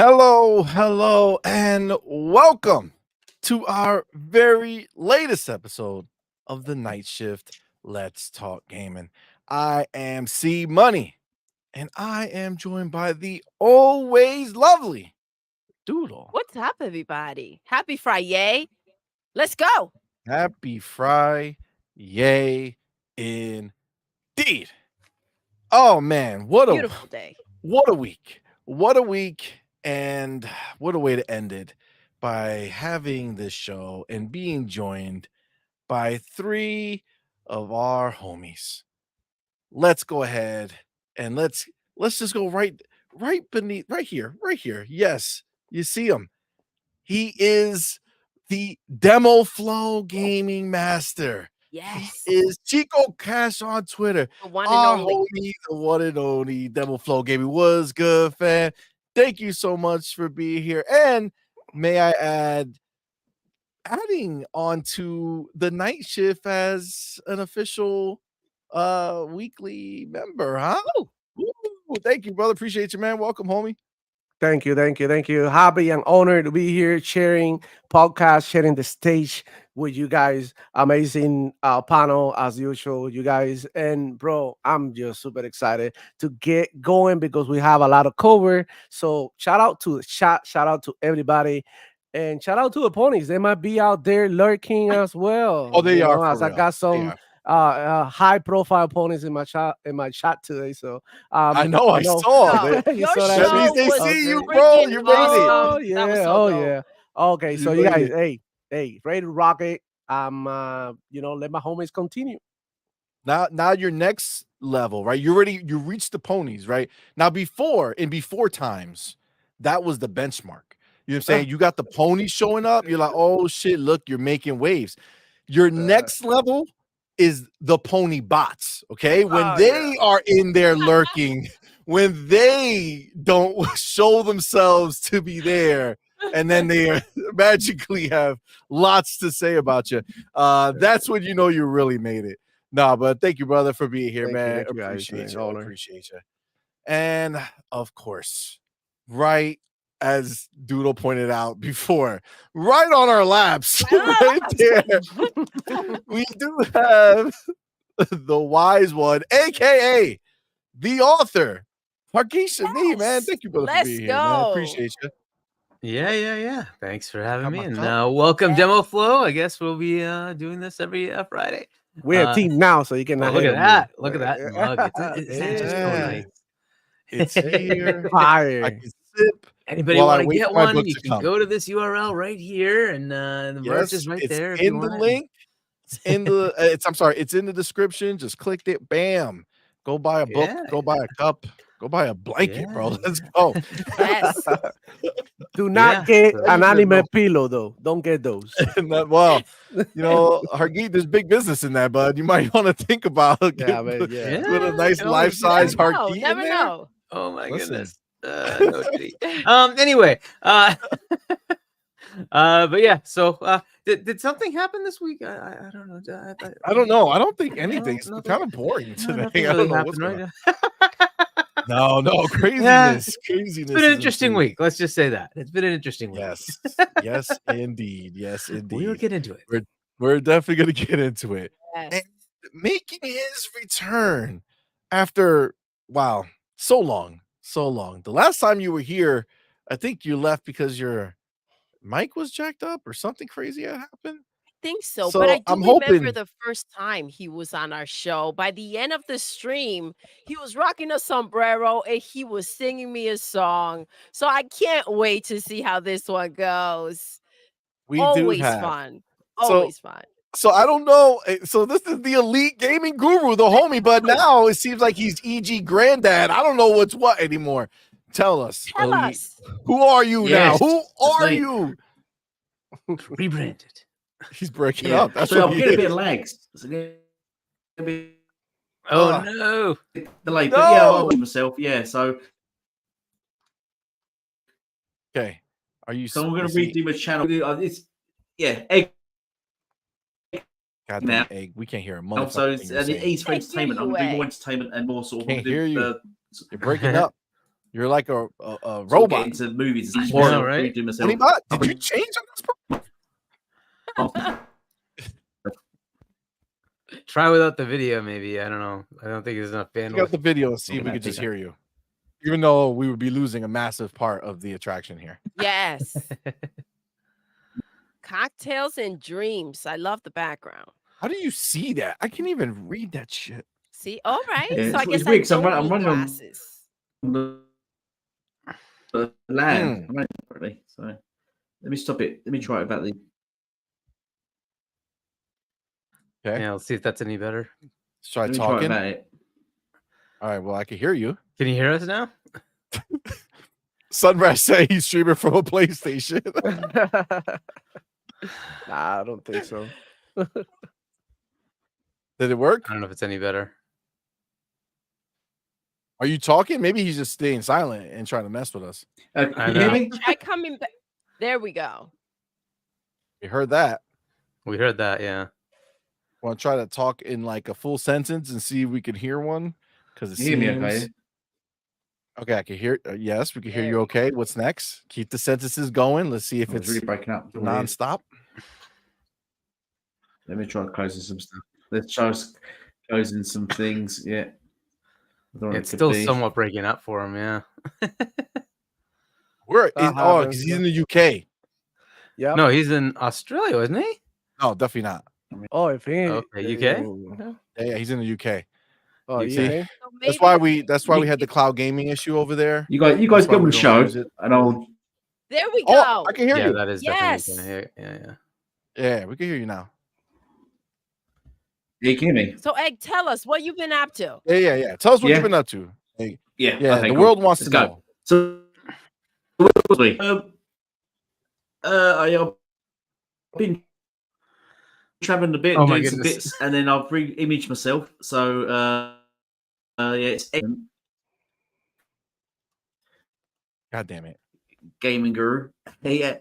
Hello, and welcome to our very latest episode of the Night Shift. Let's talk gaming. I am CMoney, and I am joined by the always lovely Doodle. What's up, everybody? Happy Friday. Let's go. Happy Friday, indeed. Oh man, Beautiful day. what a week. What a week, and what a way to end it by having this show and being joined by three of our homies. Let's go ahead and let's just go right beneath right here. Yes, you see him. He is the Demo Flow Gaming Master. Yes. He is Chico Cash on Twitter. The one and Our only. homie, the one and only Demo Flow Gaming. Was good, fan. Thank you so much for being here. And may I add, adding on to the night shift as an official weekly member, huh? Ooh, thank you, brother. Appreciate you, man. Welcome, homie. Thank you. Happy and honored to be here sharing podcast, sharing the stage with you guys. Amazing panel as usual, you guys. And bro, I'm just super excited to get going because we have a lot of cover. So shout out to the chat, shout out to everybody. And shout out to the ponies. They might be out there lurking as well. Oh, they are. As I got some high profile opponents in my chat today. So I know. I saw Oh, that. You your saw that? show That means they was see you, freaking bro. You made it. Oh awesome. yeah, That was so dope. yeah. Okay, so You you made guys, hey, ready to rock it. Let my homies continue. Now your next level, right? You reached the ponies, right? Now before times, that was the benchmark. You know what I'm saying? You got the ponies showing up, you're like, oh shit, look, you're making waves. Your next level is the pony bots, okay? When they are in there lurking, when they don't show themselves to be there, and then they magically have lots to say about you. That's when you know you really made it. No, but thank you, brother, for being here, man. Thank you guys, man. Honor. Appreciate you. And of course, right as Doodle pointed out before, right on our laps, right there, we do have the wise one, aka the author, Harkeisha Nee, man. Thank you, brother, for Let's being here, man. go. Appreciate you. Yeah. Thanks for having Got me. my And cup. welcome, Yes. Demo Flow. I guess we'll be doing this every Friday. We're a team now, so you can Look at that. Look at that mug. It's just so Yeah. nice. It's here. I Fire. can sip. Anybody While I want to wait get for my one? book You to can come. go to this URL right here, and the merch is right it's there. If you in the want it. link. It's in the. It's in the description. Just clicked it. Bam. Go buy a book. Yeah. Go buy a cup. Go buy a blanket, bro. Yeah. Let's go. Yes. Do not Yeah. get So- an anime pillow though. Don't get those. And that, well, Hargeet, there's big business in that, bud. You might want to think about Yeah, get- man, put, yeah. put a nice you know, life size Never know. Hargeet in Never there. know. Oh my Listen. goodness. No tea. Anyway, but yeah. So, did something happen this week? I don't know. I don't know. I don't think anything's nothing- kind of boring today. nothing I really don't know what's happened, going on. right? No, craziness. Craziness. It's been an interesting week. Let's just say that. It's been an interesting week. Yes. Yes, indeed. Yes, indeed. We'll get into it. We're definitely gonna get into it. Yes. And making his return after so long. The last time you were here, I think you left because your mic was jacked up or something crazy had happened. Think so, So but I do I'm remember hoping- the first time he was on our show. By the end of the stream, he was rocking a sombrero and he was singing me a song. So I can't wait to see how this one goes. We Always do have. fun. So- Always fun. So I don't know. So this is the elite gaming guru, the homie, but now it seems like he's EG granddad. I don't know what's what anymore. Tell us. Tell Elite. us. Who are you Yes, now? Who are like- you? Rebranded. He's breaking Yeah. up. That's so what I'm he getting a bit is. of lags. It's gonna be Oh no. delayed, No! but yeah, I'll watch myself. Yeah, so Okay. Are you? I'm going is to he- redo my channel. It's egg. Goddamn now. egg. We can't hear a So motherfucker. it's Ease for Can't hear Entertainment. I'm you, doing egg. more entertainment and more sort of. Can't do hear you. the- You're breaking up. You're like a Sort of robot. get into movies and More, stuff. right? Do myself. Anybody? Did you change on this? Bro? Try without the video, maybe. I don't know. I don't think there's enough Check out bandwidth. the video and see if we could just hear you. Even though we would be losing a massive part of the attraction here. Yes. Cocktails and dreams. I love the background. How do you see that? I can't even read that shit. See, all right. Yeah, so I it's guess weird, I 'cause I'm don't need running on- glasses. The land. I'm running separately, so let me stop it. Let me try it about the. Okay. Yeah, let's see if that's any better. Let's try Let me try it talking. about it. All right. Well, I can hear you. Can you hear us now? Sunrise say he's streaming from a PlayStation. Nah, I don't think so. Did it work? I don't know if it's any better. Are you talking? Maybe he's just staying silent and trying to mess with us. I Can you hear know. me? Try coming back. There we go. You heard that? We heard that, yeah. Want to try to talk in like a full sentence and see if we can hear one? Because it You hear me seems... okay? Okay, I can hear. Yes, we can hear There you. we Okay, what's next? Keep the sentences going. Let's see if It's it's really breaking up. non-stop. Let me try closing some stuff. Let's try closing some things. Yeah. I don't know what It's it could still be. somewhat breaking up for him, yeah. Where? That Oh, happens, because he's yeah. in the UK. Yep. No, he's in Australia, isn't he? No, definitely not. Oh, if he. Okay, UK? Yeah, he's in the UK. Oh, You you see? think? So That's maybe why we had the cloud gaming issue over there. You guys That's get why on we the don't show, use it. and I'll. there we Oh, go. I can hear Yeah, you. that is Yes. definitely yeah. Yeah, we can hear you now. You can hear me? So Egg, tell us what you've been up to. Yeah. Tell us what Yeah. you've been up to. Hey, Yeah. yeah, okay, the cool. world wants Let's to go. know. So, what was we? I've been traveling a bit, Oh my doing some goodness. bits, and then I've re-imaged myself. So, yeah, it's God damn it. gaming guru. Yeah.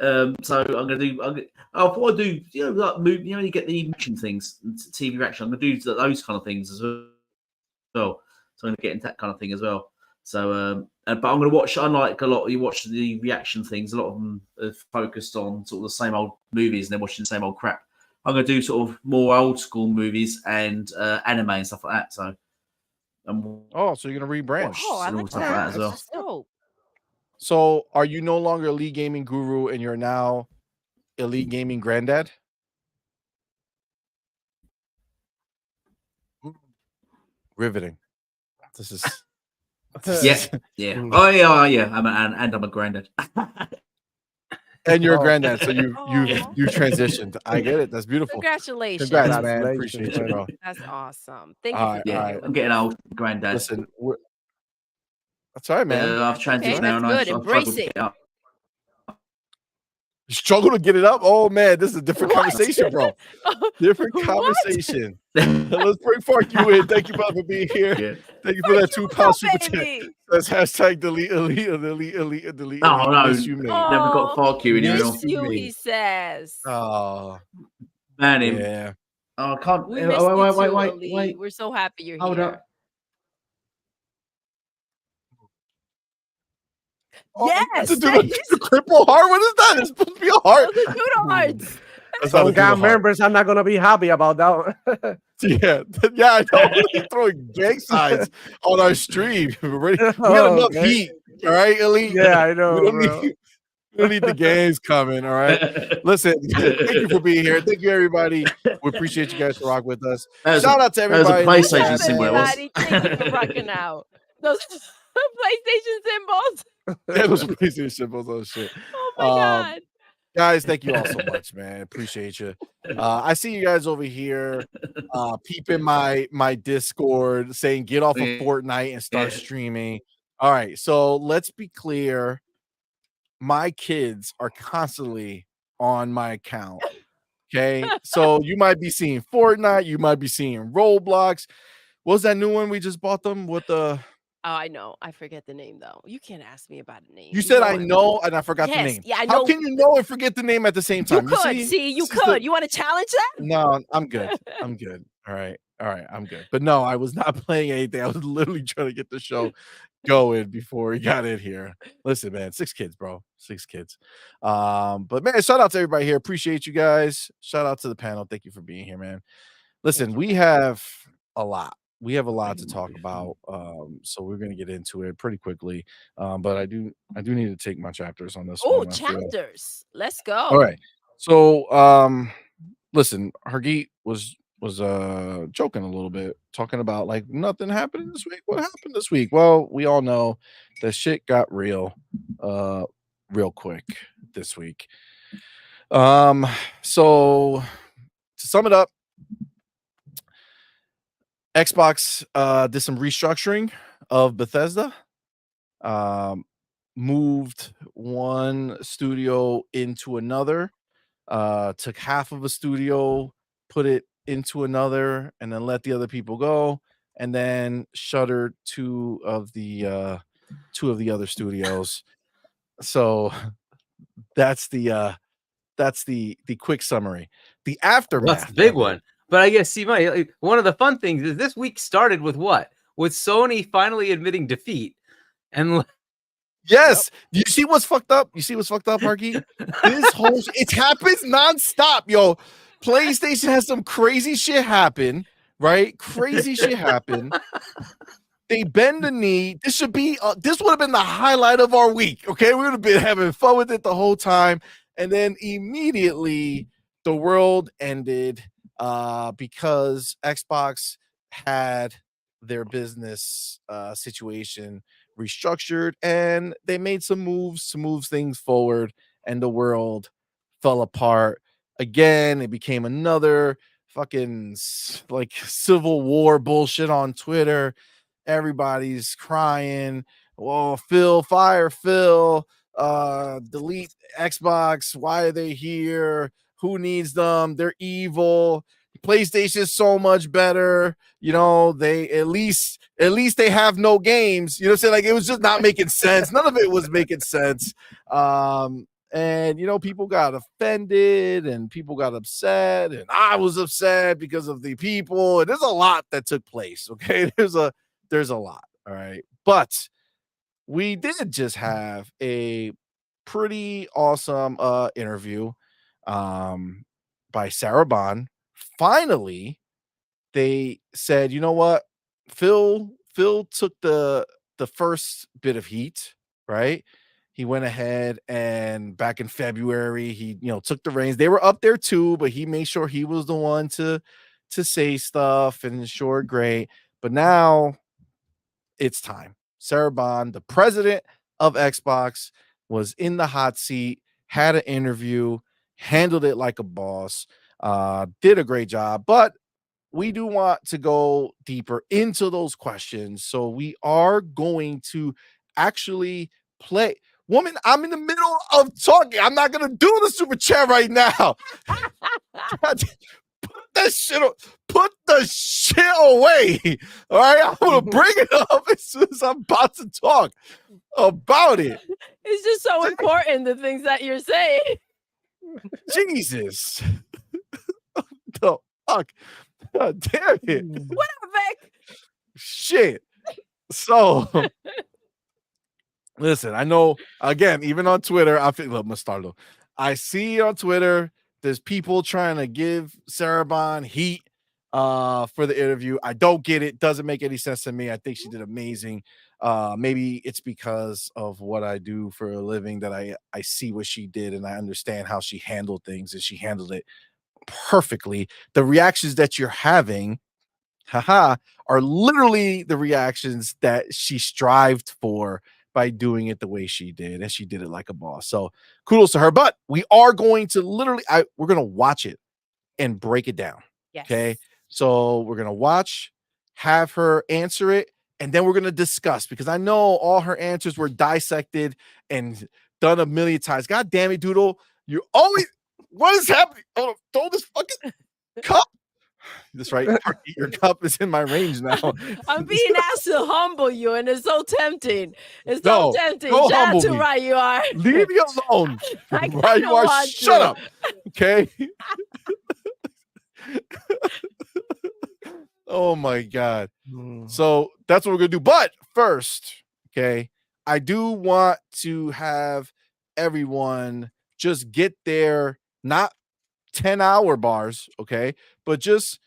So I'm gonna do. I thought I'd do. You know, like move. You know, you get the reaction things, TV reaction. I'm gonna do those kind of things as well. So I'm gonna get into that kind of thing as well. So, but I'm gonna watch. Unlike a lot, you watch the reaction things. A lot of them are focused on sort of the same old movies, and they're watching the same old crap. I'm gonna do sort of more old school movies and anime and stuff like that. So, Oh, so you're gonna rebrand. Oh, I and all like stuff that. like that as well. That's dope. So are you no longer Elite Gaming Guru and you're now Elite Gaming Granddad? Riveting. This is Yeah. Oh yeah. I'm a granddad. and you're a Oh. granddad, so you Aw. transitioned. I get it. That's beautiful. Congratulations. Congrats, man. Congratulations, Appreciate you, bro. That's awesome. Thank you All for right, being all here right. with I'm getting us. old, granddad. Listen, that's all right, man. I've transitioned now, and that's I've good. struggled Embrace to it. get up. You struggle to get it up. Oh man, this is a different What? conversation, bro. Different What? conversation. Let's bring Fark you in. Thank you, brother, for being here. Yeah. Thank you for that Thank you, £2 super chat. baby. That's hashtag delete. Oh no, Miss you, mate. never got far Q anymore. Yes. Miss you, he says. Oh, Man, him. yeah. Oh, I can't. We missed Oh, you too, wait. Ali. We're so happy you're Hold here. up. Oh, Yes, that's a thank dude, a cripple heart. What is that? It's supposed to be a heart. those are doodle hearts. That's not a Some doodle GAM heart. members are not gonna be happy about that one. Yeah, I know. You're throwing gang signs on our stream. We got enough Okay. heat. All right, Elite. Yeah, I know, We don't bro. need. We don't need the gangs coming. All right. Listen, thank you for being here. Thank you, everybody. We appreciate you guys to rock with us. Shout out to that was a everybody. PlayStation Love symbol, it was. everybody. Thank you for rocking out. Those PlayStation symbols. Yeah, those PlayStation symbols. Oh shit. Oh my God. Guys, thank you all so much, man. Appreciate you. I see you guys over here peeping my Discord saying get off of Fortnite and start streaming. All right, so let's be clear. My kids are constantly on my account. Okay, so you might be seeing Fortnite, you might be seeing Roblox. What was that new one we just bought them with the? Oh, I know. I forget the name though. You can't ask me about a name. You said I it. know and I forgot the Yes, name. yeah, I How know. can you know and forget the name at the same You time? could. See, you This is could. You want to challenge that? No, I'm good. I'm good. All right. All right, I'm good. But no, I was not playing anything. I was literally trying to get the show going before we got in here. Listen, man, 6 kids, bro. 6 kids. But man, shout out to everybody here. Appreciate you guys. Shout out to the panel. Thank you for being here, man. Listen, we have a lot. We have a lot to talk about. So we're gonna get into it pretty quickly. But I do need to take my chapters on this Oh, one. I feel. chapters. Let's All go. right. So listen, Hargeet was joking a little bit, talking about like nothing happening this week. What happened this week? Well, we all know that shit got real real quick this week. So to sum it up, Xbox did some restructuring of Bethesda. Moved one studio into another, took half of a studio, put it into another, and then let the other people go, and then shuttered two of the other studios. So that's the quick summary. The aftermath. That's the big of it- one. But I guess CMoney, like, one of the fun things is this week started with what? With Sony finally admitting defeat. And Yes. You see what's fucked up? Harky? This whole it happens nonstop, yo. PlayStation has some crazy shit happen, right? Crazy shit happen. They bend the knee. This should be this would have been the highlight of our week. Okay, we would have been having fun with it the whole time, and then immediately the world ended because Xbox had their business situation restructured, and they made some moves to move things forward, and the world fell apart again. It became another fucking like civil war bullshit on Twitter. Everybody's crying. Well, fire Phil, delete Xbox. Why are they here? Who needs them? They're evil. PlayStation is so much better. You know, they at least they have no games. You know what I'm saying? Like, it was just not making sense. None of it was making sense. And you know, people got offended and people got upset, and I was upset because of the people. And there's a lot that took place. Okay, there's a lot. All right, but we did just have a pretty awesome interview by Sarah Bond. Finally, they said, you know what, Phil took the first bit of heat, right? He went ahead and back in February, he took the reins. They were up there too, but he made sure he was the one to say stuff and ensure great. But now it's time. Sarah Bond, the president of Xbox, was in the hot seat, had an interview, handled it like a boss, did a great job. But we do want to go deeper into those questions. So we are going to actually play. Woman, I'm in the middle of talking. I'm not going to do the super chat right now. Put the shit away. All right, I'm gonna bring it up as soon as I'm about to talk about it. It's just so important, the things that you're saying. Jesus. The fuck. God damn it. What up, Vic? Shit. So listen, I know, again, even on Twitter, I see on Twitter there's people trying to give Sarah Bond heat for the interview. I don't get it. Doesn't make any sense to me. I think she did amazing. Maybe it's because of what I do for a living that I see what she did and I understand how she handled things, and she handled it perfectly. The reactions that you're having, are literally the reactions that she strived for by doing it the way she did, and she did it like a boss. So kudos to her. But we are going to we're going to watch it and break it down. Yes. Okay. So we're going to watch, have her answer it, and then we're going to discuss, because I know all her answers were dissected and done a million times. God damn it, Doodle. You're always, what is happening? Oh, throw this fucking cup. That's right. Your cup is in my range now. I'm being asked to humble you, and it's so tempting. It's No, so tempting. don't Shout out humble to me. Right You Are. Leave me alone. I Right, kinda you are. want Shut to. up. Okay. Oh my God. Mm. So that's what we're gonna do. But first, okay, I do want to have everyone just get their not 10-hour bars, okay, but just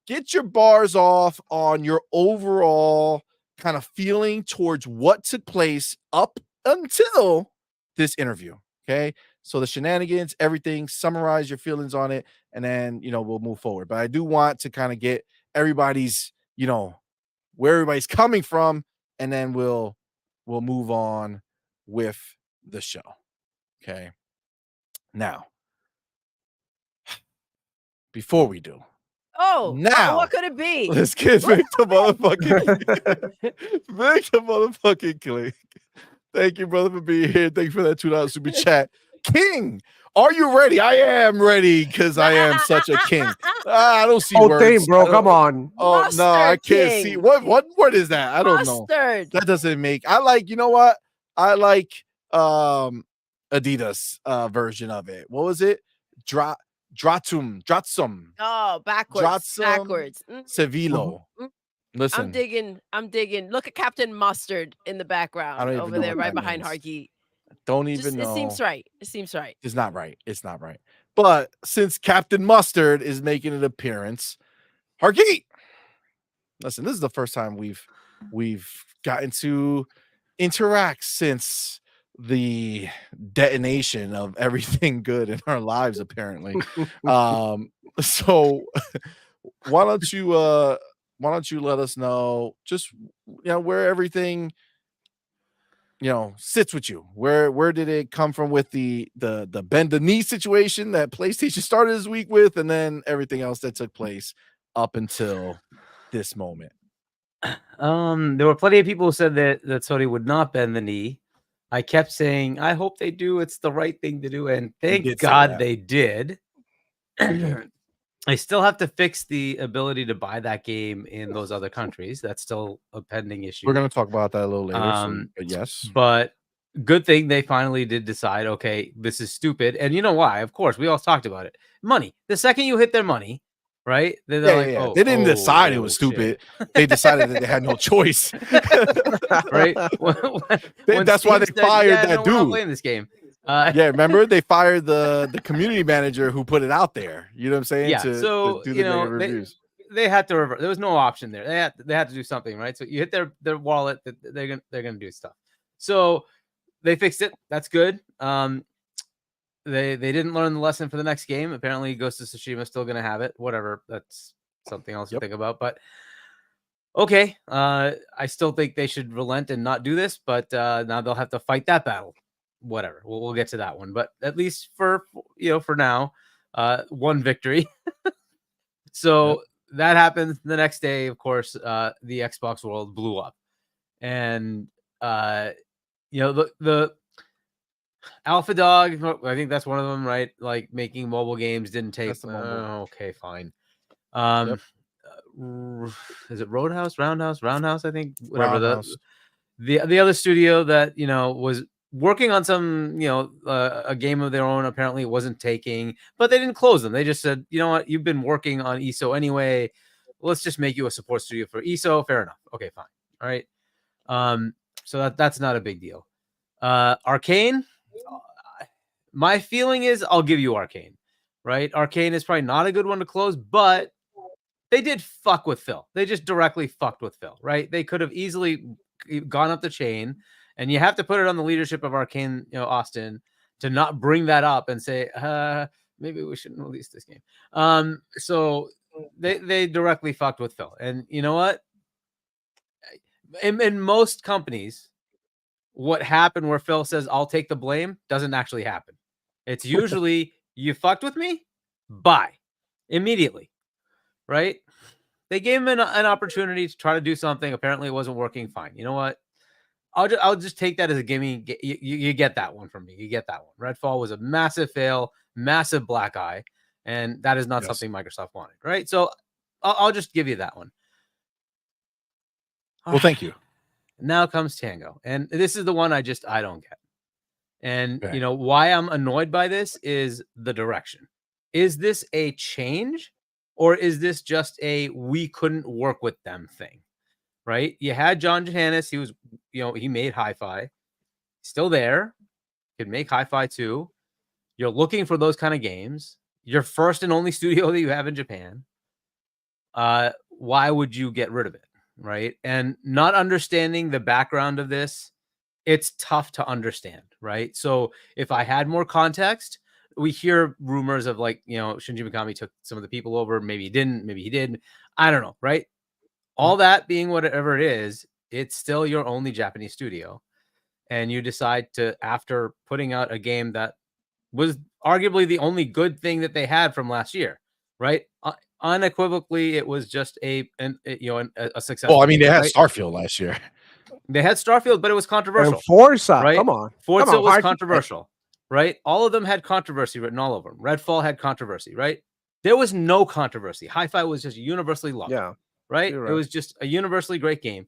get your bars off on your overall kind of feeling towards what took place up until this interview. Okay. So the shenanigans, everything, summarize your feelings on it, and then we'll move forward. But I do want to kind of get everybody's, where everybody's coming from, and then we'll move on with the show. Okay. Now, before we do, Oh, now what could it be? let's get Vic the motherfucking click. Thank you, brother, for being here. Thank you for that $2 super chat. King, are you ready? I am ready because I am such a king. I don't see Whole words. thing, bro. Come on. Oh no, I Mustard can't King. see. What word is that? I don't know. Mustard. That doesn't make. I like. You know what? I like Adidas version of it. What was it? Dratsum. Oh, backwards. Backwards. Sevilo. Listen, I'm digging. Look at Captain Mustard in the background even over know there, what right that behind means. Hargeet. Don't even know. It seems right. It seems right. It's not right. It's not right. But since Captain Mustard is making an appearance, Hargeet. Listen, this is the first time we've gotten to interact since the detonation of everything good in our lives, apparently. So why don't you let us know just where everything sits with you? Where did it come from with the bend the knee situation that PlayStation started this week with, and then everything else that took place up until this moment? There were plenty of people who said that Sony would not bend the knee. I kept saying, I hope they do. It's the right thing to do. And thank God they did. I still have to fix the ability to buy that game in those other countries. That's still a pending issue. We're going to talk about that a little later. But yes. But good thing they finally did decide, okay, this is stupid. And you know why? Of course, we all talked about it. Money. The second you hit their money, right? They're like, oh, they didn't decide it was stupid. They decided that they had no choice. Right? That's why they fired that dude. We're not playing this game. Remember they fired the community manager who put it out there. You know what I'm saying? Yeah. To do the reviews. They had to revert. There was no option there. They had to do something, right? So you hit their wallet, they're gonna do stuff. So they fixed it. That's good. They didn't learn the lesson for the next game. Apparently, Ghost of Tsushima is still gonna have it. Whatever. That's something else to think about. But okay, I still think they should relent and not do this. But now they'll have to fight that battle. Whatever. We'll get to that one. But at least for now, one victory. So that happened the next day. Of course, the Xbox world blew up, and the Alpha Dog, I think that's one of them, right? Like making mobile games didn't take. Okay, fine. Is it Roundhouse? I think whatever. The other studio that was working on some a game of their own, apparently it wasn't taking, but they didn't close them. They just said, you know what, you've been working on ESO anyway, let's just make you a support studio for ESO. Fair enough. Okay, fine. All right. So that's not a big deal. Arcane, my feeling is I'll give you Arcane, right? Arcane is probably not a good one to close, but they did fuck with Phil. They just directly fucked with Phil, right? They could have easily gone up the chain. And you have to put it on the leadership of Arcane, Austin, to not bring that up and say, maybe we shouldn't release this game. So they directly fucked with Phil. And you know what? In most companies, what happened where Phil says, I'll take the blame, doesn't actually happen. It's usually, you fucked with me? Bye. Immediately. Right? They gave him an opportunity to try to do something. Apparently it wasn't working. Fine. You know what? I'll just take that as a gimme. You get that one from me. You get that one. Redfall was a massive fail, massive black eye, and that is not something Microsoft wanted, right? So I'll just give you that one. Well, thank you. Now comes Tango, and this is the one I don't get. And why I'm annoyed by this is the direction. Is this a change or is this just a we couldn't work with them thing? Right? You had John Johannes. He was, he made Hi-Fi. Still there. Could make Hi-Fi too. You're looking for those kind of games. Your first and only studio that you have in Japan. Why would you get rid of it? Right? And not understanding the background of this, it's tough to understand, right? So if I had more context, we hear rumors of like, Shinji Mikami took some of the people over. Maybe he didn't. Maybe he did. I don't know, right? All that being whatever it is, it's still your only Japanese studio. And you decide to, after putting out a game that was arguably the only good thing that they had from last year, right? Unequivocally, it was just a success. Well, I mean, they had right? Starfield last year. They had Starfield, but it was controversial. And Forza, right? come on. Forza was controversial, right? All of them had controversy written all over them. Redfall had controversy, right? There was no controversy. Hi-Fi was just universally loved. Yeah. Right? Right. It was just a universally great game.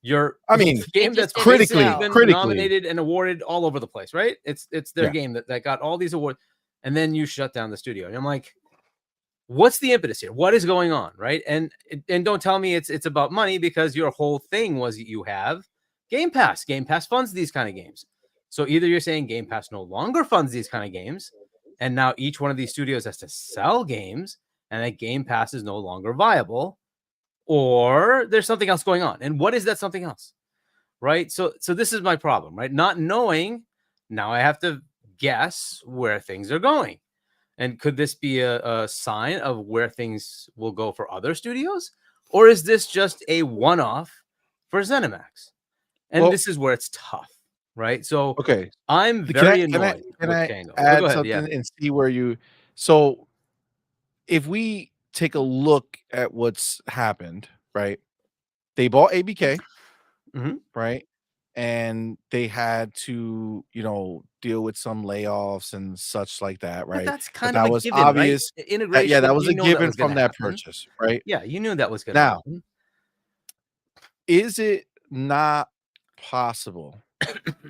I mean, game that's critically nominated and awarded all over the place, right? It's their game that got all these awards, and then you shut down the studio. And I'm like, what's the impetus here? What is going on, right? And don't tell me it's about money, because your whole thing was you have Game Pass. Game Pass funds these kind of games. So either you're saying Game Pass no longer funds these kind of games, and now each one of these studios has to sell games, and that Game Pass is no longer viable, or there's something else going on. And what is that something else? Right? So this is my problem, right? Not knowing, now I have to guess where things are going. And could this be a sign of where things will go for other studios? Or is this just a one-off for ZeniMax? And this is where it's tough, right? So okay, I'm very annoyed with I Tango. add something and see where you... So if we take a look at what's happened, right? They bought ABK, right? And they had to, deal with some layoffs and such like that, right? But that's but kind that of a was given, obvious. right? Integration. Yeah, that was a given was from that happen. purchase, right? Yeah, you knew that was going to happen. Is it not possible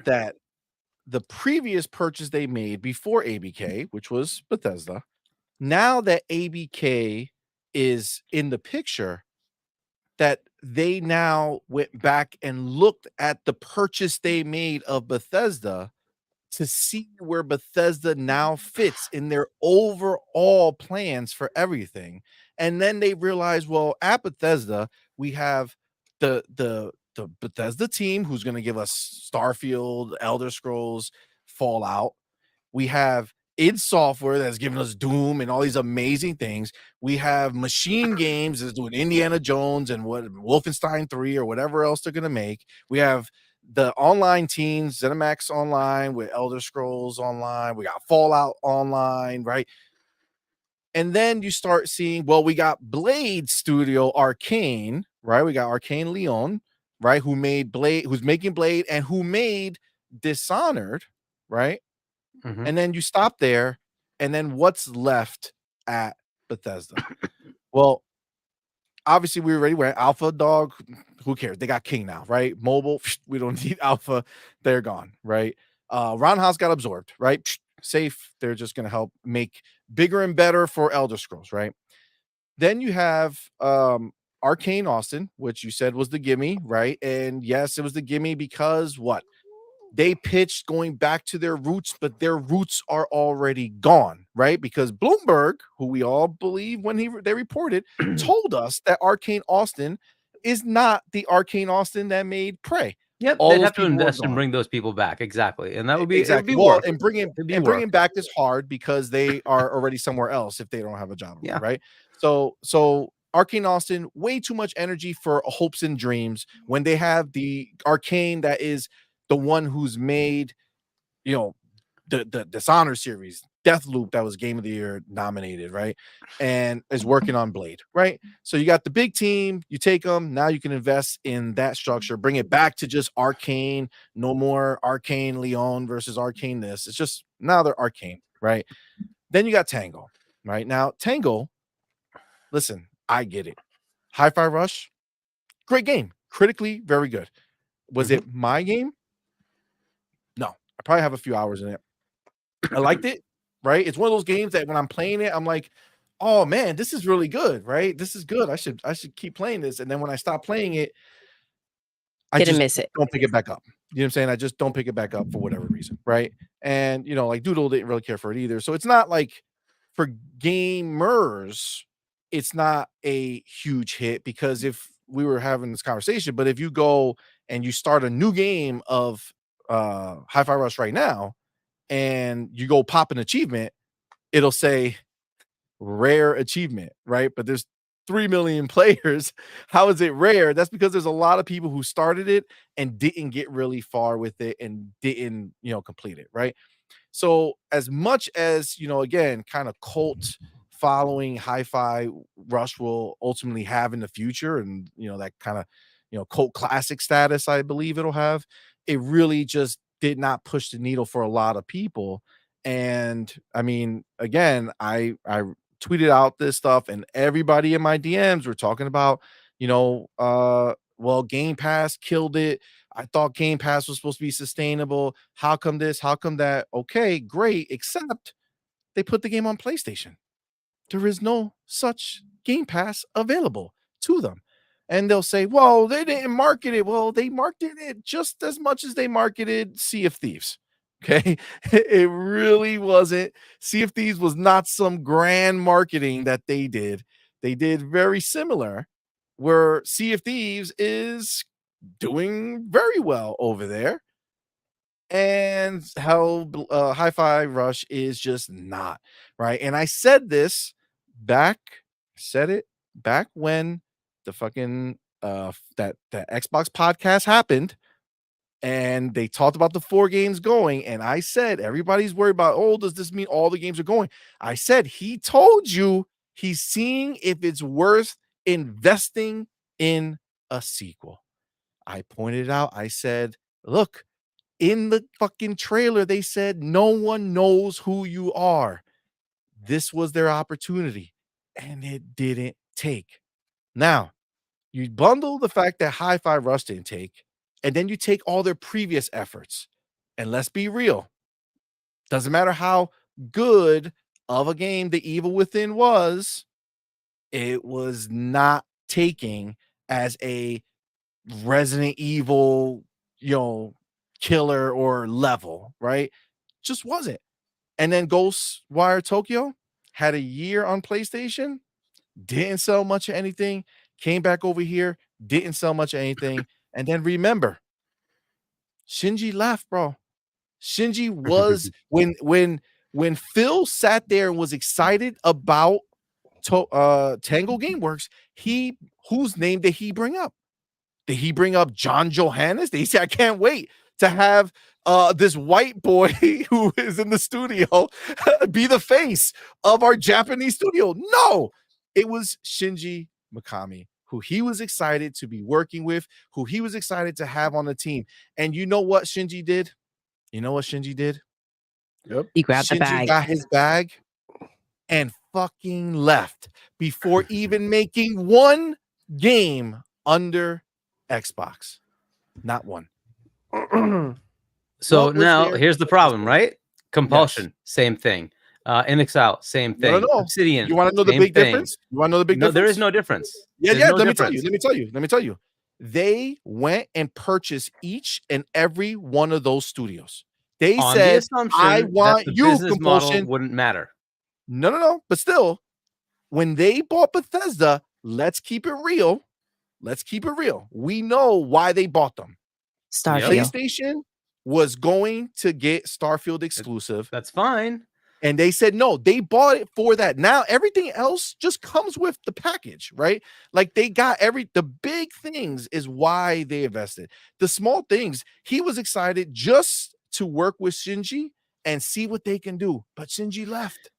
that the previous purchase they made before ABK, which was Bethesda, now that ABK is in the picture, that they now went back and looked at the purchase they made of Bethesda to see where Bethesda now fits in their overall plans for everything. And then they realized, well, at Bethesda, we have the Bethesda team who's going to give us Starfield, Elder Scrolls, Fallout. We have id Software that's giving us Doom and all these amazing things. We have Machine Games that's doing Indiana Jones and what Wolfenstein 3 or whatever else they're going to make. We have the online teams, ZeniMax Online with Elder Scrolls Online. We got Fallout Online, right? And then you start seeing, well, we got Blade Studio Arcane, right? We got Arcane Leon, right? Who made Blade, who's making Blade, and who made Dishonored, right? And then you stop there, and then what's left at Bethesda? Well, obviously we already went Alpha Dog. Who cares? They got King now, right? Mobile, we don't need Alpha. They're gone, right? Roundhouse got absorbed, right? Safe. They're just going to help make bigger and better for Elder Scrolls, right? Then you have Arcane Austin, which you said was the gimme, right? And yes, it was the gimme because what? They pitched going back to their roots, but their roots are already gone, right? Because Bloomberg, who we all believe when they reported, told us that Arcane Austin is not the Arcane Austin that made Prey. Yep, they'd have to invest and bring those people back, exactly, and that would be exactly. Well, and bringing back is hard because they are already somewhere else if they don't have a job, right? So Arcane Austin, way too much energy for hopes and dreams when they have the Arcane that is the one who's made, the Dishonor series, Deathloop, that was Game of the Year nominated, right? And is working on Blade, right? So you got the big team, you take them, now you can invest in that structure, bring it back to just Arcane, no more Arcane Leon versus Arcane this. It's just now they're Arcane, right? Then you got Tango, right? Now, Tango, listen, I get it. Hi-Fi Rush, great game, critically very good. Was it my game? No, I probably have a few hours in it. I liked it, right? It's one of those games that when I'm playing it, I'm like, oh man, this is really good, right? This is good. I should keep playing this. And then when I stop playing it, I Didn't just miss it. don't pick it back up. You know what I'm saying? I just don't pick it back up for whatever reason, right? And like Doodle didn't really care for it either. So it's not like for gamers, it's not a huge hit, because if we were having this conversation, but if you go and you start a new game of Hi-Fi Rush right now and you go pop an achievement, it'll say rare achievement, right? But there's 3 million players. How is it rare? That's because there's a lot of people who started it and didn't get really far with it and didn't, complete it, right? So as much as, again, kind of cult following Hi-Fi Rush will ultimately have in the future, and that kind of cult classic status I believe it'll have, it really just did not push the needle for a lot of people. And I mean, again, I tweeted out this stuff and everybody in my DMs were talking about, well, Game Pass killed it. I thought Game Pass was supposed to be sustainable. How come this? How come that? Okay, great. Except they put the game on PlayStation. There is no such Game Pass available to them. And they'll say, well, they didn't market it. Well, they marketed it just as much as they marketed Sea of Thieves. Okay. It really wasn't. Sea of Thieves was not some grand marketing that they did. They did very similar, where Sea of Thieves is doing very well over there. And Hi-Fi Rush is just not, right? And I said this back when the fucking that Xbox podcast happened and they talked about the 4 games going, and I said everybody's worried about, oh, does this mean all the games are going? I said he told you he's seeing if it's worth investing in a sequel. I pointed out, I said, look, in the fucking trailer, they said no one knows who you are. This was their opportunity, and it didn't take. Now, you bundle the fact that Hi-Fi Rush didn't take, and then you take all their previous efforts. And let's be real. Doesn't matter how good of a game The Evil Within was, it was not taking as a Resident Evil, killer or level, right? Just wasn't. And then Ghostwire Tokyo had a year on PlayStation, didn't sell much of anything, came back over here, didn't sell much of anything. And then remember, Shinji left, bro. Shinji was when Phil sat there and was excited about Tango Gameworks, whose name did he bring up? Did he bring up John Johannes? Did he say, I can't wait to have this white boy who is in the studio be the face of our Japanese studio? No, it was Shinji Mikami, who he was excited to be working with, who he was excited to have on the team. And you know what Shinji did? Yep. He grabbed the Shinji bag. got his bag and fucking left before even making one game under Xbox. Not one. So What was now there? here's the problem, right? Compulsion, same thing. NXL, same thing. No. Obsidian. You want to know the same big thing. difference? You want to know the big No, difference? there is no difference. Yeah, There's yeah. no Let difference. me tell you. They went and purchased each and every one of those studios. They On the said, assumption I that want the you, business model Compulsion. wouldn't matter. No. But still, when they bought Bethesda, let's keep it real. We know why they bought them. Starfield. PlayStation was going to get Starfield exclusive. That's fine. And they said, no, they bought it for that. Now everything else just comes with the package, right? Like they got the big things is why they invested. The small things, he was excited just to work with Shinji and see what they can do. But Shinji left.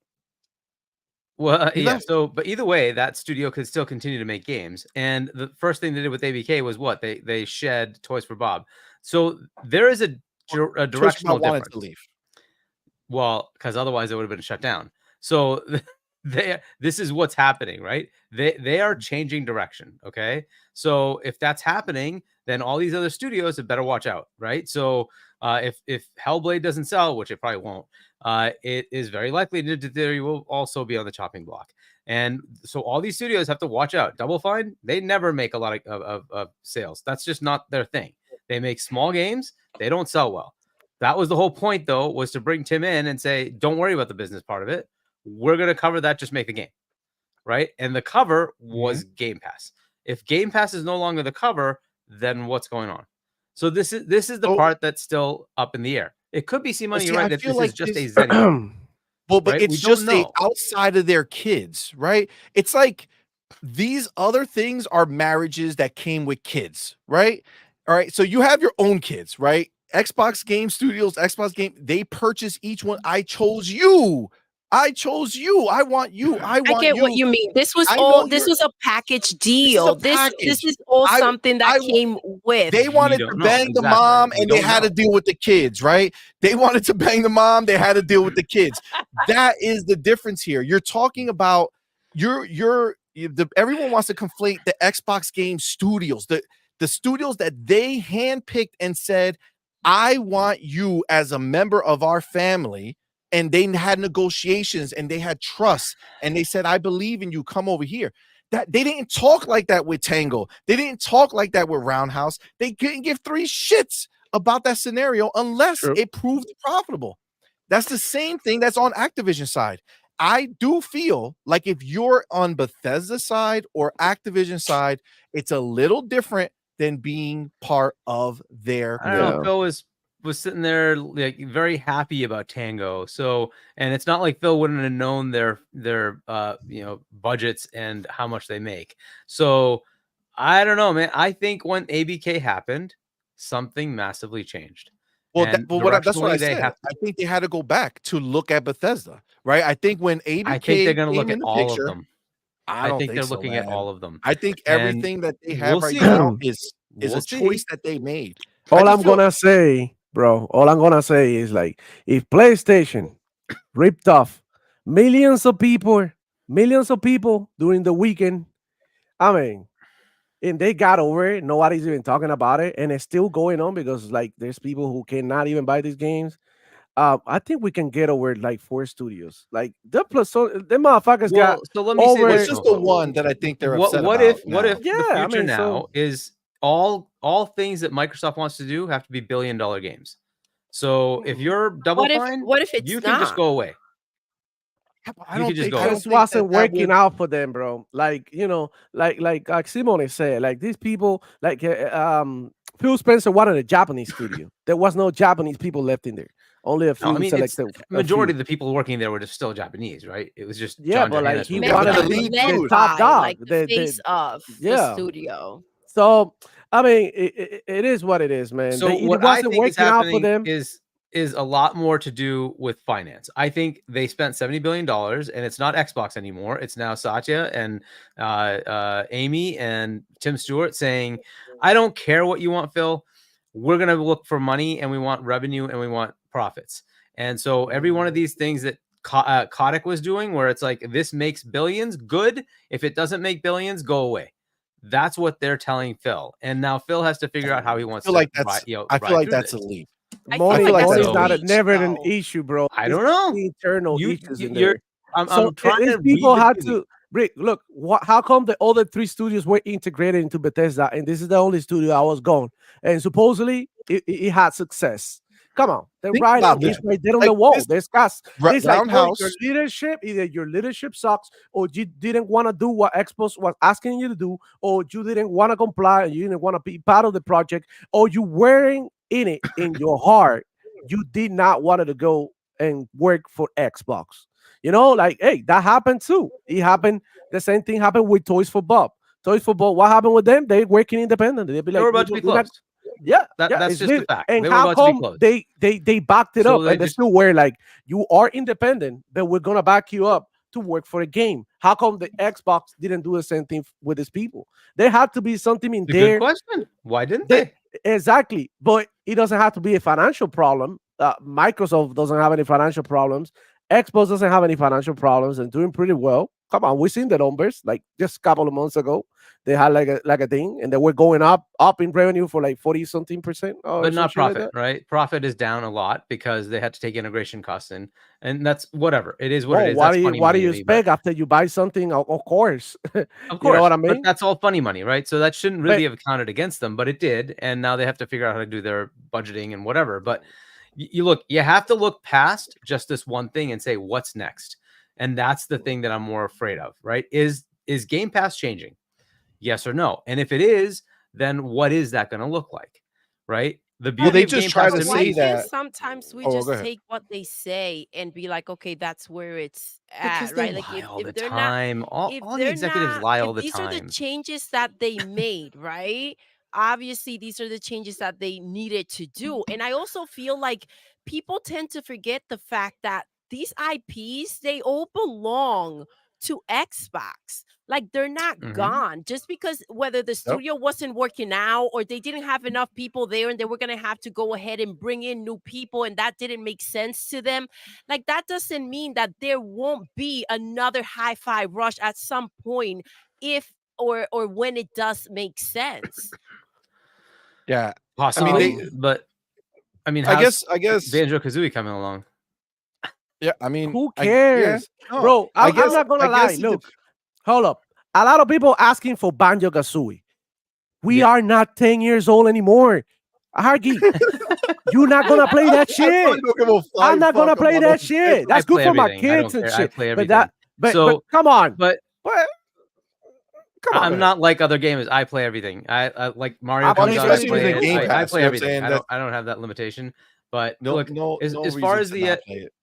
Well, He yeah. left. So, but either way, that studio could still continue to make games. And the first thing they did with ABK was what? They shed Toys for Bob. So there is a directional wanted difference. to leave. Well, because otherwise it would have been shut down. So this is what's happening, right? They are changing direction. Okay. So if that's happening, then all these other studios had better watch out, right? So if Hellblade doesn't sell, which it probably won't, it is very likely Ninja Theory will also be on the chopping block. And so all these studios have to watch out. Double Fine, they never make a lot of sales. That's just not their thing. They make small games. They don't sell well. That was the whole point, though, was to bring Tim in and say, don't worry about the business part of it. We're going to cover that. Just make the game. Right. And the cover was Game Pass. If Game Pass is no longer the cover, then what's going on? So this is the part that's still up in the air. It could be CMoney, right? That this is just a Zen. Well, but it's just outside of their kids, right? It's like these other things are marriages that came with kids, right? All right. So you have your own kids, right? Xbox Game Studios, Xbox Game, they purchase each one. I chose you. I chose you. I want you. I get what you mean. This was all. This was a package deal. This is all something that came with. They wanted to bang the mom, and they had to deal with the kids, right? They wanted to bang the mom. They had to deal with the kids. That is the difference here. You're talking about everyone wants to conflate the Xbox Game Studios, the studios that they handpicked and said, I want you as a member of our family. And they had negotiations and they had trust and they said, I believe in you. Come over here. That they didn't talk like that with Tango. They didn't talk like that with Roundhouse. They couldn't give three shits about that scenario unless it proved profitable. That's the same thing that's on Activision side. I do feel like if you're on Bethesda side or Activision side, it's a little different than being part of their. I don't know. Phil was sitting there like very happy about Tango. So, and it's not like Phil wouldn't have known their budgets and how much they make. So I don't know, man. I think when ABK happened, something massively changed. Well, that's what I said. I think they had to go back to look at Bethesda, right? I think when ABK, I think they're going to look at all of them. I think they're looking at all of them. I think everything that they have now is a choice that they made. All I'm gonna say, bro, is like, if PlayStation ripped off millions of people during the weekend, I mean, and they got over it, nobody's even talking about it, and it's still going on because like there's people who cannot even buy these games. I think we can get over like 4 studios. Like the motherfuckers got. So let me say this. It's just the one that I think they're upset what about. What if the future is all things that Microsoft wants to do have to be billion-dollar games? So if you're Double Fine, what if it's you can just go away. I don't think this wasn't working out for them, bro. Like, like CMoney said, like these people, like Phil Spencer wanted a Japanese studio. There was no Japanese people left in there. Only a few selected. Majority of the people working there were just still Japanese, right? It was just but like he wanted to lead the top dog, like the face of the studio. So I mean, it is what it is, man. So what I think is happening is a lot more to do with finance. I think they spent $70 billion, and it's not Xbox anymore. It's now Satya and Amy and Tim Stewart saying, I don't care what you want, Phil. We're going to look for money, and we want revenue, and we want profits. And so every one of these things that Kotick was doing, where it's like, this makes billions, good. If it doesn't make billions, go away. That's what they're telling Phil. And now Phil has to figure out how he wants to. I feel like that's a leap. Money is never an issue, bro. I don't know. Internal issues in there. I'm trying to. People had to. Rick, look, how come the other 3 studios were integrated into Bethesda, and this is the only studio I was going, and supposedly it had success? Come on, they're right on the wall. There's guys. It's like, either your leadership sucks, or you didn't want to do what Xbox was asking you to do, or you didn't want to comply and you didn't want to be part of the project, or you weren't in it in your heart. You did not want to go and work for Xbox. Like, hey, that happened too. It happened. The same thing happened with Toys for Bob. Toys for Bob, what happened with them? They working independently. They'd be like, they were about to be closed. That's just a fact. And how come they backed it up, and they still were like, you are independent, but we're gonna back you up to work for a game. How come the Xbox didn't do the same thing with its people? There had to be something in there. Good question. Why didn't they? Exactly, but it doesn't have to be a financial problem. Microsoft doesn't have any financial problems. Xbox doesn't have any financial problems and doing pretty well. Come on, we've seen the numbers like just a couple of months ago. they had like a thing, and they were going up in revenue for like 40-something%, or but some not shit like profit, that. right? Profit is down a lot because they had to take integration costs in, and that's whatever. It is what Well, it is. That's funny what do money you to me, but expect after you buy something? Of course, of you know course, what I but mean. that's all funny money, right? So that shouldn't But really have counted against them, but it did, and now they have to figure out how to do their budgeting and whatever. But you have to look past just this one thing and say what's next, and that's the thing that I'm more afraid of, right? Is Game Pass changing? Yes or no? And if it is, then what is that going to look like, right? The Well, beauty they of just Game try Pass to to Why say me, can't that. sometimes we Oh, well, go just ahead. take what they say and be like, okay, that's where it's because at, they right? Like lie all the if they're not time. All, if all the they're executives not lie all if the these are the time. changes that they made, right? Obviously these are the changes that they needed to do. And I also feel like people tend to forget the fact that these IPs, they all belong to Xbox. Like they're not Mhm. gone just because whether the studio wasn't working out or they didn't have enough people there and they were going to have to go ahead and bring in new people and that didn't make sense to them. Like that doesn't mean that there won't be another hi-fi rush at some point if or when it does make sense. Yeah, Possibly, they. but I mean, I how's guess. Banjo Kazooie coming along? Yeah, I mean, Who yeah, cares, no, bro? I I'm guess, not I gonna lie. guess it Look, hold up. A lot of people asking for Banjo Kazooie. We Yeah. are not 10 years old anymore. Hargy, you're not gonna play that I shit. really don't give a I'm flying not gonna fuck play about that those shit. kids. I That's good play for my everything. I kids don't and care. I shit. play But everything. but So, come on. but But come on. I'm not like other gamers. I play everything. I like Mario I Well, I comes mean, play out. I especially if it's play in it. Game I Pass, you play know what I'm everything. saying? That's I don't have that limitation. But no, look, no as far reason as to the not play it.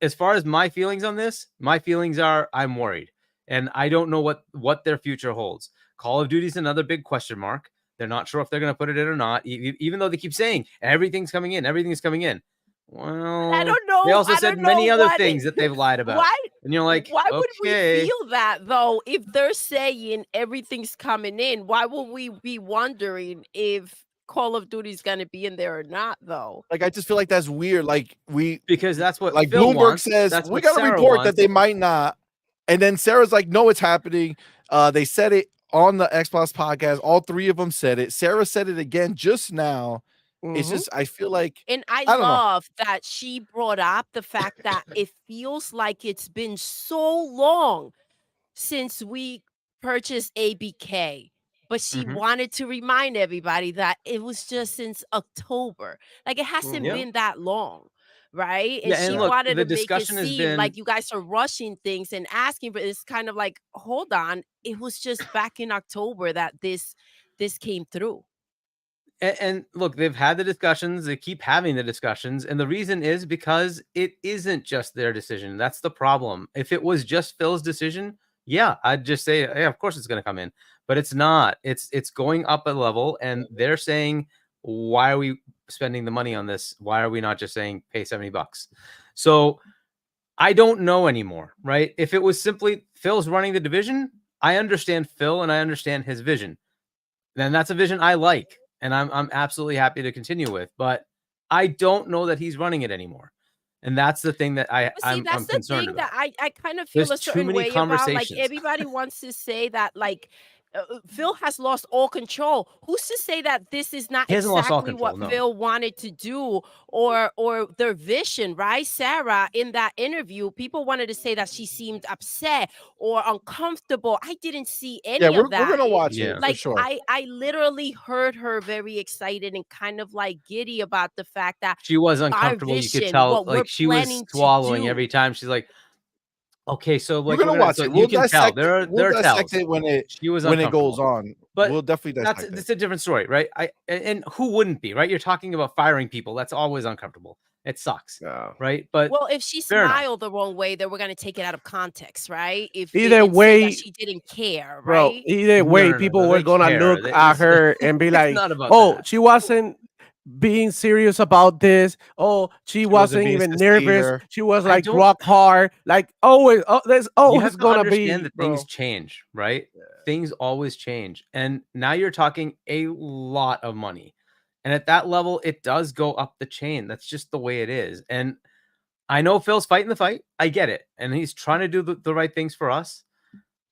as far as my feelings on this, my feelings are I'm worried, and I don't know what their future holds. Call of Duty's another big question mark. They're not sure if they're going to put it in or not, even though they keep saying everything's coming in, everything's coming in. Well, I don't they know. also I said don't many know other what things that they've lied about, why and you're like, why would we okay. feel that though if they're saying everything's coming in? Why would we be wondering if Call of Duty's going to be in there or not though? Like, I just feel like that's weird. Like Because that's what like Phil Bloomberg wants. says That's we what got a Sarah report that wants. they might not, and then Sarah's like, no, it's happening. They said it on the Xbox podcast. All three of them said it. Sarah said it again just now. It's just, I feel like, And I I don't know. love that she brought up the fact that it feels like it's been so long since we purchased ABK. But she Mhm. wanted to remind everybody that it was just since October. Like it hasn't Yeah. been that long. Right. And Yeah, and she look, wanted the to make it discussion has seem been like you guys are rushing things and asking for it's kind of like, hold on. It was just back in October that this came through. and look, they've had the discussions, they keep having the discussions, and the reason is because it isn't just their decision. That's the problem. If it was just Phil's decision, yeah, I'd just say, yeah, of course it's going to come in, but it's not. It's going up a level, and they're saying, why are we spending the money on this? Why are we not just saying pay $70? So I don't know anymore, right? If it was simply Phil's running the division, I understand Phil and I understand his vision. Then that's a vision I like, and I'm absolutely happy to continue with. But I don't know that he's running it anymore, and that's the thing that But see, I'm that's the concerned thing about. that I kind of feel There's a too certain many way about. Like conversations. everybody wants to say that, like Phil has lost all control. Who's to say that this is not He hasn't lost all exactly control. what No, Phil wanted to do, or their vision, right? Sarah, in that interview, people wanted to say that she seemed upset or uncomfortable. I didn't see Yeah, any we're of that. gonna watch Yeah. it for Like sure. I literally heard her very excited and kind of like giddy about the fact that she was our uncomfortable. You could vision, tell, what we're like she was planning to swallowing do. every time. She's like, okay, so We're like gonna we're gonna. watch So it. you can tell We'll there are dissect tells. it She was when it goes uncomfortable. on. But We'll definitely that's dissect it. it's a different story, right? And who wouldn't be, right? You're talking about firing people. That's always uncomfortable. It sucks, Yeah. right? But Well, if she fair enough. smiled the wrong way, then we're gonna take it out of context, right? If Either and say that way, she didn't care, bro, right? either way, people were They gonna care. look at her and be It's like, not about "Oh, that. she wasn't being serious about this. Oh, she She wasn't wasn't being even nervous. sincere. She was I like don't. rock hard. Like always, there's You always have to gonna understand be, that things bro." change, right? Things always change, and now you're talking a lot of money, and at that level, it does go up the chain. That's just the way it is, and I know Phil's fighting the fight. I get it, and he's trying to do the right things for us.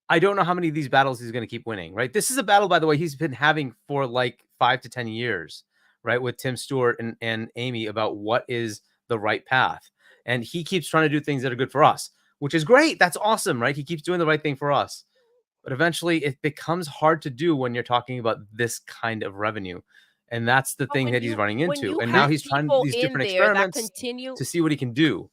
I don't know how many of these battles he's going to keep winning, right? This is a battle, by the way, he's been having for like 5 to 10 years, right? With Tim Stewart and Amy about what is the right path. And he keeps trying to do things that are good for us, which is great. That's awesome, right? He keeps doing the right thing for us. But eventually it becomes hard to do when you're talking about this kind of revenue. And that's the thing that he's running into. And now he's trying these different experiments to see what he can do.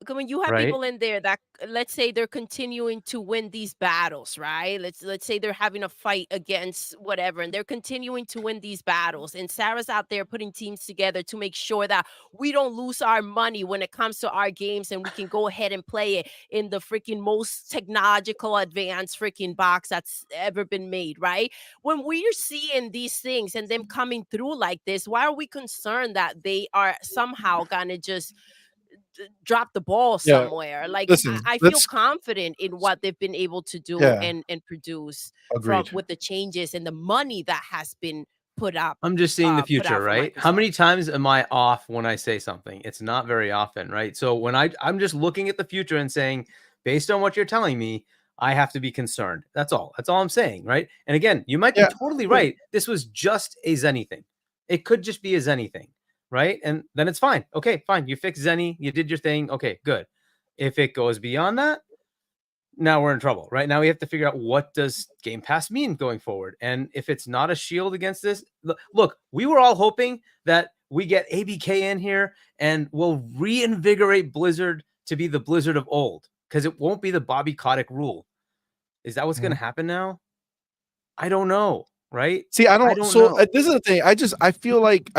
When you have people in there that, let's say, they're continuing to win these battles, right? Let's say they're having a fight against whatever, and they're continuing to win these battles. And Sarah's out there putting teams together to make sure that we don't lose our money when it comes to our games, and we can go ahead and play it in the freaking most technological advanced freaking box that's ever been made, right? When we're seeing these things and them coming through like this, why are we concerned that they are somehow gonna just drop the ball somewhere? Like, listen, I feel confident in what they've been able to do and produce with the changes and the money that has been put up. I'm just seeing the future, right? How many times am I off when I say something? It's not very often, right? So when I'm just looking at the future and saying, based on what you're telling me, I have to be concerned. That's all I'm saying, right? And again, you might be totally right. This was just a Zenny thing. It could just be a Zenny thing. Right. And then it's fine. Okay, fine. You fixed Zenny. You did your thing. Okay, good. If it goes beyond that, now we're in trouble. Right now we have to figure out, what does Game Pass mean going forward? And if it's not a shield against this, look, we were all hoping that we get ABK in here and we'll reinvigorate Blizzard to be the Blizzard of old, because it won't be the Bobby Kotick rule. Is that what's going to happen now? I don't know. Right. See, I don't so know. This is the thing. I feel like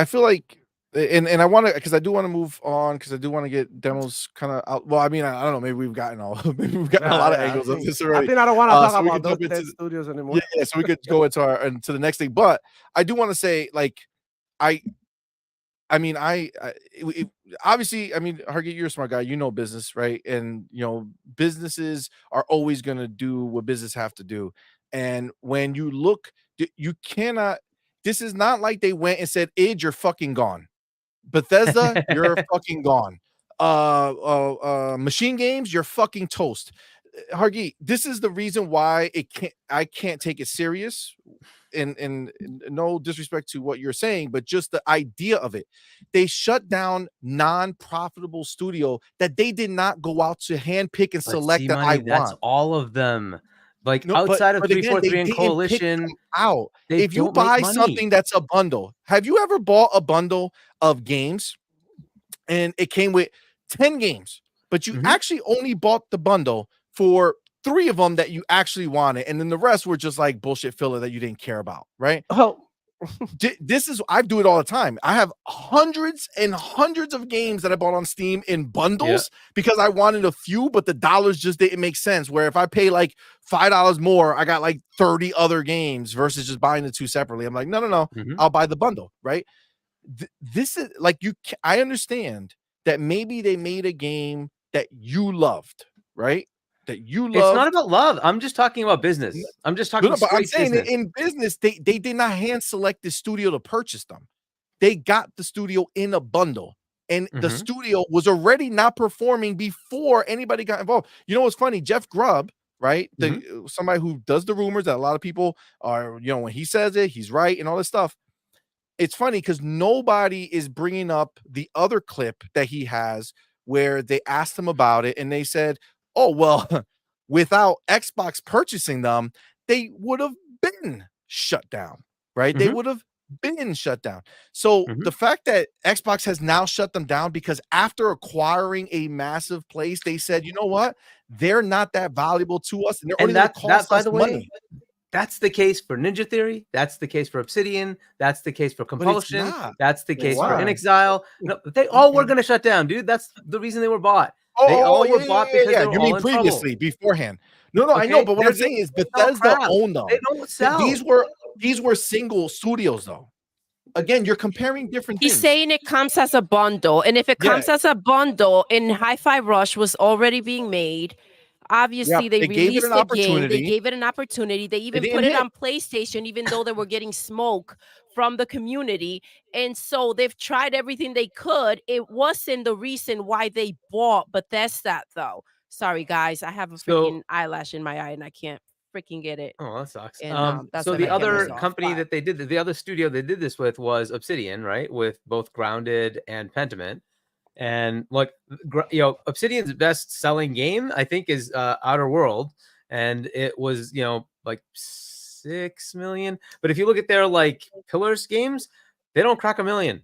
and I want to, because I do want to move on, because I do want to get demos kind of out. Well, I mean, I don't know. Maybe we've gotten a lot of angles of this already. I think I don't want to talk about those studios anymore. Yeah, so we could go into the next thing. But I do want to say, like, obviously, I mean, Hargit, you're a smart guy. You know business, right? And businesses are always going to do what business have to do. And when you look, you cannot. This is not like they went and said, "Id, you're fucking gone." Bethesda, you're fucking gone. Machine Games, you're fucking toast. Hargit, this is the reason why I can't take it serious. And no disrespect to what you're saying, but just the idea of it. They shut down non-profitable studio that they did not go out to handpick and select that I want. That's all of them. Like, outside of 343 and Coalition, if you buy something that's a bundle, have you ever bought a bundle of games and it came with 10 games, but you actually only bought the bundle for 3 of them that you actually wanted, and then the rest were just like bullshit filler that you didn't care about, right? I do it all the time. I have hundreds and hundreds of games that I bought on Steam in bundles because I wanted a few, but the dollars just didn't make sense. Where if I pay like $5 more, I got like 30 other games versus just buying the 2 separately. I'm like, no, I'll buy the bundle, right? This is like, I understand that maybe they made a game that you loved, right? That you love. It's not about love. I'm just talking about business. I'm just talking about I'm saying business. In business, they did not hand select the studio to purchase them. They got the studio in a bundle, and the studio was already not performing before anybody got involved. You know what's funny? Jeff Grubb, right? Somebody who does the rumors that a lot of people are, when he says it, he's right and all this stuff. It's funny because nobody is bringing up the other clip that he has where they asked him about it, and they said, "Oh, well, without Xbox purchasing them, they would have been shut down," right? They would have been shut down. So the fact that Xbox has now shut them down because after acquiring a massive place, they said, "You know what? They're not that valuable to us, and they're only going to cost us money." That's the case for Ninja Theory. That's the case for Obsidian. That's the case for Compulsion. That's the case for InXile. No, they all were going to shut down, dude. That's the reason they were bought. They all were bought because they were you mean previously, beforehand? No, I know, but what I'm saying is Bethesda owned them. They don't sell. These were single studios, though. Again, you're comparing different things. He's saying it comes as a bundle, and if it comes as a bundle, and Hi-Fi Rush was already being made. Obviously, they released the game. They gave it an opportunity. They even put it on PlayStation, even though they were getting smoke from the community. And so they've tried everything they could. It wasn't the reason why they bought Bethesda, though. Sorry, guys. I have a freaking eyelash in my eye, and I can't freaking get it. Oh, that sucks. And that's So when the I get other pissed off, company but- that they did, the other studio they did this with was Obsidian, right? With both Grounded and Pentiment. And like, Obsidian's best selling game, I think, is Outer World, and it was like 6 million. But if you look at their like Pillars games, they don't crack 1 million.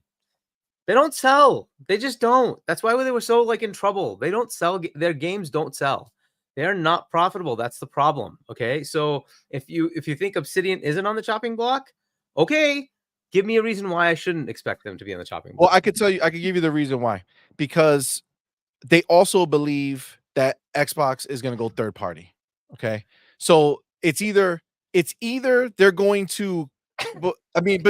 They don't sell. They just don't. That's why they were so like in trouble. They don't sell. Their games don't sell. They're not profitable. That's the problem. Okay. So if you think Obsidian isn't on the chopping block, okay, give me a reason why I shouldn't expect them to be on the chopping block. Well, I could tell you, I could give you the reason why. Because they also believe that Xbox is going to go third party. Okay. So it's either they're going to, but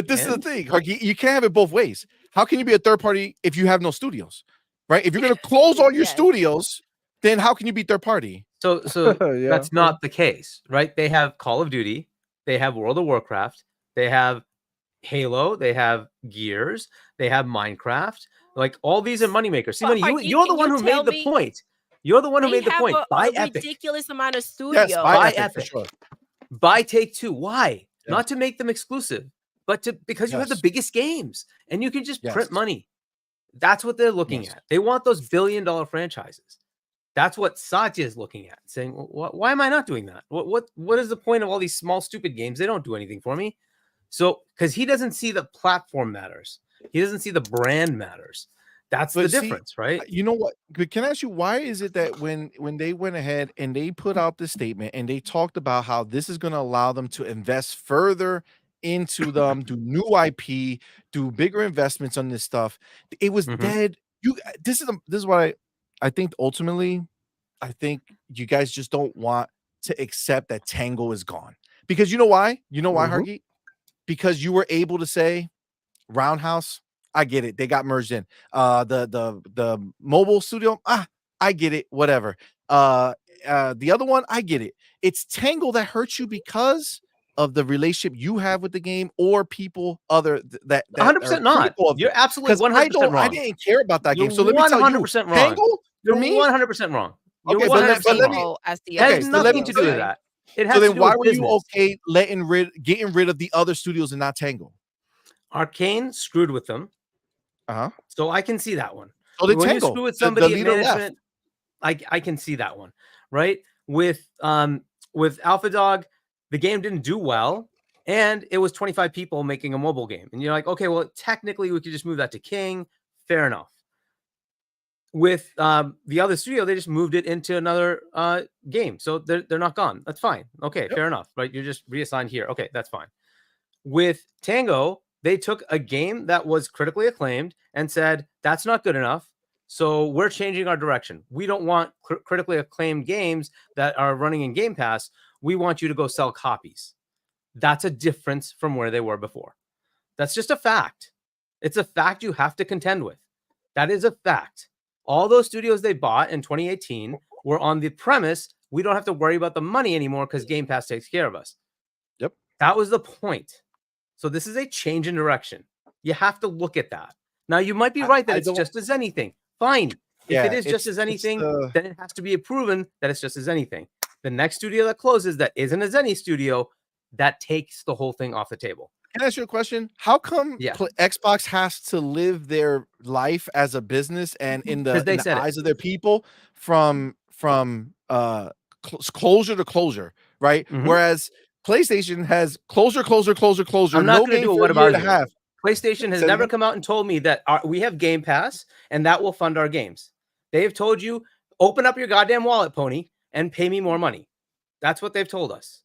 this is the thing. Like, you can't have it both ways. How can you be a third party if you have no studios, right? If you're going to close all your studios, then how can you be third party? So Yeah. that's not the case, right? They have Call of Duty, they have World of Warcraft, they have Halo, they have Gears, they have Minecraft. Like, all these are moneymakers. CMoney, you're the one who made the point. You're the one who made the point. Buy Epic. Ridiculous amount of studios. Yes, buy Epic, Epic. for sure. Buy Take-Two. Why? Yeah. Not to make them exclusive, but because you have the biggest games and you can just print money. That's what they're looking at. They want those billion-dollar franchises. That's what Satya is looking at, saying, well, why am I not doing that? What is the point of all these small, stupid games? They don't do anything for me. So, because he doesn't see the platform matters. He doesn't see the brand matters. That's the difference, right? You know what? Can I ask you, why is it that when they went ahead and they put out this statement and they talked about how this is going to allow them to invest further into them, do new IP, do bigger investments on this stuff, it was dead. This is what I think ultimately, I think you guys just don't want to accept that Tango is gone. Because you know why? You know why, Hargeet? Because you were able to say, Roundhouse, I get it. They got merged in. The mobile studio, I get it. Whatever. The other one, I get it. It's Tango that hurts you because of the relationship you have with the game, or people that 100% not. You're absolutely 100% wrong. I didn't care about that game. So You're let me tell you, 100% wrong. Tango, You're for me, 100% wrong. You're Okay, 100% but let me. wrong. It has nothing to do with that. It has So to then, do why with were business. you okay getting rid of the other studios and not Tango? Arcane screwed with them. So I can see that one. So did when Tango. You screw with somebody the at leader management, I can see that one, right? With Alpha Dog, the game didn't do well, and it was 25 people making a mobile game, and you're like, okay, well, technically we could just move that to King. Fair enough. With the other studio, they just moved it into another game, so they're not gone. That's fine. Okay, fair enough, right? You're just reassigned here. Okay, that's fine. With Tango, they took a game that was critically acclaimed and said, that's not good enough. So we're changing our direction. We don't want critically acclaimed games that are running in Game Pass. We want you to go sell copies. That's a difference from where they were before. That's just a fact. It's a fact you have to contend with. That is a fact. All those studios they bought in 2018 were on the premise, we don't have to worry about the money anymore because Game Pass takes care of us. Yep. That was the point. So this is a change in direction. You have to look at that. Now, you might be right that it's just as anything. Fine. If it is just as anything, then it has to be proven that it's just as anything. The next studio that closes that isn't as any studio, that takes the whole thing off the table. Can I ask you a question? How come Xbox has to live their life as a business and in the eyes of their people from closure to closure, right? Whereas PlayStation has closure. I'm not going to do a what about you. PlayStation has never come out and told me that we have Game Pass and that will fund our games. They have told you, open up your goddamn wallet, Pony, and pay me more money. That's what they've told us.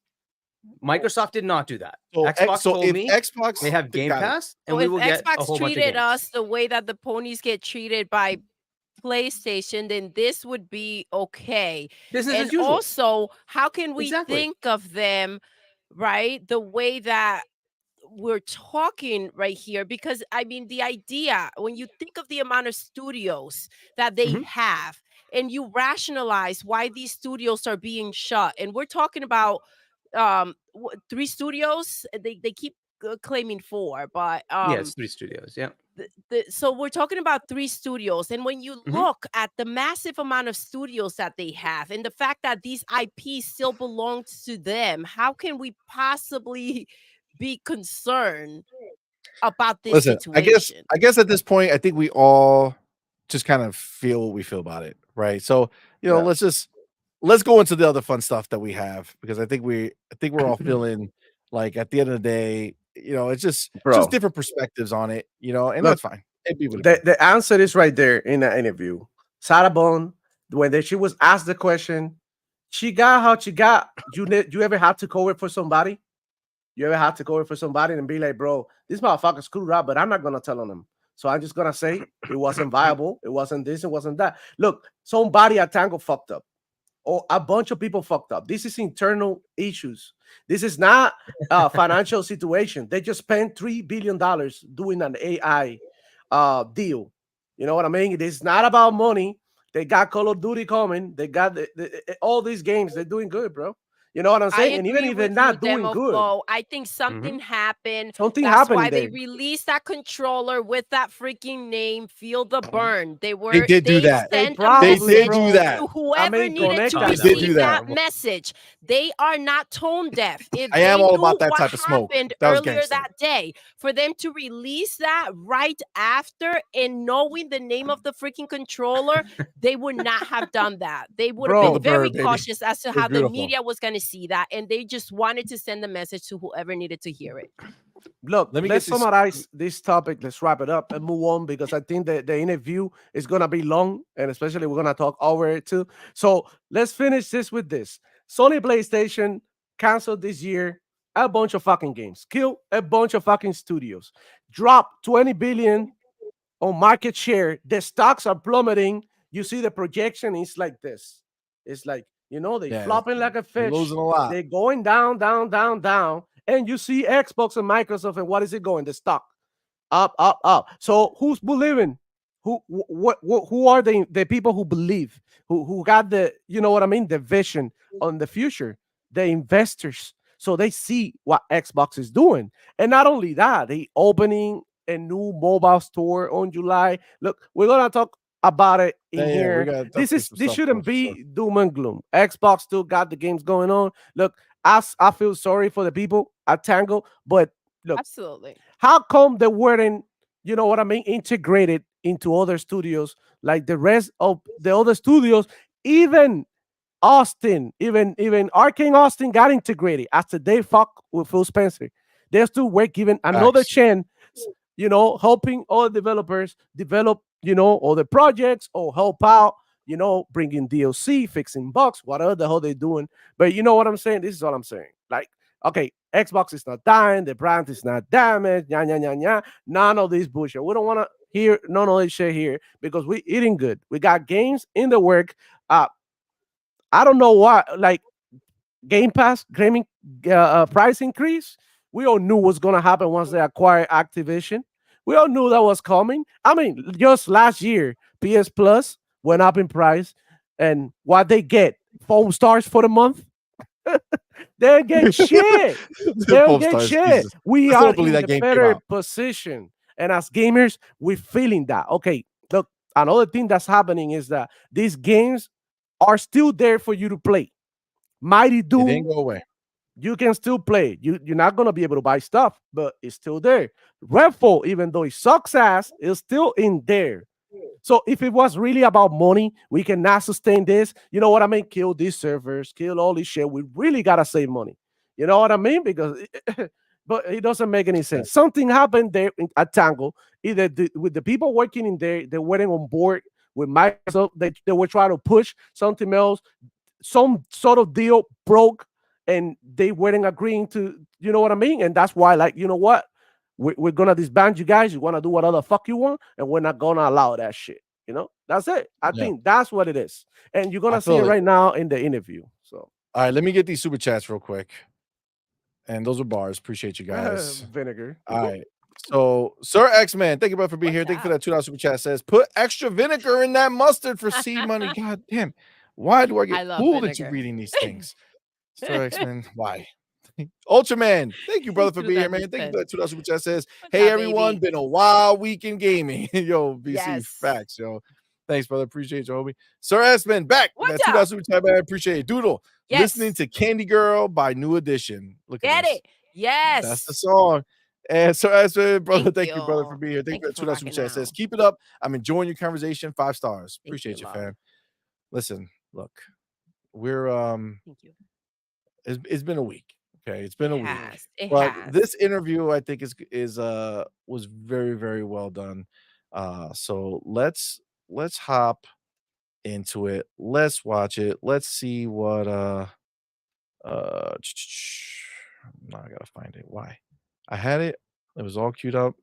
Microsoft did not do that. So Xbox told me Xbox, they have Game Pass, and we will get a whole bunch of games. Xbox treated us the way that the ponies get treated by PlayStation, then this would be okay. Business as usual. Also, how can we think of them, right, the way that we're talking right here? Because I mean, the idea, when you think of the amount of studios that they have, and you rationalize why these studios are being shut, and we're talking about 3 studios. They keep claiming 4, but yeah, it's 3 studios. Yeah. So we're talking about 3 studios, and when you look at the massive amount of studios that they have and the fact that these IPs still belong to them, how can we possibly be concerned about this Listen, situation? I guess at this point, I think we all just kind of feel what we feel about it, right? So, Yeah. let's go into the other fun stuff that we have, because I think we're all feeling like at the end of the day, it's just Bro, different perspectives on it, and look, that's fine. It'd be what it be. the answer is right there in that interview. Sarah Bond, she was asked the question, she got how she got. You ever had to cover for somebody? You ever had to cover for somebody and be like, bro, this motherfucker screwed up, but I'm not gonna tell on him. So I'm just gonna say it wasn't viable, it wasn't this, it wasn't that. Look, somebody at Tango fucked up. Or a bunch of people fucked up. This is internal issues. This is not a financial situation. They just spent $3 billion doing an AI deal. You know what I mean? It is not about money. They got Call of Duty coming. They got all these games. They're doing good, bro. You know what I'm I saying? And even agree if they're with you, not doing Demo good, Flow. I think something happened. something That's happening why they there. released that controller with that freaking name. Feel the burn. They did do They that. They sent a probably, did message do that. to whoever needed to connect They did do receive that. that message. They are not tone deaf. If I am they all knew about that what type of smoke. happened That was earlier gangster. that day, for them to release that right after and knowing the name of the freaking controller, they would not have done that. They would have Bro. been very Bird, baby. cautious as to It's how the beautiful. media was going to see that, and they just wanted to send the message to whoever needed to hear it. Look, Let me let's get this- summarize this topic. Let's wrap it up and move on, because I think that the interview is gonna be long, and especially we're gonna talk over it too. So let's finish this with this. Sony PlayStation canceled this year a bunch of fucking games, killed a bunch of fucking studios, dropped 20 billion on market share. The stocks are plummeting. You see the projection is like this. It's like, they flopping like a They're fish. losing a lot. They're going down, down, down, down. And you see Xbox and Microsoft, and what is it going? The stock up, up, up. So who's believing? Who are the people who believe? Who got the, you know what I mean, the vision on the future? The investors. So they see what Xbox is doing. And not only that, they opening a new mobile store on July. Look, we're gonna talk about it in here. This shouldn't be doom and gloom. Xbox still got the games going on. Look, I feel sorry for the people at Tango, but look, Absolutely. how come they weren't, you know what I mean, integrated into other studios like the rest of the other studios? Even Austin, even Arcane Austin got integrated after they fuck with Phil Spencer. They still were given another chance, helping all developers develop, all the projects or help out, bringing DLC, fixing bugs, whatever the hell they're doing. But you know what I'm saying? This is what I'm saying. Like, okay, Xbox is not dying, the brand is not damaged, none of this bullshit. We don't want to hear none of this shit here, because we eating good. We got games in the work. I don't know why, like Gamepass gaming price increase. We all knew what's gonna happen once they acquire Activision. We all knew that was coming. I mean, just last year, PS Plus went up in price, and what they get, foam stars for the month. They don't get shit. They don't get shit. We are in a better position, and as gamers, we're feeling that. Okay, look, another thing that's happening is that these games are still there for you to play. Mighty Doom, it didn't go away. You can still play. You're not gonna be able to buy stuff, but it's still there. Redfall, even though it sucks ass, is still in there. So if it was really about money, we cannot sustain this. You know what I mean? Kill these servers, kill all this shit. We really gotta save money. You know what I mean? Because but it doesn't make any sense. Something happened there at Tango. Either with the people working in there, they weren't on board with Microsoft. They were trying to push something else. Some sort of deal broke, and they weren't agreeing to, you know what I mean? And that's why, like, you know what? We're gonna disband you guys. You want to do whatever the fuck you want, and we're not gonna allow that shit. That's it. I think that's what it is, and you're gonna see it right now in the interview. So, all right, let me get these super chats real quick. And those are bars. Appreciate you guys. Vinegar. All right. So, Sir X-Man, thank you, bro, for being here. Thank you for that $2 super chat. Says, put extra vinegar in that mustard for CMoney. God damn. Why do I get pulled into reading these things? Sir X-Man, why? Ultraman, thank you, brother, for being here, man. Thank you for that $2 super chat. Says, hey, everyone, been a wild week in gaming. Yo, BC, Yes. facts, yo. Thanks, brother. Appreciate you, homie. Sir Esman, back. What's That $2 up? super chat, man. I appreciate it. Doodle, listening Yes. to Candy Girl by New Edition. Look at Get this. it. Yes. That's the song. And Sir Esman, brother, Thank thank you, brother, you. for being here. Thank you Thank for you that for $2 super rocking chat. Says, out. keep it up. I'm enjoying your conversation. 5 stars. Thank Appreciate you, you, love. fam. Listen, look, we're Thank you. it's been a week. Okay, it's been a week. It But has. this interview, I think, is was very, very well done. So let's hop into it. Let's watch it. Let's see what now I gotta find it. Why? I had it. It was all queued up.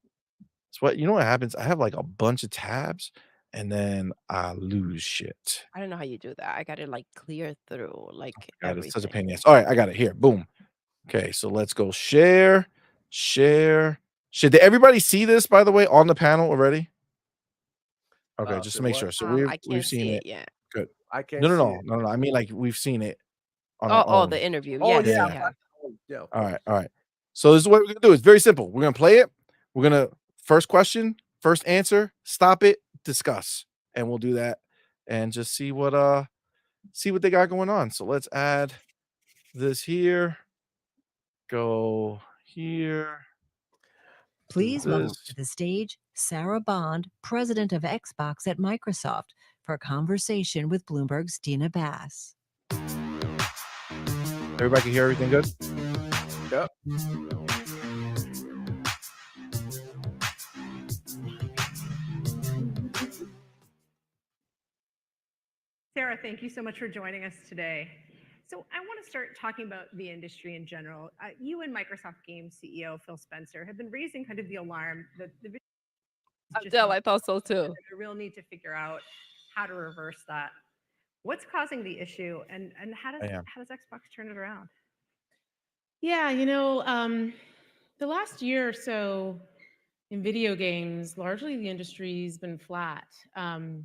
It's what what happens. I have like a bunch of tabs, and then I lose shit. I don't know how you do that. I got to like clear through like God, it's such a everything. pain in the ass. All right, I got it here. Boom. Okay, so let's go share. Did everybody see this, by the way, on the panel already? Okay, just to make sure. So I we've can't seen see it. it yet. Good. I can't No, no, see no, it. no, no. I mean, like we've seen it on our Oh, own. the interview. Oh, Yes, yeah. we have. Yeah. All right, all right. So this is what we're gonna do. It's very simple. We're gonna play it. We're gonna first question, first answer, stop it, discuss, and we'll do that and just see what they got going on. So let's add this here. Go here. Please welcome This. to the stage Sarah Bond, president of Xbox at Microsoft, for a conversation with Bloomberg's Dina Bass. Everybody can hear everything good? Yep. Sarah, thank you so much for joining us today. So I want to start talking about the industry in general. You and Microsoft Games CEO Phil Spencer have been raising kind of the alarm that the Abdel, I thought so too. there's a real need to figure out how to reverse that. What's causing the issue, and how does Xbox turn it around? Yeah, the last year or so in video games, largely the industry's been flat. And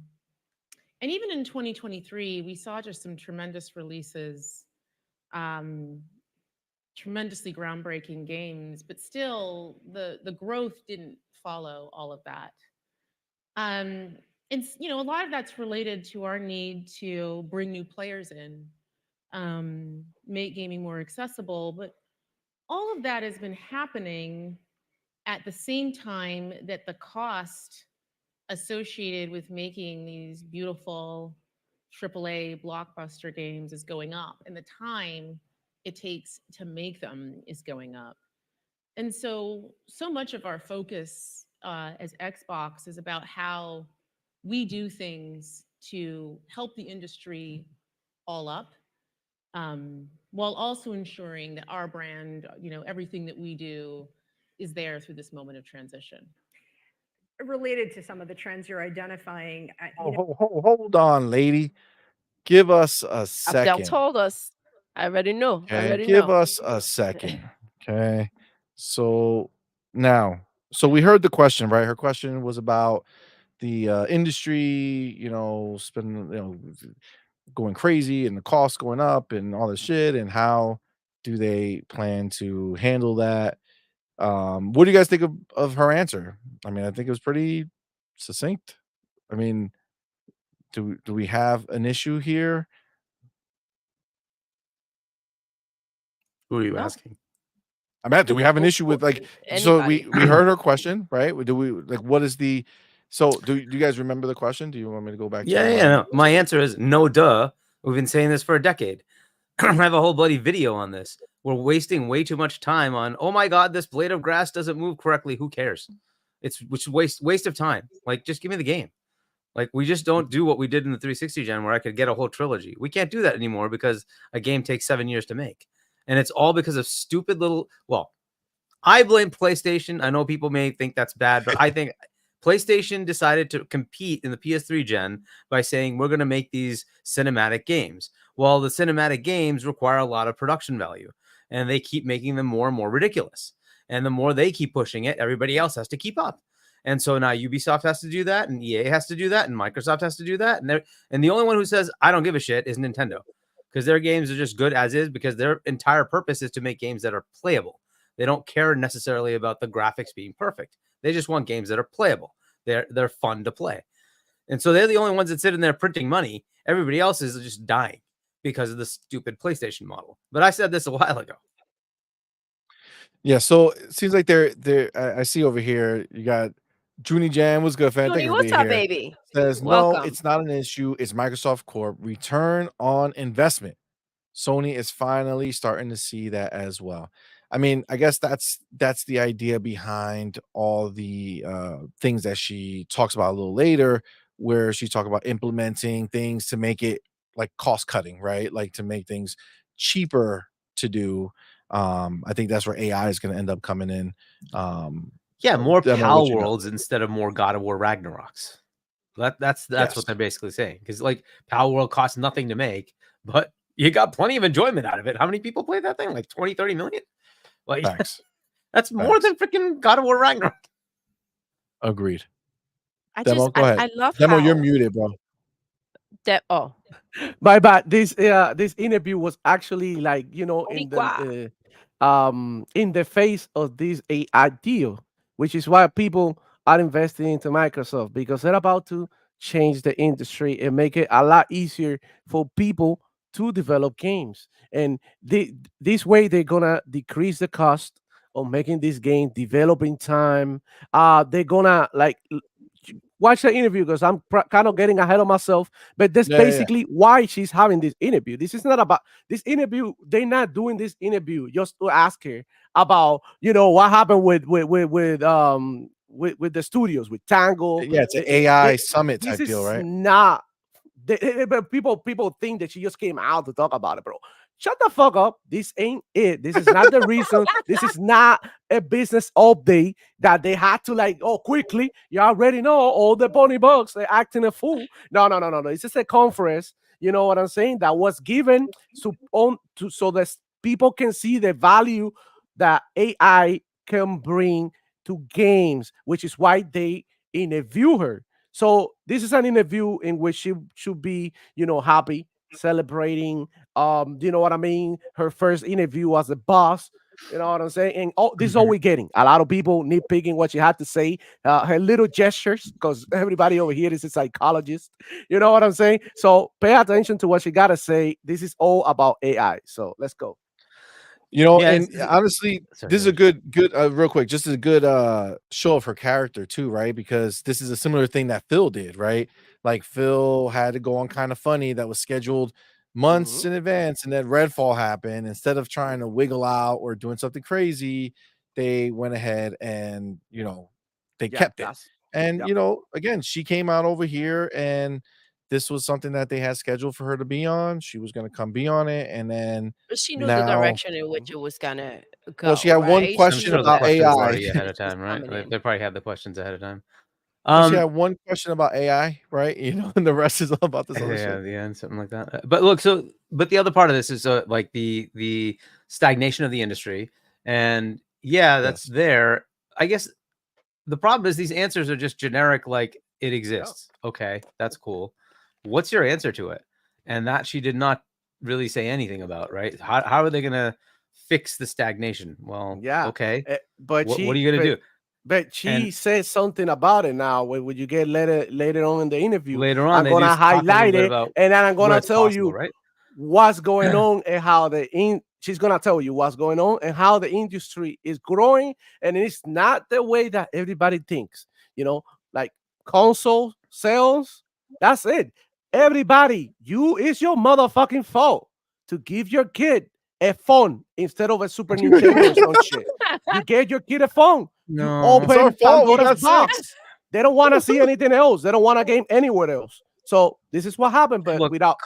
even in 2023, we saw just some tremendous releases, tremendously groundbreaking games, but still the growth didn't follow all of that. And a lot of that's related to our need to bring new players in, make gaming more accessible, but all of that has been happening at the same time that the cost associated with making these beautiful AAA blockbuster games is going up, and the time it takes to make them is going up. And so much of our focus as Xbox is about how we do things to help the industry all up, while also ensuring that our brand, everything that we do is there through this moment of transition. Related to some of the trends you're identifying, Hold on, lady. Give us a second. Abdel told us. I already know. Okay, I already give know. us a second. Okay. So now, we heard the question, right? Her question was about the industry, spending, going crazy and the costs going up and all this shit, and how do they plan to handle that? What do you guys think of her answer? I mean, I think it was pretty succinct. I mean, do we have an issue here? Who are you No. asking? I mean, do we have an issue with so Anybody. we heard her question, right? Do we what is the do you guys remember the question? Do you want me to go back to No. My answer is no, duh. We've been saying this for a decade. I have a whole bloody video on this. We're wasting way too much time on, oh my God, this blade of grass doesn't move correctly. Who cares? It's waste of time. Like, just give me the game. Like, we just don't do what we did in the 360 gen where I could get a whole trilogy. We can't do that anymore because a game takes 7 years to make. And it's all because of stupid little, I blame PlayStation. I know people may think that's bad, but I think PlayStation decided to compete in the PS3 gen by saying we're going to make these cinematic games. Well, the cinematic games require a lot of production value, and they keep making them more and more ridiculous. And the more they keep pushing it, everybody else has to keep up. And so now Ubisoft has to do that, and EA has to do that, and Microsoft has to do that. And the only one who says, I don't give a shit is Nintendo. because their games are just good as is, because their entire purpose is to make games that are playable. They don't care necessarily about the graphics being perfect. They just want games that are playable. They're fun to play. And so they're the only ones that sit in there printing money. Everybody else is just dying because of the stupid PlayStation model. But I said this a while ago. Yeah, so it seems like I see over here you got Junie Jam was good fan. Thank Junie, you for what's being up, here. baby? Says no, Welcome. it's not an issue. It's Microsoft Corp return on investment. Sony is finally starting to see that as well. I mean, I guess that's the idea behind all the things that she talks about a little later, where she talks about implementing things to make it like cost cutting, right? Like to make things cheaper to do. I think that's where AI is going to end up coming in. Yeah, more I don't know PAL what you know. worlds instead of more God of War Ragnaroks. That's Yes. what they're basically saying. Because like PAL World costs nothing to make, but you got plenty of enjoyment out of it. How many people played that thing? Like 20, 30 million? Like Facts. that's more than freaking God of War Ragnarok. Agreed. I Demo, just go ahead. I love Demo, how you're muted, bro. My bad. This interview was actually like, you know, in the face of this AI deal, which is why people are investing into Microsoft, because they're about to change the industry and make it a lot easier for people to develop games. And this way they're gonna decrease the cost of making this game, developing time. They're gonna like watch the interview, because I'm kind of getting ahead of myself. But that's basically why she's having this interview. This is not about this interview. They're not doing this interview just to ask her about, you know, what happened with the studios, with Tango. Yeah, it's an AI summit type This deal, is right? not. But people think that she just came out to talk about it, bro. Shut the fuck up. This ain't it. This is not the reason. This is not a business update that they had to like, oh, quickly. You already know all the pony bugs, they're acting a fool. No. It's just a conference. You know what I'm saying? That was given so that people can see the value that AI can bring to games, which is why they interview her. So this is an interview in which she should be, you know, happy, celebrating. You know what I mean? Her first interview as a boss. You know what I'm saying? And this is all we're getting. A lot of people nitpicking what she had to say, her little gestures, because everybody over here is a psychologist. You know what I'm saying? So pay attention to what she got to say. This is all about AI. So let's go. You know, and honestly, this is a good real quick, just a good show of her character too, right? Because this is a similar thing that Phil did, right? Like Phil had to go on Kind of Funny that was scheduled months in advance, and then Redfall happened. Instead of trying to wiggle out or doing something crazy, they went ahead and, you know, they kept it. And you know, again, she came out over here, and this was something that they had scheduled for her to be on. She was going to come be on it, and then she knew the direction in which it was gonna go. well, she had one right? question I'm sure about the questions AI. were already ahead of time, right? They probably had the questions ahead of time. She had one question about AI, right? You know, and the rest is all about this other shit. Yeah, something like that. But look, but the other part of this is like the stagnation of the industry, and that's there. I guess the problem is these answers are just generic, like it exists. Okay, that's cool. What's your answer to it? And that she did not really say anything about, right? How are they gonna fix the stagnation? Well, okay, but what are you gonna do? But she says something about it now. When you get later on in the interview, later on, I'm gonna highlight it, and then I'm gonna tell you right? what's going on and how she's gonna tell you what's going on and how the industry is growing, and it's not the way that everybody thinks. You know, like console sales. That's it. Everybody, it's your motherfucking fault to give your kid a phone instead of a Super Nintendo or some shit. You get your kid a phone. No, you open Pandora's box. They don't want to see anything else. They don't want a game anywhere else. So this is what happened. But look, without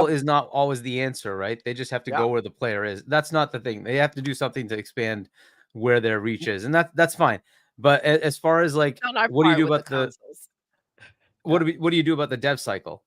is not always the answer, right? They just have to go where the player is. That's not the thing. They have to do something to expand where their reach is, and that's fine. But as far as like, what do you do about what do you do about the dev cycle?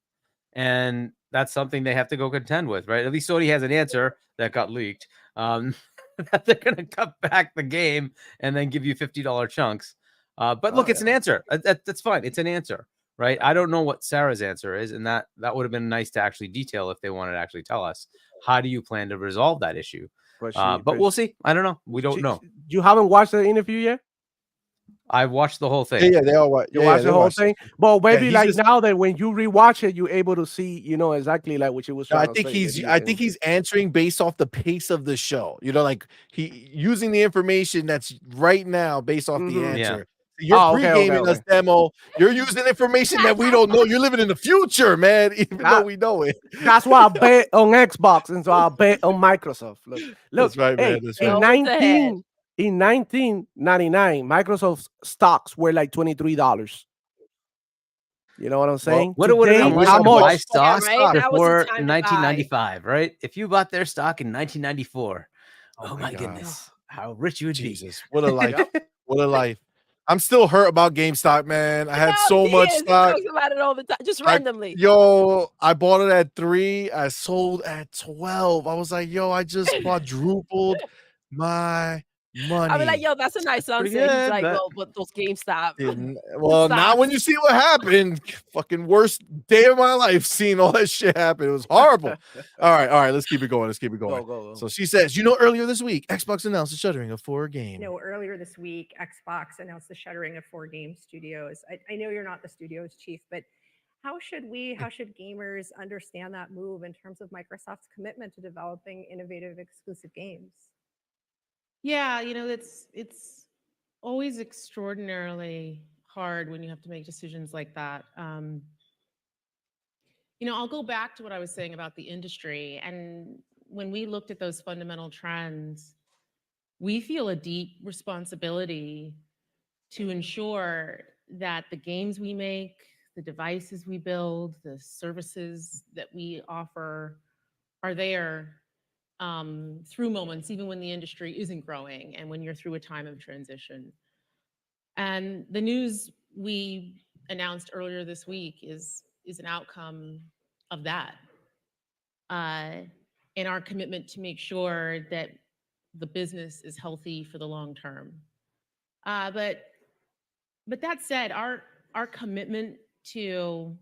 And that's something they have to go contend with, right? At least Sony has an answer that got leaked. That they're going to cut back the game and then give you $50 chunks. But look, it's an answer. That's fine. It's an answer, right? I don't know what Sarah's answer is, and that would have been nice to actually detail if they wanted to actually tell us. how do you plan to resolve that issue? But We'll see. I don't know. We don't know. You haven't watched the interview yet? I've watched the whole Yeah, thing. yeah, they all watch. You Yeah, watch yeah, the they whole watched it. thing? But maybe he's like just- now that when you rewatch it, you're able to see, exactly like what you was No, trying I to think say. he's I think he's answering based off the pace of the show. Like he using the information that's right now based off the Mhm. Yeah. answer. You're pre-gaming us demo. You're using information that we don't know. You're living in the future, man, even though we know it. That's why I bet on Xbox, and so I bet on Microsoft. Look, That's right, hey, man. That's in right. in 1999, Microsoft's stocks were like $23. You know what I'm saying? What it would have Today, been worth how to buy much? stocks right? That was the before time to buy. 1995, right? If you bought their stock in 1994, oh my God. goodness, how rich you would Jesus, be. what a life. What a life. I'm still hurt about GameStop, man. I had so He much is. He stock. talks about it all the time, just randomly. I bought it at 3. I sold at 12. I was like, yo, I just quadrupled my money. I mean, like, yo, that's a nice pretty sunset. He's good, like, but- well, but those GameStop. Well, now when you see what happened, fucking worst day of my life seeing all that shit happen. It was horrible. All right, let's keep it going. Go. So she says, earlier this week, Xbox announced the shuttering of 4 games. Earlier this week, Xbox announced the shuttering of 4 game studios. I know you're not the studio's chief, but how should gamers understand that move in terms of Microsoft's commitment to developing innovative exclusive games? Yeah, it's always extraordinarily hard when you have to make decisions like that. I'll go back to what I was saying about the industry. And when we looked at those fundamental trends, we feel a deep responsibility to ensure that the games we make, the devices we build, the services that we offer are there through moments, even when the industry isn't growing and when you're through a time of transition. And the news we announced earlier this week is an outcome of that. And our commitment to make sure that the business is healthy for the long term. But that said, our commitment to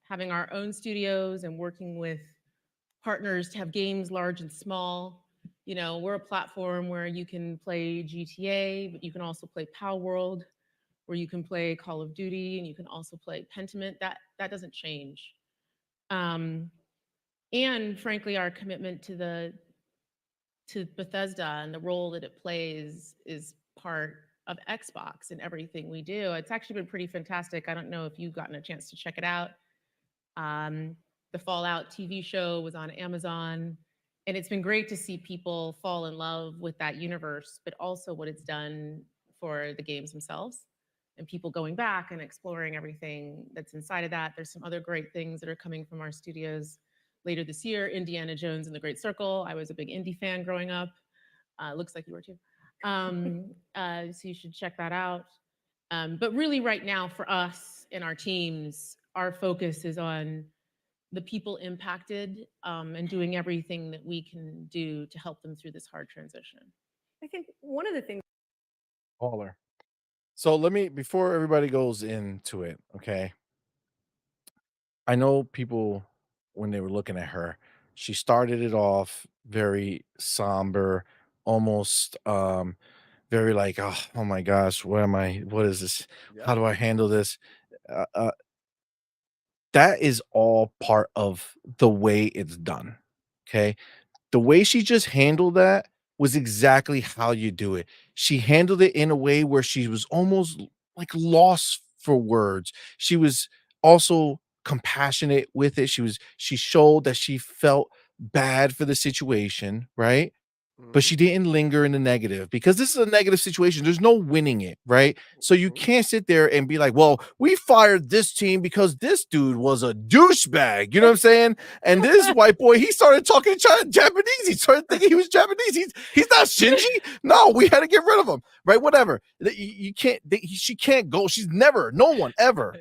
having our own studios and working with partners to have games large and small. We're a platform where you can play GTA, but you can also play Power World, where you can play Call of Duty, and you can also play Pentiment. That doesn't change. And frankly, our commitment to Bethesda and the role that it plays is part of Xbox and everything we do. It's actually been pretty fantastic. I don't know if you've gotten a chance to check it out. The Fallout TV show was on Amazon, and it's been great to see people fall in love with that universe, but also what it's done for the games themselves and people going back and exploring everything that's inside of that. There's some other great things that are coming from our studios later this year. Indiana Jones and the Great Circle. I was a big indie fan growing up. Looks like you were too. So you should check that out. But really right now for us and our teams, our focus is on the people impacted and doing everything that we can do to help them through this hard transition. I think one of the things. Caller. So before everybody goes into it, okay. I know people, when they were looking at her, she started it off very somber, almost very like, oh my gosh, what is this? How do I handle this? That is all part of the way it's done. Okay. The way she just handled that was exactly how you do it. She handled it in a way where she was almost like lost for words. She was also compassionate with it. She showed that she felt bad for the situation, right? But she didn't linger in the negative, because this is a negative situation. There's no winning it, right? So you can't sit there and be like, well, we fired this team because this dude was a douchebag. You know what I'm saying? And this white boy, he started talking Japanese. He started thinking he was Japanese. He's not Shinji. No, we had to get rid of him, right? Whatever. You can't. She can't go. She's never. No one ever.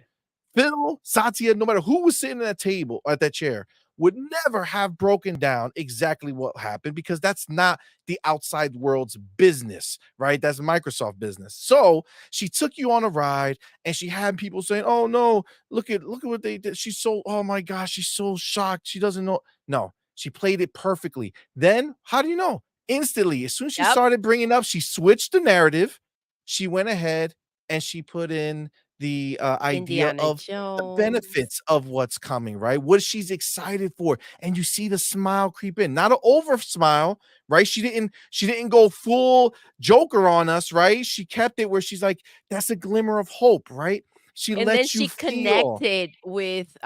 Phil, Satya, no matter who was sitting at that table, at that chair, would never have broken down exactly what happened, because that's not the outside world's business, right? That's Microsoft business. So she took you on a ride, and she had people saying, oh no, look at what they did. She's so, oh my gosh, she's so shocked. She doesn't know. No, She played it perfectly. Then, how do you know? Instantly, as soon as she Yep. started bringing up, she switched the narrative. She went ahead and she put in the idea Indiana of the Jones. benefits of what's coming, right? What she's excited for, and you see the smile creep in. Not an over smile, right? She didn't go full Joker on us, right? She kept it where she's like, that's a glimmer of hope, right? She And then lets you she feel connected with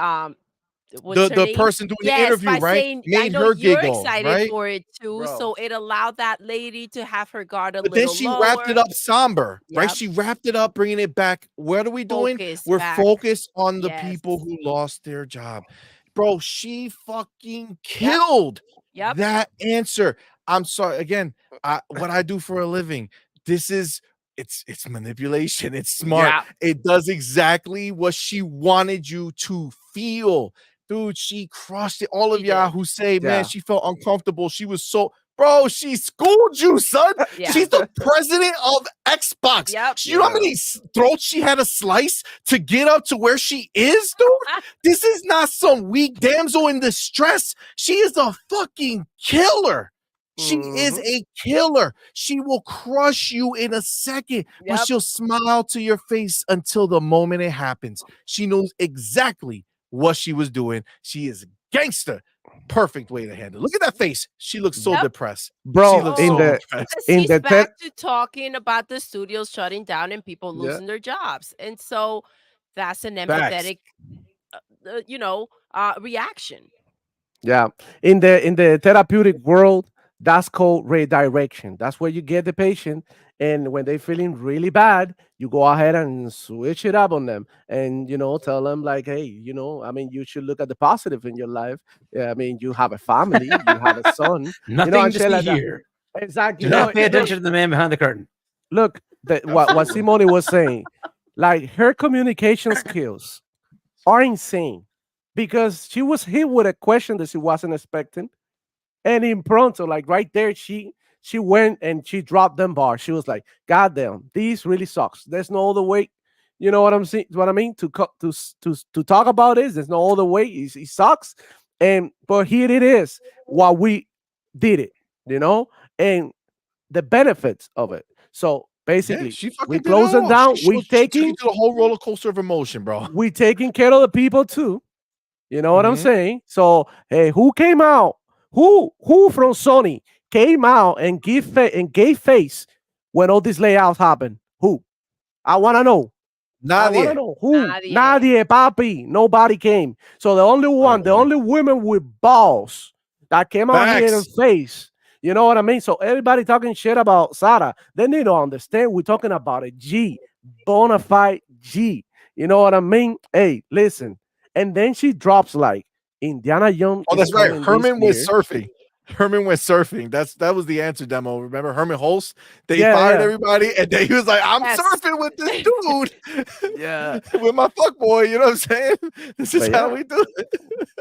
what's her the name? person doing the Yes, interview, by right? saying, I Made know her you're giggle, excited right? for it too. Bro. So it allowed that lady to have her guard a But then little she lower. wrapped it up somber, right? Yep. She wrapped it up, bringing it back. What are we doing? Focus We're back. focused on the Yes. people who lost their job. Bro, she fucking Yep. killed Yep. that answer. I'm sorry. Again, what I do for a living, it's manipulation. It's smart. Yeah. It does exactly what she wanted you to feel. Dude, she crushed it. All of She y'all did. who say, man, Yeah. she felt uncomfortable. She was so, bro, she schooled you, son. Yeah. She's the president of Xbox. Yep. You know how many throats she had to slice to get up to where she is, dude? This is not some weak damsel in distress. She is a fucking killer. She is a killer. She will crush you in a second, but Yep. she'll smile to your face until the moment it happens. She knows exactly what she was doing. She is gangster. Perfect way to handle it. Look at that face. She looks so Yep. depressed. Bro, She looks in so the depressed. Because in she's the back to talking about the studios shutting down and people Yeah. losing their jobs. And so that's an Facts. empathetic, reaction. Yeah, in the therapeutic world, that's called redirection. That's where you get the patient, and when they're feeling really bad, you go ahead and switch it up on them, and tell them like, hey, I mean, you should look at the positive in your life. Yeah, I mean, you have a family, you have a son, Nothing and to shit see like that. here. Exactly. Do not pay attention to the man behind the curtain. Look, what CMoney was saying, like her communication skills are insane because she was hit with a question that she wasn't expecting, and in pronto, like right there, she went and she dropped them bars. She was like, "God damn, this really sucks. There's no other way." You know what I'm saying? What I mean to talk about this. There's no other way. It sucks, but here it is. While we did it, and the benefits of it. So Yeah, basically, she fucking we did it closing all. down. She We took you taking through the whole roller coaster of emotion, bro. we taking care of the people too. You know what I'm Mhm. saying? So hey, who came out? Who from Sony came out and gave face when all these layouts happened? Who? I want to know. I want to Nadie. know who. Nadie. Nadie, papi. Nobody came. So the only one, the only women with balls that came out here in Facts. face. You know what I mean? So everybody talking shit about Sarah, they need to understand we're talking about a G, bona fide G. You know what I mean? Hey, listen. And then she drops like Indiana Jones. Oh, is that's right. coming this Herman went year. surfing. Herman went surfing. That was the answer demo. Remember Herman Holst? They Yeah, fired yeah. everybody, and then he was like, "I'm Yes. surfing with this dude, Yeah. with my fuck boy." You know what I'm saying? This is But how yeah. we do it.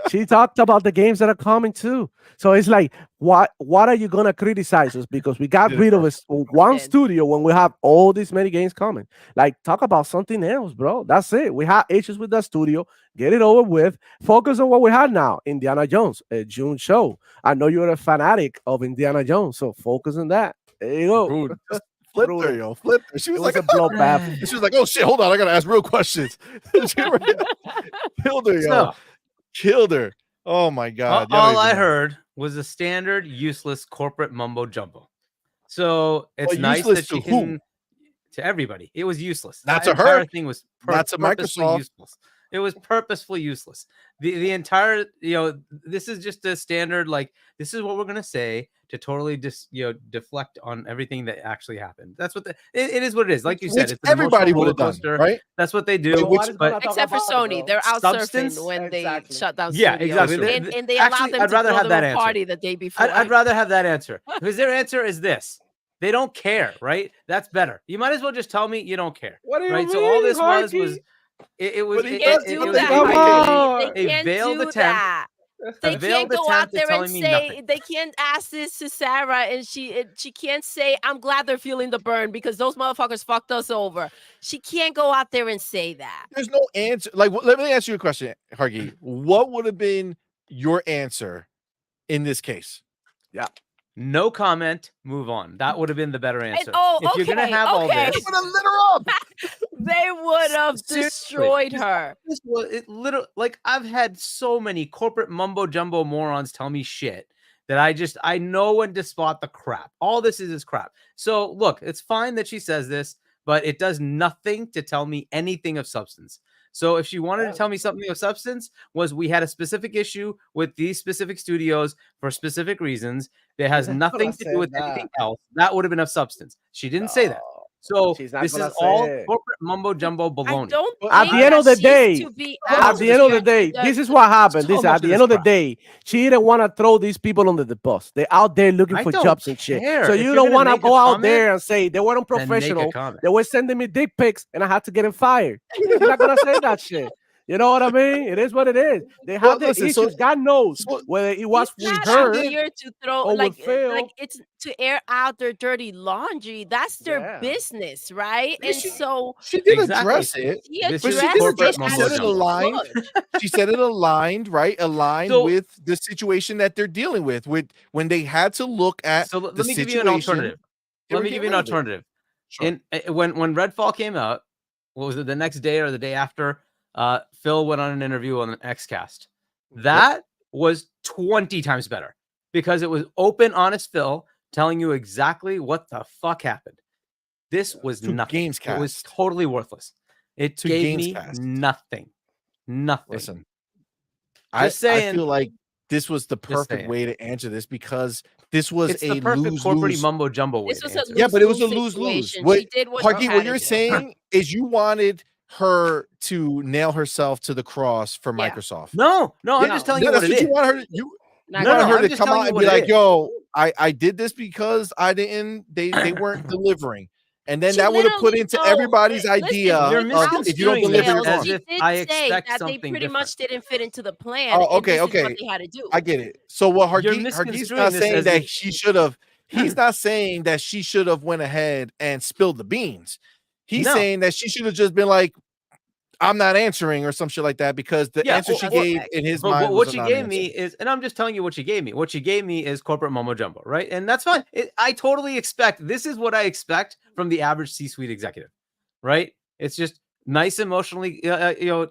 She talked about the games that are coming too. So it's like, what are you gonna criticize us because we got Did it rid of one Did. studio when we have all these many games coming? Like, talk about something else, bro. That's it. We had issues with that studio. Get it over with. Focus on what we have now. Indiana Jones, a June show. I know you're a fanatic of Indiana Jones, so focus on that. There you go. Dude, just flipped her, Brutal. yo, flipped her. She It was was like, a bloodbath. and she was like, "Oh shit, hold on, I gotta ask real questions." Killed her, yo, So killed her. Oh my god! Y'all all don't I even know. heard was a standard useless corporate mumbo jumbo. So it's Well, nice useless that she to who? can to everybody. It was useless. Not That to her. entire thing was Not to purposefully Microsoft. useless. It was purposefully useless. The entire, this is just a standard, like, this is what we're gonna say to totally deflect on everything that actually happened. That's what it is. What it is. Like you said, Which it's an everybody emotional would roller have done, coaster. right? That's what they do. Which- but Except for Sony, they're out Substance? surfing when Exactly. they shut down Yeah, studios. exactly. And they Actually, allowed them I'd to rather throw have them that a answer. party the day before. I'd rather have that answer because their answer is this: they don't care, right? That's better. You might as well just tell me you don't care, What do you right? mean, So all this was Harky? it was But he it, does it, They it can't do was that. Come a- on. They a can't veiled do attempt. that. They veiled can't go attempt out at there and telling me say nothing. they can't ask this to Sarah, and she can't say I'm glad they're feeling the burn because those motherfuckers fucked us over. She can't go out there and say that. There's no answer. Like, let me ask you a question, Hargy. What would have been your answer in this case. No comment. Move on. That would have been the better answer. oh, if you're gonna okay, have all okay. this, Would have lit her up. They would have Seriously, destroyed her. this was it. Literally, like I've had so many corporate mumbo jumbo morons tell me shit that I know when to spot the crap. All this is crap. So look, it's fine that she says this, but it does nothing to tell me anything of substance. So if she wanted to tell me something of substance, was we had a specific issue with these specific studios for specific reasons that has nothing to do with anything else, that would have been of substance. She didn't say that. So She's not this gonna is all say it. corporate mumbo jumbo I baloney. don't At think the end that of the she's day, to be at out the end of the there. day, this is what happened. So This much at of the this end of the crap. day, she didn't want to throw these people under the bus. They're out there looking I for don't jobs and shit. care. So If you you're don't gonna want to make a go out comment, there and say they weren't then make a professional. comment. They were sending me dick pics and I had to get them fired. She's not gonna say that shit. You know what I mean? It is what it is. They have Well, their listen, issues. so- God knows so- whether it was He's with not her out here to throw or like with Phil. it's to air out their dirty laundry. That's their Yeah. business, right? Yeah, And she- so She did Exactly. address it. she This But is she addressed did corporate it address. She as mumbo said it jumbo. aligned. She said it aligned, right? Aligned So- with the situation that they're dealing with when they had to look at. So let the me give you an situation, alternative. they Let were me give you getting an rid of it. alternative. Sure. When Redfall came out, what was it, the next day or the day after? Phil went on an interview on an Xcast. That was 20 times better because it was open, honest Phil telling you exactly what the fuck happened. This was To nothing. It was Gamescast. totally worthless. It To gave me Gamescast. nothing. Nothing. Listen, I Just saying. feel like this was the perfect saying. way to answer this because this was It's a the perfect corporate lose-lose. mumbo jumbo way this to was a answer. Yeah, but it was a lose-lose lose-lose. situation. What, She did what Harky, she what had you're to do. saying is you wanted her to nail herself to the cross for Yeah. Microsoft. No, I'm No. just telling you That's what it you is. want her. You Not want gonna her I'm to just come telling out you and what be it like, is. "Yo, I did this because they weren't delivering," and then She that would have put literally into no, everybody's listen, idea You're of without if you don't misconstruing deliver, this you're details, as gone. she if did I say expect that they something pretty different. much didn't fit into the plan. Oh, and this is what okay. they had to do. I get it. So what You're Hargeet's misconstruing not this saying as that if- she should have. He's not saying that she should have went ahead and spilled the beans. He's No. saying that she should have just been like, "I'm not answering" or some shit like that because the answer she gave in his But mind what was she a gave non-answer. me is, and I'm just telling you what she gave me. What she gave me is corporate mumbo jumbo, right? And that's fine. I totally expect. This is what I expect from the average C-suite executive, right? It's just nice, emotionally,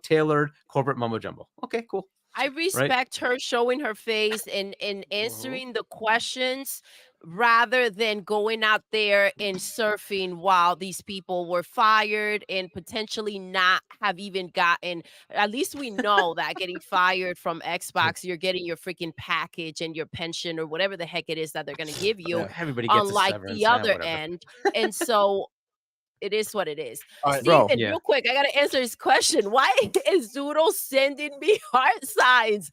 tailored corporate mumbo jumbo. Okay, cool. I respect her showing her face and answering the questions rather than going out there and surfing while these people were fired and potentially not have even gotten. At least we know that getting fired from Xbox, you're getting your freaking package and your pension or whatever the heck it is that they're going to give you, Yeah. Everybody gets a unlike severance, the other whatever. end. And so it is what it is. All right, Steven, bro. Yeah. real quick, I gotta answer his question. Why is Doodle sending me heart signs?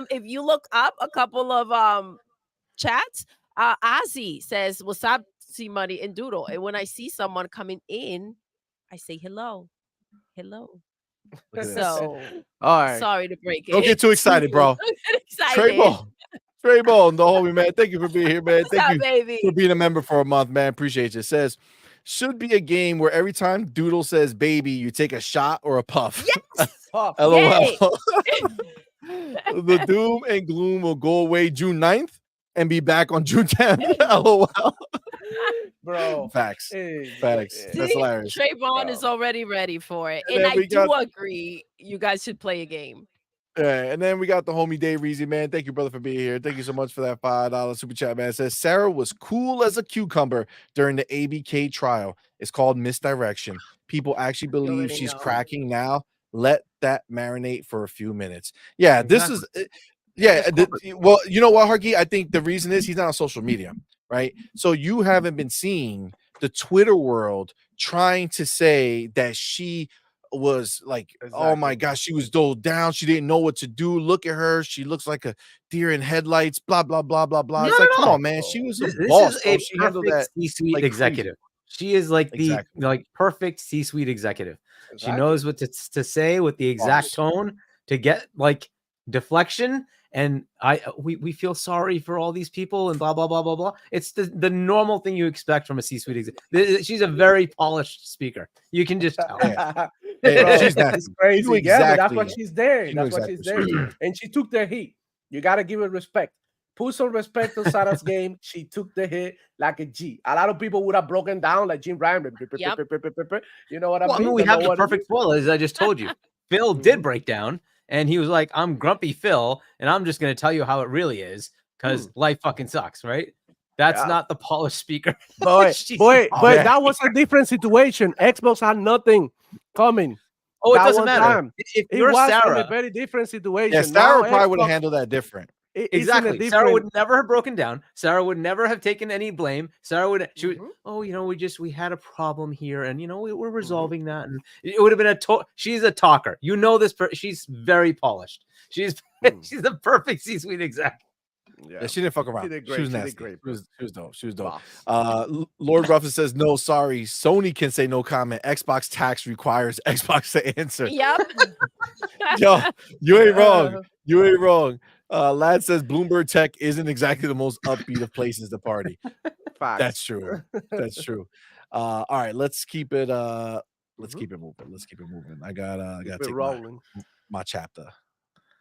If you look up a couple of chats, Ozzy says, "What's up, CMoney and Doodle?" And when I see someone coming in, I say hello. Hello. Look at this. So All right. sorry to break it. Don't get too excited, bro. Don't get Trey excited. Ball. Trey Ball, the homie, man. Thank you for being here, man. What's Thank up, you baby? for being a member for a month, man. Appreciate you. It says, should be a game where every time Doodle says baby, you take a shot or a puff. Yes. Puff. LOL. Yay. The doom and gloom will go away June 9th and be back on June 10th. LOL. Bro. Facts. Hey, Facts. yeah. That's hilarious. Trayvon is already ready for it. And And then I we do got- agree you guys should play a game. Yeah, and then we got the homie Dave Reezy, man. Thank you, brother, for being here. Thank you so much for that $5 super chat, man. It says Sarah was cool as a cucumber during the ABK trial. It's called misdirection. People actually believe already she's know. cracking now. Let that marinate for a few minutes. Yeah, this is yeah. Well, you know what, Hargy? I think the reason is he's not on social media, right? So you haven't been seeing the Twitter world trying to say that she was like, oh my gosh, she was doled down. She didn't know what to do. Look at her. She looks like a deer in headlights. Blah blah blah blah blah. It's No, like, no, come no. on, man. She was a This boss. is Bro. a She handled that. perfect C-suite like crazy. executive. She is like the Exactly. like perfect C-suite executive. She Exactly. knows what to say with the exact tone to get like deflection. And we feel sorry for all these people and blah blah blah blah blah. It's the normal thing you expect from a C-suite executive. She's a very polished speaker. You can just tell. Yeah, Bro, she's nasty. it's crazy. She knew Yeah, but that's exactly- what she's there. she knew That's what she's exactly there. And she took the heat. You got to give her respect. put some respect to Sarah's game. She took the hit like a G. A lot of people would have broken down like Jim Ryan. Yep. You know what I Well, mean? we They have know the what it perfect is. spoiler, as I just told you. Phil did break down, and he was like, "I'm grumpy Phil, and I'm just going to tell you how it really is, because life fucking sucks, right?" That's Yeah. not the polished speaker. But She's but polished. that was a different situation. Xbox had nothing coming. Oh, it that doesn't one matter. time. If It you're was in a Sarah, very different situation. Yeah, Sarah Now probably would have Xbox handled that different. it's in a exactly. different. Sarah would never have broken down. Sarah would never have taken any blame. Sarah would. She would. Mhm. Oh, we had a problem here, and we're resolving that. And it would have been she's a talker. You know this. She's very polished. She's she's the perfect C-suite exec. Yeah, she didn't fuck around. did She was great. She nasty. did great, She was dope. She was dope. Boss. Lord Ruffin says, no, sorry. Sony can say no comment. Xbox tax requires Xbox to answer. Yep. Yo, you ain't wrong. You ain't wrong. Lad says Bloomberg Tech isn't exactly the most upbeat of places to party. Facts. That's true. That's true. All right, let's keep it keep it moving. Let's keep it moving. I gotta Keep it take rolling. my chapter.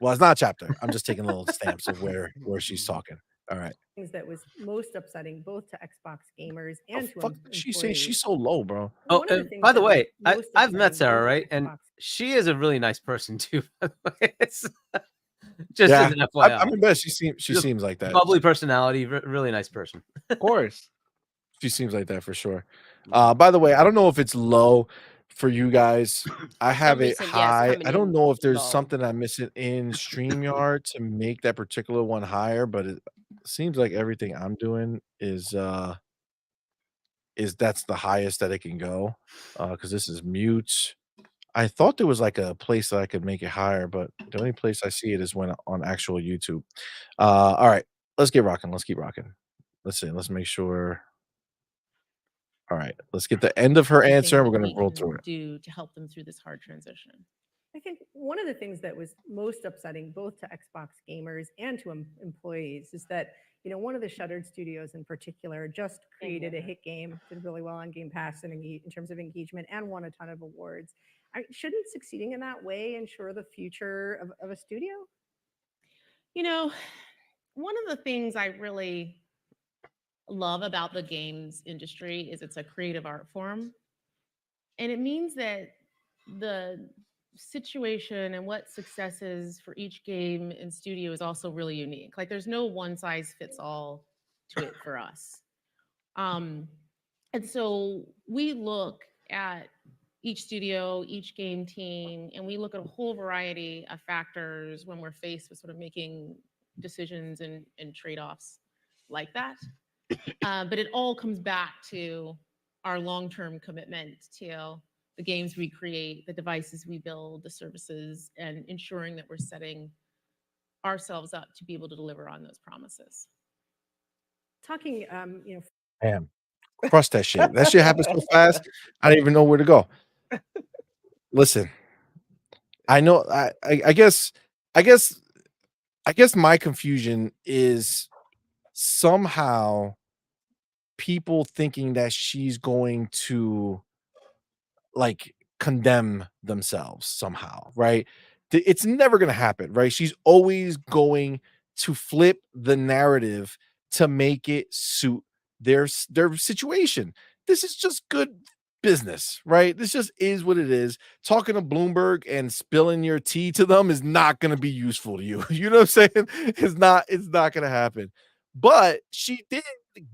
Well, it's not a chapter. I'm just taking little stamps of where she's talking. All right. Things that was most upsetting both to Xbox gamers and to Fuck, she say she's so low, bro. Oh, One of the and things by the that was way, most I've met upsetting Sarah, both right? to And Xbox she is a really nice person too. By the way. It's just Yeah, as an FYI. I bet she seems like that. Bubbly personality, really nice person. Of course. She seems like that for sure. By the way, I don't know if it's low for you guys. I have it reason, yes, high. coming I don't in know if there's low. something I'm missing in StreamYard to make that particular one higher, but it seems like everything I'm doing is that's the highest that it can go. Because this is mute. I thought there was like a place that I could make it higher, but the only place I see it is when on actual YouTube. All right, let's get rocking. Let's keep rocking. Let's see. Let's make sure. All right, let's get the end of her Things answer, and that we're gonna we roll can through it. do to help them through this hard transition. I think one of the things that was most upsetting both to Xbox gamers and to employees is that, one of the shuttered studios in particular just created a hit game, did really well on Gamepass and in terms of engagement, and won a ton of awards. Shouldn't succeeding in that way ensure the future of a studio? One of the things I really love about the games industry is it's a creative art form. And it means that the situation and what success is for each game and studio is also really unique. Like there's no one size fits all to it for us. And so we look at each studio, each game team, and we look at a whole variety of factors when we're faced with sort of making decisions and trade-offs like that. But it all comes back to our long-term commitment to the games we create, the devices we build, the services, and ensuring that we're setting ourselves up to be able to deliver on those promises. Talking, Damn, crush that shit. That shit happens so fast. I don't even know where to go. Listen, I know. I guess my confusion is somehow people thinking that she's going to like condemn themselves somehow, right? It's never going to happen, right? She's always going to flip the narrative to make it suit their situation. This is just good business, right? This just is what it is. Talking to Bloomberg and spilling your tea to them is not going to be useful to you. You know what I'm saying? It's not going to happen. But she did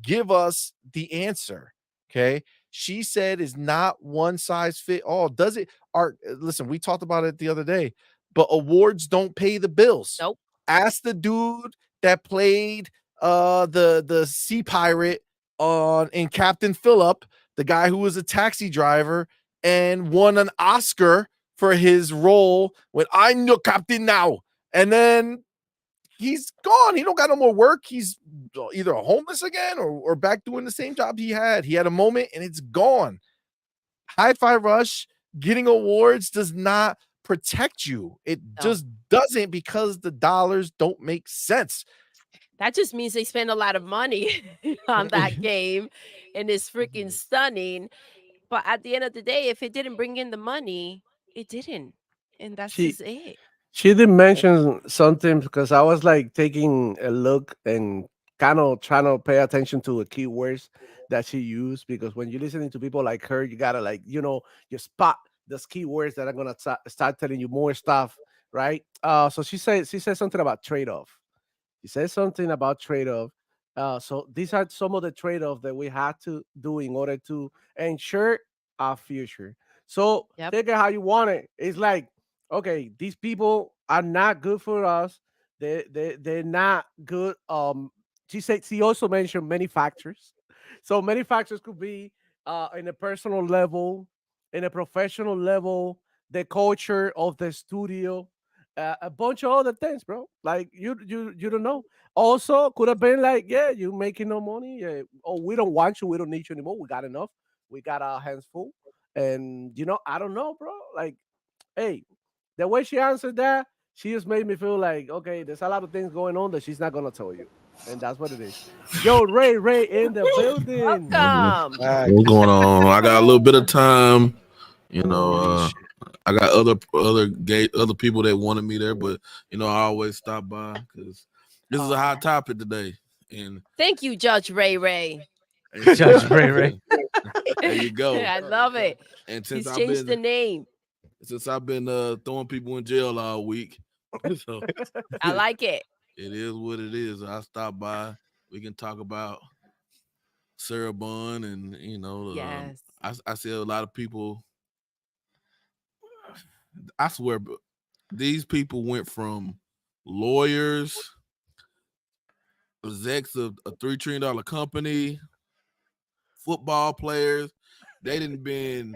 give us the answer, okay? She said is not one size fit all. Does it? Listen, we talked about it the other day, but awards don't pay the bills. Nope. Ask the dude that played the sea pirate in Captain Phillip, the guy who was a taxi driver and won an Oscar for his role when I'm your captain now. And then he's gone. He don't got no more work. He's either homeless again or back doing the same job he had. He had a moment and it's gone. Hi-Fi Rush getting awards does not protect you. It just doesn't, because the dollars don't make sense. That just means they spend a lot of money on that game and it's freaking stunning. But at the end of the day, if it didn't bring in the money, it didn't. And that's just it. She did mention something because I was like taking a look and kind of trying to pay attention to the keywords that she used, because when you're listening to people like her, you gotta like, you spot those keywords that are gonna start telling you more stuff, right? So she said something about trade-off. He says something about trade-off. So these are some of the trade-off that we had to do in order to ensure our future. So Yep. take it how you want it. It's like, okay, these people are not good for us. They're not good. She also mentioned many factors. So many factors could be in a personal level, in a professional level, the culture of the studio, a bunch of other things, bro. Like you don't know. Also, could have been like, yeah, you making no money. Yeah. Oh, we don't want you. We don't need you anymore. We got enough. We got our hands full. And I don't know, bro. Like, hey, the way she answered that, she just made me feel like, okay, there's a lot of things going on that she's not gonna tell you, and that's what it is. Yo, Ray in the building. Welcome. Facts. What's going on? I got a little bit of time. You know, Holy shit. I got other people that wanted me there, but I always stop by because this is a hot topic today. And Thank you, Judge Ray Ray. Judge Ray Ray. There you go. I love it. And He's changed the name. since I've been throwing people in jail all week, so I like it. it is what it is. I stop by. We can talk about Sarah Bun, and Yes. I see a lot of people. I swear, these people went from lawyers, execs of a $3 trillion company, football players. They didn't been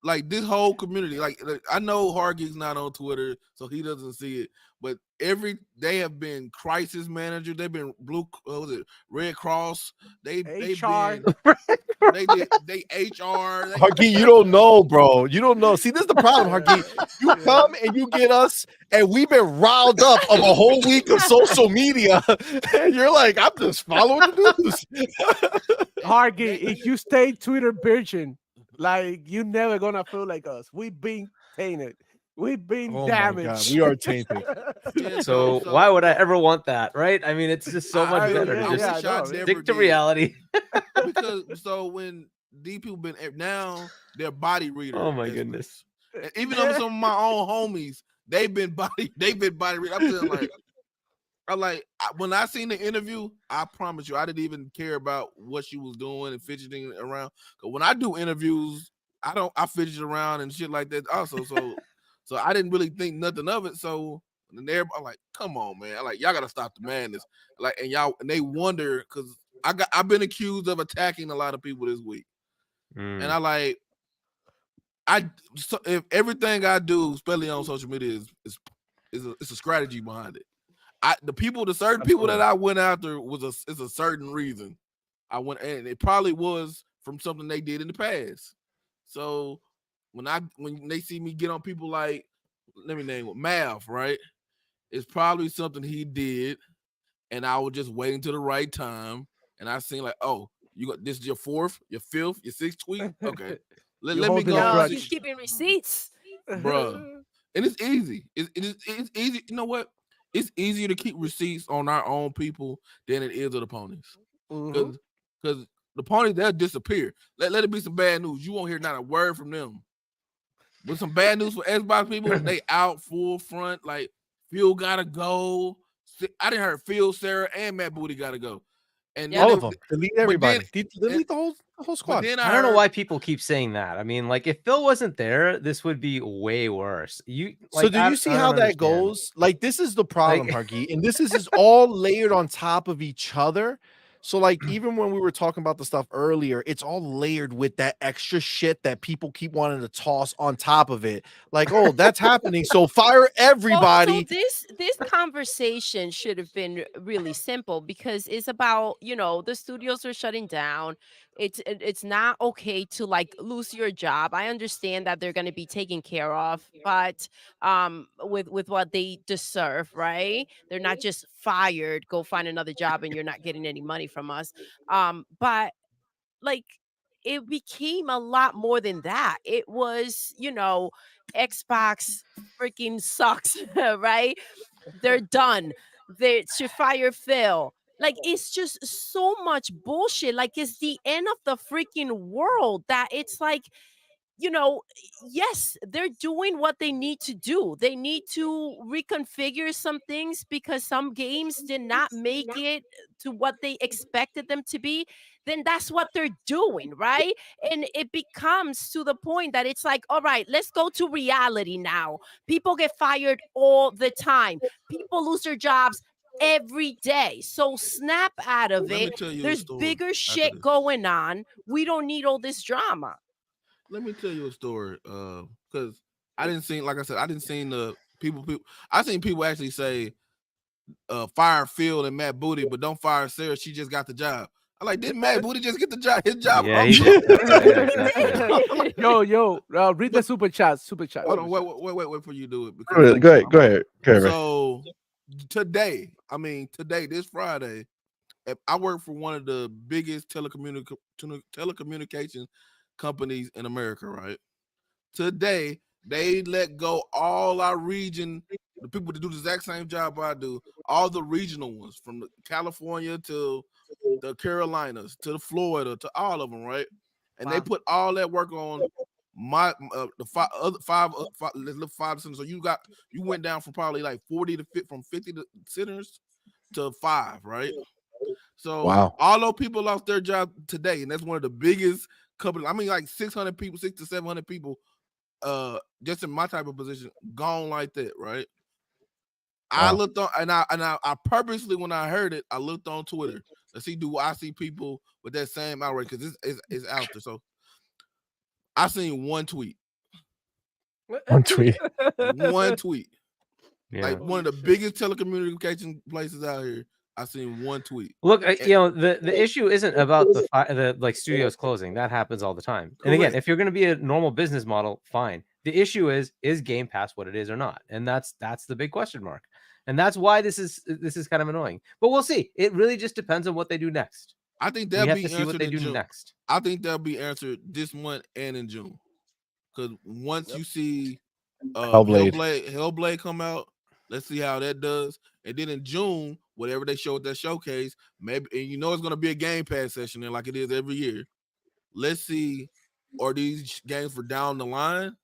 like this whole community. Like I know Hargeek's not on Twitter, so he doesn't see it. But they have been crisis managers. They've been Red Cross. They've HR. been they HR. Hargeek, you don't know, bro. You don't know. See, this is the problem, Hargeek. You come and you get us, and we've been riled up of a whole week of social media. And you're like, I'm just following the news. Hargy, if you stay Twitter virgin, like you never gonna feel like us. We've been tainted. We've been Oh my God, damaged. we are tainted. Yeah, So why would I ever want that, right? I mean, it's just so much I- better yeah, to yeah, just I know. never stick to did. reality. Because when these people been now they're body readers. Oh my goodness. And even though some of my own homies, they've been body readers. I'm just like, when I seen the interview, I promise you, I didn't even care about what she was doing and fidgeting around. Because when I do interviews, I fidget around and shit like that also. So I didn't really think nothing of it. So and I'm like, come on, man. I'm like, y'all gotta stop the madness. Like, and they wonder because I've been accused of attacking a lot of people this week. And if everything I do, especially on social media, is a strategy behind it. The certain people that I went after is a certain reason. I went, and it probably was from something they did in the past. So when they see me get on people like, let me name it, Mav, right? It's probably something he did, and I was just waiting to the right time. And I seen like, oh, this is your fourth, your fifth, your sixth tweet. Okay, let me holding go. a No, grudge. he's keeping receipts. Bruh. And it's easy. It's easy. You know what? It's easier to keep receipts on our own people than it is of the ponies. Mhm. Because the ponies, they'll disappear. Let it be some bad news. You won't hear not a word from them. With some bad news for Xbox people, they out full front. Like, Phil gotta go. I didn't hear Phil, Sarah, and Matt Booty gotta go. And All of them. Delete everybody. Delete the whole squad. Then I don't know why people keep saying that. I mean, like, if Phil wasn't there, this would be way worse. So do you see how that goes? Like, this is the problem, Hargeet, and this is all layered on top of each other. So, like, even when we were talking about the stuff earlier, it's all layered with that extra shit that people keep wanting to toss on top of it. Like, oh, that's happening. So fire everybody. Well, so this conversation should have been really simple because it's about, the studios are shutting down. It's not okay to like lose your job. I understand that they're going to be taken care of, but with what they deserve, right? They're not just fired, go find another job and you're not getting any money from us. But like it became a lot more than that. It was, Xbox freaking sucks, right? They're done. They should fire Phil. Like, it's just so much bullshit. Like, it's the end of the freaking world that it's like, yes, they're doing what they need to do. They need to reconfigure some things because some games did not make it to what they expected them to be. Then that's what they're doing, right? And it becomes to the point that it's like, all right, let's go to reality now. People get fired all the time, people lose their jobs every day. So snap out of Let me it. tell you a There's story bigger after shit this. going on. We don't need all this drama. Let me tell you a story. Because I didn't see, like I said, I didn't see the people. I seen people actually say, fire Phil and Matt Booty, but don't fire Sarah. She just got the job. I'm like, didn't Matt Booty just get the job? His job. Yeah, he did. Yeah, exactly. Yo, read the super chat. Hold on, wait for you to do it. Go ahead. Go ahead. So today, this Friday, I work for one of the biggest telecommunications companies in America, right? Today, they let go all our region, the people that do the exact same job I do, all the regional ones, from California to the Carolinas to the Florida to all of them, right? And they put all that work on the five centers. So you went down from probably like 40 to 50, from 50 centers to 5, right? So all those people lost their job today, and that's one of the biggest companies. I mean, like 600 people, 600 to 700 people, just in my type of position, gone like that, right? I looked on, and I purposely, when I heard it, I looked on Twitter to see, do I see people with that same outrage, because it's out there. So I seen one tweet. One tweet. Yeah. Like one of the biggest telecommunication places out here. I seen one tweet. Look, the issue isn't about the like studios closing. That happens all the time. And again, if you're going to be a normal business model, fine. The issue is Game Pass what it is or not? And that's the big question mark. And that's why this is kind of annoying. But we'll see. It really just depends on what they do next. I think we they'll have be to see what they answered in do June. next. I think they'll be answered this month and in June. Because once you see Hellblade come out, let's see how that does. And then in June, whatever they show at that showcase, maybe, and it's going to be a Game Pass session there like it is every year. Let's see, are these games for down the line,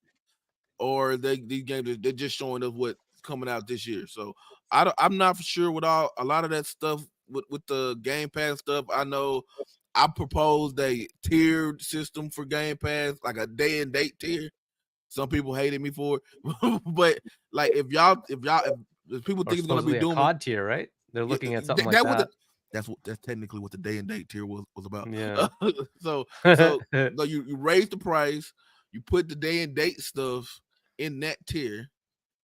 or these games they're just showing us what's coming out this year. So I'm not for sure with a lot of that stuff with the Game Pass stuff. I know I proposed a tiered system for Game Pass, like a day and date tier. Some people hated me for it, but like if people think it's gonna be doing COD tier, right? They're looking at something like that. That's technically what the day and date tier was about. Yeah. so you raise the price, you put the day and date stuff in that tier,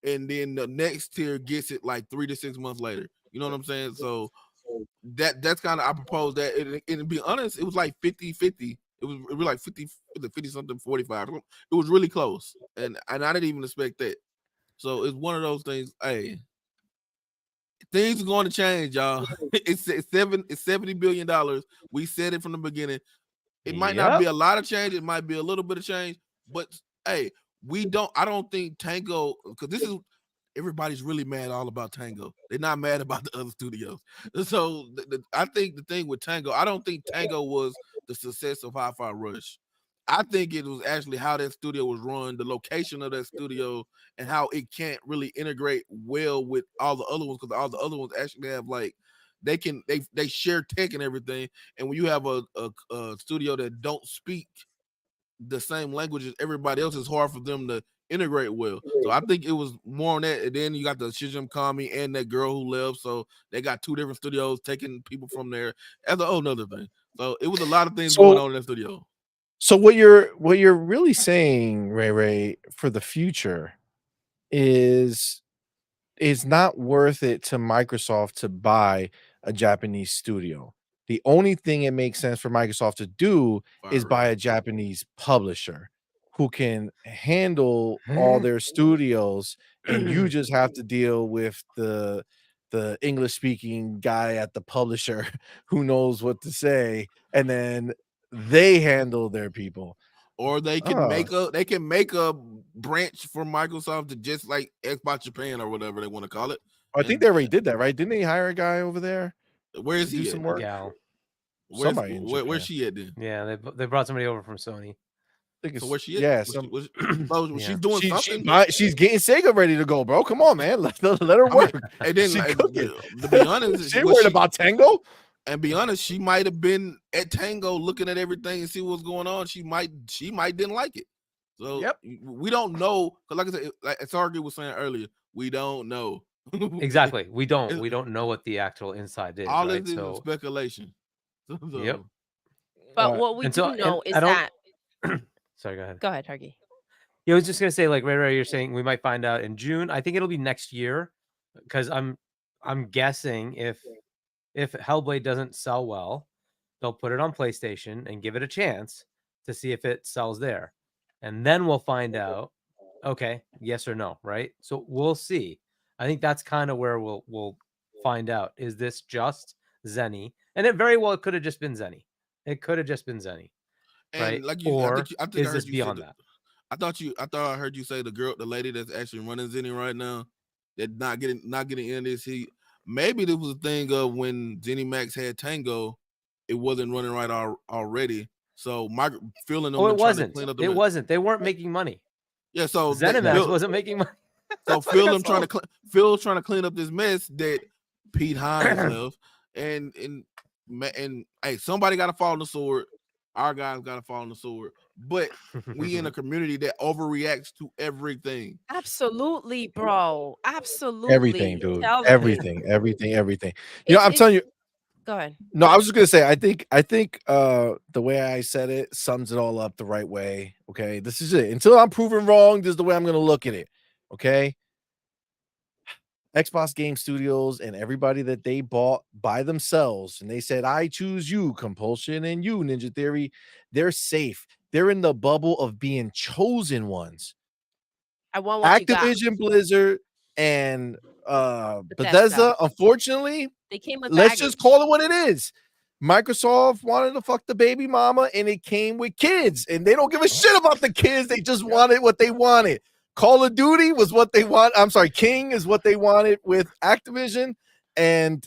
and then the next tier gets it like 3 to 6 months later. You know what I'm saying? So that's kind of, I proposed that, and to be honest, it was like 50-50. It was like 50 something 45. It was really close, and I didn't even expect that. So it's one of those things. Hey, things are going to change, y'all. It's $70 billion. We said it from the beginning. It might not be a lot of change. It might be a little bit of change, but hey, I don't think Tango, because this is, everybody's really mad all about Tango. They're not mad about the other studios. So I think the thing with Tango, I don't think Tango was the success of Hi-Fi Rush. I think it was actually how that studio was run, the location of that studio, and how it can't really integrate well with all the other ones, because all the other ones actually have like, they share tech and everything. And when you have a studio that don't speak the same language as everybody else, it's hard for them to integrate well. So I think it was more on that. And then you got the Shijim Kami and that girl who left. So they got two different studios taking people from there. That's a whole nother thing. So it was a lot of things going on in that studio. So what you're really saying, Ray, for the future is not worth it to Microsoft to buy a Japanese studio. The only thing it makes sense for Microsoft to do is buy a Japanese publisher who can handle all their studios, and you just have to deal with the English speaking guy at the publisher who knows what to say, and then they handle their people. Or they can make a branch for Microsoft to just like Xbox Japan or whatever they want to call it. I think they already did that, right? Didn't they hire a guy over there? Where is to do he some at? work? Gal. Where's she at then? Yeah, they brought somebody over from Sony. So where's she at? Yeah, she's doing something. She's getting Sega ready to go, bro. Come on, man. Let her work. And then, She cooking. to be honest, she worried about Tango. And be honest, she might have been at Tango looking at everything and see what's going on. She might didn't like it. So we don't know. Because like I said, like Sargi was saying earlier, we don't know. Exactly. We don't know what the actual inside is. All right? this is speculation. Yep. But what we do know is that. Sorry, go ahead. Go ahead, Hargy. Yeah, I was just gonna say, like, Ray, you're saying we might find out in June. I think it'll be next year, because I'm guessing if Hellblade doesn't sell well, they'll put it on PlayStation and give it a chance to see if it sells there, and then we'll find out. Okay, yes or no, right? So we'll see. I think that's kind of where we'll find out. Is this just Zenny? And it very well could have just been Zenny. It could have just been Zenny, right? Like or I think is I heard this you beyond say that? I thought I heard you say the lady that's actually running Zenny right now, that not getting in this heat. Maybe this was a thing of when ZeniMax had Tango, it wasn't running right already. So feeling them. Oh, it wasn't. To clean up It wasn't. They weren't making money. Yeah, so ZeniMax wasn't making money. So Phil's trying to clean up this mess that Pete Hines left, and hey, somebody got to fall on the sword. Our guys got to fall on the sword. But we in a community that overreacts to everything. Absolutely, bro. Absolutely. Everything, dude. Everything. You know, I'm telling you. Go ahead. No, I was just gonna say, I think the way I said it sums it all up the right way. Okay, this is it. Until I'm proven wrong, this is the way I'm gonna look at it. Okay. Xbox Game Studios and everybody that they bought by themselves, and they said, I choose you, Compulsion, and you, Ninja Theory. They're safe. They're in the bubble of being chosen ones. I want what Activision, Blizzard, and Bethesda, unfortunately, they came with let's baggage. just call it what it is. Microsoft wanted to fuck the baby mama, and it came with kids, and they don't give a shit about the kids. They just wanted what they wanted. Call of Duty was what they want. I'm sorry, King is what they wanted with Activision, and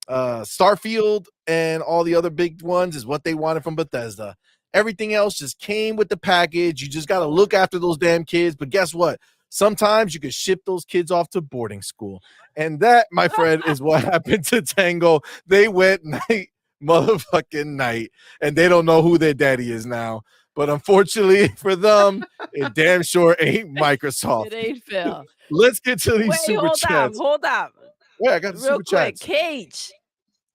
Starfield and all the other big ones is what they wanted from Bethesda. Everything else just came with the package. You just got to look after those damn kids. But guess what? Sometimes you can ship those kids off to boarding school. And that, my friend, is what happened to Tango. They went motherfucking night, and they don't know who their daddy is now. But unfortunately for them, it damn sure ain't Microsoft. It ain't Phil. Let's get to these super chats. Hold up. Yeah, I got the real super quick. chats. Cage.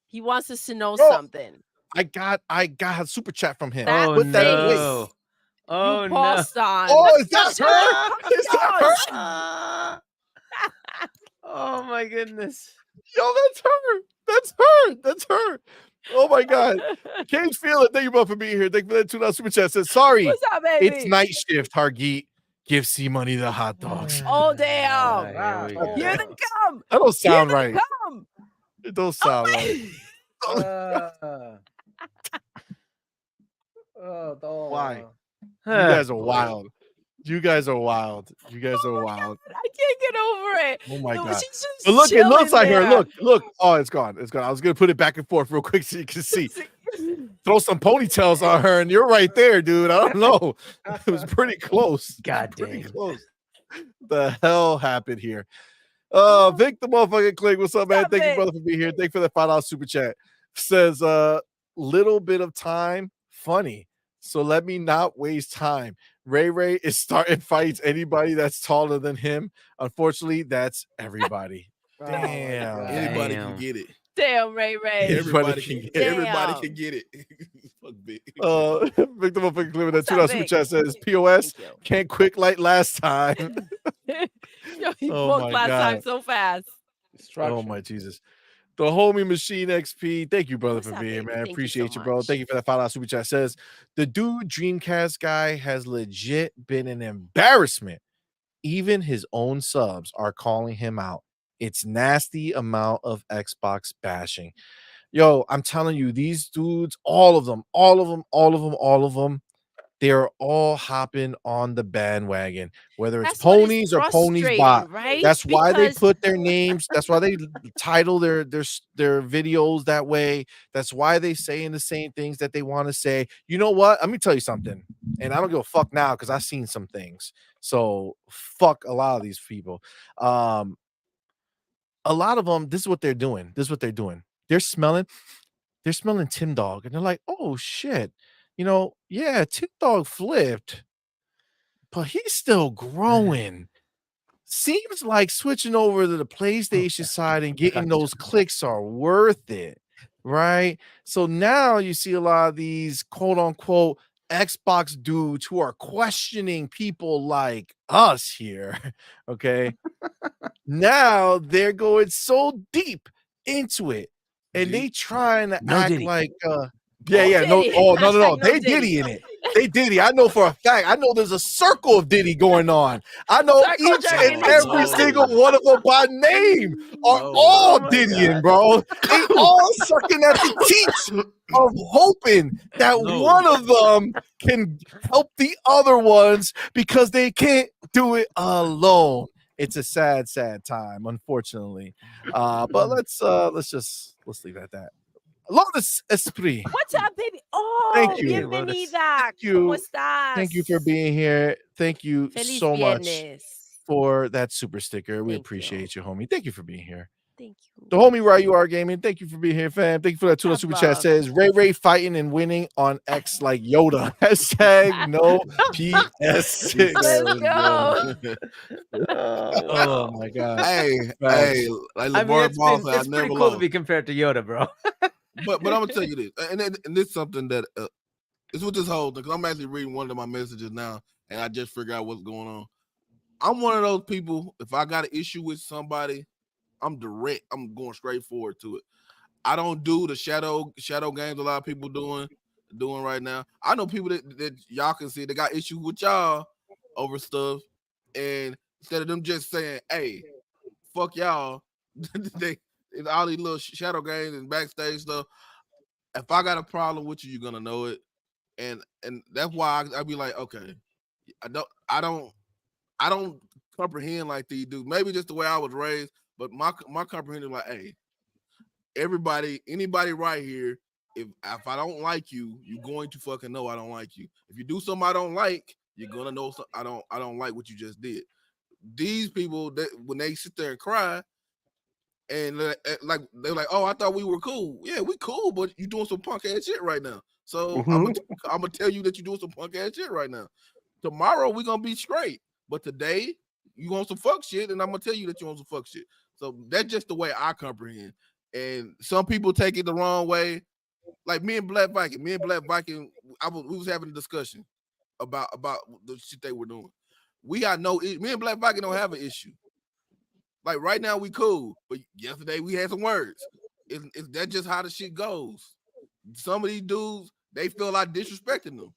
He wants us to know something. I got a super chat from him. That Put that in. no. Oh, you no. paused on. Oh, is that her? Is that her? Oh my goodness. Yo, that's her. Oh my God. Cage Feeling, thank you both for being here. Thank you for that $2 super chat. Says, sorry, What's up, baby? it's night shift, Hargeet. Give CMoney the hot dogs. Oh, damn. Wow, Here they come. That don't sound right. Come. It don't sound right. Why? You guys are wild. You guys are wild. I can't get over it. Oh my God. She's just But look, it looks like there. her. Look. Oh, it's gone. I was gonna put it back and forth real quick so you can see. Throw some ponytails on her, and you're right there, dude. I don't know. It was pretty close. God Pretty damn. close. The hell happened here? Vic the motherfucking click. What's up, man? Thank you, brother, for being here. Thank you for that $5 super chat. Says little bit of time, funny. So let me not waste time. Ray is starting fights. Anybody that's taller than him. Unfortunately, that's everybody. Damn. Anybody can get it. Damn, Ray. Everybody can get it. Fuck big. Victim of fucking with that $2 super chat says POS can't quick like last time. Yo, he Oh booked my last time God. so fast. Oh my Jesus. The homie Machine XP. Thank you, brother, What's for up, being here, baby? man. Thank you Appreciate so you, bro. much. Thank you for that $5 super chat. Says the dude Dreamcast guy has legit been an embarrassment. Even his own subs are calling him out. It's nasty amount of Xbox bashing. Yo, I'm telling you, these dudes, all of them, they're all hopping on the bandwagon, whether it's That's what is ponies or ponies bot. frustrating, right? That's why they Because put their names. That's why they title their videos that way. That's why they saying the same things that they want to say. You know what? Let me tell you something. And I don't give a fuck now because I've seen some things. So fuck a lot of these people. A lot of them, this is what they're doing. They're smelling Tim Dog, and they're like, oh shit. Yeah, Tim Dog flipped, but he's still growing. Seems like switching over to the PlayStation side and getting those clicks are worth it, right? So now you see a lot of these quote unquote Xbox dudes who are questioning people like us here. Okay. Now they're going so deep into it and they trying to act Diddy. like no, Diddy. no. Hashtag They Diddy. Diddy in it. They Diddy. I know for a fact. I know there's a circle of Diddy going on. I know Circle each jerking and each every other. single one of them by name are Oh all my Diddying, bro. They all sucking at the teats of hoping that one of them can help the other ones because they can't do it alone. It's a sad, sad time, unfortunately. But let's leave it at that. Lotus Esprit. What's up, baby? Oh, Thank you. bienvenida. Thank you. ¿Cómo estás? Thank you for being here. Thank you Feliz so much viernes. for that super sticker. We Thank appreciate you, homie. Thank you for being here. Thank you. The homie where you are gaming. Thank you for being here, fam. Thank you for that $2 super chat. love. Says Ray fighting and winning on X like Yoda. Hashtag no PS6. Let's go. Oh my god. Hey, Facts. like I mean, LeVar it's Ball said, I pretty never cool lost. to be compared to Yoda, bro. But I'm gonna tell you this, and this is something that it's with this whole thing. Because I'm actually reading one of my messages now, and I just figured out what's going on. I'm one of those people. If I got an issue with somebody, I'm direct. I'm going straight forward to it. I don't do the shadow games a lot of people doing right now. I know people that y'all can see they got issues with y'all over stuff, and instead of them just saying, "Hey, fuck y'all," they all these little shadow games and backstage stuff. If I got a problem with you, you're gonna know it, and that's why I be like, okay, I don't comprehend like these dudes. Maybe just the way I was raised, but my comprehension like, hey, anybody right here, if I don't like you, you're going to fucking know I don't like you. If you do something I don't like, you're gonna know I don't like what you just did. These people that when they sit there and cry. And like they're like, oh, I thought we were cool. Yeah, we cool, but you doing some punk ass shit right now. So I'm gonna tell you that you're doing some punk ass shit right now. Tomorrow we're gonna be straight, but today you want some fuck shit, and I'm gonna tell you that you want some fuck shit. So that's just the way I comprehend. And some people take it the wrong way. Like me and Black Viking, we was having a discussion about the shit they were doing. Me and Black Viking don't have an issue. Like right now we cool, but yesterday we had some words. Is that just how the shit goes? Some of these dudes, they feel like disrespecting them.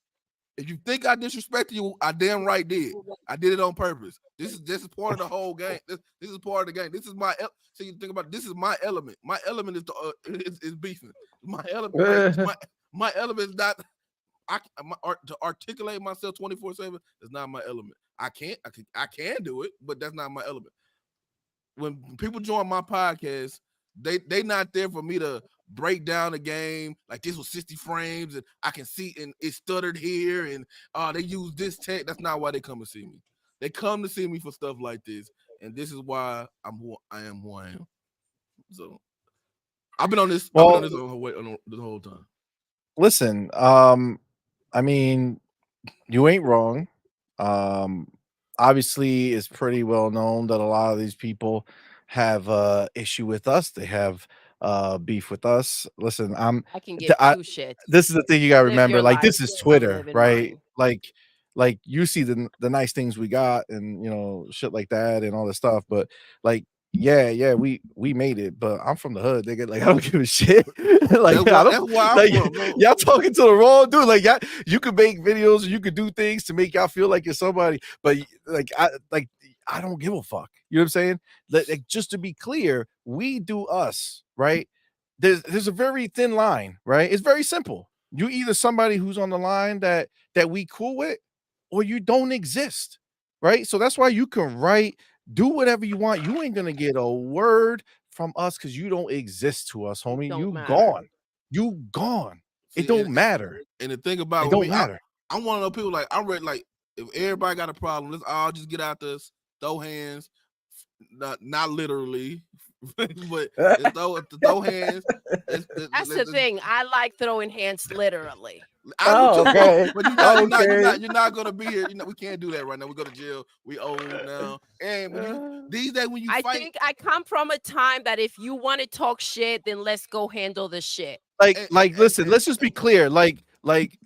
If you think I disrespected you, I damn right did. I did it on purpose. This is part of the whole game. This is part of the game. This is my so you think about it, this is my element. My element is beefing. My element, my element is not. To articulate myself 24/7 is not my element. I can do it, but that's not my element. When people join my podcast, they not there for me to break down the game like this was 60 frames and I can see and it stuttered here and they use this tech. That's not why they come to see me. They come to see me for stuff like this, and this is why I am who I am. So I've been on this. Well, I've been on this the whole time. Listen, I mean, you ain't wrong. Obviously, it's pretty well known that a lot of these people have issue with us. They have beef with us. Listen, I can give two shits. this is the thing you gotta Live remember. your Like, this life. is I'm Twitter, living right? mine. Like you see the nice things we got and shit like that and all this stuff, but like yeah, we made it, but I'm from the hood, nigga. Like, I don't give a shit. Like, That's why I'm like, from, bro. y'all talking to the wrong dude. Like, you could make videos, you could do things to make y'all feel like you're somebody, but I don't give a fuck. You know what I'm saying? Like, just to be clear, we do us, right? there's a very thin line, right? It's very simple. You either somebody who's on the line that we cool with, or you don't exist, right? So that's why you can write, do whatever you want. You ain't gonna get a word from us because you don't exist to us, homie. You gone. You gone. See, It don't matter. And the thing about It don't me, matter. I'm one of those people like I'm ready. Like if everybody got a problem, let's all just get out there, throw hands, not literally, but throw hands. That's the thing. I like throwing hands literally. Okay. But you're not gonna be here. We can't do that right now. We go to jail. We old now. And these days when you fight, I think I come from a time that if you want to talk shit, then let's go handle the shit. Like, listen, let's just be clear. Like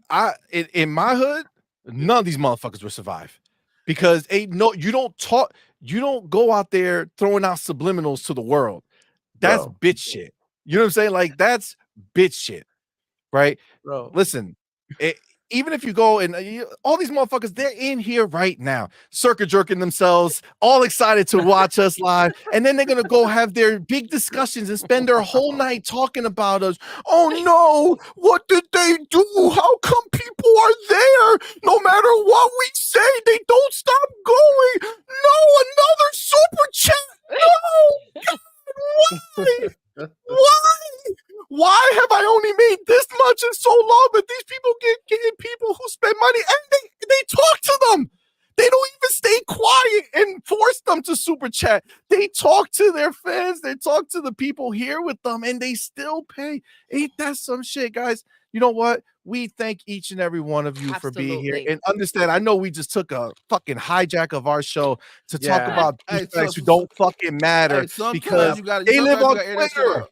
I in my hood, none of these motherfuckers will survive because you don't go out there throwing out subliminals to the world. That's bitch shit. You know what I'm saying? Like that's bitch shit, right? Bro. Listen, even if you go and all these motherfuckers, they're in here right now, circuit jerking themselves, all excited to watch us live, and then they're gonna go have their big discussions and spend their whole night talking about us. Oh no, what did they do? How come people are there? No matter what we say, they don't stop going. No, another super chat. No, God, why? Why have I only made this much in so long? But these people getting people who spend money and they talk to them. They don't even stay quiet and force them to super chat. They talk to their fans. They talk to the people here with them, and they still pay. Ain't that some shit, guys? You know what? We thank each and every one of you for being here. And understand, I know we just took a fucking hijack of our show to talk about douchebags who don't fucking matter because they live on Twitter.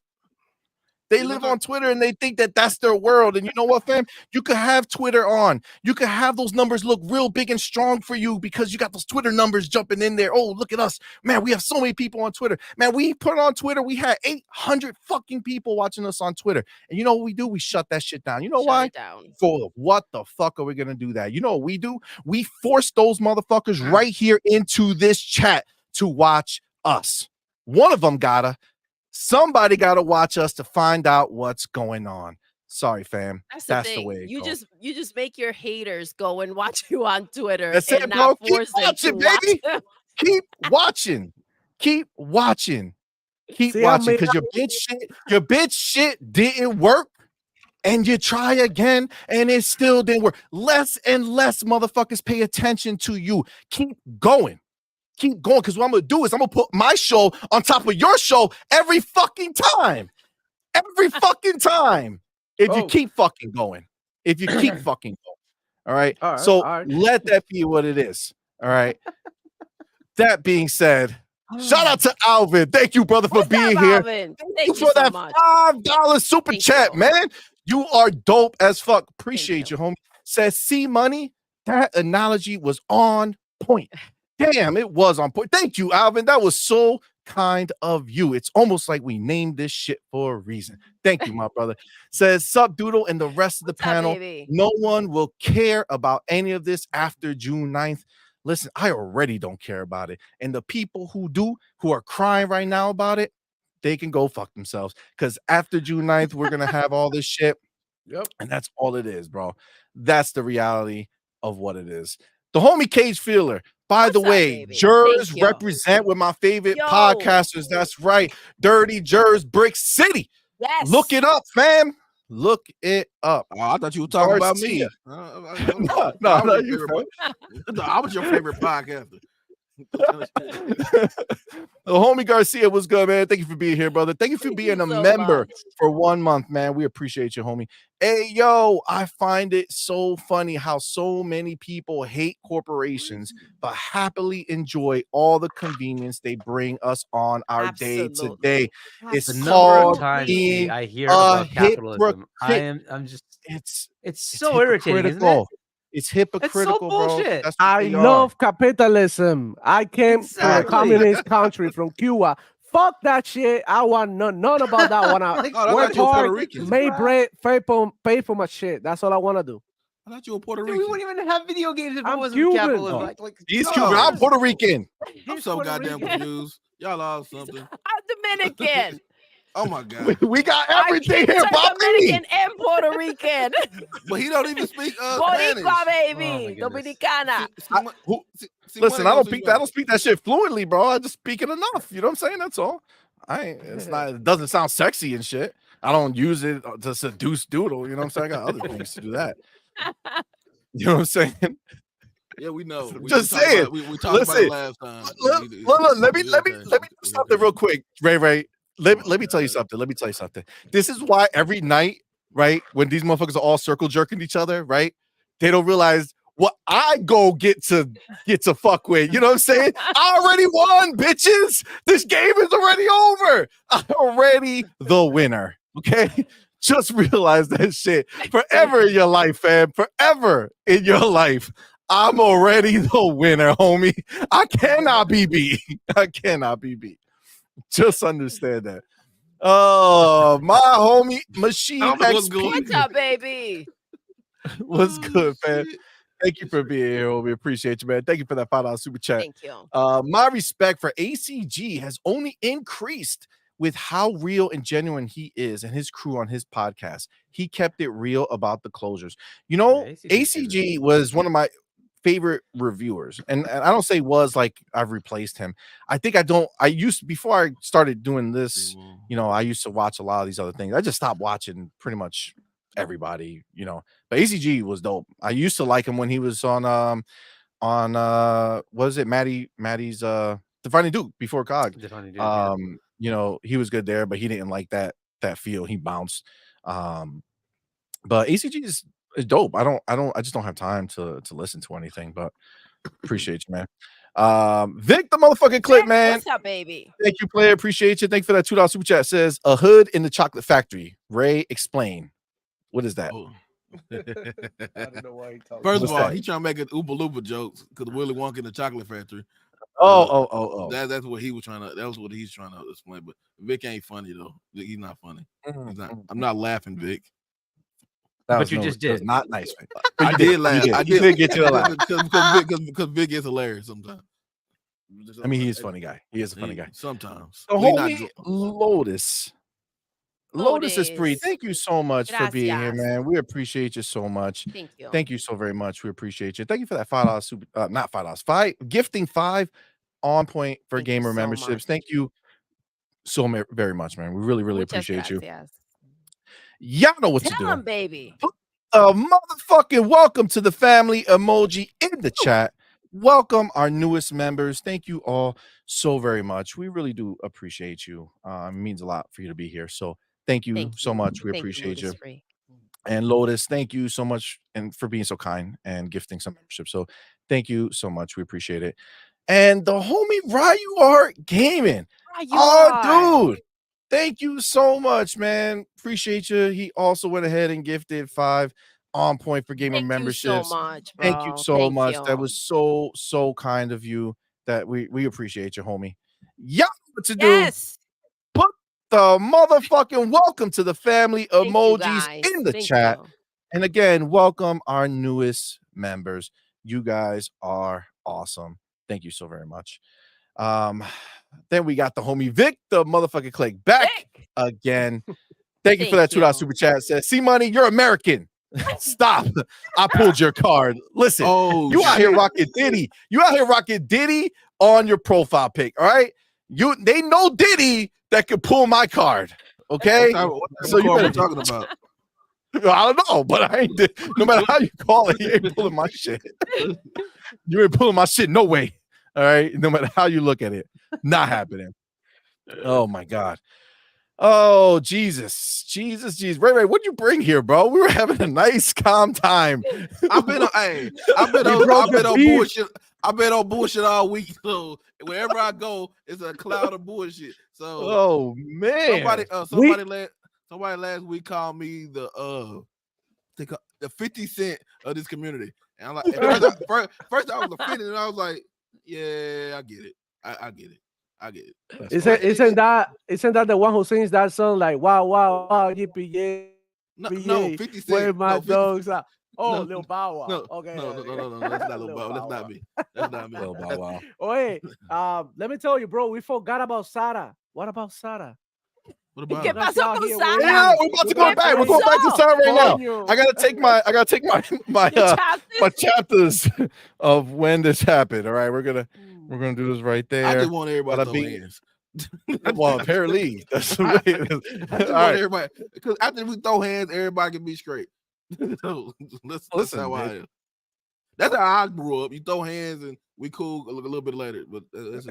They live on Twitter and they think that that's their world. And you know what, fam? You could have Twitter on. You could have those numbers look real big and strong for you because you got those Twitter numbers jumping in there. Oh, look at us. Man, we have so many people on Twitter. Man, we put it on Twitter. We had 800 fucking people watching us on Twitter. And you know what we do? We shut that shit down. You know why? For what the fuck are we going to do that? You know what we do? We force those motherfuckers right here into this chat to watch us. One of them somebody gotta watch us to find out what's going on. Sorry, fam. That's the way it goes. You just make your haters go and watch you on Twitter. That's and it, not bro. Keep force them watching, to baby. watch. Keep watching. Keep watching. Keep watching. Because your bitch shit didn't work. And you try again, and it still didn't work. Less and less motherfuckers pay attention to you. Keep going. Keep going, because what I'm gonna do is I'm gonna put my show on top of your show every fucking time. Every fucking time. If you keep fucking going. If you keep fucking going. All right. Let that be what it is. All right. That being said, shout out to Alvin. Thank you, brother, for being here. Thank you for that $5 super chat, man. You are dope as fuck. Appreciate you, homie. Says CMoney. That analogy was on point. Damn, it was on point. Thank you, Alvin. That was so kind of you. It's almost like we named this shit for a reason. Thank you, my brother. Says, sup, Doodle, and the rest of the panel. No one will care about any of this after June 9th. Listen, I already don't care about it. And the people who do, who are crying right now about it, they can go fuck themselves. Because after June 9th, we're going to have all this shit. Yep. And that's all it is, bro. That's the reality of what it is. The homie Cage Feeler. By the way, Jers represent with my favorite podcasters. That's right. Dirty Jers, Brick City. Yes. Look it up, fam. Look it up. Oh, I thought you were talking about me. No, I was your favorite podcaster. The homie Garcia was good, man. Thank you for being here, brother. Thank you for being a member for 1 month, man. We appreciate you, homie. Hey, yo, I find it so funny how so many people hate corporations, but happily enjoy all the convenience they bring us on our day to day. It's the number called of times being I hear about capitalism. It's so irritating, isn't it? It's hypocritical, so bullshit. Bro. I love capitalism. I came from a communist country, from Cuba. Fuck that shit. I want none about that. I want to work hard, make bread, pay for my shit. That's all I want to do. I thought you were Puerto Rican. We wouldn't even have video games if it wasn't Cuban. capitalism. He's Cuban. I'm Puerto Rican. I'm so goddamn confused. Y'all are something. I'm Dominican. Oh my god. We got Our everything kids here, are Bobby. Dominican and Puerto Rican. But he don't even speak Spanish. Boricua, Oh, my baby. goodness. Dominicana. Listen, I Money don't speak that. I don't speak that shit fluently, bro. I just speak it enough. You know what I'm saying? That's all. It's not. It doesn't sound sexy and shit. I don't use it to seduce Doodle. You know what I'm saying? I got other things to do that. You know what I'm saying? Yeah, we know. Just saying. We talked about it last time. Look, let me do something real quick, Ray. Let me tell you something. Let me tell you something. This is why every night, right, when these motherfuckers are all circle jerking each other, right, they don't realize what I go get to fuck with. You know what I'm saying? I already won, bitches. This game is already over. I'm already the winner. Okay. Just realize that shit forever in your life, fam. Forever in your life. I'm already the winner, homie. I cannot be beat. I cannot be beat. Just understand that. Oh, my homie Machine XP. What's up, baby? What's good, man? Thank you for being here. We appreciate you, man. Thank you for that $5 super chat. Thank you. My respect for ACG has only increased with how real and genuine he is and his crew on his podcast. He kept it real about the closures. You know, ACG was one of my favorite reviewers, and I don't say was like I've replaced him. Before I started doing this, you know, I used to watch a lot of these other things. I just stopped watching pretty much everybody, you know, but ACG was dope. I used to like him when he was on what was it, Maddie's Defining Duke before COG. You know, he was good there, but he didn't like that feel. He bounced. But ACG is dope. I just don't have time to listen to anything, but appreciate you, man. Vic, the motherfucking clip, man. What's up, baby? Thank you, player. Appreciate you. Thank you for that $2 super chat. Says a hood in the chocolate factory. Ray, explain. What is that? I don't know why he talks. First of all, he trying to make an Oompa Loompa jokes because Willy Wonka in the chocolate factory. Oh. That's what he was trying to. That was what he's trying to explain. But Vic ain't funny though. He's not funny. He's not. I'm not laughing, Vic. But you just did. Not nice. I did laugh. I did get you to laugh because Vic is hilarious sometimes. I mean, he's a funny guy. He is a funny guy. Sometimes. So, homie, Lotus is free. Thank you so much for being here, man. We appreciate you so much. Thank you. Thank you so very much. We appreciate you. Thank you for that $5 super. Not $5. Gifting 5 on point for gamer memberships. Thank you so very much, man. We really appreciate you. Y'all know what to do. Tell him, baby. Put a motherfucking welcome to the family emoji in the chat. Welcome our newest members. Thank you all so very much. We really do appreciate you. It means a lot for you to be here. So thank you so much. We appreciate you. And Lotus, thank you so much and for being so kind and gifting some membership. So thank you so much. We appreciate it. And the homie Ryu Art Gaming. Dude. Thank you so much, man. Appreciate you. He also went ahead and gifted 5 on point for gamer memberships. Thank you so much, bro. Thank you so much. That was so kind of you. That we appreciate you, homie. Y'all know what to do. Put the motherfucking welcome to the family emojis in the chat. And again, welcome our newest members. You guys are awesome. Thank you so very much. Then we got the homie Vic, the motherfucking Clay, back again. Thank you for that $2 super chat. Says, CMoney, you're American. Stop. I pulled your card. Listen, you out here rocking Diddy. You out here rocking Diddy on your profile pic. All right. They know Diddy that could pull my card. Okay. So you better talking about. I don't know, but I ain't. No matter how you call it, you ain't pulling my shit. You ain't pulling my shit. No way. All right. No matter how you look at it, not happening. Oh my God. Oh, Jesus. Ray, what'd you bring here, bro? We were having a nice, calm time. I've been on bullshit. I've been on bullshit all week. So wherever I go, it's a cloud of bullshit. So man. Somebody last week called me the 50 Cent of this community. And I'm like, first I was offended, and I was like, yeah, I get it. I get it. I get it. Isn't that the one who sings that song like wow yippee yay? No, 50 Cent. Where my dogs are. Oh, no, Lil Bow Wow. No, okay. No. That's not Lil Bow Wow. That's not me. That's not me. Lil Bow Wow. Wait, let me tell you, bro. We forgot about Sarah. What about Sarah? What ¿Qué about it? pasó con here Sarah? with Yeah, you. we're about to ¿Qué go back. We're going back to pasó? Sarah right now. Coño. I gotta take my Your my chapters? chapters of when this happened. All right, we're gonna do this right I there. just want everybody to Bada throw bing. hands. Well, apparently that's the I way. just All want right, everybody, because after we throw hands, everybody can be straight. So that's listen, how I am. That's how I grew up. You throw hands and we cool a little bit later, but that's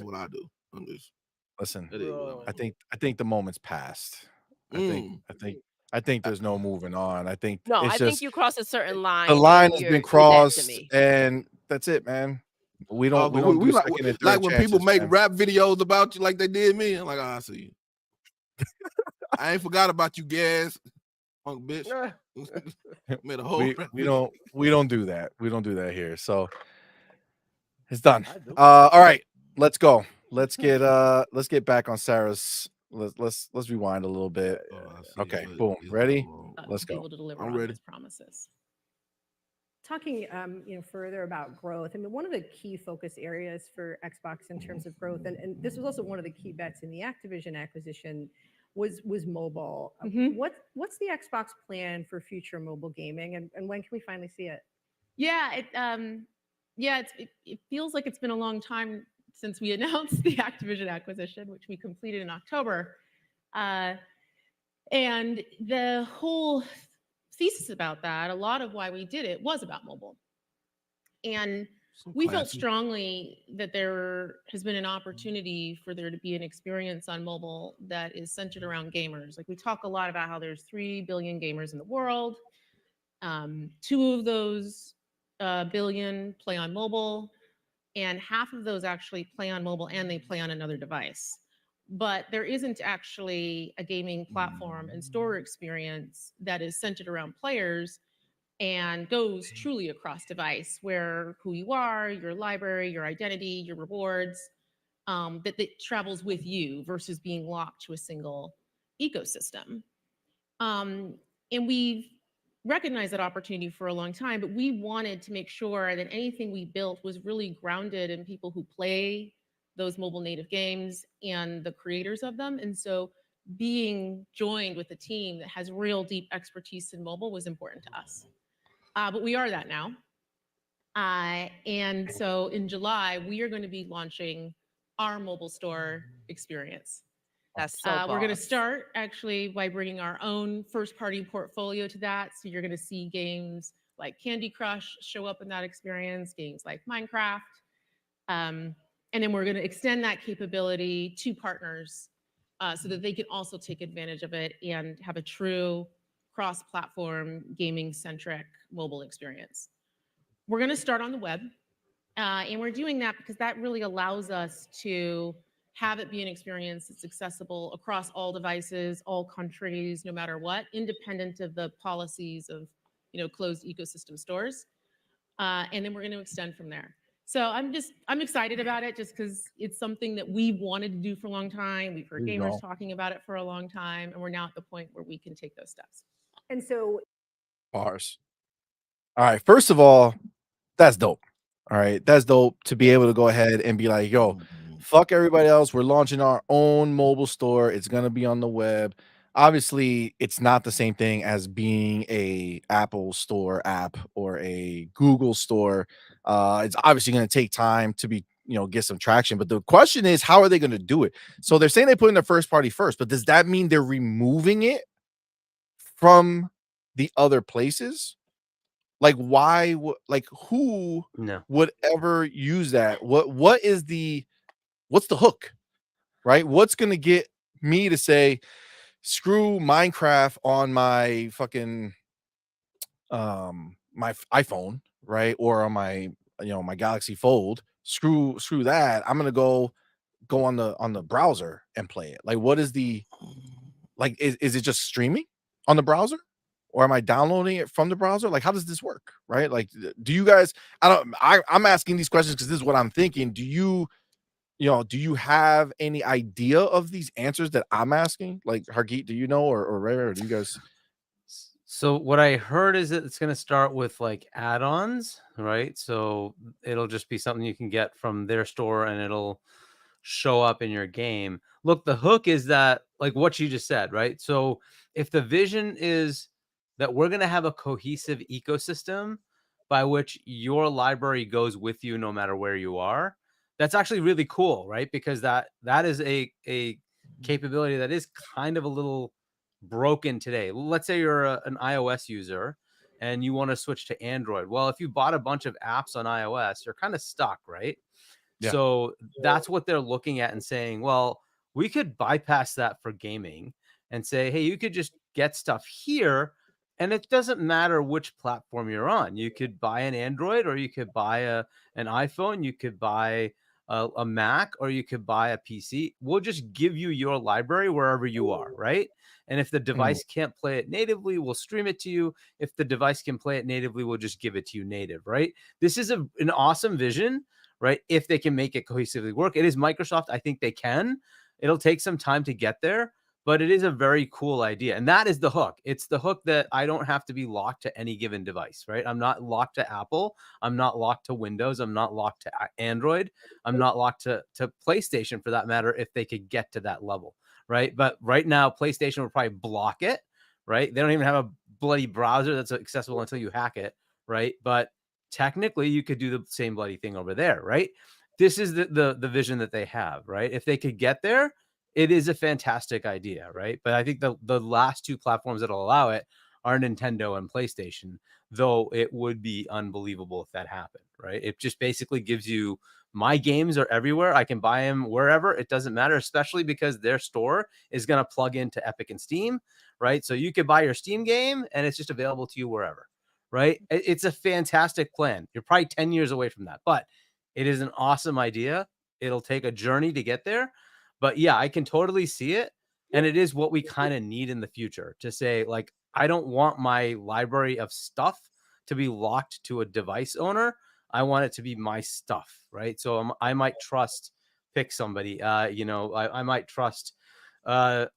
what I do. I'm just listen. that is what I'm I think the moment's passed. I think there's no moving on. I think No, it's I think just you cross a certain line. the line and has you're been dead to crossed, me. and that's it, man. We don't but do like second and third like when people chances, make man. rap videos about you like they did me. I'm like, oh, I see you. I ain't forgot about you, gas, punk bitch. Made a whole we rap we video. don't do that. We don't do that here. So it's done. I do. All right, let's go. Let's get back on Sarah's. Let's rewind a little bit. Oh, I see. Okay, What boom. is Ready? going on? Let's To be go. able to deliver I'm on ready. his promises. Talking further about growth, I mean, one of the key focus areas for Xbox in terms of growth, and this was also one of the key bets in the Activision acquisition, was mobile. Mhm. What's the Xbox plan for future mobile gaming, and when can we finally see it? Yeah, it feels like it's been a long time since we announced the Activision acquisition, which we completed in October. And the whole thesis about that, a lot of why we did it was about mobile. And So we felt classy. strongly that there has been an opportunity for there to be an experience on mobile that is centered around gamers. Like we talk a lot about how there's 3 billion gamers in the world. 2 of those billion play on mobile, and half of those actually play on mobile and they play on another device. But there isn't actually a gaming platform and store experience that is centered around players and goes truly across device, where who you are, your library, your identity, your rewards, that travels with you versus being locked to a single ecosystem. And we've recognized that opportunity for a long time, but we wanted to make sure that anything we built was really grounded in people who play those mobile native games and the creators of them. And so being joined with a team that has real deep expertise in mobile was important to us. But we are that now. And so in July, we are going to be launching our mobile store experience. That's so We're going to boss. start actually by bringing our own first party portfolio to that. So you're going to see games like Candy Crush show up in that experience, games like Minecraft. And then we're going to extend that capability to partners so that they can also take advantage of it and have a true cross-platform gaming-centric mobile experience. We're going to start on the web, and we're doing that because that really allows us to have it be an experience that's accessible across all devices, all countries, no matter what, independent of the policies of closed ecosystem stores. And then we're going to extend from there. So I'm excited about it just because it's something that we wanted to do for a long time. We've heard gamers talking about it for a long time, and we're now at the point where we can take those steps. And so Bars. All right. First of all, that's dope. All right. That's dope to be able to go ahead and be like, yo, fuck everybody else. We're launching our own mobile store. It's going to be on the web. Obviously, it's not the same thing as being a Apple Store app or a Google Store. It's obviously going to take time to be, get some traction. But the question is, how are they going to do it? So they're saying they put in their first party first, but does that mean they're removing it from the other places? Like, why? Like, who would ever use that? What's the hook, right? What's gonna get me to say, screw Minecraft on my fucking my iPhone, right, or on my my Galaxy Fold? Screw that. I'm gonna go on the browser and play it. Like, what is the is it just streaming on the browser? Or am I downloading it from the browser? Like, how does this work? Right? Like, do you guys, I'm asking these questions because this is what I'm thinking. Do you have any idea of these answers that I'm asking? Like, Hargeet, do you know, or Ray, or do you guys? So what I heard is that it's going to start with like add-ons, right? So it'll just be something you can get from their store, and it'll show up in your game. Look, the hook is that, like what you just said, right? So if the vision is that we're going to have a cohesive ecosystem by which your library goes with you no matter where you are, that's actually really cool, right? Because that is a capability that is kind of a little broken today. Let's say you're an iOS user and you want to switch to Android. Well, if you bought a bunch of apps on iOS, you're kind of stuck, right? Yeah. So that's what they're looking at and saying, well, we could bypass that for gaming and say, hey, you could just get stuff here. And it doesn't matter which platform you're on. You could buy an Android, or you could buy an iPhone, you could buy a Mac, or you could buy a PC. We'll just give you your library wherever you are, right? And if the device can't play it natively, we'll stream it to you. If the device can play it natively, we'll just give it to you native, right? This is an awesome vision, right? If they can make it cohesively work. It is Microsoft. I think they can. It'll take some time to get there, but it is a very cool idea. And that is the hook. It's the hook that I don't have to be locked to any given device, right? I'm not locked to Apple. I'm not locked to Windows. I'm not locked to Android. I'm not locked to PlayStation, for that matter, if they could get to that level, right? But right now, PlayStation would probably block it, right? They don't even have a bloody browser that's accessible until you hack it, right? But technically you could do the same bloody thing over there, right? This is the vision that they have, right? If they could get there, it is a fantastic idea, right? But I think the last two platforms that'll allow it are Nintendo and PlayStation, though it would be unbelievable if that happened, right? It just basically gives you, my games are everywhere. I can buy them wherever. It doesn't matter, especially because their store is going to plug into Epic and Steam, right? So you could buy your Steam game and it's just available to you wherever, right? It's a fantastic plan. You're probably 10 years away from that, but it is an awesome idea. It'll take a journey to get there, but yeah, I can totally see it. And it is what we kind of need in the future, to say, like, I don't want my library of stuff to be locked to a device owner. I want it to be my stuff, right? So I might pick somebody, I might trust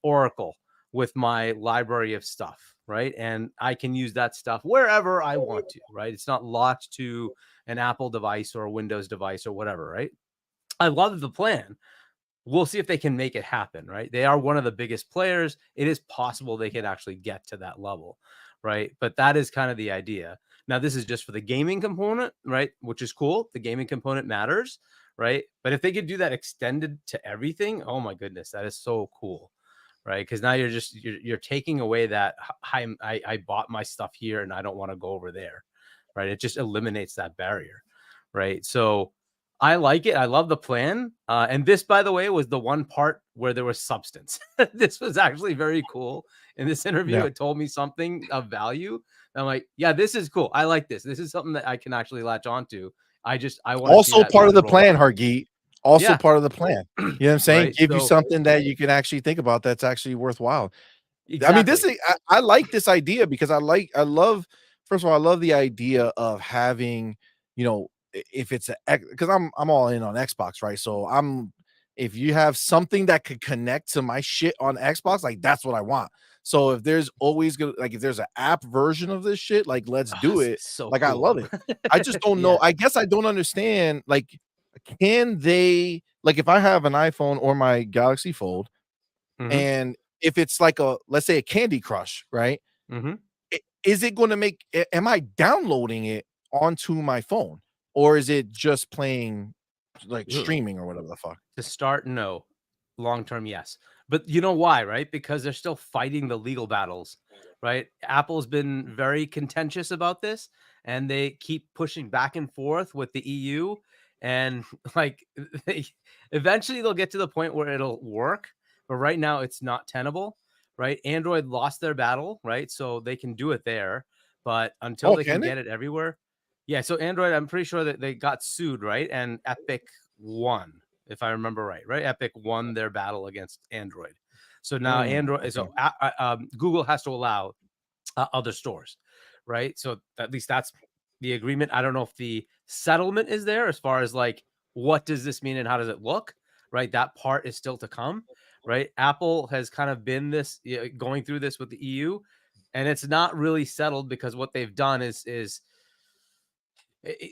Oracle with my library of stuff, right? And I can use that stuff wherever I want to, right? It's not locked to an Apple device or a Windows device or whatever, right? I love the plan. We'll see if they can make it happen, right? They are one of the biggest players. It is possible they can actually get to that level, right? But that is kind of the idea. Now, this is just for the gaming component, right? Which is cool. The gaming component matters, right? But if they could do that extended to everything, oh my goodness, that is so cool, right? Because now you're taking away that I bought my stuff here and I don't want to go over there, right? It just eliminates that barrier, right? So I like it. I love the plan. And this, by the way, was the one part where there was substance. This was actually very cool. In this interview, Yeah. it told me something of value. I'm like, yeah, this is cool. I like this. This is something that I can actually latch onto. I want Also part of the plan, Hargeet. Also part of the plan. You know what I'm saying? Right, Give you so- something that you can actually think about that's actually worthwhile. Exactly. I mean, this is I like this idea because I love, first of all, I love the idea of having, if it's because I'm all in on Xbox, right? So if you have something that could connect to my shit on Xbox, like that's what I want. So if there's always gonna, like, if there's an app version of this shit, like, let's do it. So Like, I cool. love it. I just don't know. I guess I don't understand. Like, can they, like, if I have an iPhone or my Galaxy Fold, and if it's like let's say a Candy Crush, right? Is it going to make? Am I downloading it onto my phone, or is it just playing, like, streaming or whatever the fuck? To start, no. Long term, yes. But you know why, right? Because they're still fighting the legal battles, right? Apple's been very contentious about this, and they keep pushing back and forth with the EU. And like, eventually they'll get to the point where it'll work. But right now, it's not tenable, right? Android lost their battle, right? So they can do it there. But until they can get it everywhere. Yeah. So Android, I'm pretty sure that they got sued, right? And Epic won, if I remember right? Epic won their battle against Android. So now Android, so Google has to allow other stores, right? So at least that's the agreement. I don't know if the settlement is there as far as, like, what does this mean and how does it look, right? That part is still to come, right? Apple has kind of been going through this with the EU, and it's not really settled because what they've done is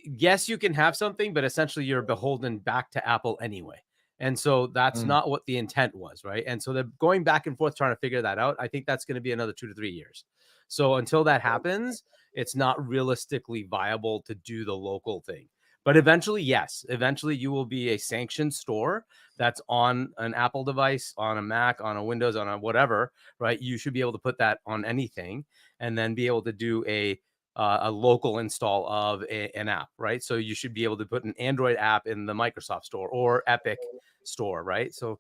yes, you can have something, but essentially you're beholden back to Apple anyway. And so that's not what the intent was, right? And so they're going back and forth trying to figure that out. I think that's going to be another 2 to 3 years. So until that happens, it's not realistically viable to do the local thing. But eventually, yes, eventually you will be a sanctioned store that's on an Apple device, on a Mac, on a Windows, on a whatever, right? You should be able to put that on anything and then be able to do a local install of an app, right? So you should be able to put an Android app in the Microsoft store or Epic store, right? So,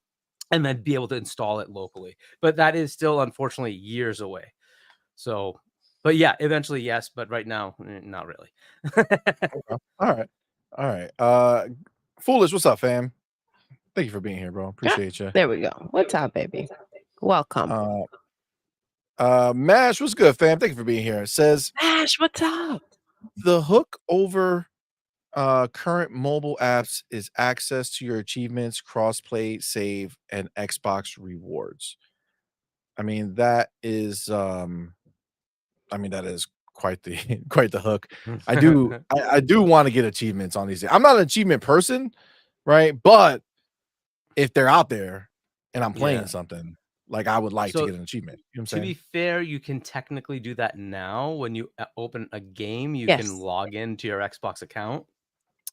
and then be able to install it locally. But that is still, unfortunately, years away. So, but yeah, eventually, yes. But right now, not really. Okay. All right. Foolish, what's up, fam? Thank you for being here, bro. Appreciate you. There we go. What's up, baby? Welcome. Mash, what's good, fam? Thank you for being here. It says Ash, what's up? the hook over current mobile apps is access to your achievements, crossplay, save, and Xbox rewards. I mean, that is quite the quite the hook. I do want to get achievements on these. I'm not an achievement person, right? But if they're out there and I'm playing something, like I would like to get an achievement. You know what I'm saying? To be fair, you can technically do that now. When you open a game, you Yes. can log into your Xbox account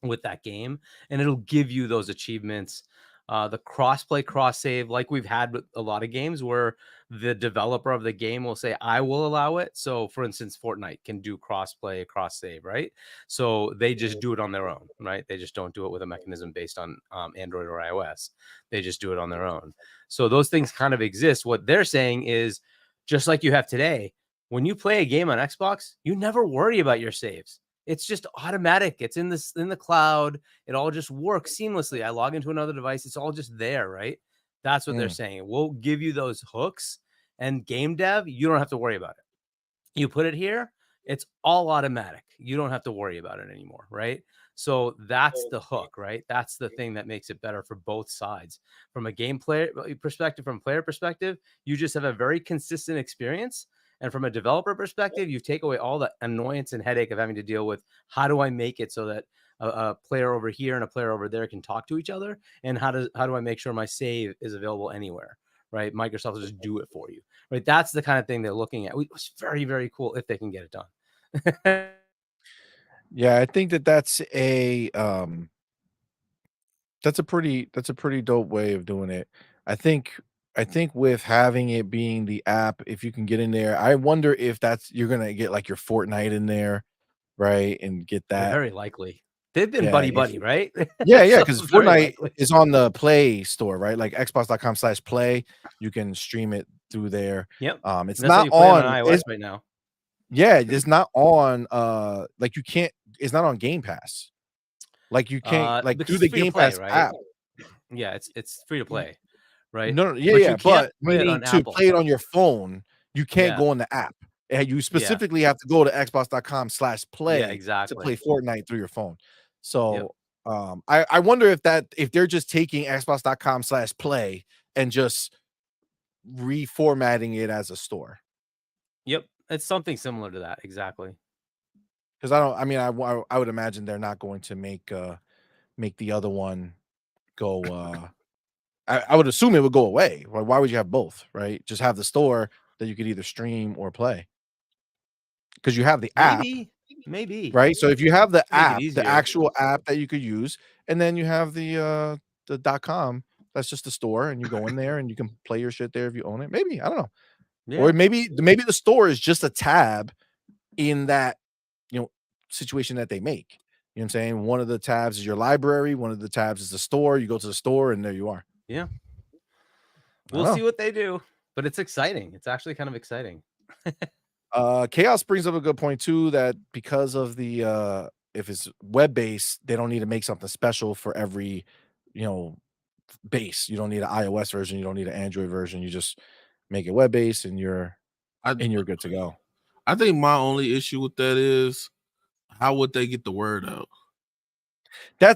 with that game, and it'll give you those achievements. The cross-play, cross-save, like we've had with a lot of games where the developer of the game will say, I will allow it. So, for instance, Fortnite can do cross-play, cross-save, right? So they just do it on their own, right? They just don't do it with a mechanism based on Android or iOS. They just do it on their own. So those things kind of exist. What they're saying is, just like you have today, when you play a game on Xbox, you never worry about your saves. It's just automatic. It's in the cloud. It all just works seamlessly. I log into another device. It's all just there, right? That's what they're saying. We'll give you those hooks, and game dev, you don't have to worry about it. You put it here, it's all automatic. You don't have to worry about it anymore, right? So that's the hook, right? That's the thing that makes it better for both sides. From a gameplay perspective, from a player perspective, you just have a very consistent experience. And from a developer perspective, you take away all the annoyance and headache of having to deal with how do I make it so that a player over here and a player over there can talk to each other, and how do I make sure my save is available anywhere, right? Microsoft will just do it for you, right? That's the kind of thing they're looking at. It's very, very cool if they can get it done. Yeah, I think that's a pretty dope way of doing it. I think with having it being the app, if you can get in there, I wonder if you're gonna get like your Fortnite in there, right? And get that. Very likely. They've been buddy, right? Yeah, So because very Fortnite likely. is on the Play Store, right? Like Xbox.com/play. You can stream it through there. Yep. It's That's how not you play on iOS right now. Yeah, it's not on like you can't. It's not on Game Pass. Like you can't like Because do the it's free to Game play, Pass right? app. Yeah, it's free to play, right? No, But you can't but play it meaning on to Apple. play it on your phone, you can't Yeah. go on the app. You specifically have to go to Xbox.com/play Yeah, to exactly. play Fortnite through your phone. So I wonder if they're just taking Xbox.com/play and just reformatting it as a store. Yep, it's something similar to that, exactly. Because I would imagine they're not going to make the other one go. I would assume it would go away. Why would you have both, right? Just have the store that you could either stream or play. Because you have the app, Maybe. right? So if you have the Make it app, the easier. actual app that you could use, and then you have the .com, that's just the store, and you go in there and you can play your shit there if you own it. Maybe, I don't know. Yeah. Or maybe the store is just a tab in that situation that they make. You know what I'm saying? One of the tabs is your library, one of the tabs is the store. You go to the store and there you are. Yeah. We'll see what they do, but it's exciting. It's actually kind of exciting. Chaos brings up a good point too, that because of the if it's web-based, they don't need to make something special for every base. You don't need an iOS version, you don't need an Android version. You just make it web-based and you're good to go. I think my only issue with that is how would they get the word out?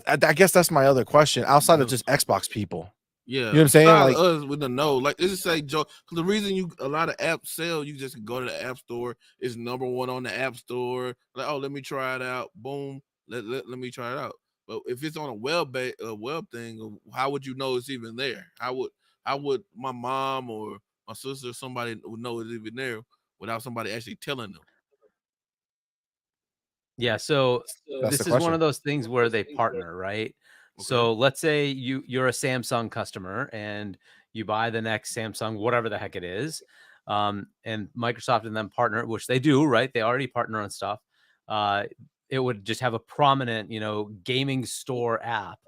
I guess that's my other question, outside of just Xbox people. Yeah, you know what I'm saying? Like us with the no, like this is say Joe. The reason a lot of apps sell, you just go to the app store. It's #1 on the app store. Like, oh, let me try it out. Boom, let me try it out. But if it's on a web thing, how would you know it's even there? How would my mom or my sister or somebody would know it's even there without somebody actually telling them? Yeah, so That's this the is one question. of those things where they partner, right? Okay. So let's say you're a Samsung customer and you buy the next Samsung, whatever the heck it is, and Microsoft and them partner, which they do, right? They already partner on stuff. It would just have a prominent, gaming store app,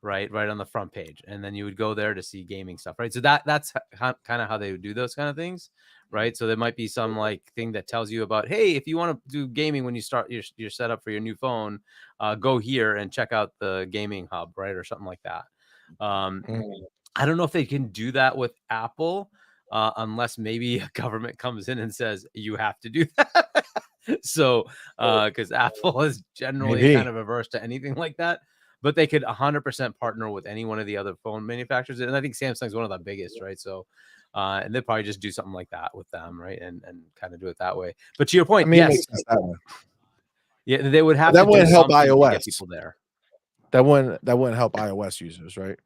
right on the front page, and then you would go there to see gaming stuff, right? So that's kind of how they would do those kind of things, right? So there might be some like thing that tells you about, hey, if you want to do gaming when you start your setup for your new phone, go here and check out the gaming hub, right, or something like that. I don't know if they can do that with Apple, unless maybe a government comes in and says you have to do that. So, because Apple is generally Maybe. kind of averse to anything like that, but they could 100% partner with any one of the other phone manufacturers, and I think Samsung's one of the biggest, right? So, and they'd probably just do something like that with them, right, and kind of do it that way. But to your I point, mean, it yes, makes sense that way. yeah, they would have That to do wouldn't help something to get iOS. people there. That wouldn't help iOS users, right?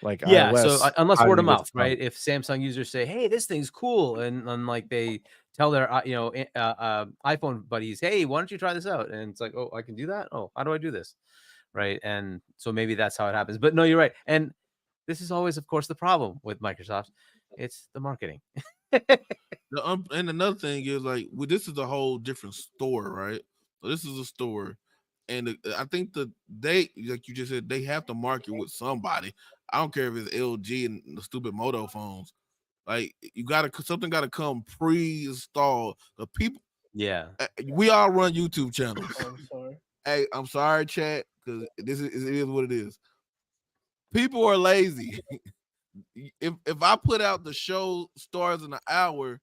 Like Yeah, so iOS, unless how do word of you get mouth, the phone? right? If Samsung users say, "Hey, this thing's cool," and like they tell their iPhone buddies, "Hey, why don't you try this out?" And it's like, "Oh, I can do that. Oh, how do I do this?" Right? And so maybe that's how it happens. But no, you're right. And this is always, of course, the problem with Microsoft. It's the marketing. And another thing is like, this is a whole different store, right? So this is a store, and I think that they, like you just said, they have to market with somebody. I don't care if it's LG and the stupid Moto phones. Like something got to come pre-installed. The people, Yeah. we all run YouTube channels. I'm sorry. Hey, I'm sorry, chat, because it is what it is. People are lazy. If I put out the show starts in an hour,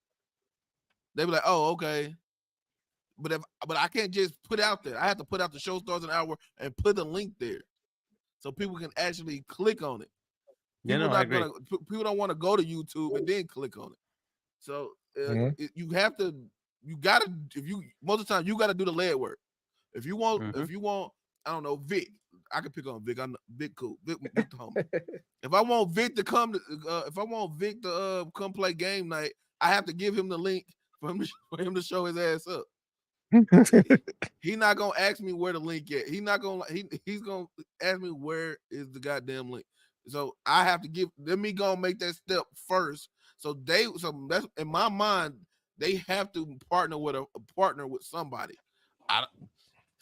they be like, "Oh, okay." But I can't just put out there. I have to put out the show starts in an hour and put the link there, so people can actually click on it. Yeah, no, I agree. People don't want to go to YouTube and then click on it. So you gotta, if you most of the time you gotta do the lead work. If you want, I don't know, Vic. I can pick on Vic. I'm Vic cool. Vic the homie. If I want Vic to come come play game night, I have to give him the link for him to show his ass up. He not gonna ask me where the link is. He's gonna ask me where is the goddamn link. So I have to let me go make that step first. So that's in my mind, they have to partner with somebody.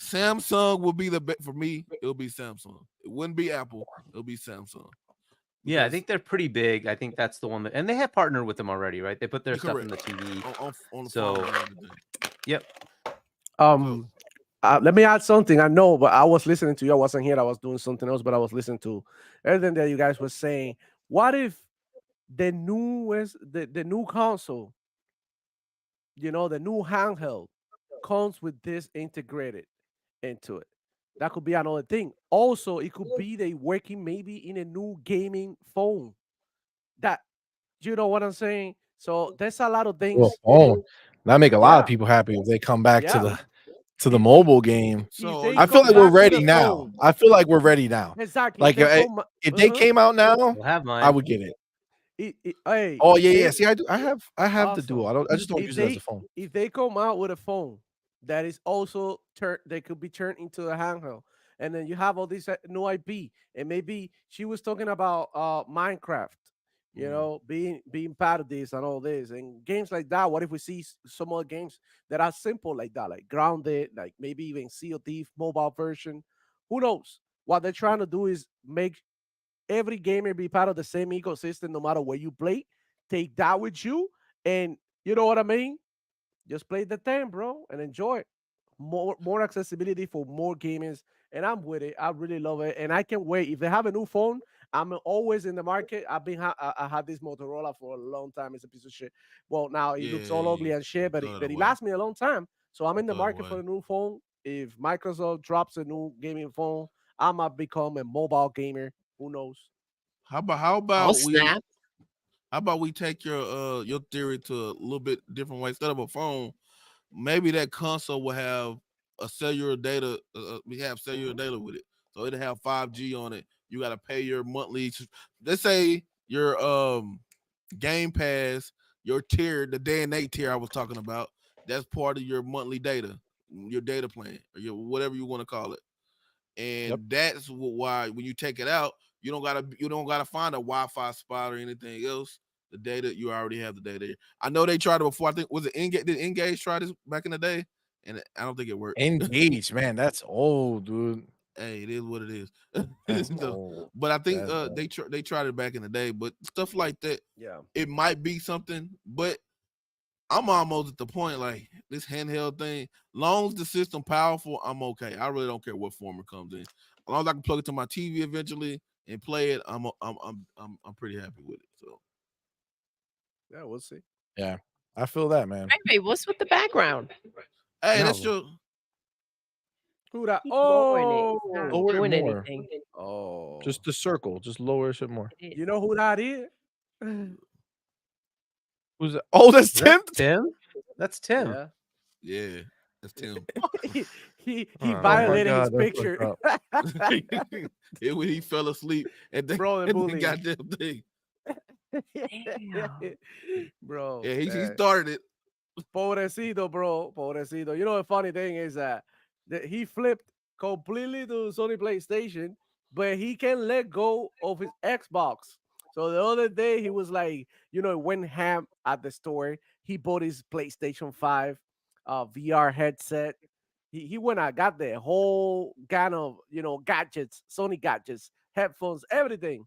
Samsung will be the best for me. It'll be Samsung. It wouldn't be Apple. It'll be Samsung. Yeah, I think they're pretty big. I think that's the one and they have partnered with them already, right? They put their stuff in the TV. On the so, phone and everything. Yep. Let me add something. I know, but I was listening to you. I wasn't here. I was doing something else, but I was listening to everything that you guys were saying. What if the new console, the new handheld, comes with this integrated into it? That could be another thing. Also, it could be they working maybe in a new gaming phone. That, you know what I'm saying? So there's a lot of things. Well, phone. That make a lot of Yeah. people happy if they come back Yeah. to the mobile game. So they I feel come like we're back to ready the now. phone. I feel like we're ready now. Exactly. Like if they came out now, We'll have mine. I would get it. Hey, Oh yeah. See, I do. I have the awesome. Dual. I just don't use it as a phone. If they come out with a phone that is also they could be turned into a handheld, and then you have all this new IP, and maybe she was talking about Minecraft, being part of this and all this, and games like that. What if we see some other games that are simple like that, like Grounded, like maybe even Sea of Thieves mobile version? Who knows? What they're trying to do is make every gamer be part of the same ecosystem, no matter where you play. Take that with you, and you know what I mean. Just play the thing, bro, and enjoy it. More accessibility for more gamers, and I'm with it. I really love it, and I can't wait. If they have a new phone, I'm always in the market. I had this Motorola for a long time. It's a piece of shit. Well, now it looks all ugly and shit, but it lasts me a long time. So I'm in the market for a new phone. If Microsoft drops a new gaming phone, I might become a mobile gamer. Who knows? How about we take your theory to a little bit different way? Instead of a phone, maybe that console will have a cellular data. We have cellular data with it, So it'll have 5G on it. You got to pay your monthly. Let's say your Game Pass, your tier, the day and date tier I was talking about. That's part of your monthly data, your data plan, or your whatever you want to call it. And that's why when you take it out, you don't gotta find a Wi-Fi spot or anything else. The data, you already have the data. I know they tried it before. I think did Engage try this back in the day? And I don't think it worked. Engage, man, that's old, dude. Hey, it is what it is. That's old. But I think That's they tried it back in the day. But stuff like that, Yeah. it might be something. But I'm almost at the point like this handheld thing. Long as the system powerful, I'm okay. I really don't care what form it comes in. As long as I can plug it to my TV eventually and play it, I'm pretty happy with it. So Yeah, we'll see. Yeah, I feel that, man. Hey, what's with the background? hey, No. that's your Who that? Keep lowering it. Oh, It's not Lower it doing more. anything. oh. Just the circle. Just lower it more. You know who that is? Who's that? Oh, that's Is that Tim. Tim? That's Tim. Yeah. yeah, that's Tim. he Oh my violated his God, that's picture. It when he fell asleep and then, Bro, the and then bully. goddamn thing. Bro. Yeah, he started it. Pobrecito, bro. Pobrecito. You know, the funny thing is that he flipped completely to Sony PlayStation, but he can let go of his Xbox. So the other day, he was like, you know, went ham at the store. He bought his PlayStation 5 VR headset. He went out, got the whole kind of, you know, gadgets, Sony gadgets, headphones, everything.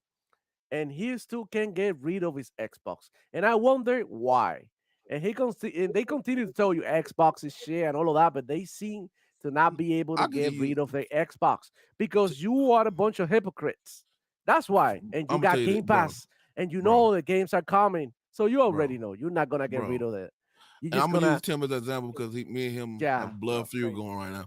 And he still can't get rid of his Xbox. And I wonder why. And they continue to tell you Xbox is shit and all of that, but they seem to not be able I to can get give rid you- of their Xbox because you are a bunch of hypocrites. That's why. And you I'ma got tell you Game this, bro. Pass, and you Bro. know the games are coming, so you already Bro. know you're not gonna get rid Bro. of it. You're And just I'm gonna gonna use Tim as an example because me and him Yeah, have a blood bro, feud same. going right now.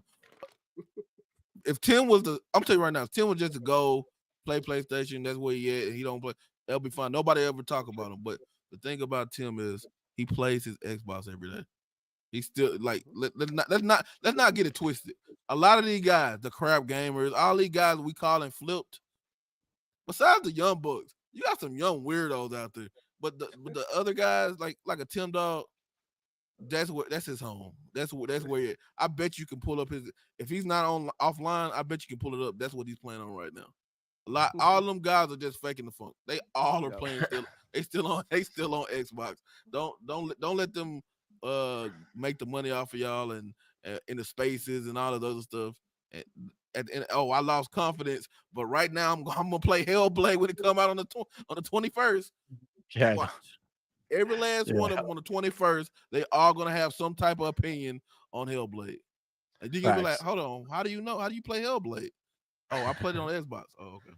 If Tim was I'm telling you right now, if Tim was just to go play PlayStation, that's where he at, and he don't play, that'll be fine. Nobody ever talk about him. But the thing about Tim is he plays his Xbox every day. He's still like let's not get it twisted. A lot of these guys, the crap gamers, all these guys we call and flipped. Besides the young bucks, you got some young weirdos out there. But the other guys, like a Tim Dog, that's his home. That's where I bet you can pull up his if he's not on offline, I bet you can pull it up. That's what he's playing on right now. All them guys are just faking the funk. They all are Yeah. playing still on Xbox. Don't let them make the money off of y'all and in the spaces and all of those stuff. And I lost confidence, but right now I'm gonna play Hellblade when it come out on the 21st. Yeah. Watch. Every last one of them on the 21st, they all gonna have some type of opinion on Hellblade. And you can be like, Facts. hold on, how do you know? How do you play Hellblade? Oh, I played it on Xbox. Oh, okay.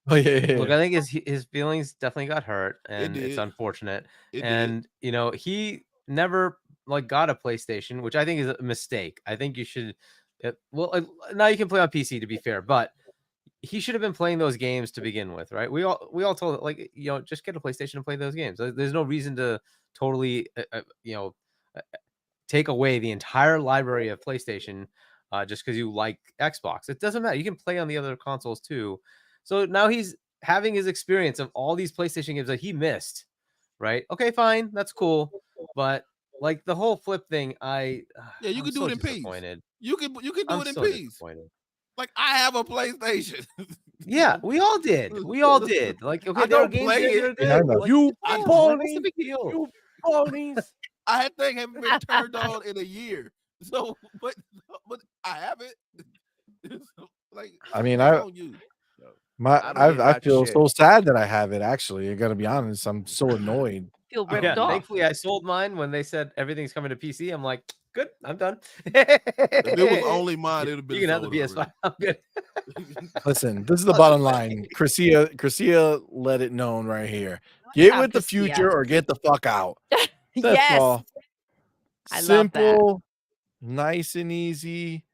Oh yeah. Look, I think his feelings definitely got hurt, and it's did. unfortunate. It did. And you know, he never like got a PlayStation, which I think is a mistake. I think you should. Now you can play on PC to be fair, but he should have been playing those games to begin with, right? We all told like just get a PlayStation and play those games. There's no reason to totally take away the entire library of PlayStation just because you like Xbox. It doesn't matter. You can play on the other consoles too. So now he's having his experience of all these PlayStation games that he missed, right? Okay, fine, that's cool, but like the whole flip thing, you can do it in peace. You can do it in peace. Like I have a PlayStation. Yeah, we all did. We all did. Like, okay, there are games play that it. are Like, You what's ponies, the big deal? you ponies. I had thing haven't been turned on in a year. So, but I have it. Like, I mean, that's on you. I feel so sad that I have it. Actually, I gotta be honest. I'm so annoyed. Feel ripped off. Thankfully, I sold mine when they said everything's coming to PC. I'm like, good, I'm done. If it was only mine, it would have been. You can have the PS5. I'm good. Listen, this is the bottom line. Chrisia let it known right here. Get Yeah, with the Chrisia. future or get the fuck out. That's Yes. all. I love that. Simple, nice and easy.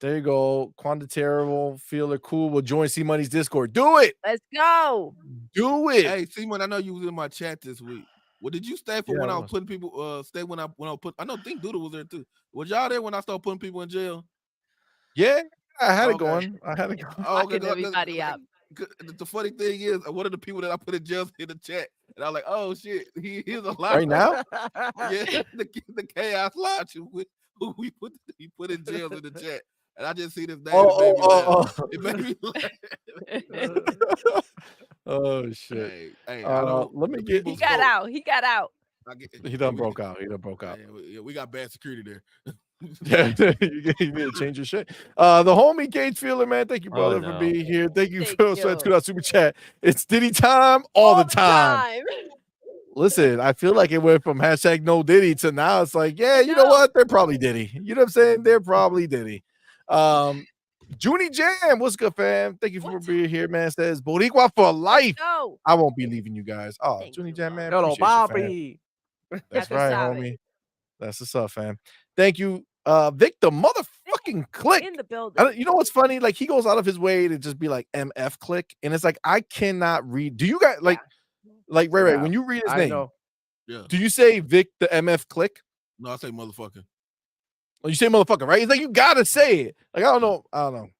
There you go. Quantiterable, feel it cool. We'll join CMoney's Discord. Do it. Let's go. Do it. Hey, Simon, I know you was in my chat this week. Well, did you stay for Yeah, when I I was was. putting people? Stay when I put. I know. Think Doodle was there too. Was y'all there when I started putting people in jail? Yeah. I had it Okay. going. I had it going. Oh, okay. Locking everybody up. The funny thing is, one of the people that I put in jail in the chat, and I was like, "Oh shit, he's a lot Right now? Yeah, the chaos lodge who we put in jail in the chat, and I just see this name. It made me laugh. It made me laugh. Oh shit. Hey, I don't. Let me The get. people He got spoke. out. He got out. He done broke out. He done broke out. Yeah, we got bad security there. Yeah, you need to change your shit. The homie Gage Feeler, man. Thank you, Oh, brother, for no. being here. Thank you Thank for you. super chat. It's Diddy time all the time. Listen, I feel like it went from hashtag no Diddy to now it's like, yeah, you know what? They're probably Diddy. You know what I'm saying? They're probably Diddy. Junie Jam, what's good, fam? Thank you for being here, man. Says Boricua for life. Go. I won't be leaving you guys. Oh, Thank Junie you, Jam, man. Hello, Appreciate you, fam. Bobby. That's Ya tú right, sabes. homie. That's what's up, fam. Thank you, Vic, the motherfucking click. In the building. You know what's funny? Like he goes out of his way to just be like MF click, and it's like I cannot read. Do you guys like Ray? Yeah, When you read his I name, know. Yeah. do you say Vic the MF click? No, I say motherfucker. Oh, you say motherfucker, right? It's like you gotta say it. Like I don't know.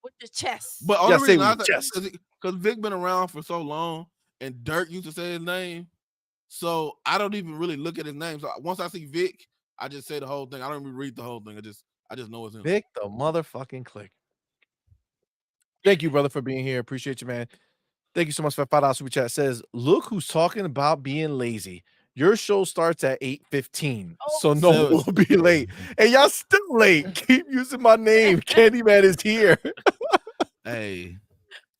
With the chest. But You gotta only say reason I with your chest. because Vic been around for so long, and Dirk used to say his name, so I don't even really look at his name. So once I see Vic, I just say the whole thing. I don't even read the whole thing. I just know it's him. Vic the motherfucking click. Thank you, brother, for being here. Appreciate you, man. Thank you so much for $5 super chat. Says, look who's talking about being lazy. Your show starts at 8:15, so no one will be late. And y'all still late. Keep using my name. Candyman is here. Hey,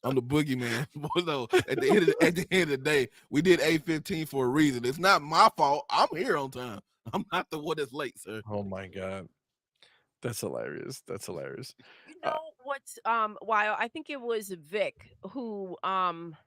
I'm the boogeyman. No, at the end of the day, we did 8:15 for a reason. It's not my fault. I'm here on time. I'm not the one that's late, sir. Oh my god, that's hilarious. That's hilarious. You know what's wild? I think it was Vic who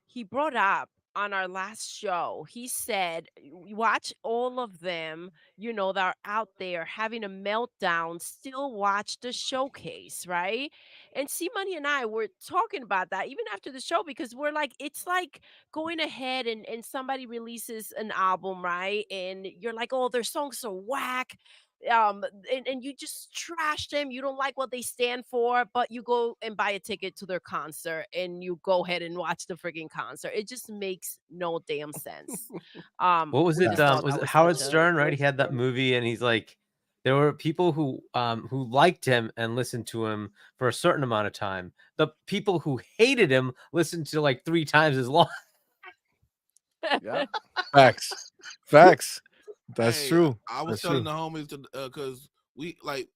he brought up on our last show. He said, watch all of them, you know, that are out there having a meltdown, still watch the showcase, right? And CMoney and I were talking about that even after the show because we're like, it's like going ahead and somebody releases an album, right? And you're like, oh, their songs are whack. And you just trash them, you don't like what they stand for, but you go and buy a ticket to their concert and you go ahead and watch the freaking concert. It just makes no damn sense. What was we it? just thought Was that it was Howard such a Stern? Right, he waste had of that money. movie, and he's like, there were people who liked him and listened to him for a certain amount of time. The people who hated him listened to like 3 times as long. Yeah. Facts. That's Hey, true. I was That's telling true. the homies to because we like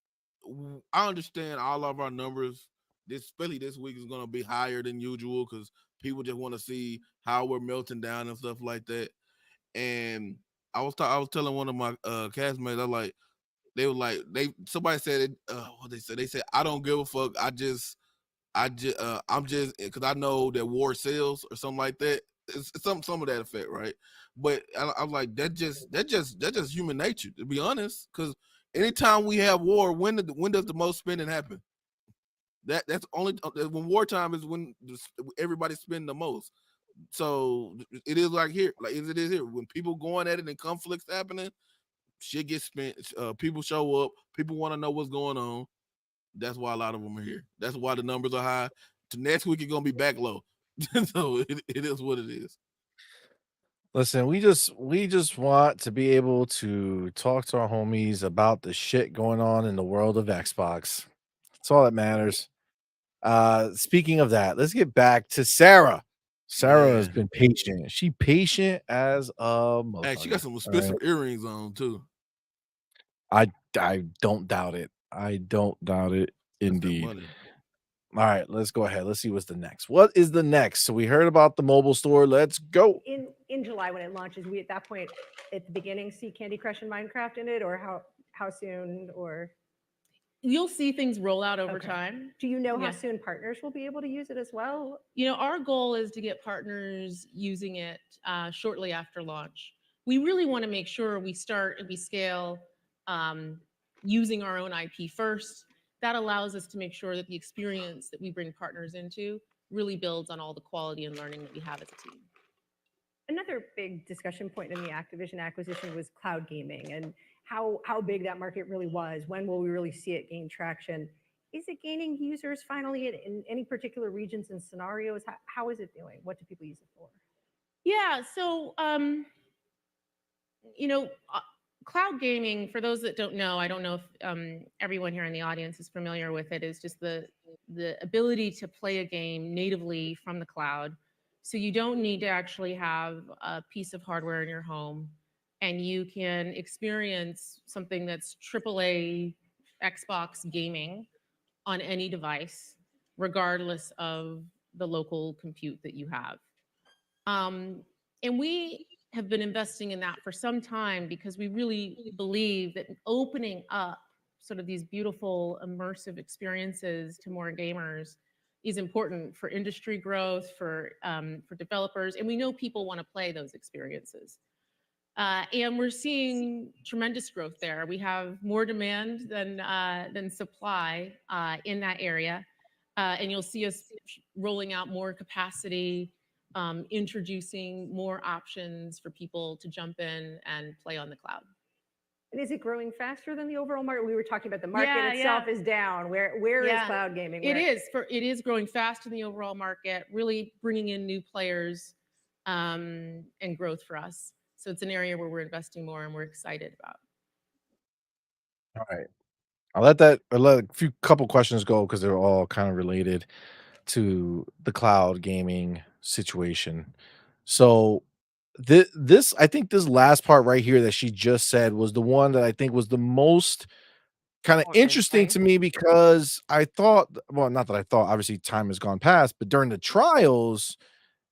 I understand all of our numbers. Especially this week is gonna be higher than usual because people just want to see how we're melting down and stuff like that. And I was telling one of my castmates, I like they were like somebody said it, what they said I don't give a fuck. I'm just because I know that war sells or something like that. It's some of that effect, right? But I'm like that's just human nature, to be honest. Because anytime we have war, when does the most spending happen? That's only when wartime is when everybody's spending the most. So it is like here, like as it is here. When people going at it and conflicts happening, shit gets spent. People show up. People want to know what's going on. That's why a lot of them are here. That's why the numbers are high. To next week, it's gonna be back low. So it is what it is. Listen, we just want to be able to talk to our homies about the shit going on in the world of Xbox. That's all that matters. Speaking of that, let's get back to Sarah. Sarah has been patient. She patient as a motherfucker. Hey, she got some expensive earrings on too. I don't doubt it. I don't doubt it indeed. All right, let's go ahead. Let's see what's the next. What is the next? So we heard about the mobile store. Let's go. In July when it launches, we at that point at the beginning see Candy Crush and Minecraft in it, or how soon, or you'll see things roll out over time. Do you know how soon partners will be able to use it as well? You know, our goal is to get partners using it shortly after launch. We really want to make sure we start and we scale using our own IP first. That allows us to make sure that the experience that we bring partners into really builds on all the quality and learning that we have as a team. Another big discussion point in the Activision acquisition was cloud gaming and how big that market really was. When will we really see it gain traction? is it gaining users finally in any particular regions and scenarios? How is it doing? What do people use it for? Yeah, so you know, cloud gaming, for those that don't know, I don't know if everyone here in the audience is familiar with it, is just the ability to play a game natively from the cloud. So you don't need to actually have a piece of hardware in your home, and you can experience something that's AAA Xbox gaming on any device, regardless of the local compute that you have. And we have been investing in that for some time because we really believe that opening up sort of these beautiful immersive experiences to more gamers is important for industry growth, for developers, and we know people want to play those experiences. And we're seeing tremendous growth there. We have more demand than supply in that area, and you'll see us rolling out more capacity, introducing more options for people to jump in and play on the cloud. And is it growing faster than the overall market? We were talking about the market itself is down. Where is cloud gaming? It is growing faster than the overall market, really bringing in new players and growth for us. So it's an area where we're investing more and we're excited about. All right. I'll let a couple questions go because they're all kind of related to the cloud gaming situation. So this I think this last part right here that she just said was the one that I think was the most kind of interesting to me, because I thought, well, not that I thought, obviously time has gone past, but during the trials,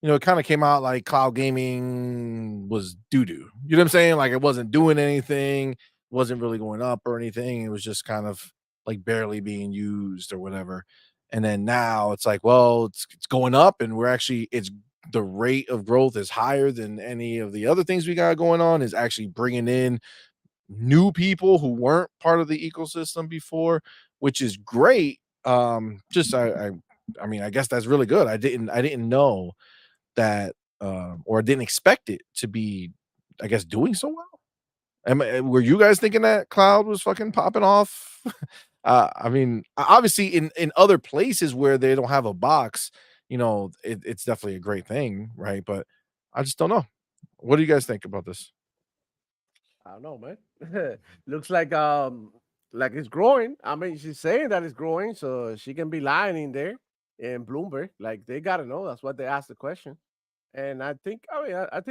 it kind of came out like cloud gaming was doo-doo. You know what I'm saying? Like it wasn't doing anything, wasn't really going up or anything. It was just kind of like barely being used or whatever. And then now it's like, well, it's going up, and it's the rate of growth is higher than any of the other things we got going on, is actually bringing in new people who weren't part of the ecosystem before, which is great. Just I mean, I guess that's really good. I didn't know that, or didn't expect it to be, I guess, doing so well. Were you guys thinking that cloud was fucking popping off? I mean, obviously in other places where they don't have a box, it's definitely a great thing, right? But I just don't know. What do you guys think about this? I don't know, man. Looks like it's growing. I mean, she's saying that it's growing, so she can be lying in there in Bloomberg. Like they gotta know. That's what they asked the question. And I think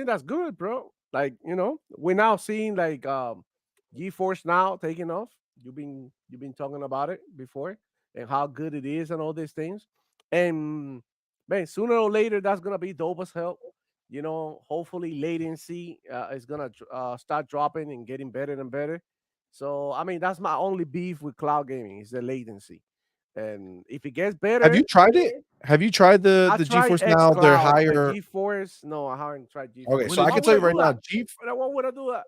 that's good, bro. Like, we're now seeing like GeForce Now taking off. You've been talking about it before and how good it is and all these things. And man, sooner or later that's gonna be dope as hell. Hopefully latency is gonna start dropping and getting better and better. So I mean, that's my only beef with cloud gaming is the latency. And if it gets better, Have you tried it? Have you tried the tried GeForce Now? They're xCloud, but higher. GeForce, no, I haven't tried GeForce. Okay, so I can tell you right now, Why would I do that?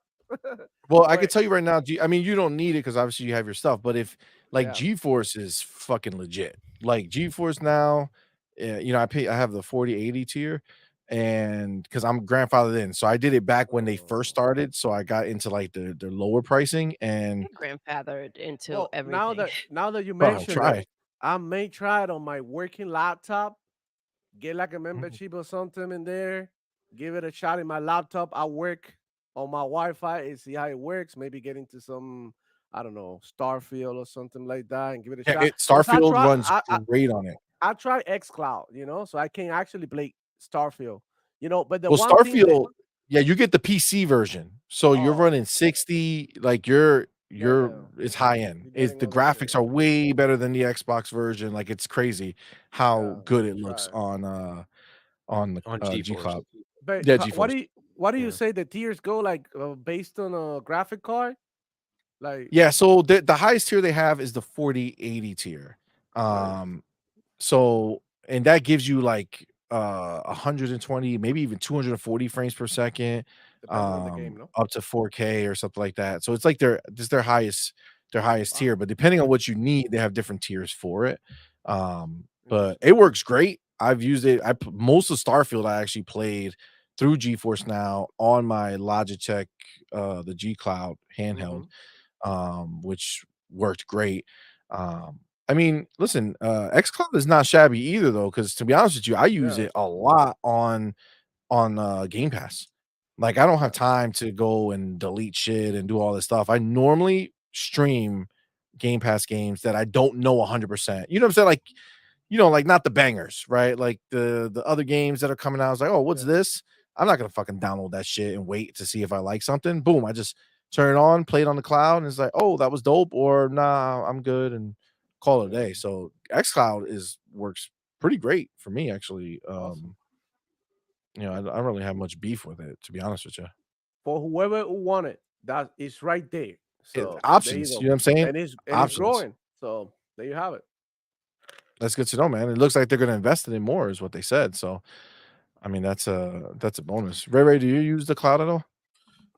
well, I can tell you right now, I mean, you don't need it because obviously you have your stuff, but if like Yeah. GeForce is fucking legit. Like GeForce Now, I have the 4080 tier, and because I'm grandfathered in, so I did it back when they first started, so I got into like the lower pricing, and Grandfathered into Well, everything. now that you bro, mentioned try it, it. I may try it on my working laptop. Get like a Mhm. membership or something in there. Give it a shot in my laptop. I work on my Wi-Fi and see how it works. Maybe get into some, I don't know, Starfield or something like that, and give it a Yeah, shot. Because Starfield runs great on it. I try xCloud, so I can actually play Starfield. But the Well, one thing that Starfield, yeah, you get the PC version, so you're oh running 60, like you're damn, it's high end. you're It's getting the all the way. graphics are way better than the Xbox version. Like it's crazy Yeah, how good it try looks it. on the On G GeForce. Cloud. But Yeah, what GeForce. do you Yeah. say the tiers go like based on a graphic card? Like Yeah, so the highest tier they have is the 4080 tier. right. So and that gives you like 120, maybe even 240 frames per second, Depending on the game, no? up to 4K or something like that. So it's like their highest tier, Wow. but depending on what you need, they have different tiers for it. But Interesting. it works great. I've used it. Most of Starfield I actually played through GeForce Now on my Logitech the G Cloud handheld, Mhm. which worked great. I mean, listen, xCloud is not shabby either, though, because to be honest with you, I use Yeah. it a lot on Game Pass. Like, I don't have time to go and delete shit and do all this stuff. I normally stream Game Pass games that I don't know 100%. You know what I'm saying? Like, like not the bangers, right? Like the other games that are coming out. I was like, oh, what's this? I'm not gonna fucking download that shit and wait to see if I like something. Boom, I just turn it on, play it on the cloud, and it's like, oh, that was dope, or nah, I'm good, and call it a day. So xCloud works pretty great for me, actually. Awesome. I don't really have much beef with it, to be honest with you. For whoever who want it, that is right there. So there you Options, go. you know what I'm saying? And it's Options. growing. So there you have it. That's good to know, man. It looks like they're gonna invest in it more, is what they said. So, I mean, that's a bonus. Ray, do you use the cloud at all?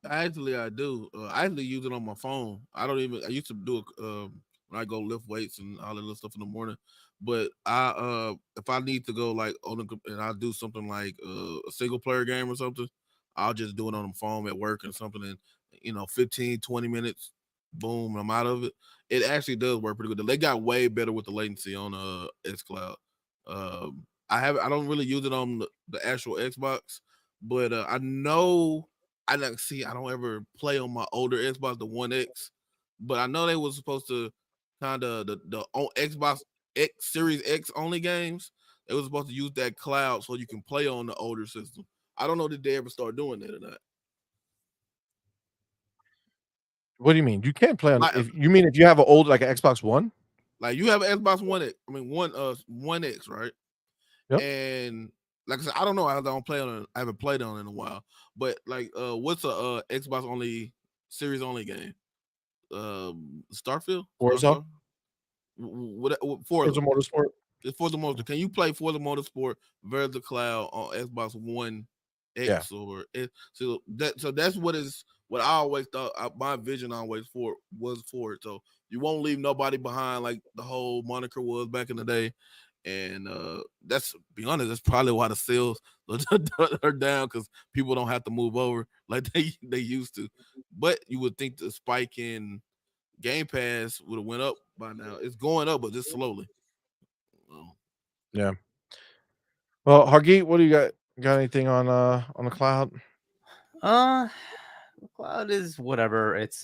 Actually, I do. I actually use it on my phone. I don't even. I used to do it when I go lift weights and all that little stuff in the morning. But if I need to go like and I do something like a single player game or something, I'll just do it on the phone at work or something. And 15, 20 minutes, boom, I'm out of it. It actually does work pretty good. They got way better with the latency on xCloud. I don't really use it on the actual Xbox, but I know. I don't ever play on my older Xbox, the One X, but I know they was supposed to kind of the on Xbox X Series X only games. They was supposed to use that cloud so you can play on the older system. I don't know did they ever start doing that or not. What do you mean? You can't play on Like, if you mean if you have an old like an Xbox One? like you have an Xbox One X, One X, right? Yep. And like I said, I don't know. I haven't played on it in a while. But like, what's a Xbox only series only game? Starfield, Forza? what Forza Forza? Motorsport? It's Forza Motorsport. Can you play Forza Motorsport versus the cloud on Xbox One Yeah. X so that's what I always thought. My vision always was for it. So you won't leave nobody behind like the whole moniker was back in the day. And that's be honest, that's probably why the sales are down because people don't have to move over like they used to. But you would think the spike in Game Pass would have went up by now. It's going up, but just slowly. Yeah. Well, Hargeet, what do you got? Got anything on the cloud? The cloud is whatever. It's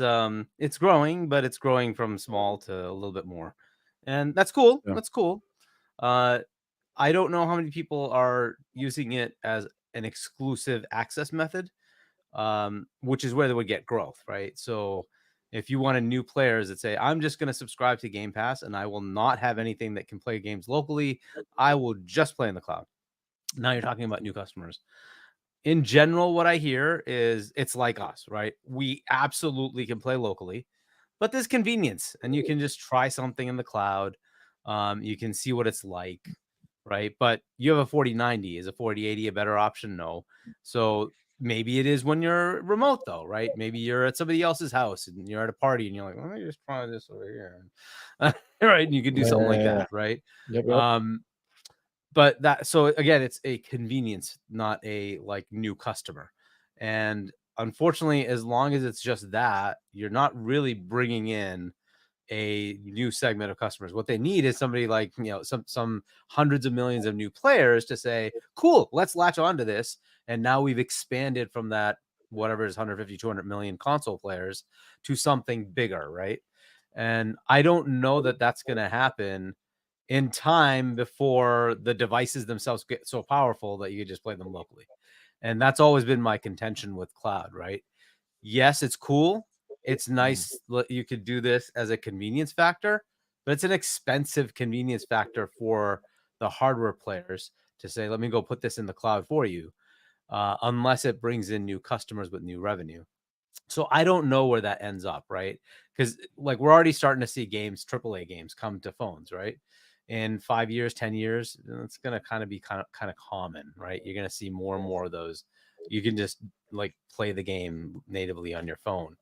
growing, but it's growing from small to a little bit more. And that's cool. Yeah. That's cool. I don't know how many people are using it as an exclusive access method, which is where they would get growth, right? So if you wanted new players that say, I'm just going to subscribe to Game Pass and I will not have anything that can play games locally, I will just play in the cloud. Now you're talking about new customers. In general, what I hear is it's like us, right? We absolutely can play locally, but there's convenience and you can just try something in the cloud. You can see what it's like, right? But you have a 4090. Is a 4080 a better option? No. So maybe it is when you're remote, though, right? Maybe you're at somebody else's house and you're at a party and you're like, let me just try this over here. Right. And you can do something like that, right? Yep. But so again, it's a convenience, not a like new customer. And unfortunately, as long as it's just that, you're not really bringing in a new segment of customers. What they need is somebody like, some hundreds of millions of new players to say, cool, let's latch onto this. And now we've expanded from that, whatever is 150, 200 million console players to something bigger, right? And I don't know that that's going to happen in time before the devices themselves get so powerful that you can just play them locally. And that's always been my contention with cloud, right? Yes, it's cool. It's nice you could do this as a convenience factor, but it's an expensive convenience factor for the hardware players to say, let me go put this in the cloud for you, unless it brings in new customers with new revenue. So I don't know where that ends up, right? Because like we're already starting to see games, AAA games, come to phones, right? In 5 years, 10 years, it's going to kind of be kind of common, right? You're going to see more and more of those. You can just like play the game natively on your phone.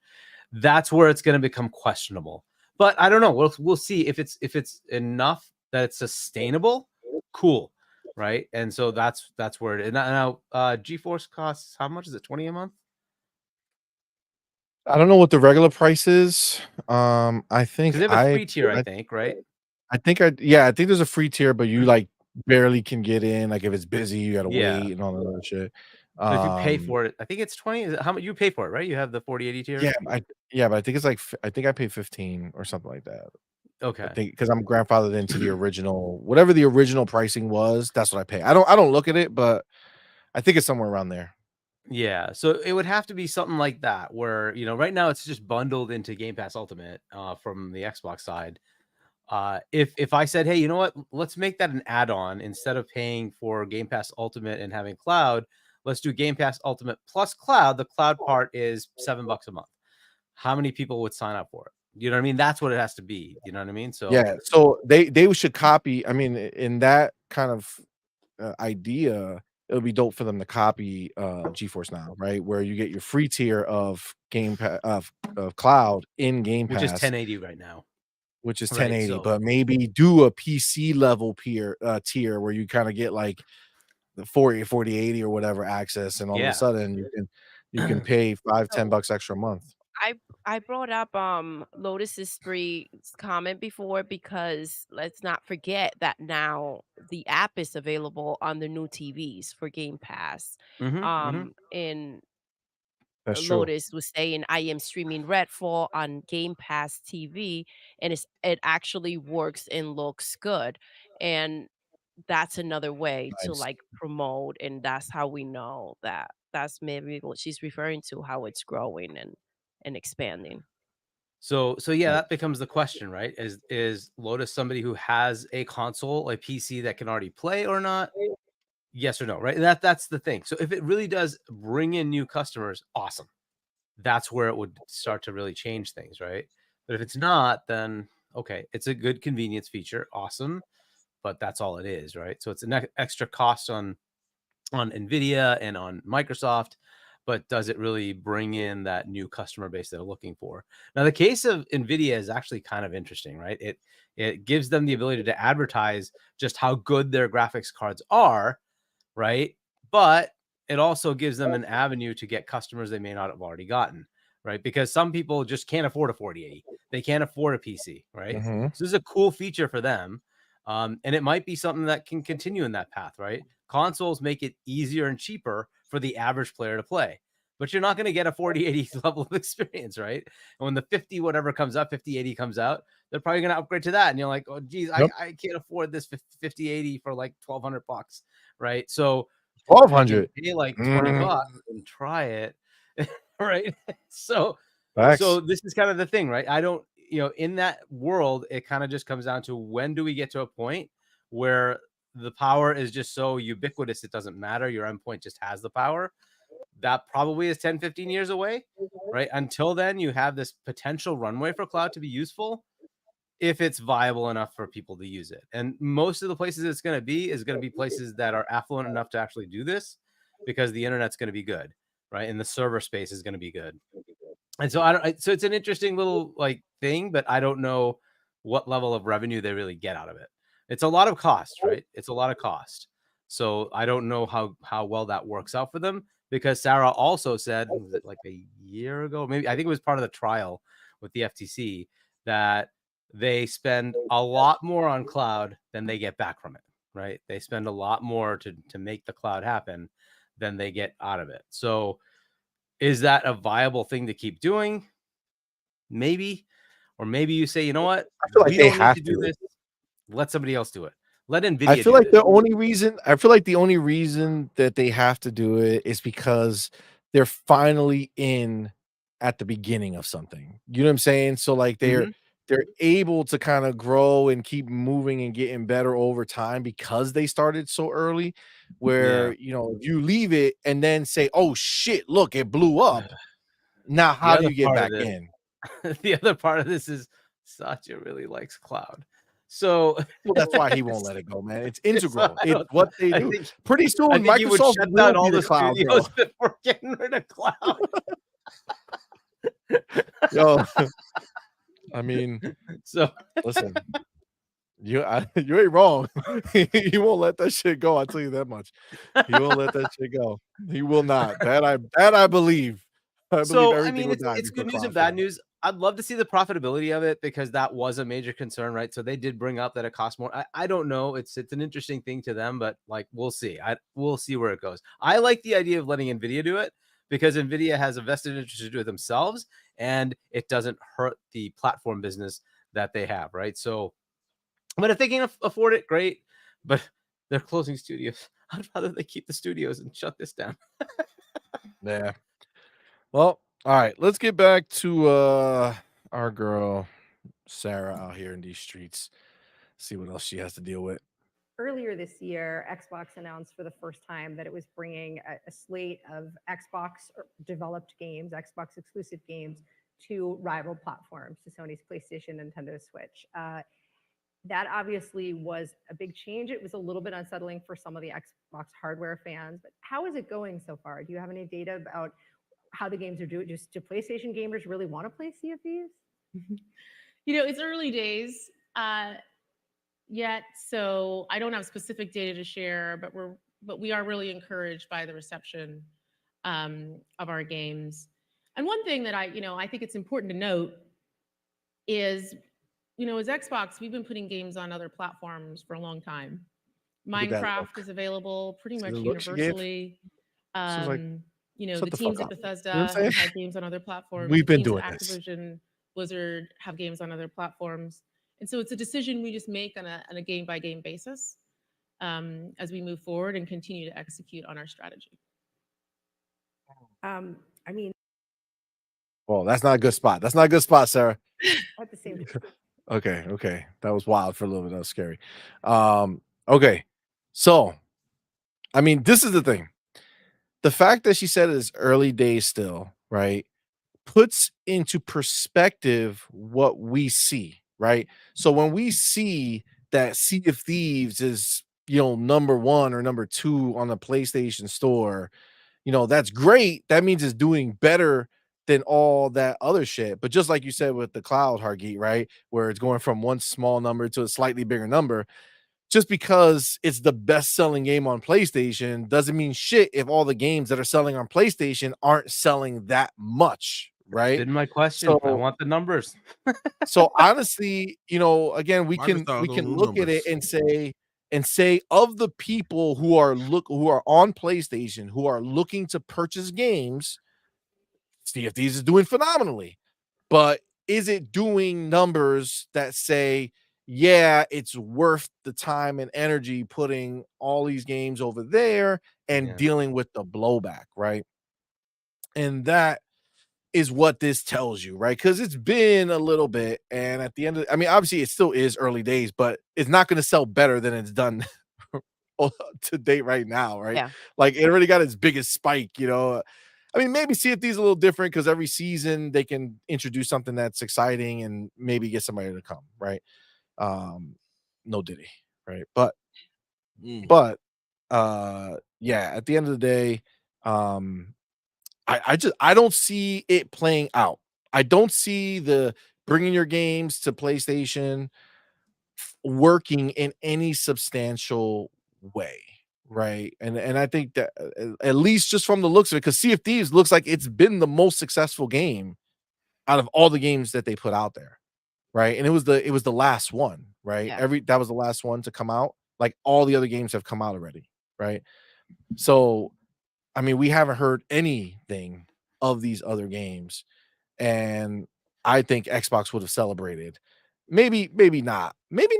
That's where it's going to become questionable. But I don't know. We'll see if it's enough that it's sustainable. Cool, right? And so that's where it is. Now GeForce costs how much? Is it $20 a month? I don't know what the regular price is. I think because they have a free tier, I think, right? I think there's a free tier, but you like barely can get in. Like if it's busy, you gotta wait and all that other shit. But if you pay for it, I think it's 20. Is it, how much you pay for it, right? You have the 4080 tier. Yeah, but I think it's like I think I paid 15 or something like that. Okay. I think because I'm grandfathered into the original, whatever the original pricing was, that's what I pay. I don't look at it, but I think it's somewhere around there. Yeah, so it would have to be something like that, where right now it's just bundled into Game Pass Ultimate from the Xbox side. If I said, hey, you know what, let's make that an add-on instead of paying for Game Pass Ultimate and having cloud. Let's do Game Pass Ultimate plus cloud. The cloud part is $7 a month. How many people would sign up for it? You know what I mean? That's what it has to be. You know what I mean? So yeah, so they should copy. I mean, in that kind of idea, it would be dope for them to copy GeForce Now, right? Where you get your free tier of Game Pass of cloud in Game Pass, which is 1080 right now. Which is Right, 1080, so but maybe do a PC level tier where you kind of get like the 4080 or whatever access, and all of a sudden you can pay $5-10 extra a month. I brought up Lotus's free comment before because let's not forget that now the app is available on the new TVs for Game Pass. And That's true. Lotus was saying I am streaming Redfall on Game Pass TV, and it actually works and looks good. And that's another way to Nice. like promote, and that's how we know that that's maybe what she's referring to, how it's growing and expanding. So yeah, that becomes the question, right? Is Lotus somebody who has a console, a PC that can already play or not? Yes or no, right? That's the thing. So if it really does bring in new customers, awesome. That's where it would start to really change things, right? But if it's not, then okay, it's a good convenience feature, awesome, but that's all it is, right? So it's an extra cost on Nvidia and on Microsoft, but does it really bring in that new customer base they're looking for? Now, the case of Nvidia is actually kind of interesting, right? It gives them the ability to advertise just how good their graphics cards are, right? But it also gives them an avenue to get customers they may not have already gotten, right? Because some people just can't afford a 4080. They can't afford a PC, right? So this is a cool feature for them. And it might be something that can continue in that path, right? Consoles make it easier and cheaper for the average player to play, but you're not going to get a 4080 level of experience, right? And when the 5080 comes out, they're probably going to upgrade to that. And you're like, oh, geez, I can't afford this 5080 for like $1,200, right? So 1,200, pay like $20 and try it, right? So this is kind of the thing, right? I don't, in that world, it kind of just comes down to when do we get to a point where the power is just so ubiquitous, it doesn't matter. Your endpoint just has the power. That probably is 10-15 years away, right? Until then, you have this potential runway for cloud to be useful if it's viable enough for people to use it. And most of the places it's going to be places that are affluent enough to actually do this, because the internet's going to be good, right? And the server space is going to be good. And so so it's an interesting little like thing, but I don't know what level of revenue they really get out of it. It's a lot of cost, right? It's a lot of cost. So I don't know how well that works out for them, because Sarah also said, was it like a year ago? Maybe, I think it was part of the trial with the FTC, that they spend a lot more on cloud than they get back from it, right? They spend a lot more to make the cloud happen than they get out of it. So is that a viable thing to keep doing? Maybe. Or maybe you say, you know what? I feel like we they don't have need to do this. Let somebody else do it. Let NVIDIA I feel do like this. the only reason that they have to do it is because they're finally in at the beginning of something. You know what I'm saying? So like they're able to kind of grow and keep moving and getting better over time because they started so early, where if you leave it and then say, oh shit, look, it blew up. Now how do you get back in? The other part of this is Satya really likes cloud. So well, that's why he won't let it go, man. It's integral. It's what they do. Pretty soon, I think Microsoft you would shut will down be all the the cloud. studios before getting rid of cloud. Yo, I mean, so listen, you ain't wrong. He won't let that shit go. I'll tell you that much. He won't let that shit go. He will not. That I believe. I believe everything will die it's before good news and cloud bad fails. news. I'd love to see the profitability of it, because that was a major concern, right? So they did bring up that it costs more. I don't know. It's an interesting thing to them, but like, we'll see. We'll see where it goes. I like the idea of letting NVIDIA do it, because NVIDIA has a vested interest to do it themselves, and it doesn't hurt the platform business that they have, right? So, but if they can afford it, great. But they're closing studios. I'd rather they keep the studios and shut this down. Yeah. Well, all right. Let's get back to our girl Sarah out here in these streets. See what else she has to deal with. Earlier this year, Xbox announced for the first time that it was bringing a slate of Xbox developed games, Xbox exclusive games, to rival platforms, to Sony's PlayStation, Nintendo Switch. That obviously was a big change. It was a little bit unsettling for some of the Xbox hardware fans, but how is it going so far? Do you have any data about how the games are doing? Just do PlayStation gamers really want to play Sea of Thieves? It's early days yet, so I don't have specific data to share, but we are really encouraged by the reception of our games. And one thing that I think it's important to note is, as Xbox, we've been putting games on other platforms for a long time. Minecraft is available pretty much universally. The teams at Bethesda have had games on other platforms. We've been teams doing at Activision, Blizzard have games on other platforms. And so it's a decision we just make on a game-by-game basis as we move forward and continue to execute on our strategy. Well, that's not a good spot. That's not a good spot, Sarah. At the same time. Okay. That was wild for a little bit. That was scary. Okay. So, this is the thing. The fact that she said it's early days still, right, puts into perspective what we see, right? So when we see that Sea of Thieves is, number 1 or number 2 on the PlayStation Store, that's great. That means it's doing better than all that other shit. But just like you said with the cloud, Hargeet, right, where it's going from one small number to a slightly bigger number, just because it's the best-selling game on PlayStation doesn't mean shit if all the games that are selling on PlayStation aren't selling that much, right? Didn't my question. I want the numbers. So honestly, again, we can look at it and say of the people who are on PlayStation who are looking to purchase games, Sea of Thieves is doing phenomenally. But is it doing numbers that say, yeah, it's worth the time and energy putting all these games over there and dealing with the blowback, right? And that is what this tells you, right? Because it's been a little bit, and at the end of, obviously it still is early days, but it's not going to sell better than it's done to date right now, right? Yeah. Like, it already got its biggest spike, maybe Sea of Thieves a little different because every season they can introduce something that's exciting and maybe get somebody to come, right? No Diddy, right? But yeah, at the end of the day, I don't see it playing out. I don't see the bringing your games to PlayStation working in any substantial way, right? And I think that at least just from the looks of it, because Sea of Thieves looks like it's been the most successful game out of all the games that they put out there, right? And it was the last one, right? Yeah. That was the last one to come out. Like, all the other games have come out already, right? So, we haven't heard anything of these other games, and I think Xbox would have celebrated. Maybe not. Maybe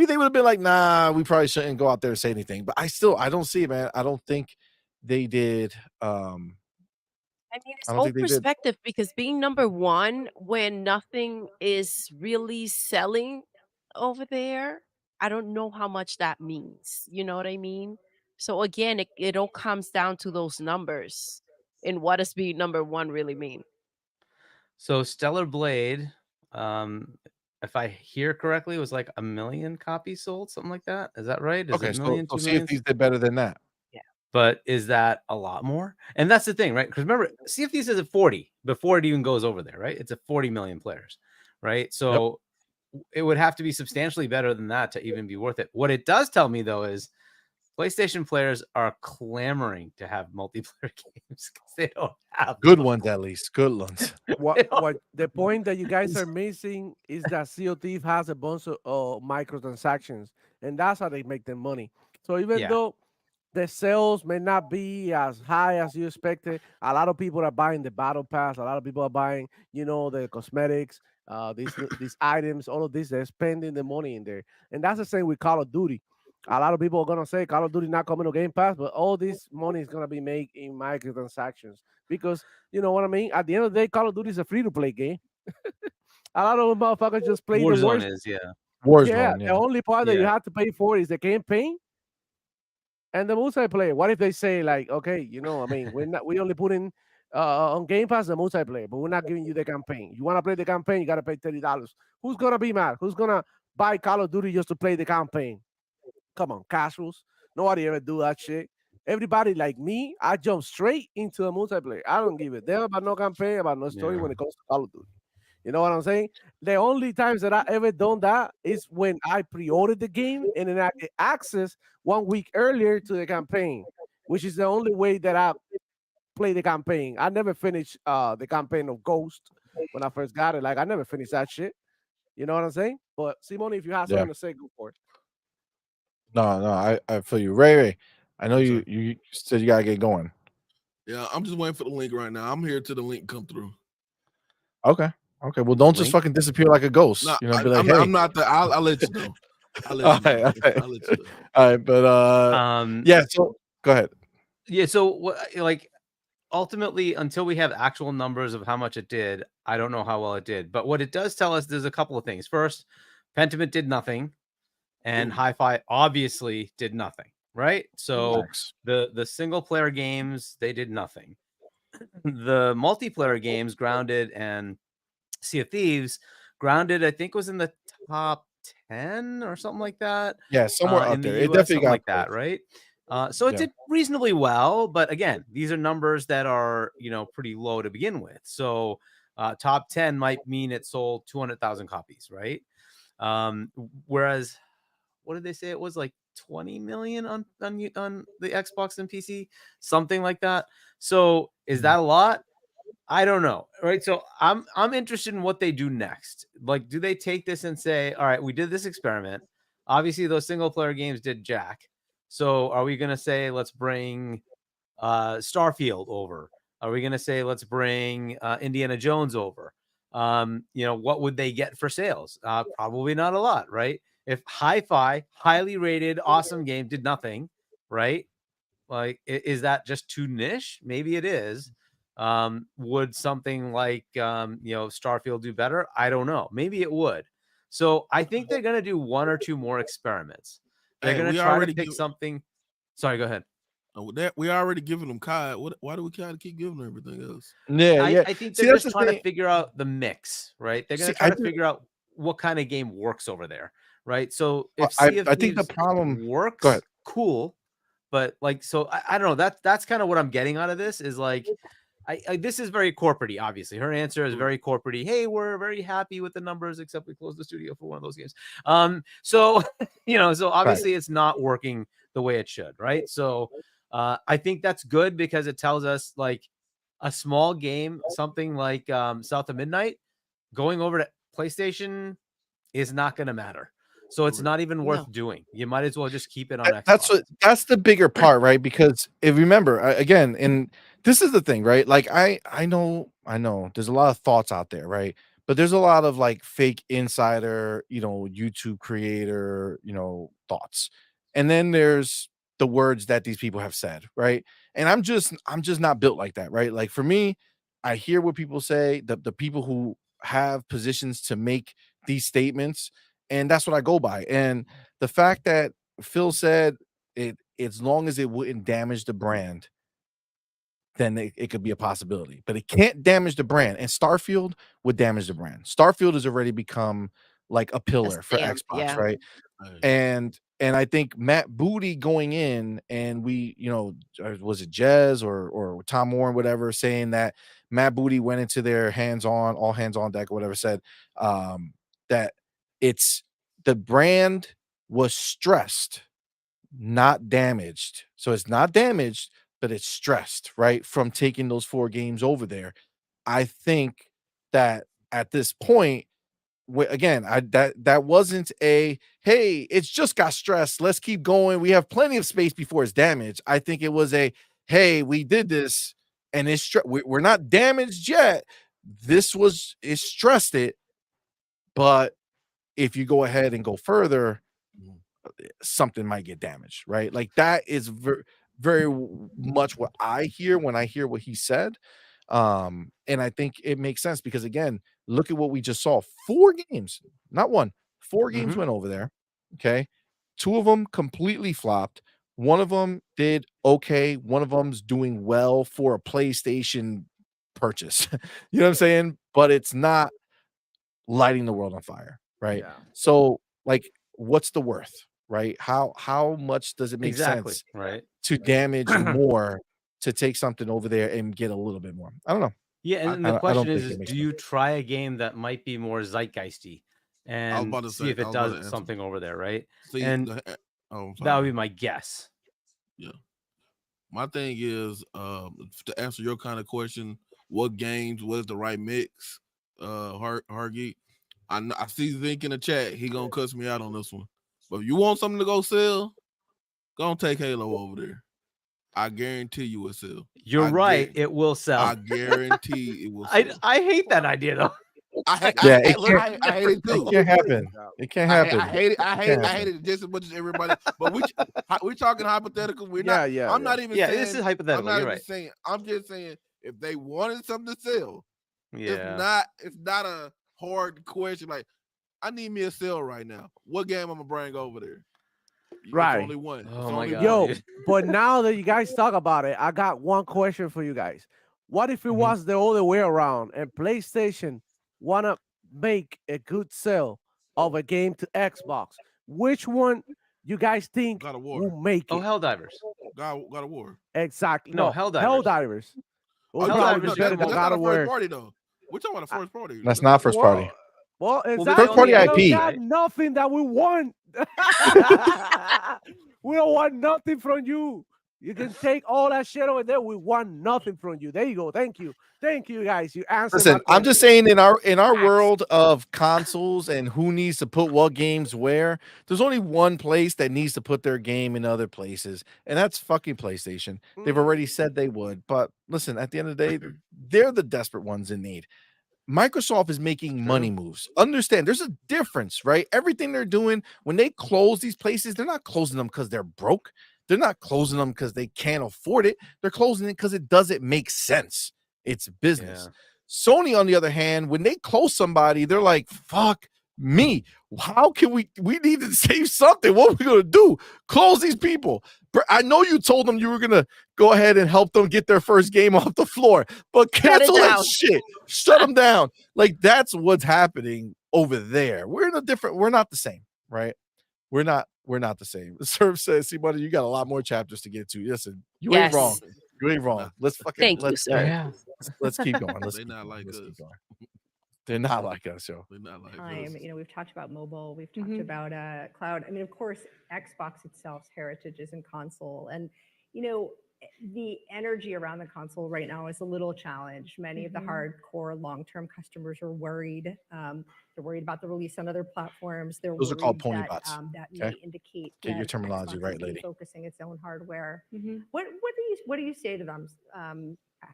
they would have been like, nah, we probably shouldn't go out there and say anything. But I don't see it, man. I don't think they did. It's whole perspective, because being number 1 when nothing is really selling over there, I don't know how much that means. You know what I mean? So again, it all comes down to those numbers and what does being number 1 really mean. So Stellar Blade, if I hear correctly, was like 1 million copies sold, something like that. Is that right? Is Okay, it so 1 million, 2 Sea of million? Thieves did better than that. But is that a lot more? And that's the thing, right? Because remember, Sea of Thieves is at 40 before it even goes over there, right? It's at 40 million players, right? So it would have to be substantially better than that to even be worth it. What it does tell me, though, is PlayStation players are clamoring to have multiplayer games because they don't have Good them. ones, at least. Good ones. What the point that you guys are missing is that Sea of Thieves has a bunch of microtransactions, and that's how they make their money. So even Yeah. though the sales may not be as high as you expected, a lot of people are buying the battle pass. A lot of people are buying, the cosmetics, these items, all of this. They're spending the money in there, and that's the same with Call of Duty. A lot of people are gonna say Call of Duty not coming to Game Pass, but all this money is gonna be made in microtransactions because you know what I mean. At the end of the day, Call of Duty is a free to play game. A lot of motherfuckers just play the worst. Warzone is, yeah. Yeah, Warzone, the yeah. only part that you Yeah. have to pay for is the campaign and the multiplayer. What if they say like, okay, I mean, we only put in on Game Pass the multiplayer, but we're not giving you the campaign. You want to play the campaign, you gotta pay $30. Who's gonna be mad? Who's gonna buy Call of Duty just to play the campaign? Come on, casuals. Nobody ever do that shit. Everybody like me, I jump straight into a multiplayer. I don't give a damn about no campaign, about no story Yeah. when it comes to Call of Duty. You know what I'm saying? The only times that I ever done that is when I pre-ordered the game and then I get access 1 week earlier to the campaign, which is the only way that I play the campaign. I never finished the campaign of Ghost when I first got it. Like I never finished that shit. You know what I'm saying? But Simone, if you have Yeah. something to say, go for it. No, I feel you. Ray, I know Yes, you sir. you said you gotta get going. Yeah, I'm just waiting for the link right now. I'm here till the link come through. Okay. Okay. Well, don't just Link? fucking disappear like a ghost. No, Be like, I'm, hey. I'm not the. I'll let you know. I'll let All you know. right, all right. I'll let you know. All right, but yeah. So go ahead. Yeah. So like ultimately, until we have actual numbers of how much it did, I don't know how well it did. But what it does tell us, there's a couple of things. First, Pentiment did nothing, and Ooh. Hi-Fi obviously did nothing. Right. So Facts. the single player games, they did nothing. The multiplayer games, Grounded and Sea of Thieves, Grounded, I think was in the top 10 or something like that. Yeah, somewhere In up the there. It US, definitely something got like that, pushed. right? So it Yeah. did reasonably well, but again, these are numbers that are pretty low to begin with. So top 10 might mean it sold 200,000 copies, right? Whereas what did they say it was, like 20 million on the Xbox and PC, something like that. So is that a lot? I don't know. Right. So I'm interested in what they do next. Like, do they take this and say, all right, we did this experiment. Obviously, those single player games did jack. So are we gonna say let's bring Starfield over? Are we gonna say let's bring Indiana Jones over? What would they get for sales? Probably not a lot, right? If Hi-Fi, highly rated, awesome game, did nothing, right? Like, is that just too niche? Maybe it is. Would something like Starfield do better? I don't know. Maybe it would. So I think they're gonna do one or two more experiments. They're Hey, gonna we try to already pick give. something. Sorry, go ahead. We already giving them COD. Why do we kind of keep giving them everything else? Yeah, yeah. I think See, they're that's just the trying to thing. figure out the mix, right? They're See, gonna try to figure out what kind of game works over there, right? So if Sea of I think the Thieves problem. Go works, ahead. cool. But like, so I don't know. That's kind of what I'm getting out of this is like, this is very corporate-y, obviously. Her answer is very corporate-y. Hey, we're very happy with the numbers, except we closed the studio for one of those games. So so obviously it's not working the way it should, right? So I think that's good because it tells us like a small game, something like South of Midnight, going over to PlayStation is not going to matter. So it's not even worth doing. You might as well just keep it on Xbox. That's the bigger part, right? Because if you remember again, and this is the thing, right? Like I know there's a lot of thoughts out there, right? But there's a lot of like fake insider, YouTube creator, thoughts. And then there's the words that these people have said, right? And I'm just not built like that, right? Like for me, I hear what people say, the people who have positions to make these statements, and that's what I go by. And the fact that Phil said it, as long as it wouldn't damage the brand, then it could be a possibility. But it can't damage the brand. And Starfield would damage the brand. Starfield has already become like a pillar for stamp, Xbox, yeah. right? And I think Matt Booty going in and we, was it Jez or Tom Warren, whatever, saying that Matt Booty went into their all hands on deck or whatever, said that it's the brand was stressed not damaged. So it's not damaged, but it's stressed, right? From taking those 4 games over there. I think that at this point, again, that wasn't a hey, it's just got stressed. Let's keep going. We have plenty of space before it's damaged. I think it was a hey, we did this and we're not damaged yet. It stressed it, but if you go ahead and go further, something might get damaged, right? Like that is very much what I hear when I hear what he said. And I think it makes sense because again, look at what we just saw. 4 games, not one, 4 games went over there. Okay. 2 of them completely flopped. One of them did okay. One of them's doing well for a PlayStation purchase. You know what I'm saying? But it's not lighting the world on fire, right? Yeah. So, like, what's the worth, right? How much does it make Exactly. sense Right. to damage more to take something over there and get a little bit more? I don't know. Yeah, and I the question don't think is it makes do sense. you try a game that might be more zeitgeisty and about to see say- if I it was about to does answer. something over there, right? See, And I'm that would sorry. be my guess. Yeah. My thing is to answer your kind of question, what games, what is the right mix? Hargeet. I see Zink in the chat. He gonna cuss me out on this one. But if you want something to go sell, go take Halo over there. I guarantee you it sell. You're right, it will sell. I guarantee it will sell. I hate that idea though. I hate it too. It can't happen. It can't happen. I hate it. I can't hate it just as much as everybody. But we talking hypothetical. We're not. I'm not even. Yeah, saying, this is hypothetical. I'm not You're even right. saying. I'm just saying if they wanted something to sell, Yeah. it's not a hard question. Like I need me a sale right now. What game I'm gonna bring over there? Right. It's only one. Oh It's my only God, one. Yo, dude. but now that you guys talk about it, I got one question for you guys. What if it was the other way around and PlayStation wanna make a good sale of a game to Xbox? Which one you guys think God of War. will make Oh, it? Helldivers. God of War. Exactly. No, No, Helldivers. Helldivers. Will Oh, probably Helldivers, be better that's than not God a of first War. party though. We're talking about a first party. That's not first party. Well, they exactly. own First-party We don't IP. got right? nothing that we want. We don't want nothing from you. You can take all that shit over there. We want nothing from you. There you go. Thank you. Thank you, guys. You answered Listen, my question. I'm just saying in our world of consoles and who needs to put what games where, there's only one place that needs to put their game in other places, and that's fucking PlayStation. They've already said they would, but listen, at the end of the day, they're the desperate ones in need. Microsoft is making money moves. Understand, there's a difference, right? Everything they're doing when they close these places, they're not closing them because they're broke. They're not closing them because they can't afford it. They're closing it because it doesn't make sense. It's business. Sony, on the other hand, when they close somebody, they're like, fuck me. How can we need to save something? What are we gonna do? Close these people. I know you told them you were gonna go ahead and help them get their first game off the floor, but cancel that shit. Shut them down. Like that's what's happening over there. We're not the same, right? We're not the same. Serve says, see, buddy, you got a lot more chapters to get to. Listen, you ain't wrong. You ain't wrong. Let's fucking let's keep going. They're not like us. They're not like us, yo. They're not like Time. us. You know, we've talked about mobile, we've talked about cloud. I mean, of course, Xbox itself's heritage is in console, and you know, the energy around the console right now is a little challenged. Many of the hardcore long-term customers are worried. They're worried about the release on other platforms. They're Those are called worried pony that, bots. that Okay? may indicate Get your that terminology Xbox right, is lady. focusing its own hardware. What do you say to them?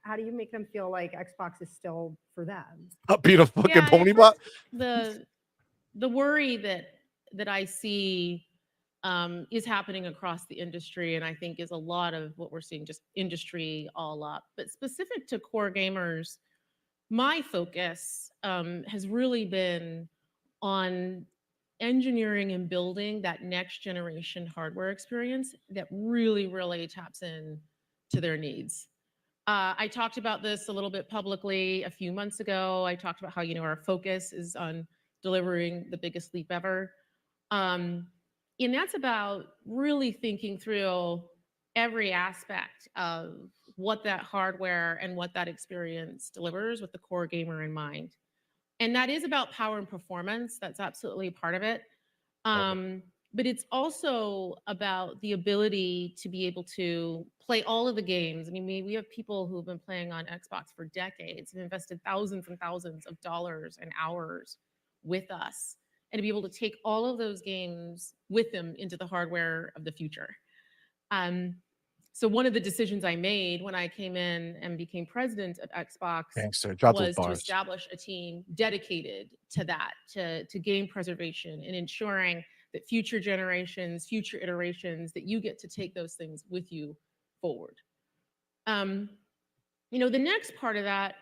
How do you make them feel like Xbox is still for them? Being a fucking Yeah, pony I bot. The worry that I see is happening across the industry, and I think is a lot of what we're seeing, just industry all up. But specific to core gamers, my focus has really been on engineering and building that next generation hardware experience that really taps in to their needs. I talked about this a little bit publicly a few months ago. I talked about how, you know, our focus is on delivering the biggest leap ever. And that's about really thinking through every aspect of what that hardware and what that experience delivers with the core gamer in mind. And that is about power and performance. That's absolutely part of it. but it's also about the ability to be able to play all of the games. I mean, we have people who have been playing on Xbox for decades and invested thousands and thousands of dollars and hours with us, and to be able to take all of those games with them into the hardware of the future. So one of the decisions I made when I came in and became president of Xbox was to establish a team dedicated to that, to game preservation and ensuring that future generations, future iterations, that you get to take those things with you forward. You know, the next part of that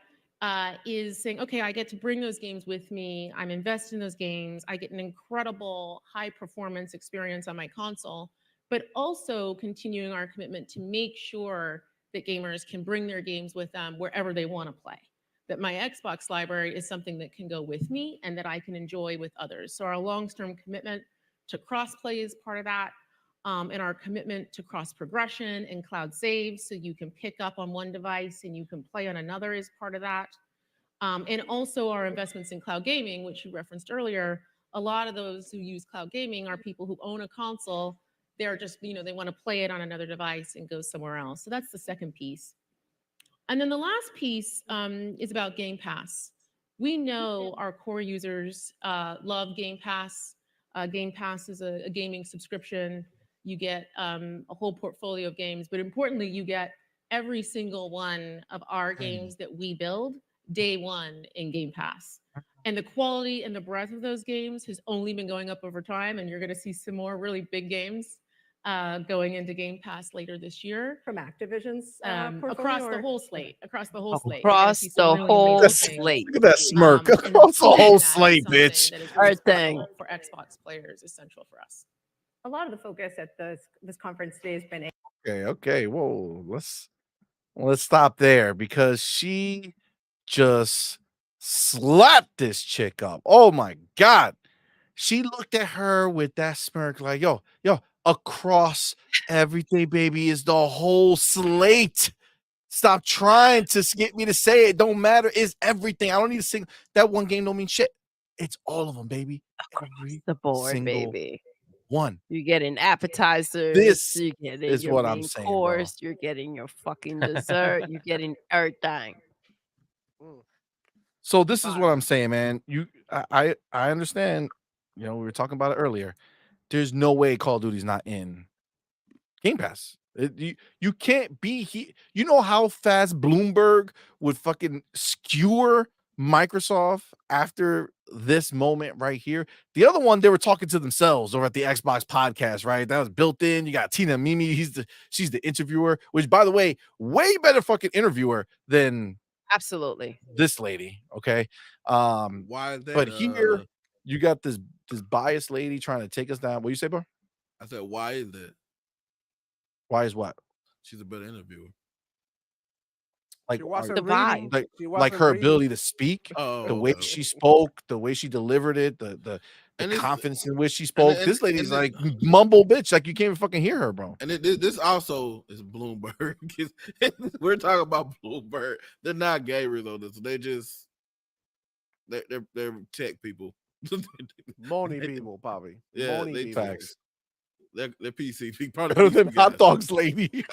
is saying, okay, I get to bring those games with me. I'm invested in those games. I get an incredible high performance experience on my console, but also continuing our commitment to make sure that gamers can bring their games with them wherever they want to play. That my Xbox library is something that can go with me and that I can enjoy with others. So our long-term commitment to cross-play is part of that, and our commitment to cross-progression and cloud saves, so you can pick up on one device and you can play on another is part of that. And also our investments in cloud gaming, which you referenced earlier. A lot of those who use cloud gaming are people who own a console. They're just, you know, they want to play it on another device and go somewhere else. So that's the second piece. And then the last piece is about Game Pass. We know our core users love Game Pass. Game Pass is a gaming subscription. You get a whole portfolio of games, but importantly, you get every single one of our games that we build day one in Game Pass. And the quality and the breadth of those games has only been going up over time, and you're going to see some more really big games going into Game Pass later this year. From Activision's across the whole slate. Across the whole slate. Across the whole slate. Look at that smirk. Across the whole slate, bitch. Everything for Xbox players is central for us. A lot of the focus at this conference today has been. Okay. Whoa. Let's stop there, because she just slapped this chick up. Oh my God. She looked at her with that smirk like, yo, across everything, baby, is the whole slate. Stop trying to get me to say it. Don't matter. It's everything. I don't need to sing. That one game don't mean shit. It's all of them, baby. Across the board, baby. One. You're getting appetizers. This you're getting is your what main I'm saying, course. bro. You're getting your fucking dessert. You're getting everything. So this is what I'm saying, man. I understand. You know, we were talking about it earlier. There's no way Call of Duty's not in Game Pass. You can't be here. You know how fast Bloomberg would fucking skewer Microsoft after this moment right here. The other one, they were talking to themselves over at the Xbox podcast, right? That was built in. You got Tina Mimi. She's the interviewer, which, by the way, way better fucking interviewer than absolutely this lady. Okay. Why is that? But here you got this biased lady trying to take us down. What you say, bro? I said, why is that? Why is what? She's a better interviewer. Like the vibe, like her ability to speak, the way she spoke, the way she delivered it, the confidence in which she spoke. This lady's like mumble bitch, like you can't even fucking hear her, bro. And this also is Bloomberg. We're talking about Bloomberg. They're not gamers on this. They just they're tech people. Money people, probably. Yeah, Money they people. facts. They're PC people. Better than Hot Dogs Lady.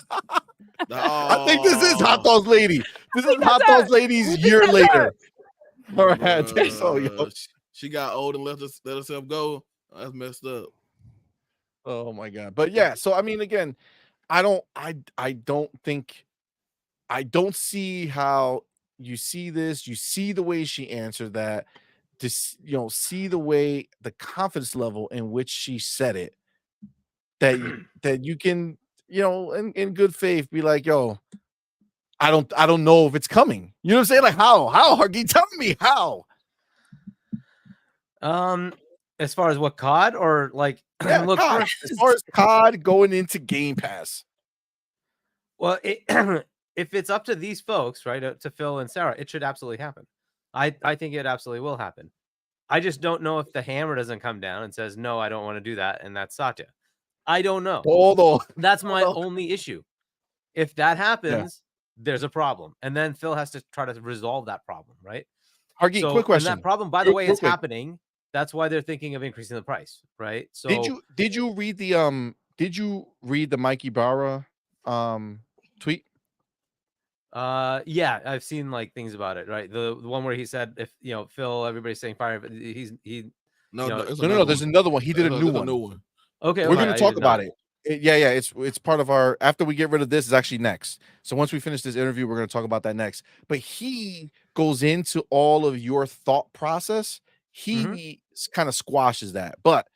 I think this is Hot Dogs Lady. This is Hot Dogs Lady's year later. All right, I think so, yo. She got old and let herself go. That's messed up. Oh my God. But yeah, so I mean, again, I don't see how you see this. You see the way she answered that. Just, you know, see the way, the confidence level in which she said it. That you can, you know, in good faith be like, yo, I don't know if it's coming. You know what I'm saying? Like, how Hargy, tell me how. As far as what COD or like, yeah, look, COD. As far as COD going into Game Pass. Well, if it's up to these folks, right, to Phil and Sarah, it should absolutely happen. I think it absolutely will happen. I just don't know if the hammer doesn't come down and says, no, I don't want to do that. And that's Satya. I don't know. Hold on. That's my only issue. If that happens, there's a problem. And then Phil has to try to resolve that problem, right? Hargy, quick question. And that problem, by the way, is happening that's why they're thinking of increasing the price, right? So did you read the Mike Ybarra tweet? Yeah, I've seen like things about it, right? The one where he said, if Phil, everybody's saying fire, but No, No, there's another one. He did a new one. Okay, We're gonna I talk didn't know. about it. Yeah, it's part of our, after we get rid of this, is actually next. So once we finish this interview, we're gonna talk about that next. But he goes into all of your thought process. He kind of squashes that. But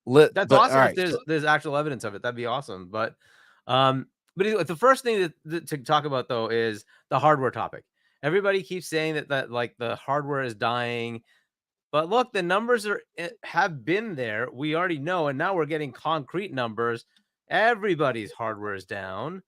That's awesome. All If right, there's actual evidence of it, that'd be awesome. But the first thing to talk about though is the hardware topic. Everybody keeps saying that like the hardware is dying, but look, the numbers have been there. We already know, and now we're getting concrete numbers. Everybody's hardware is down.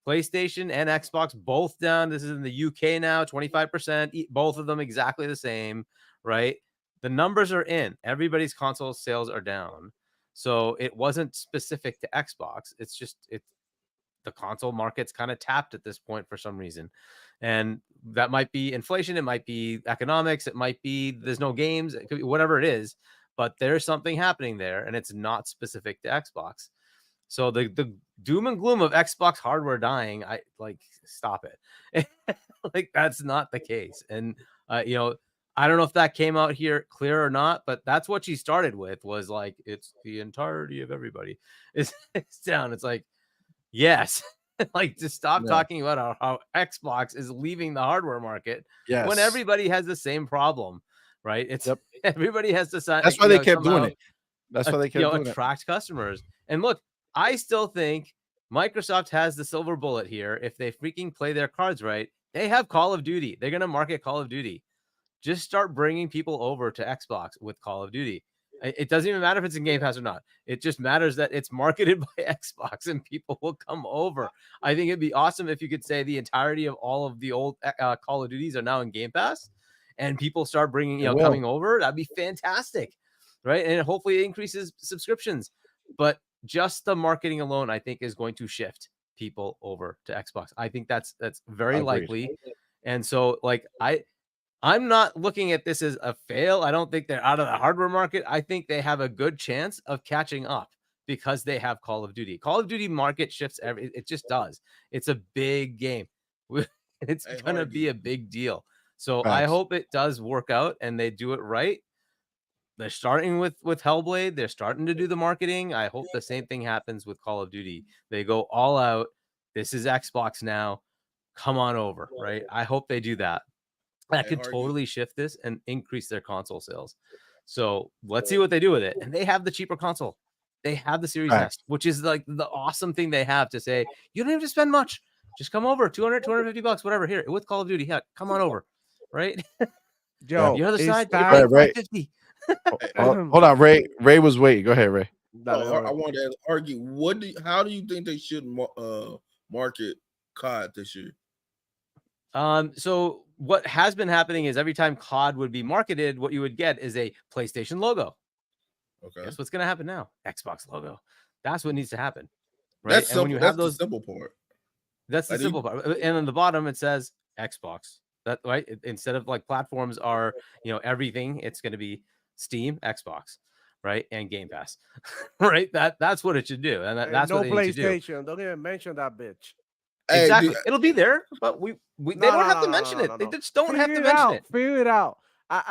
PlayStation and Xbox both down. This is in the UK now, 25%. Both of them exactly the same, right? The numbers are in. Everybody's console sales are down. So it wasn't specific to Xbox. It's just the console market's kind of tapped at this point for some reason. And that might be inflation, it might be economics, it might be there's no games, it could be whatever it is, but there's something happening there and it's not specific to Xbox. So the doom and gloom of Xbox hardware dying, I like, stop it. Like, that's not the case. And I don't know if that came out here clear or not, but that's what she started with, was like, it's the entirety of everybody is down. It's like, yes, like, to stop talking about how Xbox is leaving the hardware market when everybody has the same problem, right? It's everybody has to sign. That's why they kept doing it. That's why they kept doing attract customers. And look, I still think Microsoft has the silver bullet here. If they freaking play their cards right, they have Call of Duty. They're going to market Call of Duty. Just start bringing people over to Xbox with Call of Duty. It doesn't even matter if it's in Game Pass or not. It just matters that it's marketed by Xbox and people will come over. I think it'd be awesome if you could say the entirety of all of the old Call of Duties are now in Game Pass and people start bringing, coming over. That'd be fantastic, right? And hopefully it increases subscriptions. But just the marketing alone, I think, is going to shift people over to Xbox. I think that's very likely. And so, like, I'm not looking at this as a fail. I don't think they're out of the hardware market. I think they have a good chance of catching up because they have Call of Duty. Call of Duty market shifts it just does. It's a big game. It's going to be a big deal. So I hope it does work out and they do it right. They're starting with Hellblade. They're starting to do the marketing. I hope the same thing happens with Call of Duty. They go all out. This is Xbox now. Come on over, right? I hope they do that. That could totally shift this and increase their console sales. So let's see what they do with it. And they have the cheaper console. They have the Series S, which is like the awesome thing they have to say, you don't have to spend much. Just come over, $250, whatever. Here, with Call of Duty. Yeah, come on over, right? Yo, the other side, right. Hold on, Ray. Ray was waiting. Go ahead, Ray. I want to argue. How do you think they should market COD this year? So what has been happening is every time COD would be marketed, what you would get is a PlayStation logo. Okay. Guess what's going to happen now? Xbox logo. That's what needs to happen. Right. That's simple. When you have the simple part. That's the simple part. And on the bottom, it says Xbox. That right. Instead of like platforms are, everything, it's going to be Steam, Xbox, right? And Game Pass. Right. That's what it should do. And that's what they need to do. PlayStation. Don't even mention that bitch. Exactly. It'll be there, but they don't have to mention it. They just don't have to mention it. Figure it out.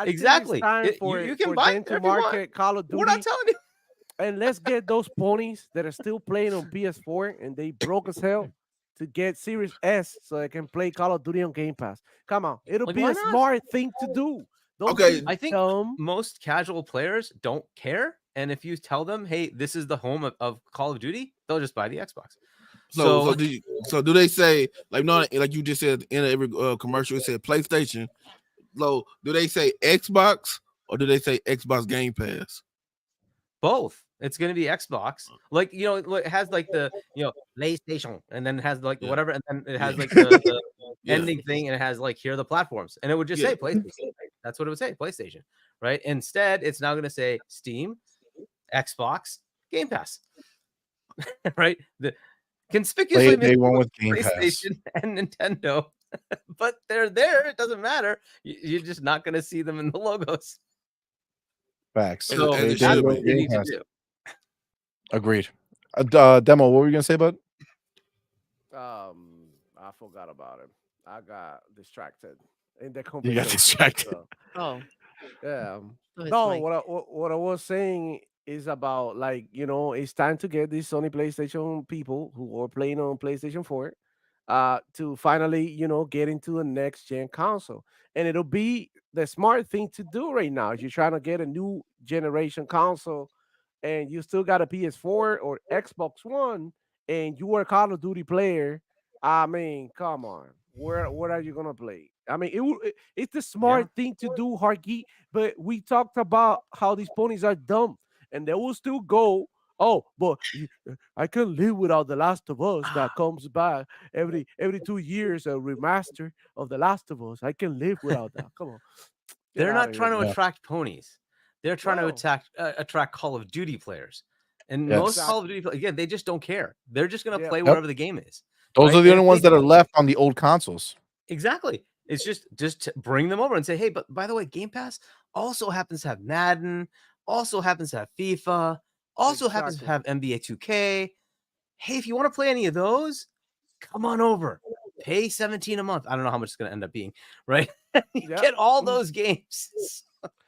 Exactly. You can buy them to market Call of Duty. We're not telling you. And let's get those ponies that are still playing on PS4 and they broke as hell to get Series S so they can play Call of Duty on Game Pass. Come on. It'll be a smart thing to do. I think most casual players don't care. And if you tell them, hey, this is the home of Call of Duty, they'll just buy the Xbox. So do they say, like, not like you just said in every commercial, it said PlayStation? So do they say Xbox or do they say Xbox Game Pass? Both. It's going to be Xbox. Like, it has like the, PlayStation, and then it has like whatever, and then it has like the ending thing, and it has like, here are the platforms, and it would just say PlayStation. That's what it would say, PlayStation, right? Instead, it's now going to say Steam, Xbox, Game Pass, right? Conspicuously they won with Game PlayStation Pass and Nintendo, but they're there. It doesn't matter. You're just not going to see them in the logos. Facts. So- So and it that's should what be. they need to Game Pass. do. Agreed. Demo, what were you gonna say about? I forgot about it. I got distracted in the You conversation. got distracted. So, Oh, yeah. so it's No, Mike. what I was saying is about, like, it's time to get these Sony PlayStation people who are playing on PlayStation 4 to finally, get into a next gen console. And it'll be the smart thing to do right now. If you're trying to get a new generation console and you still got a PS4 or Xbox One and you are a Call of Duty player, I mean, come on. Where are you gonna play? I mean, it's the smart thing to do, Harky. But we talked about how these ponies are dumb, and they will still go. Oh, but I can live without The Last of Us that comes back every 2 years, a remaster of The Last of Us. I can live without that. Come on, get They're out not of trying here. to Yeah. attract ponies. They're trying to No. attract Call of Duty players. And Yes. most Call of Duty, again, they just don't care. They're just going to Yeah. play Yep. whatever the game is. Those right? are the And only if ones they that are do- left on the old consoles. Exactly. It's just to bring them over and say, hey, but by the way, Game Pass also happens to have Madden, also happens to have FIFA, also happens to Exactly. have NBA 2K. Hey, if you want to play any of those, come on over. Pay $17 a month. I don't know how much it's going to end up being, right? You Yeah. get all those games.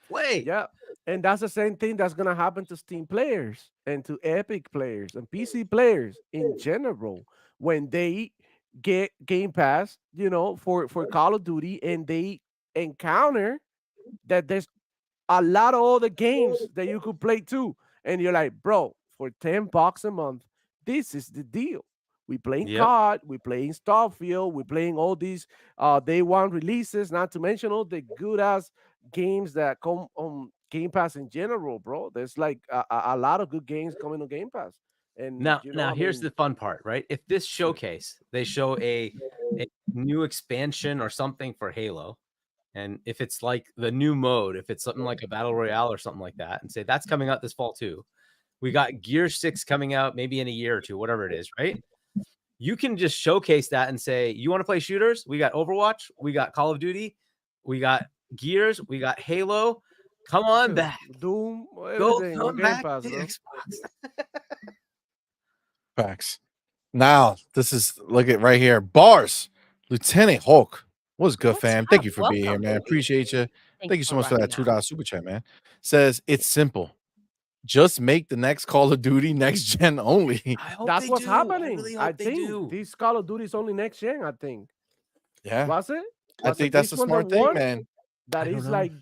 Play. Yeah. And that's the same thing that's gonna happen to Steam players and to Epic players and PC players in general when they get Game Pass, for Call of Duty, and they encounter that there's a lot of other games that you could play too. And you're like, bro, for $10 a month, this is the deal. We playing Yep. COD, we playing Starfield, we playing all these day one releases, not to mention all the good ass games that come on Game Pass in general, bro. There's like a lot of good games coming on Game Pass. And Now here's the fun part, right? If this showcase they show a new expansion or something for Halo, and if it's like the new mode, if it's something like a battle royale or something like that, and say that's coming out this fall too. We got Gear 6 coming out maybe in a year or two, whatever it is, right? You can just showcase that and say, you want to play shooters? We got Overwatch, we got Call of Duty, we got Gears, we got Halo. Come on back. Doom, Go everything on come Game back Pass, to bro. Xbox. Facts. Now, this is look at right here. Bars. Lieutenant Hulk. What's good, What's fam? up? Thank you for being here, Welcome. man. Appreciate you. Thank you so much for that rocking out. $2 super chat, man. Says it's simple. Just make the next Call of Duty next gen only. I hope That's they what's do. happening. I really I hope they think do. this Call of Duty is only next gen. I think. Yeah. Was it? I Was think it that's this the one smart the thing, one man. that I don't is know. like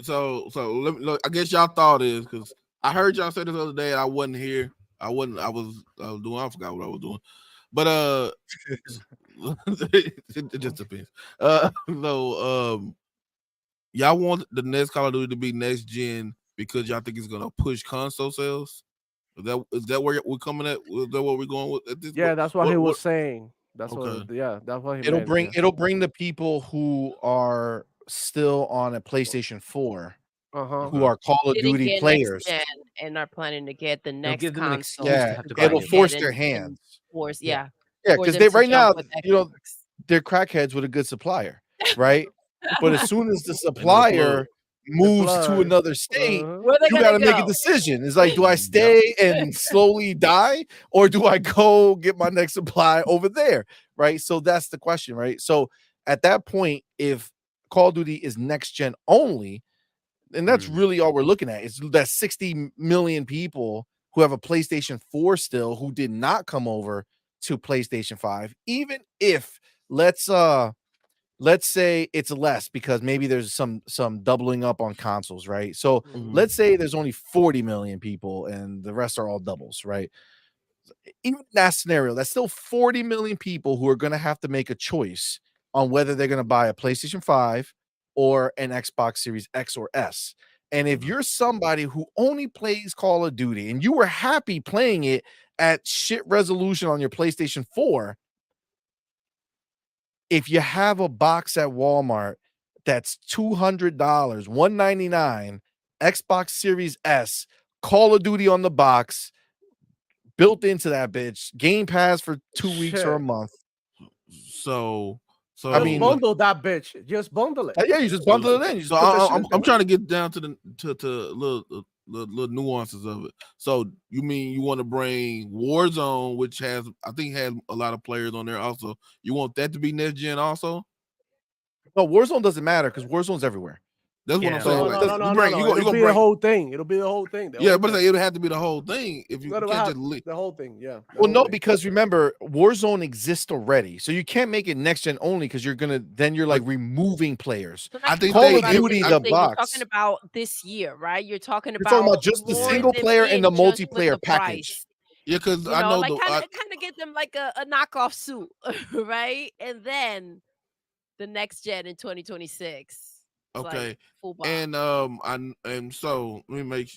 So let me look. I guess y'all thought is because I heard y'all say this other day and I wasn't here. I was doing. I forgot what I was doing, but it just depends. Y'all want the next Call of Duty to be next gen because y'all think it's gonna push console sales. Is that where we're coming at? Is that what we're going with? At this Yeah, that's what he was what- saying. That's Okay. what. Yeah, that's what he It'll meant. bring Yeah. it'll bring the people who are still on a PlayStation 4 Uh-huh. who are Call of Didn't Duty get players. next gen and are planning to get the next give them an console. excuse to Yeah, have to buy it'll new force Get their and hands. force, Yeah. yeah. Yeah, for because them they to right now, jump with you know, Xbox. they're crackheads with a good supplier, right? But as soon as the plug. supplier moves to plug. another state, Uh-huh. Where they you gonna got to make a go? decision. It's like, do I stay and slowly die, or do I go get my next supply over there? Right. So that's the question, right? So at that point, if Call of Duty is next gen only, and that's really all we're looking at, is that 60 million people who have a PlayStation 4 still who did not come over to PlayStation 5, even if let's say it's less because maybe there's some doubling up on consoles, right? So let's say there's only 40 million people and the rest are all doubles, right? Even in that scenario, that's still 40 million people who are going to have to make a choice on whether they're going to buy a PlayStation 5 or an Xbox Series X or S. And if you're somebody who only plays Call of Duty and you were happy playing it at shit resolution on your PlayStation 4, if you have a box at Walmart that's $200, $199, Xbox Series S, Call of Duty on the box, built into that bitch, Game Pass for 2 weeks or a Shit. month. So So I mean, bundle that bitch. Just bundle it. Yeah, you just bundle it in. You just So put that shit in I'm there. trying to get down to the little nuances of it. So you mean you want to bring Warzone, which has a lot of players on there also. You want that to be next gen also? No, Warzone doesn't matter because Warzone's everywhere. That's what I'm saying. No. Like, It'll be the whole thing. It'll be the whole thing. But it would have to be the whole thing if you Gotta can't have just the whole thing. Yeah. Well, no, because remember, Warzone exists already, so you can't make it next gen only because you're like removing players. So I that's think Call of about Duty, this the thing. box. You're talking about this year, right? You're talking You're talking about just the more single than player and the being just with multiplayer the package. price. Yeah, because You I know, know like the kind of get them like a knockoff suit, right? And then the next gen in 2026. It's okay. like full box. And so let me make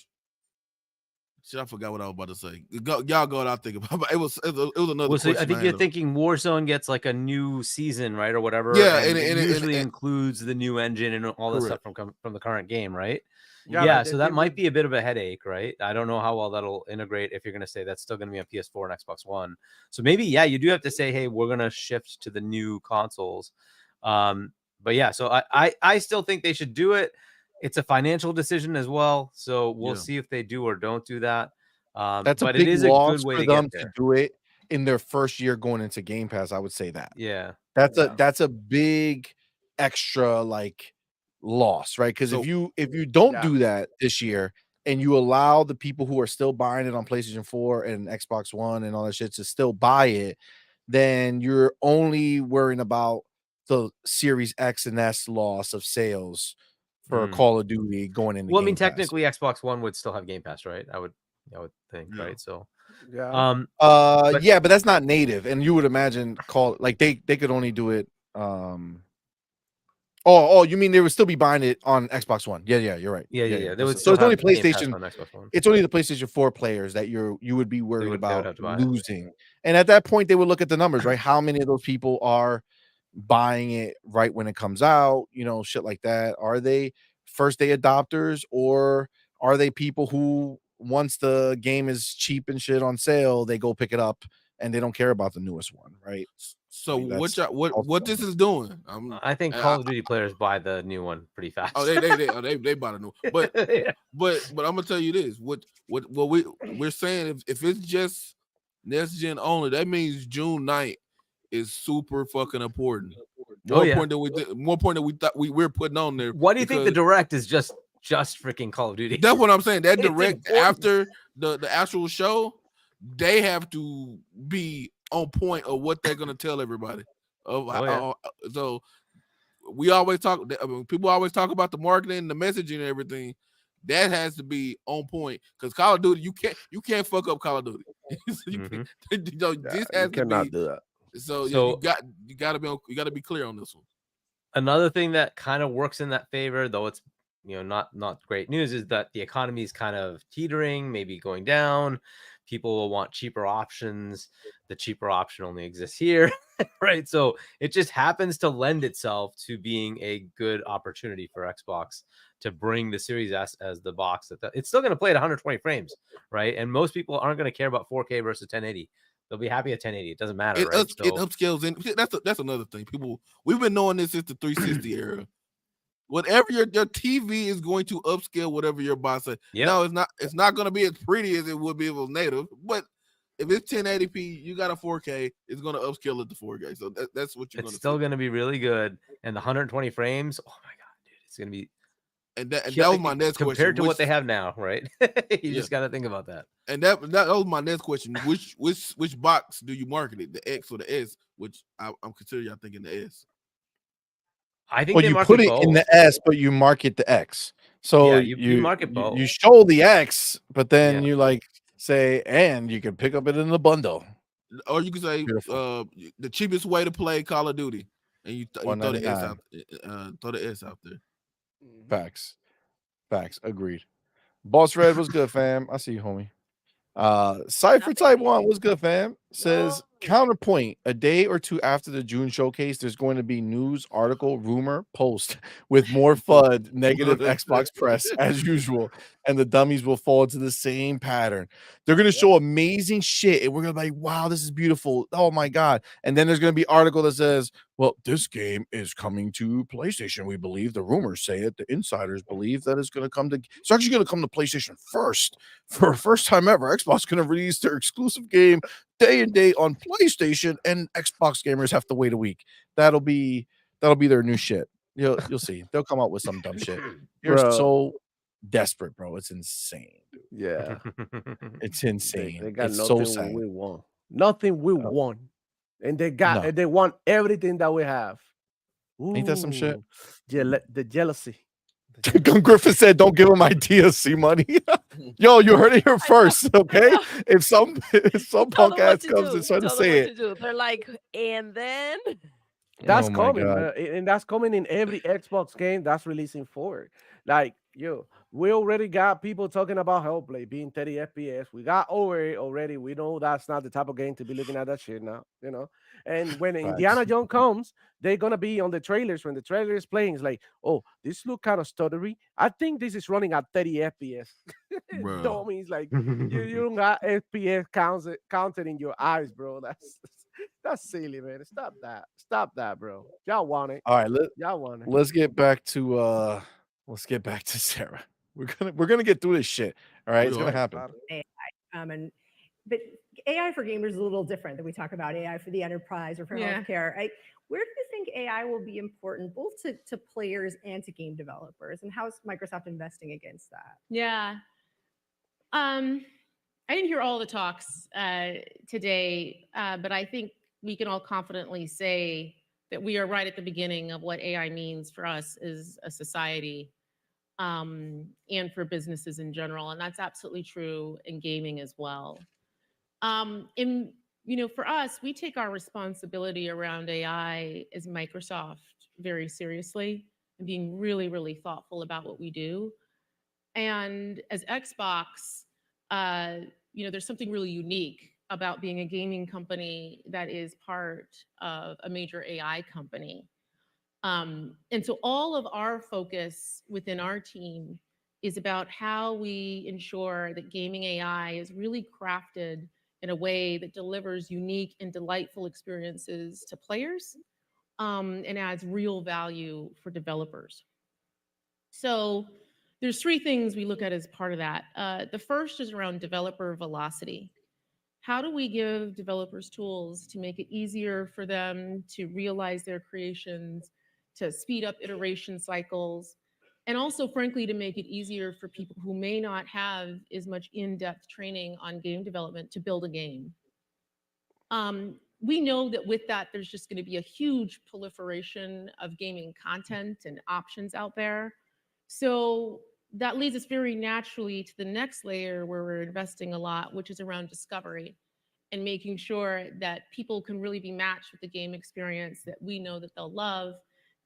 shit. I forgot what I was about to say. Y'all go out thinking about. It was another question. I think you're thinking Warzone gets like a new season, right, or whatever. Yeah, and and it usually includes the new engine and all this stuff from the current game, right? Yeah, so that might be a bit of a headache, right? I don't know how well that'll integrate if you're going to say that's still going to be on PS4 and Xbox One. So maybe, yeah, you do have to say, hey, we're going to shift to the new consoles. But yeah, so I still think they should do it. It's a financial decision as well. So we'll see if they do or don't do that. That's a but big it is a loss good way for to them get there. to do it in their first year going into Game Pass. I would say that. Yeah. That's a big extra like loss, right? Because if you don't do that this year and you allow the people who are still buying it on PlayStation 4 and Xbox One and all that shit to still buy it, then you're only worrying about the Series X and S loss of sales for Call of Duty going into Well, I Game mean, Pass. technically Xbox One would still have Game Pass, right? I would think, right? So yeah. Yeah, but that's not native, and you would imagine they could only do it. You mean they would still be buying it on Xbox One? Yeah, you're right. Yeah. They would So it's only Game Pass PlayStation. on Xbox One. It's only the PlayStation 4 players that you would be worried about have to buy it. losing. And at that point, they would look at the numbers, right? How many of those people are buying it right when it comes out? You know, shit like that. Are they first day adopters, or are they people who once the game is cheap and shit on sale, they go pick it up and they don't care about the newest one, right? So what this is doing? I think Call of Duty players buy the new one pretty fast. Oh, they buy the new. But but I'm gonna tell you this. What we're saying if it's just next gen only, that means June 9th is super fucking important. More important than we thought we're putting on there. What do you think the direct is just freaking Call of Duty? That's what I'm saying. That direct after the actual show, they have to be on point of what they're gonna tell everybody. So we always talk. People always talk about the marketing, the messaging, and everything. That has to be on point because Call of Duty, you can't fuck up Call of Duty. This has to be. Do that. So you got to be clear on this one. Another thing that kind of works in that favor, though it's not great news, is that the economy is kind of teetering, maybe going down. People will want cheaper options. The cheaper option only exists here, right? So it just happens to lend itself to being a good opportunity for Xbox to bring the Series S as the box. It's still going to play at 120 frames, right? And most people aren't going to care about 4K versus 1080. They'll be happy at 1080. It doesn't matter, right? It upscales in. That's another thing. We've been knowing this since the 360 era. Whatever your TV is going to upscale whatever your box says. Yep. No, it's not going to be as pretty as it would be if it was native. But if it's 1080p, you got a 4K, it's going to upscale it to 4K. So that's what you're going to. It's still going to be really good, and the 120 frames. Oh my god, dude, it's going to be. And that was my next question. Compared to what they have now, right? You just got to think about that. And that was my next question. Which box do you market it? The X or the S? Which I'm considering y'all thinking the S. I think you put it both in the S, but you market the X. So you market both. You show the X, but then you like say, and you can pick up it in the bundle. Or you can say the cheapest way to play Call of Duty, and you throw the S out. Throw the S out there. Facts. Agreed. Boss Red was good, fam. I see you, homie. Cypher Type 1 was good, fam. says counterpoint. A day or two after the June showcase, there's going to be news, article, rumor, post with more FUD, negative Xbox press as usual, and the dummies will fall into the same pattern. They're going to show amazing shit, and we're going to be like, wow, this is beautiful. Oh my god! And then there's going to be article that says, well, this game is coming to PlayStation. We believe the rumors say it. The insiders believe that it's going to come to. It's actually going to come to PlayStation first for a first time ever. Xbox is going to release their exclusive game day and day on PlayStation, and Xbox gamers have to wait a week. That'll be their new shit. You'll see. They'll come out with some dumb shit. You're so desperate, bro. It's insane. Yeah, it's insane. They got it's nothing so sad. we want. Nothing we want, and they got. And they want everything that we have. Ooh, ain't that some shit? The jealousy. Griffin said, "Don't give them ideas, CMoney." Yo, you heard it here first, okay? If some punk ass comes and tries to say it, they're like, and then that's coming, and that's coming in every Xbox game that's releasing forward. Like, we already got people talking about Hellblade being 30 FPS. We got over it already. We know that's not the type of game to be looking at that shit now, And when Indiana Jones comes, they're gonna be on the trailers. When the trailer is playing, it's like, oh, this look kind of stuttery. I think this is running at 30 FPS. Dummies, like you don't got FPS counted in your eyes, bro. That's silly, man. Stop that, bro. Y'all want it. All right, y'all want it. Let's get back to Sarah. We're gonna get through this shit. All right, it's gonna happen. But AI for gamers is a little different than we talk about AI for the enterprise or for healthcare. Where do you think AI will be important both to players and to game developers? And how is Microsoft investing against that? Yeah. I didn't hear all the talks today, but I think we can all confidently say that we are right at the beginning of what AI means for us as a society and for businesses in general. And that's absolutely true in gaming as well. For us, we take our responsibility around AI as Microsoft very seriously and being really, really thoughtful about what we do. And as Xbox, there's something really unique about being a gaming company that is part of a major AI company. And so all of our focus within our team is about how we ensure that gaming AI is really crafted in a way that delivers unique and delightful experiences to players and adds real value for developers. So there's three things we look at as part of that. The first is around developer velocity. How do we give developers tools to make it easier for them to realize their creations, to speed up iteration cycles, and also, frankly, to make it easier for people who may not have as much in-depth training on game development to build a game? We know that with that, there's just going to be a huge proliferation of gaming content and options out there. So that leads us very naturally to the next layer where we're investing a lot, which is around discovery and making sure that people can really be matched with the game experience that we know that they'll love,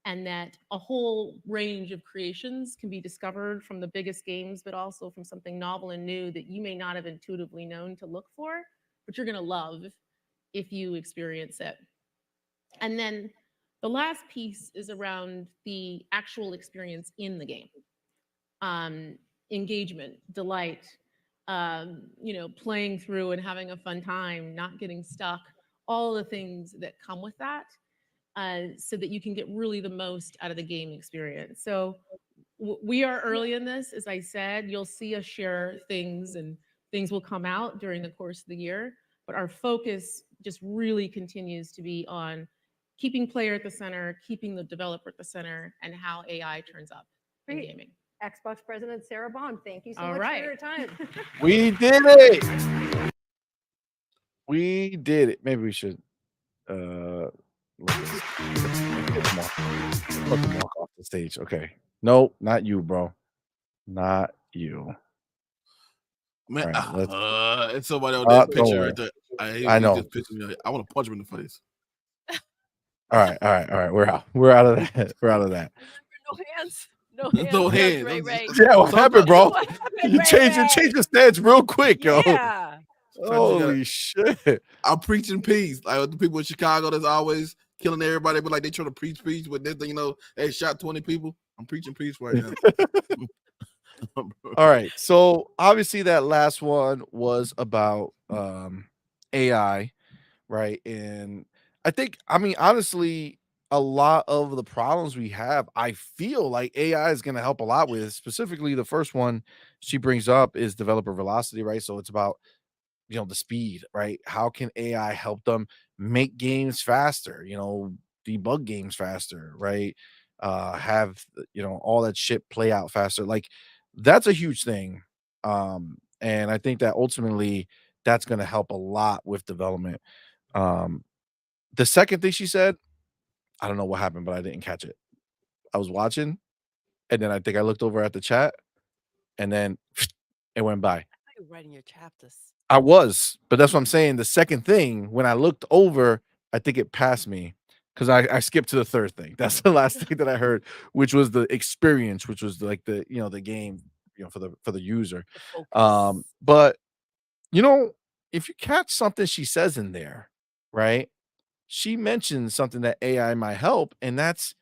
and that a whole range of creations can be discovered from the biggest games, but also from something novel and new that you may not have intuitively known to look for, but you're going to love if you experience it. And then the last piece is around the actual experience in the game. Engagement, delight, playing through and having a fun time, not getting stuck, all the things that come with that. So that you can get really the most out of the game experience. So we are early in this. As I said, you'll see us share things and things will come out during the course of the year. But our focus just really continues to be on keeping player at the center, keeping the developer at the center, and how AI turns up in gaming. Xbox President Sarah Bond, thank you so much for your time. We did it. We did it. Maybe we should let them walk off the stage. Okay. No, not you, bro. Not you. Man, right, it's somebody on that picture right there. I know. I want to punch him in the face. All right. We're out. We're out of that. We're out of that. No hands. No hands. No hands. Ray. Yeah, what happened, bro? What happened, You changed the stance real quick, yo. Yeah. Holy shit. I'm preaching peace. Like the people in Chicago that's always killing everybody, but like they try to preach peace, but then they shot 20 people. I'm preaching peace right now. All right. So obviously that last one was about AI, right? And I mean, honestly, a lot of the problems we have, I feel like AI is going to help a lot with. Specifically, the first one she brings up is developer velocity, right? So it's about the speed, right? How can AI help them make games faster, debug games faster, right? Have all that shit play out faster. Like that's a huge thing. And I think that ultimately that's going to help a lot with development. Um, the second thing she said, I don't know what happened, but I didn't catch it. I was watching, and then I think I looked over at the chat, and then it went by. I thought you were writing your chapters. I was, but that's what I'm saying. The second thing, when I looked over, I think it passed me because I skipped to the third thing. That's the last thing that I heard, which was the experience, which was like the game, for the user. The focus. But if you catch something she says in there, right? She mentions something that AI might help, and that's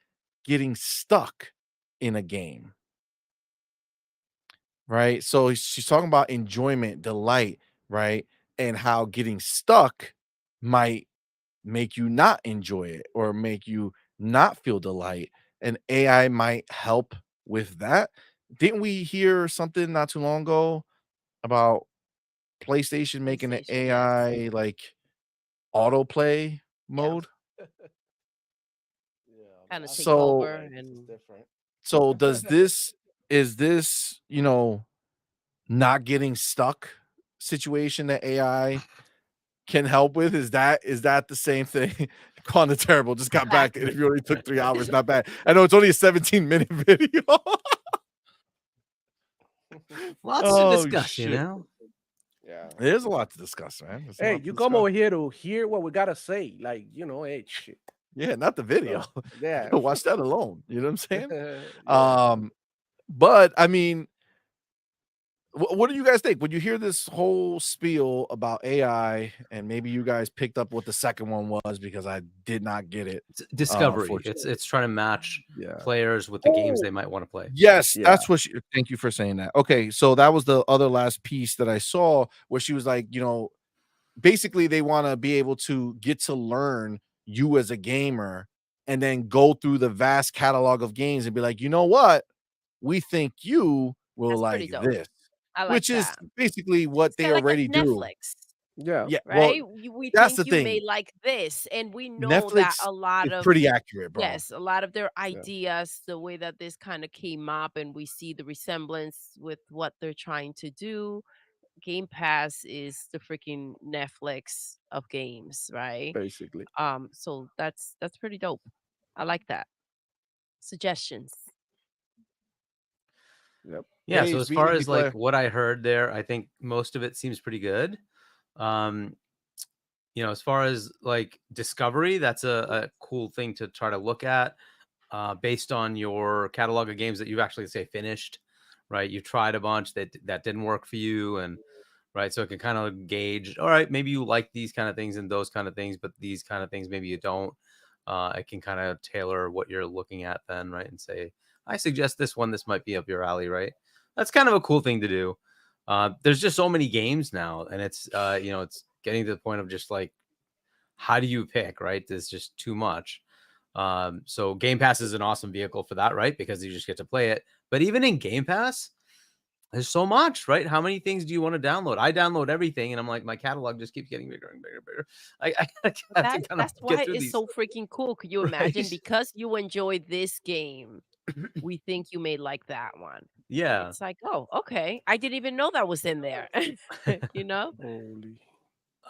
getting stuck in a game. Right? So she's talking about enjoyment, delight, right? And how getting stuck might make you not enjoy it or make you not feel delight. And AI might help with that. Didn't we hear something not too long ago about PlayStation making an PlayStation, yes. AI like autoplay mode? Kind of take So over and so is this, not getting stuck situation that AI can help with? Is that the same thing? Quanta Terrible just got back. It only took 3 hours. Not bad. I know it's only a 17-minute video. Lots to discuss, shit. Yeah. There's a lot to discuss, man. There's a Hey, lot to you come discuss. over here to hear what we gotta say. Like, hey, shit. Yeah, not the video. Yeah. Watch that alone. You know what I'm saying? Yeah. But I mean, what do you guys think when you hear this whole spiel about AI? And maybe you guys picked up what the second one was because I did not get it. It's discovery. Unfortunately. It's trying to match Yeah. players with the games they might want to play. Yes, Yeah. that's what thank you for saying that. Okay, so that was the other last piece that I saw where she was like, basically they want to be able to get to learn you as a gamer and then go through the vast catalog of games and be like, you know what? We think you will That's pretty like dope. this. I like Which is that. basically what It's they kind of like already do. Netflix, Yeah. Yeah, well, right? We that's the think you may thing. like this, and we know that Netflix a lot is of pretty accurate, bro. yes, a lot of their ideas, the way that this kind of came up, and we see the resemblance with what they're trying to do. Game Pass is the freaking Netflix of games, right? Basically. So that's pretty dope. I like that. Suggestions. Yep. Yeah, so Paige, as beat far me, as like Claire. what I heard there, I think most of it seems pretty good. As far as like discovery, that's a cool thing to try to look at based on your catalog of games that you've actually say finished, right? You tried a bunch that didn't work for you, and right, so it can kind of gauge. All right, maybe you like these kind of things and those kind of things, but these kind of things maybe you don't. It can kind of tailor what you're looking at then, right, and say, I suggest this one. This might be up your alley, right? That's kind of a cool thing to do. There's just so many games now, and it's it's getting to the point of just like, how do you pick, right? There's just too much. So Game Pass is an awesome vehicle for that, right? Because you just get to play it. But even in Game Pass, there's so much, right? How many things do you want to download? I download everything, and I'm like, my catalog just keeps getting bigger and bigger and bigger. I have to kind That's of get why through it's these. so freaking cool. Could you Right? imagine? Because you enjoy this game, we think you may like that one. Yeah. It's like, oh, okay. I didn't even know that was in there. You know? Holy.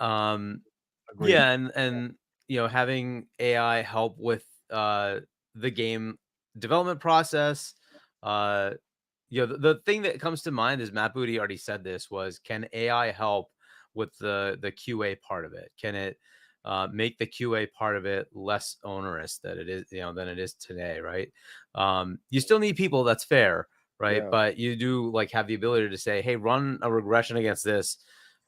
Agreed. Yeah, and having AI help with the game development process. The thing that comes to mind is Matt Booty already said this was, can AI help with the QA part of it? Can it make the QA part of it less onerous than it is today, right? You still need people, that's fair, right? Yeah. But you do like have the ability to say, hey, run a regression against this.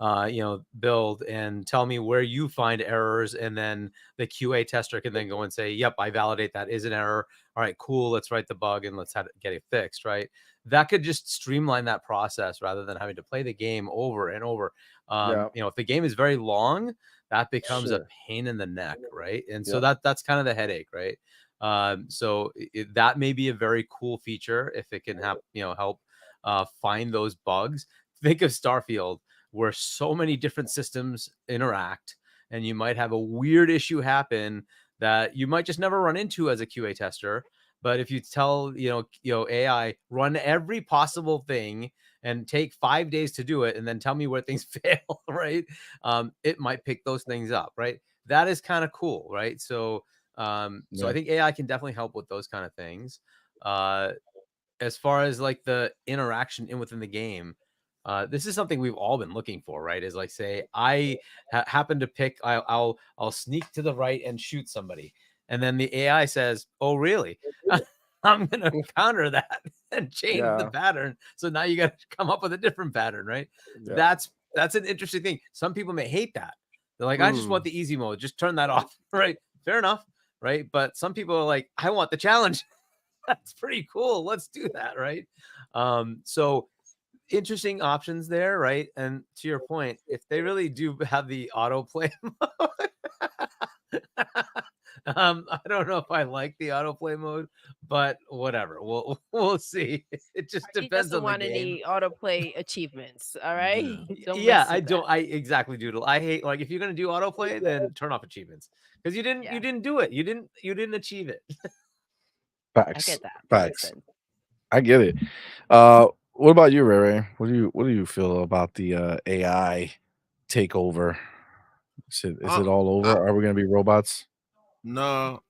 build and tell me where you find errors, and then the QA tester can then go and say, yep, I validate that is an error. All right, cool, let's write the bug and let's get it fixed, right? That could just streamline that process rather than having to play the game over and over. If the game is very long, that becomes a pain in the neck, right? And so that's kind of the headache, right? So that may be a very cool feature if it can help find those bugs. Think of Starfield, where so many different systems interact, and you might have a weird issue happen that you might just never run into as a QA tester. But if you tell AI, run every possible thing and take 5 days to do it, and then tell me where things fail, right? It might pick those things up, right? That is kind of cool, right? So I think AI can definitely help with those kind of things. As far as like the interaction within the game, this is something we've all been looking for, right? Is like, say I happen to pick, I'll sneak to the right and shoot somebody, and then the AI says, "Oh, really?" I'm gonna counter that and change the pattern. So now you got to come up with a different pattern, right? That's an interesting thing. Some people may hate that. They're like, I just want the easy mode. Just turn that off, right? Fair enough, right? But some people are like, I want the challenge. That's pretty cool. Let's do that, right? So interesting options there, right? And to your point, if they really do have the autoplay mode, I don't know if I like the autoplay mode, but whatever. We'll see. It just He depends doesn't on the want game. any autoplay achievements. All right. I don't. I exactly, Doodle. I hate, like, if you're gonna do autoplay, then turn off achievements, because you didn't do it. You didn't achieve it. Facts. I get that. Facts. I get it. What about you, Ray Ray? What do you feel about the AI takeover? Is it all over? Are we gonna be robots? No.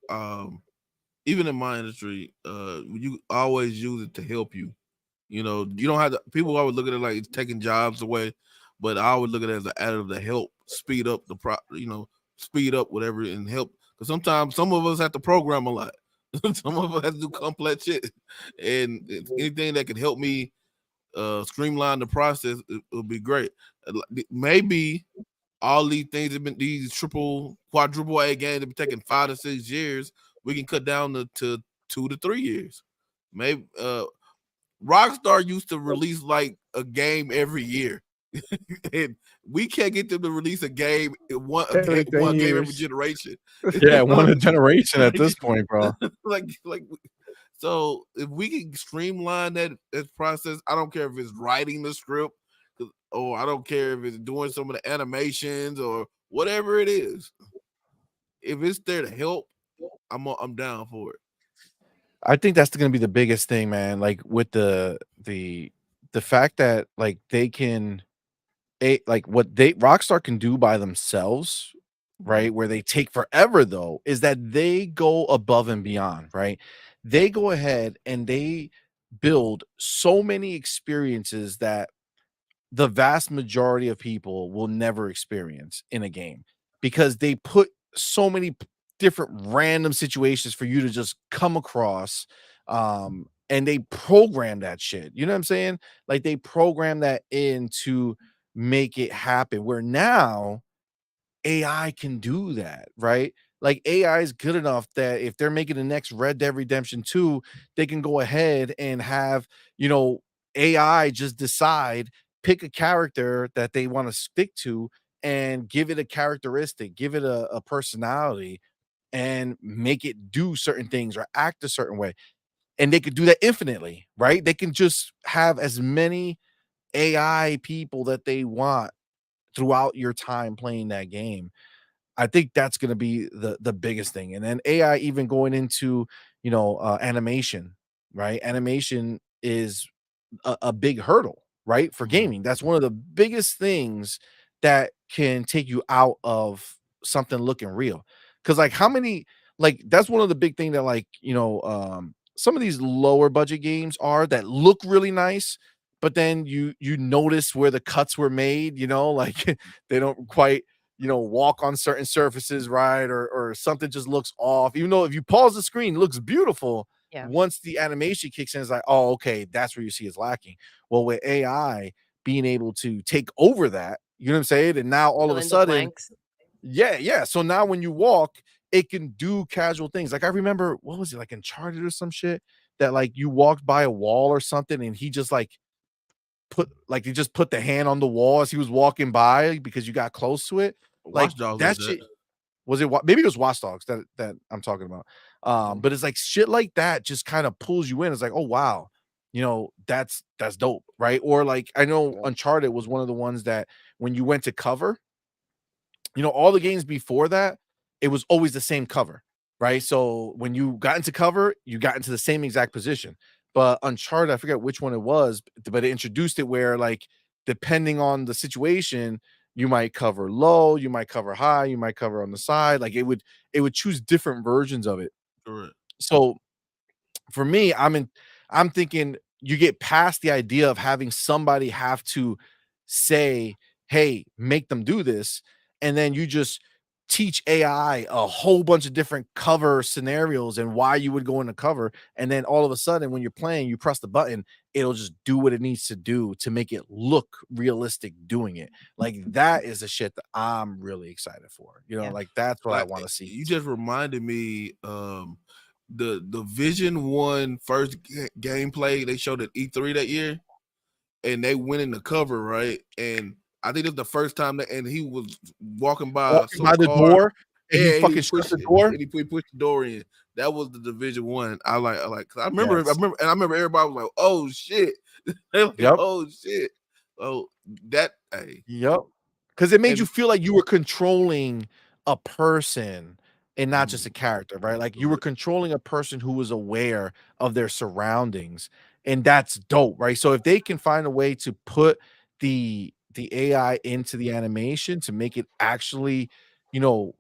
Even in my industry, you always use it to help you. You don't have to. People always look at it like it's taking jobs away, but I always look at it as an additive to help speed up speed up whatever and help. Because sometimes some of us have to program a lot. Some of us have to do complex shit, and anything that can help me streamline the process, it would be great. Maybe all these things have been, these triple, quadruple A games have been taking 5 to 6 years. We can cut down to 2 to 3 years. Maybe Rockstar used to release like a game every year. And we can't get them to release a game one game every generation. Yeah, one a generation at this point, bro. like so if we can streamline that process, I don't care if it's writing the script, or I don't care if it's doing some of the animations or whatever it is. If it's there to help, I'm down for it. I think that's going to be the biggest thing, man. Like with the fact that like they can, like what Rockstar can do by themselves, right? Where they take forever though, is that they go above and beyond, right? They go ahead and they build so many experiences that the vast majority of people will never experience in a game, because they put so many different random situations for you to just come across, and they program that shit, you know what I'm saying? Like they program that in to make it happen, where now AI can do that, right? Like AI is good enough that if they're making the next Red Dead Redemption 2, they can go ahead and have, AI just decide, pick a character that they want to stick to and give it a characteristic, give it a personality, and make it do certain things or act a certain way. And they could do that infinitely, right? They can just have as many AI people that they want throughout your time playing that game. I think that's going to be the biggest thing. And then AI even going into, animation, right? Animation is a big hurdle, right? For gaming. That's one of the biggest things that can take you out of something looking real. Cause like how many, like that's one of the big thing that like, some of these lower budget games are that look really nice, but then you notice where the cuts were made, like they don't quite, walk on certain surfaces, right? Or something just looks off. Even though if you pause the screen, it looks beautiful. Yeah. Once the animation kicks in, it's like, oh, okay, that's where you see it's lacking. Well, with AI being able to take over that You know what I'm saying? And now all of Fill a in the sudden, blanks. yeah. So now when you walk, it can do casual things. Like I remember, what was it, like Uncharted or some shit that like you walked by a wall or something, and he just like he just put the hand on the wall as he was walking by because you got close to it. Like Watch Dogs that did shit. that. Was it maybe it was Watch Dogs that I'm talking about. But it's like shit like that just kind of pulls you in. It's like, oh wow, that's dope, right? Or like I know Uncharted was one of the ones that when you went to cover, all the games before that, it was always the same cover, right? So when you got into cover, you got into the same exact position. But Uncharted, I forget which one it was, but it introduced it where like depending on the situation, you might cover low, you might cover high, you might cover on the side. Like it would choose different versions of it. Correct. So for me, I'm thinking you get past the idea of having somebody have to say, "Hey, make them do this," and then you just teach AI a whole bunch of different cover scenarios and why you would go into cover, and then all of a sudden when you're playing, you press the button, it'll just do what it needs to do to make it look realistic doing it. Like that is the shit that I'm really excited for. Yeah. Like that's what I Like want to see. you just reminded me, the Vision One first gameplay they showed at E3 that year, and they went in the cover, right? And I think it's the first time that, and he was walking by Walking some by the car. door and he Yeah, and he fucking shut pushed the it, door. and he pushed the door in. That was the Division One. I like. 'Cause I Yes. remember everybody was like, "Oh shit!" They're like, Yep. "Oh shit!" Oh, that hey, Yep. Because it made you and feel like you were controlling a person and not just a mm, character, right? Like you were correct. controlling a person who was aware of their surroundings, and that's dope, right? So if they can find a way to put the AI into the animation to make it actually,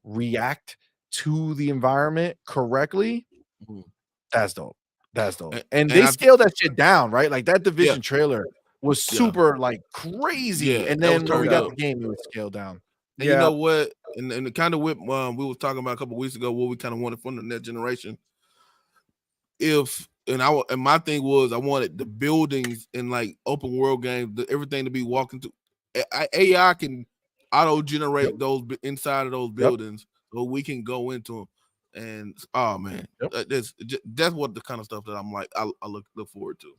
react to the environment correctly, Mhm. that's dope. That's dope. and, And and they I think scaled that shit down, right? Like that yeah, Division trailer was yeah, super like crazy. yeah, And that was then when we turned got up. the game, it was scaled down. And you Yeah. know what? And kind of what we was talking about a couple weeks ago, what we kind of wanted from the next generation. And my thing was I wanted the buildings in like open world games, everything to be walking through. AI can auto Yep. generate those inside of those Yep. buildings, so we can go into them. And oh man, Yep. that's what the kind of stuff that I'm like I look forward to.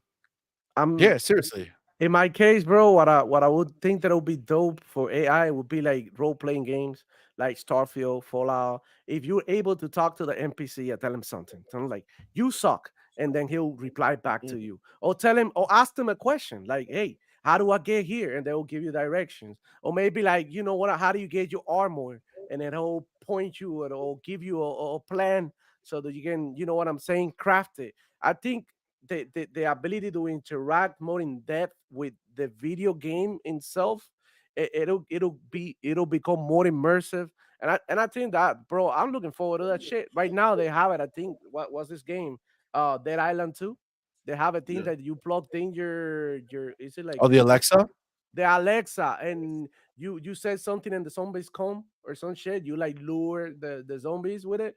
I'm Yeah, seriously. in my case, bro, what I would think that would be dope for AI would be like role playing games like Starfield, Fallout. If you're able to talk to the NPC and tell him something, tell him like you suck, and then he'll reply back to you, or tell him or ask them a question like, "Hey, how do I get here?" And they will give you directions, or maybe like, you know what, how do you get your armor, and then he'll point you or give you a plan so that you can, you know what I'm saying, craft it. I think the ability to interact more in depth with the video game itself, it'll become more immersive. And I think that, bro, I'm looking forward to that shit. Right now they have it. I think what was this game? Dead Island 2. They have a thing Yeah, that you plugged in your is it like Oh, the Alexa? the Alexa, and you said something and the zombies come or some shit. You like lure the zombies with it,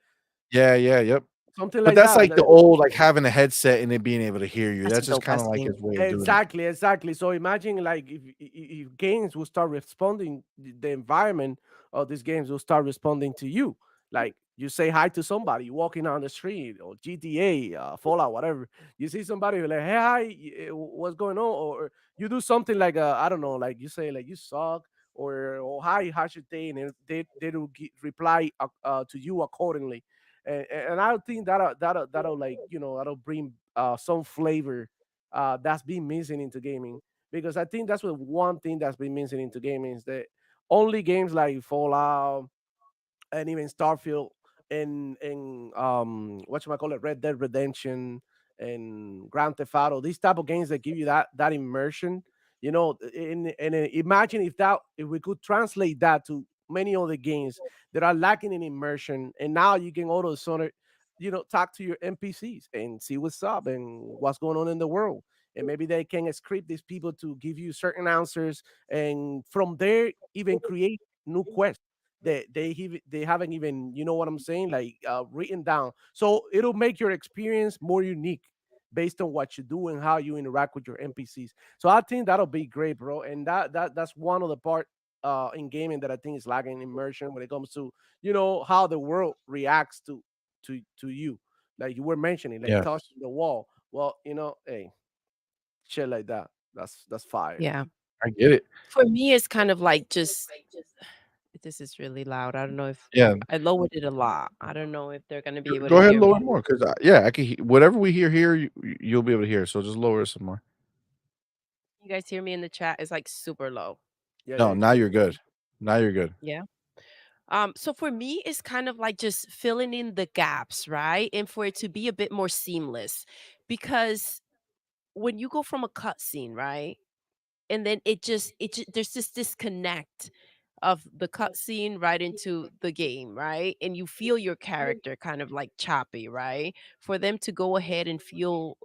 Yeah, yeah, yep. something But like that's that. like the old like having a headset and it being able to hear you. That's a That's just dope kind of ass like game. his way of doing it. Exactly, exactly. So imagine like if games will start responding, the environment of these games will start responding to you. Like you say hi to somebody, you walking on the street or GTA, Fallout, whatever. You see somebody you're like, hey, hi, what's going on? Or you do something like, I don't know, like you say like you suck, or hi, how's your day, and they will reply to you accordingly. And I think that'll like, that'll bring some flavor that's been missing into gaming, because I think that's what one thing that's been missing into gaming is that only games like Fallout and even Starfield and what you might call it, Red Dead Redemption and Grand Theft Auto, these type of games that give you that immersion. And imagine if we could translate that to many other games that are lacking in immersion, and now you can auto sort of, talk to your NPCs and see what's up and what's going on in the world. And maybe they can script these people to give you certain answers, and from there even create new quests that they haven't even, you know what I'm saying, like written down. So it'll make your experience more unique based on what you do and how you interact with your NPCs. So I think that'll be great, bro. And that's one of the part in gaming that I think is lacking immersion when it comes to how the world reacts to you. Like you were mentioning, like Yeah, touching the wall. Well, hey, shit like that. That's fire. Yeah. I get it. For me, it's kind of like just this is really loud. I don't know if Yeah, I lowered it a lot. I don't know if they're gonna be able go to ahead and hear me. lower it more because yeah, I can whatever we hear here, you'll be able to hear. So just lower it some more. You guys hear me in the chat? It's like super low. Yeah, No, yeah. now you're good. Now you're good. Yeah. So for me, it's kind of like just filling in the gaps, right? And for it to be a bit more seamless. Because when you go from a cutscene, right? And then there's this disconnect of the cutscene right into the game, right? And you feel your character kind of like choppy, right? For them to go ahead and fill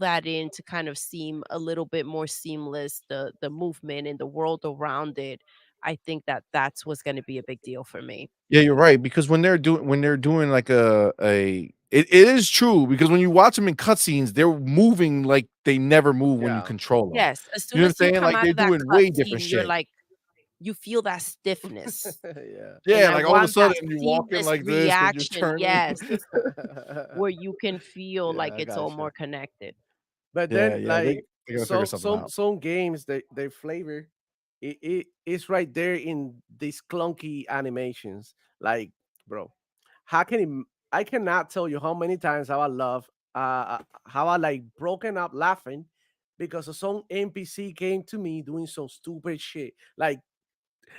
that in to kind of seem a little bit more seamless, the movement and the world around it, I think that that's what's going to be a big deal for me. Yeah, you're right because when they're doing like it is true because when you watch them in cutscenes, they're moving like they never move when you Yeah. control them. Yes, as You soon know what as I'm you saying? come Like out they're of that doing way different cutscene, you're shit. like you feel that stiffness. Yeah. And Yeah, I like all of a want that sudden you're walking seamless like this when you're reaction. turning. Yes, where you can feel Yeah, like I it's all gotcha. more connected. But Yeah, then, yeah, like, they're gonna figure something out. some games, they flavor it's right there in these clunky animations. Like, bro, how can it, I cannot tell you how many times how I love how I like broken up laughing because of some NPC came to me doing some stupid shit. Like,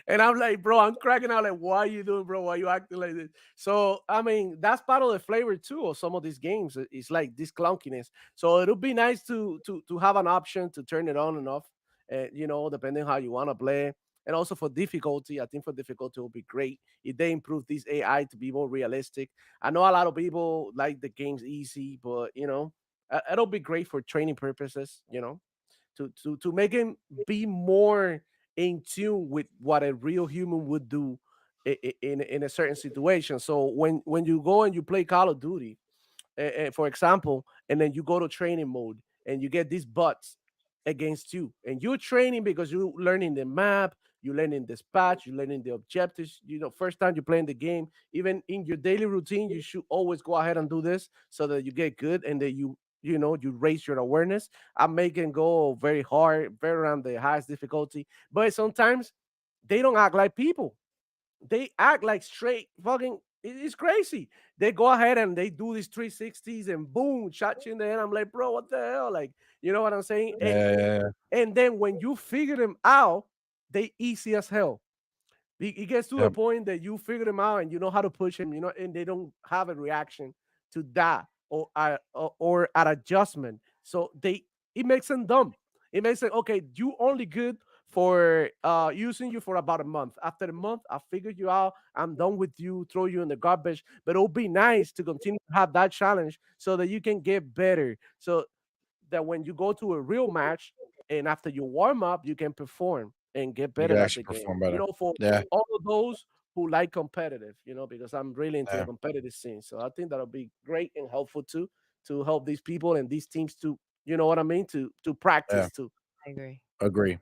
and I'm like, bro, I'm cracking out. Like, why are you doing, bro? Why are you acting like this? So, I mean, that's part of the flavor too of some of these games. It's like this clunkiness. So it'll be nice to have an option to turn it on and off. Depending how you want to play. And also for difficulty, I think for difficulty will be great if they improve this AI to be more realistic. I know a lot of people like the games easy, but it'll be great for training purposes. To make him be more in tune with what a real human would do in a certain situation. So when you go and you play Call of Duty, for example, and then you go to training mode and you get these bots against you, and you're training because you're learning the map, you're learning the spots, you're learning the objectives. First time you're playing the game, even in your daily routine, you should always go ahead and do this so that you get good and that you raise your awareness. I'm making go very hard, very around the highest difficulty, but sometimes they don't act like people. They act like straight fucking. It's crazy. They go ahead and they do these 360s and boom, shot you in the head. I'm like, bro, what the hell? Like, you know what I'm saying? Yeah, yeah, yeah. And then when you figure them out, they easy as hell. It gets to a Yep. point that you figure them out and you know how to push them, and they don't have a reaction to that or an adjustment. So it makes them dumb. It makes them okay. You only good for using you for about a month. After a month, I figured you out. I'm done with you. Throw you in the garbage. But it'll be nice to continue to have that challenge so that you can get better. So that when you go to a real match and after you warm up, you can perform and get You can better at the actually game. perform better. For Yeah, all of those who like competitive, because I'm really into the yeah, competitive scene. So I think that'll be great and helpful too to help these people and these teams to, you know what I mean, to yeah. practice too. I agree. Agree.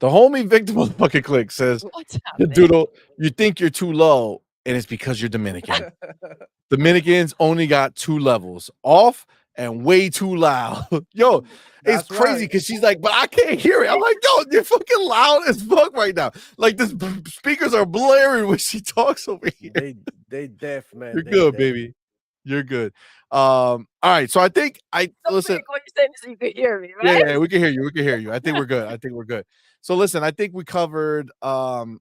The homie Victim of Fucking Click says, What's happening? Doodle, you think you're too low, and it's because you're Dominican. Dominicans only got 2 levels, off and way too loud. Yo, it's That's crazy right. because she's like, but I can't hear it. I'm like, yo, you're fucking loud as fuck right now. Like this speakers are blaring when she talks over here. They deaf, man. You're They good, deaf. baby. You're good. All right. So I think So listen. quick, what you're saying so you could hear me, Yeah, right? yeah, we can hear you. We can hear you. I think we're good. I think we're good. So listen, I think we covered the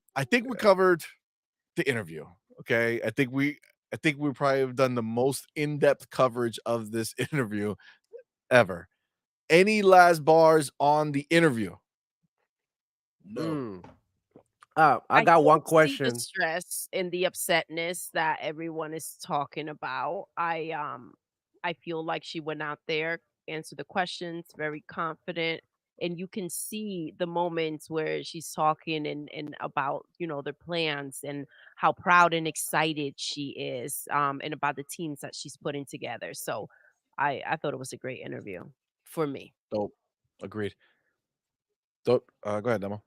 interview. Okay. I think we probably have done the most in-depth coverage of this interview ever. Any last bars on the interview? No. Mm. I I got one don't see the question. stress and the upsetness that everyone is talking about. I feel like she went out there, answered the questions, very confident, and you can see the moments where she's talking and about, their plans and how proud and excited she is and about the teams that she's putting together. So I thought it was a great interview for me. Dope. Agreed. Dope. Go ahead, Demo.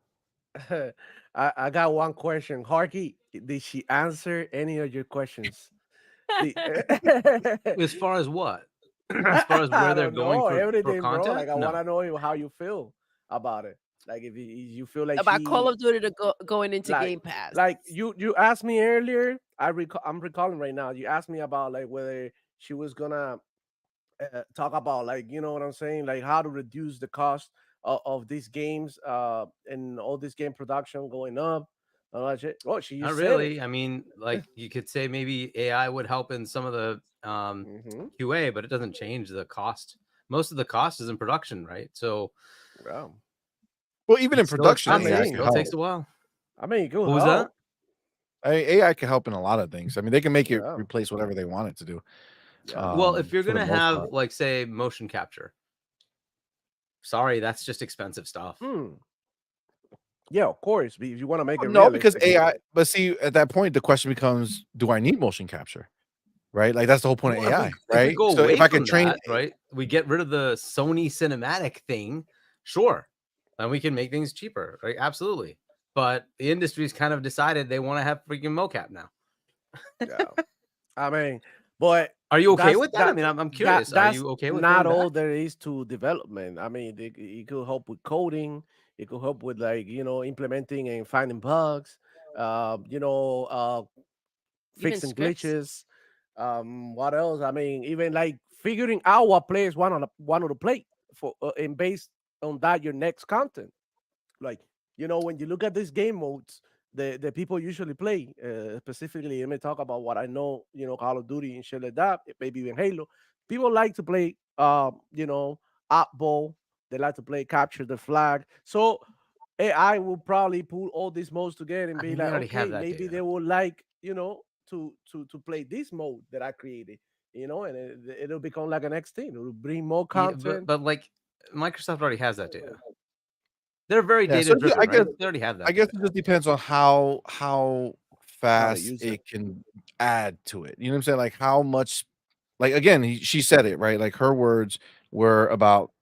I got one question. Harky, did she answer any of your questions? As far as what? As far as I where they're don't going know for everything, bro. content? Like I want No. to know how you feel about it. Like if you feel like About Call she of Duty going into like Game Pass. you asked me earlier. I'm recalling right now. You asked me about like whether she was gonna talk about like you know what I'm saying, like how to reduce the cost of these games and all this game production going up. All that shit. Oh, she Not just said it. really. I mean, like you could say maybe AI would help in some of the Mm-hmm. QA, but it doesn't change the cost. Most of the cost is in production, right? So Wow. Well, even in it's still production, expensive. AI It mean, can still takes help. a while. I mean, it could What was help. that? I mean, AI can help in a lot of things. I mean, they can make it Yeah. replace whatever they want it to do. Yeah. Well, if you're For the gonna most have part. like say motion capture, sorry, that's just expensive stuff. Yeah, of course. If you want to make it No, because realistic. AI. But see, at that point, the question becomes: do I need motion capture? Right? Like that's the whole point of Well, AI, if we right? go So if away I could from train, that, right, we get rid of the Sony cinematic thing, sure, then we can make things cheaper, right? Absolutely. But the industry's kind of decided they want to have freaking mocap now. Yeah. I mean, but Are you okay that's with that? I mean, I'm curious. Are that's you okay with not going all back? there is to development. I mean, it could help with coding. It could help with like implementing and finding bugs. Even Fixing scripts. glitches. What else? I mean, even like figuring out what players want to play for, and based on that, your next content. Like when you look at these game modes, the people usually play. Specifically, let me talk about what I know. Call of Duty and shit like that. Maybe even Halo. People like to play. Op ball. They like to play capture the flag. So AI will probably pull all these modes together and I be mean, they like, already have okay, that maybe data. they will like to play this mode that I created. And it'll become like an next thing. It'll bring more Yeah, content. but like Microsoft already has that data. They're very yeah. data So driven, I right? guess They already have I that guess data. it just depends on how How to fast use it. it can add to it. You know what I'm saying? Like how much. Like again, she said it right. Like her words were about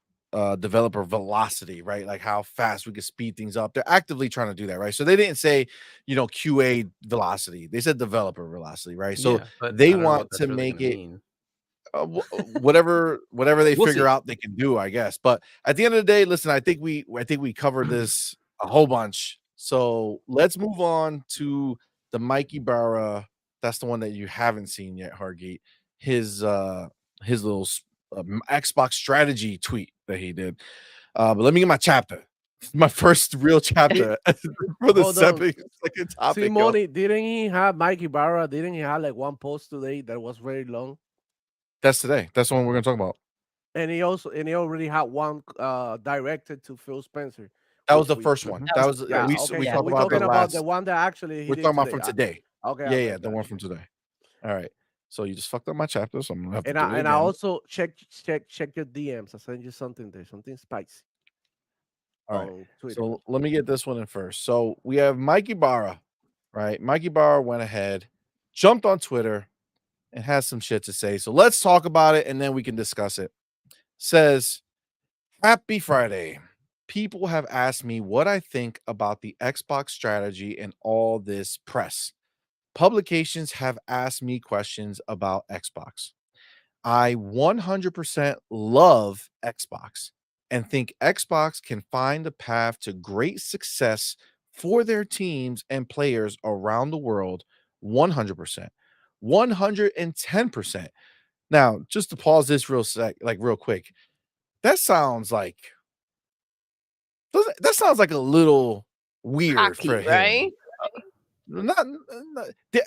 developer velocity, right? Like how fast we could speed things up. They're actively trying to do that, right? So they didn't say QA velocity. They said developer velocity, right? So Yeah, but they I don't know what want to that's really make going to it mean. whatever they We'll figure see. out they can do, I guess. But at the end of the day, listen, I think we covered this a whole bunch. So let's move on to the Mikey Barra. That's the one that you haven't seen yet, Hargate. His little Xbox strategy tweet that he did. But let me get my chapter. My first real chapter for the Hold on. second topic, yo. CMoney, didn't he have Mikey Barra? Didn't he have like one post today that was very long? That's today. That's the one we're gonna talk about. And he already had one directed to Phil Spencer, That was which the we first one. That That was was the yeah, first. okay. we Yeah. So talked we're about the talking about the last. one that actually he We're did talking about today. from today. Okay, Yeah, okay, yeah, the one gotcha. from today. All right. So you just fucked up my chapter, so I'm gonna have to And do it I again. also check your DMs. I sent you something there, something spicy All right. on Twitter. So let me get this one in first. So we have Mikey Barra, right? Mikey Barra went ahead, jumped on Twitter, and has some shit to say. So let's talk about it and then we can discuss it. Says, Happy Friday. People have asked me what I think about the Xbox strategy and all this press. Publications have asked me questions about Xbox. I 100% love Xbox and think Xbox can find a path to great success for their teams and players around the world 100%. 110%. Now, just to pause this real quick. That sounds like a little weird for Cocky, him. right?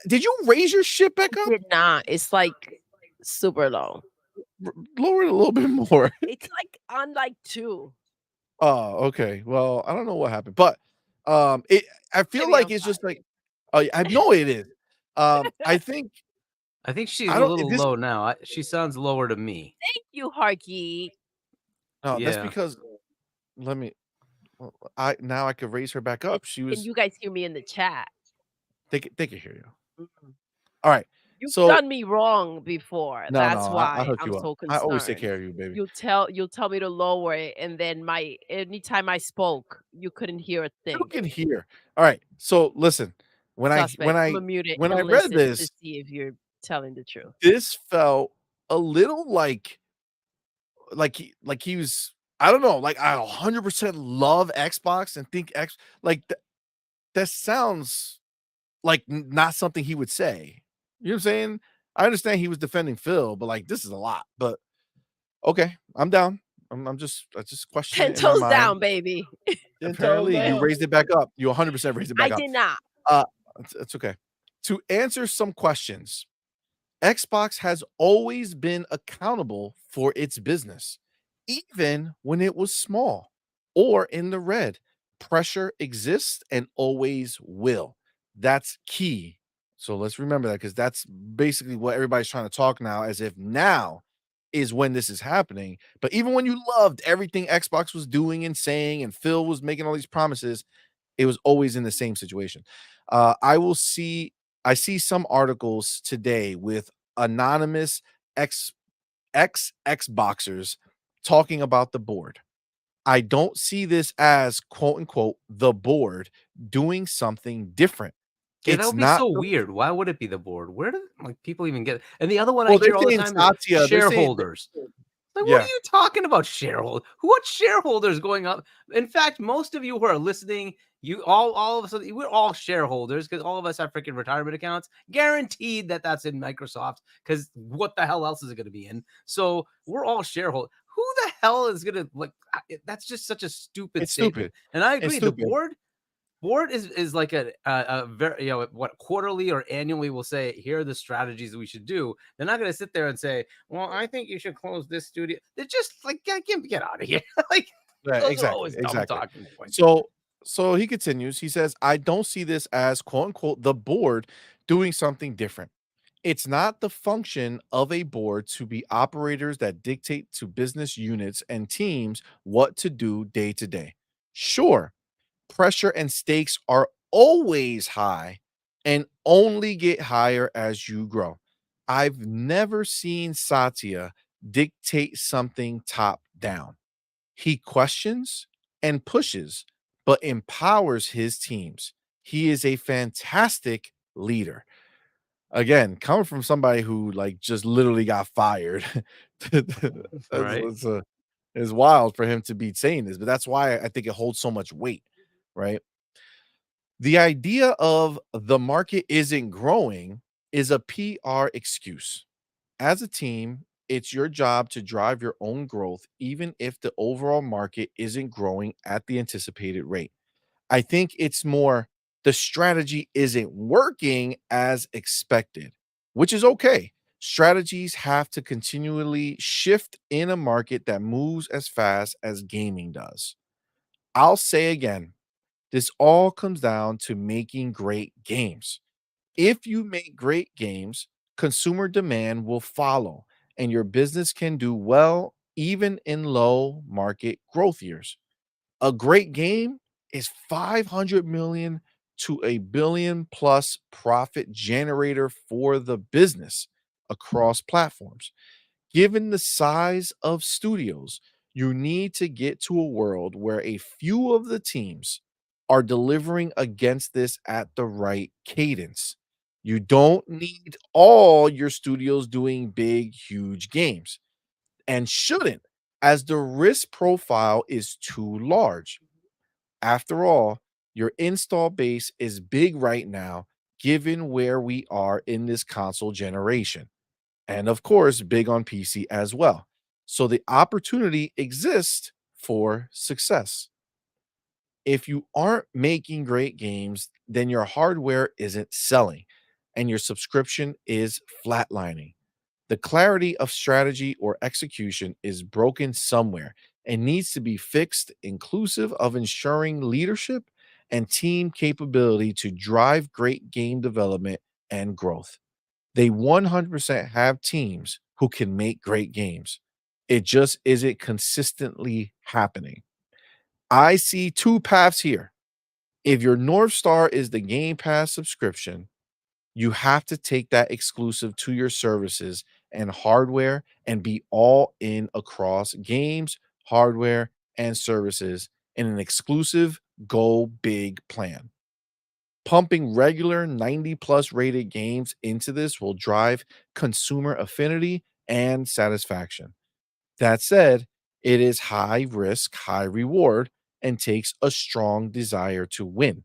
Did you raise your shit back up? Did not. It's like super low. Lower it a little bit more. It's like on like 2. Oh, okay. Well, I don't know what happened, but I feel Maybe like on it's 5. just like I know it is. I think I think she's I a don't little this low now. She sounds lower to me. Thank you, Harky. no, that's Yeah. because let me I now I could raise her back up. She Can was you guys hear me in the chat? they could hear you. Mhm. All right. You've So done me wrong before. no, That's I why hook I'm you up. so I always take concerned. care of you, baby. You'll tell me to lower it, and then anytime I spoke, you couldn't hear a You thing. can hear. All right. So listen, when I when Suspect. I'm I gonna mute it when I and read listen to this, see if you're telling the truth. this felt a little like he was, I don't know, like I 100% love Xbox and think like that sounds like not something he would say. You know what I'm saying? I understand he was defending Phil, but like this is a lot. But okay, I'm down. I just question 10 it in my toes mind. down, baby. Apparently, you raised it back up. You 100% raised it I back up. did not. Uh, it's okay. To answer some questions, Xbox has always been accountable for its business, even when it was small or in the red. Pressure exists and always will. That's key. So let's remember that, because that's basically what everybody's trying to talk now, as if now is when this is happening. But even when you loved everything Xbox was doing and saying, and Phil was making all these promises, it was always in the same situation. I see some articles today with anonymous ex Xboxers talking about the board. I don't see this as quote unquote the board doing something different. Yeah, that It's would be not so weird. Why would it be the board? Where do like people even get it? And the other one I well, they're hear all the saying time is Satya, they're saying shareholders. Like, what are yeah. you talking about, shareholder? What shareholders going up? In fact, most of you who are listening, you all of a sudden, we're all shareholders because all of us have freaking retirement accounts. Guaranteed that that's in Microsoft, because what the hell else is it going to be in? So we're all shareholders. Who the hell is going to like? That's just such a stupid It's statement. stupid. And I It's agree. The stupid. board is like a very, what quarterly or annually will say, here are the strategies that we should do. They're not going to sit there and say, well, I think you should close this studio. They're just like, get out of here. Like, Right, those are exactly, always dumb exactly. talking points. So he continues. He says, "I don't see this as quote unquote the board doing something different. It's not the function of a board to be operators that dictate to business units and teams what to do day to day. Sure, pressure and stakes are always high and only get higher as you grow. I've never seen Satya dictate something top down. He questions and pushes, but empowers his teams. He is a fantastic leader." Again, coming from somebody who like just literally got fired, Right. it's wild for him to be saying this, but that's why I think it holds so much weight, right? The idea of the market isn't growing is a PR excuse. As a team, it's your job to drive your own growth, even if the overall market isn't growing at the anticipated rate. I think it's more the strategy isn't working as expected, which is okay. Strategies have to continually shift in a market that moves as fast as gaming does. I'll say again, this all comes down to making great games. If you make great games, consumer demand will follow, and your business can do well even in low market growth years. A great game is 500 million to a billion plus profit generator for the business across platforms. Given the size of studios, you need to get to a world where a few of the teams are delivering against this at the right cadence. You don't need all your studios doing big, huge games, and shouldn't, as the risk profile is too large. After all, your install base is big right now, given where we are in this console generation. And of course, big on PC as well. So the opportunity exists for success. If you aren't making great games, then your hardware isn't selling and your subscription is flatlining. The clarity of strategy or execution is broken somewhere and needs to be fixed, inclusive of ensuring leadership and team capability to drive great game development and growth. They 100% have teams who can make great games. It just isn't consistently happening. I see two paths here. If your North Star is the Game Pass subscription, You have to take that exclusive to your services and hardware and be all in across games, hardware, and services in an exclusive go big plan. Pumping regular 90 plus rated games into this will drive consumer affinity and satisfaction. That said, it is high risk, high reward, and takes a strong desire to win.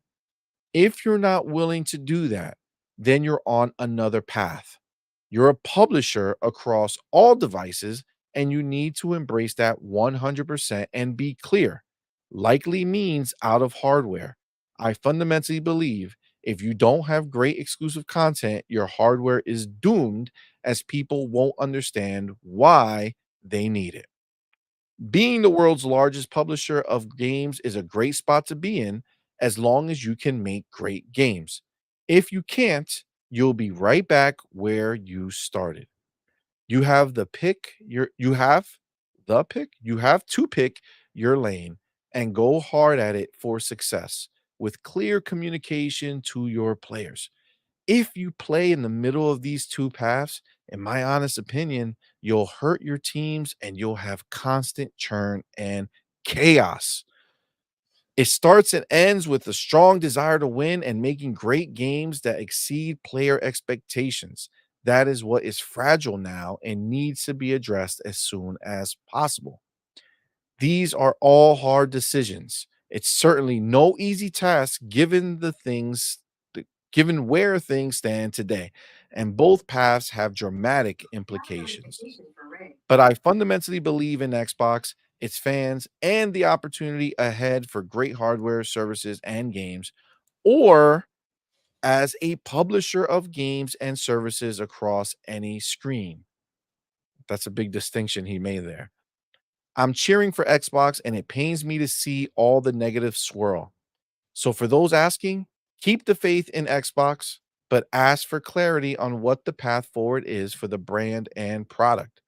If you're not willing to do that, then you're on another path. You're a publisher across all devices, and you need to embrace that 100% and be clear. Likely means out of hardware. I fundamentally believe if you don't have great exclusive content, your hardware is doomed as people won't understand why they need it. Being the world's largest publisher of games is a great spot to be in as long as you can make great games. If you can't, you'll be right back where you started. You have the pick, you have the pick, you have to pick your lane and go hard at it for success with clear communication to your players. If you play in the middle of these two paths, in my honest opinion, you'll hurt your teams and you'll have constant churn and chaos. It starts and ends with a strong desire to win and making great games that exceed player expectations. That is what is fragile now and needs to be addressed as soon as possible. These are all hard decisions. It's certainly no easy task given where things stand today, and both paths have dramatic implications. But I fundamentally believe in Xbox, its fans, and the opportunity ahead for great hardware, services, and games, or as a publisher of games and services across any screen. That's a big distinction he made there. I'm cheering for Xbox, and it pains me to see all the negative swirl. So, for those asking, keep the faith in Xbox, but ask for clarity on what the path forward is for the brand and product.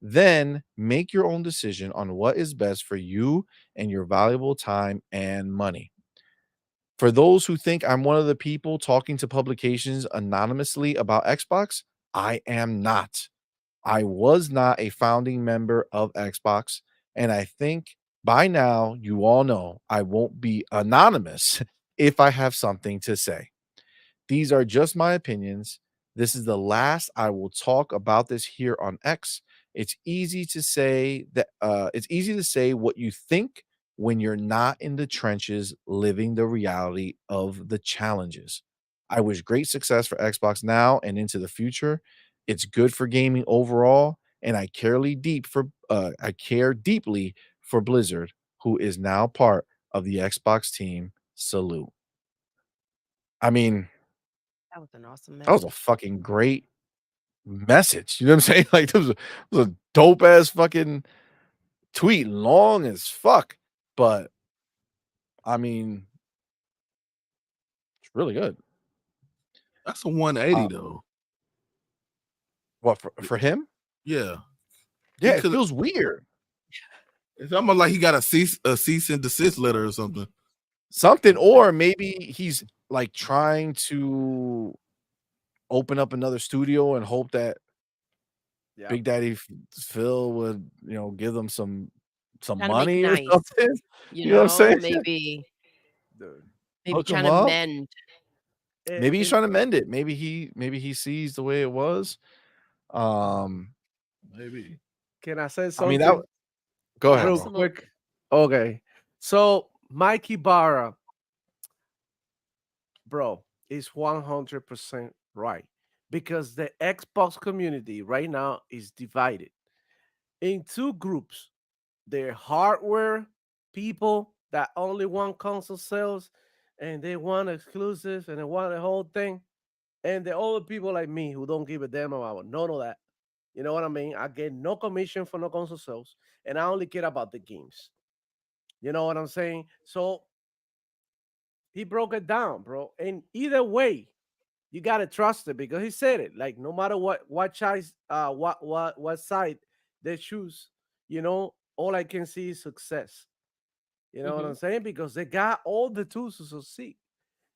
Then make your own decision on what is best for you and your valuable time and money. For those who think I'm one of the people talking to publications anonymously about Xbox, I am not. I was not a founding member of Xbox, and I think by now you all know I won't be anonymous if I have something to say. These are just my opinions. This is the last I will talk about this here on X. It's easy to say what you think when you're not in the trenches living the reality of the challenges. I wish great success for Xbox now and into the future. It's good for gaming overall, and I care deeply for Blizzard, who is now part of the Xbox team. Salute. I mean, That was an awesome that was a message. fucking great message. You know what I'm saying? Like, it was a dope ass fucking tweet, long as fuck. But I mean, it's really good. That's a 180 Uh, though. what for him? Yeah, he Yeah, it could. feels weird. It's almost like he got a cease and desist letter or something. Something, or maybe he's like trying to open up another studio and hope that Yeah. Big Daddy Phil would, give them some Trying to make money or nice, something. You know what I'm saying? maybe Dude. Hook trying him to up. mend. Maybe he's It, trying to mend it. Maybe he sees the way it was. Um, Maybe. can I say I mean that. something Go ahead, real bro. Absolutely. quick? Okay. So Mike Ybarra, bro, is 100% right because the Xbox community right now is divided in two groups. The hardware people that only want console sales and they want exclusives and they want the whole thing, and the other people like me who don't give a damn about none of that. You know what I mean? I get no commission for no console sales, and I only care about the games. You know what I'm saying? So he broke it down, bro. And either way, you gotta trust it because he said it. Like no matter what choice, what side they choose, all I can see is success. You know what Hmm. I'm saying? Because they got all the tools to succeed. They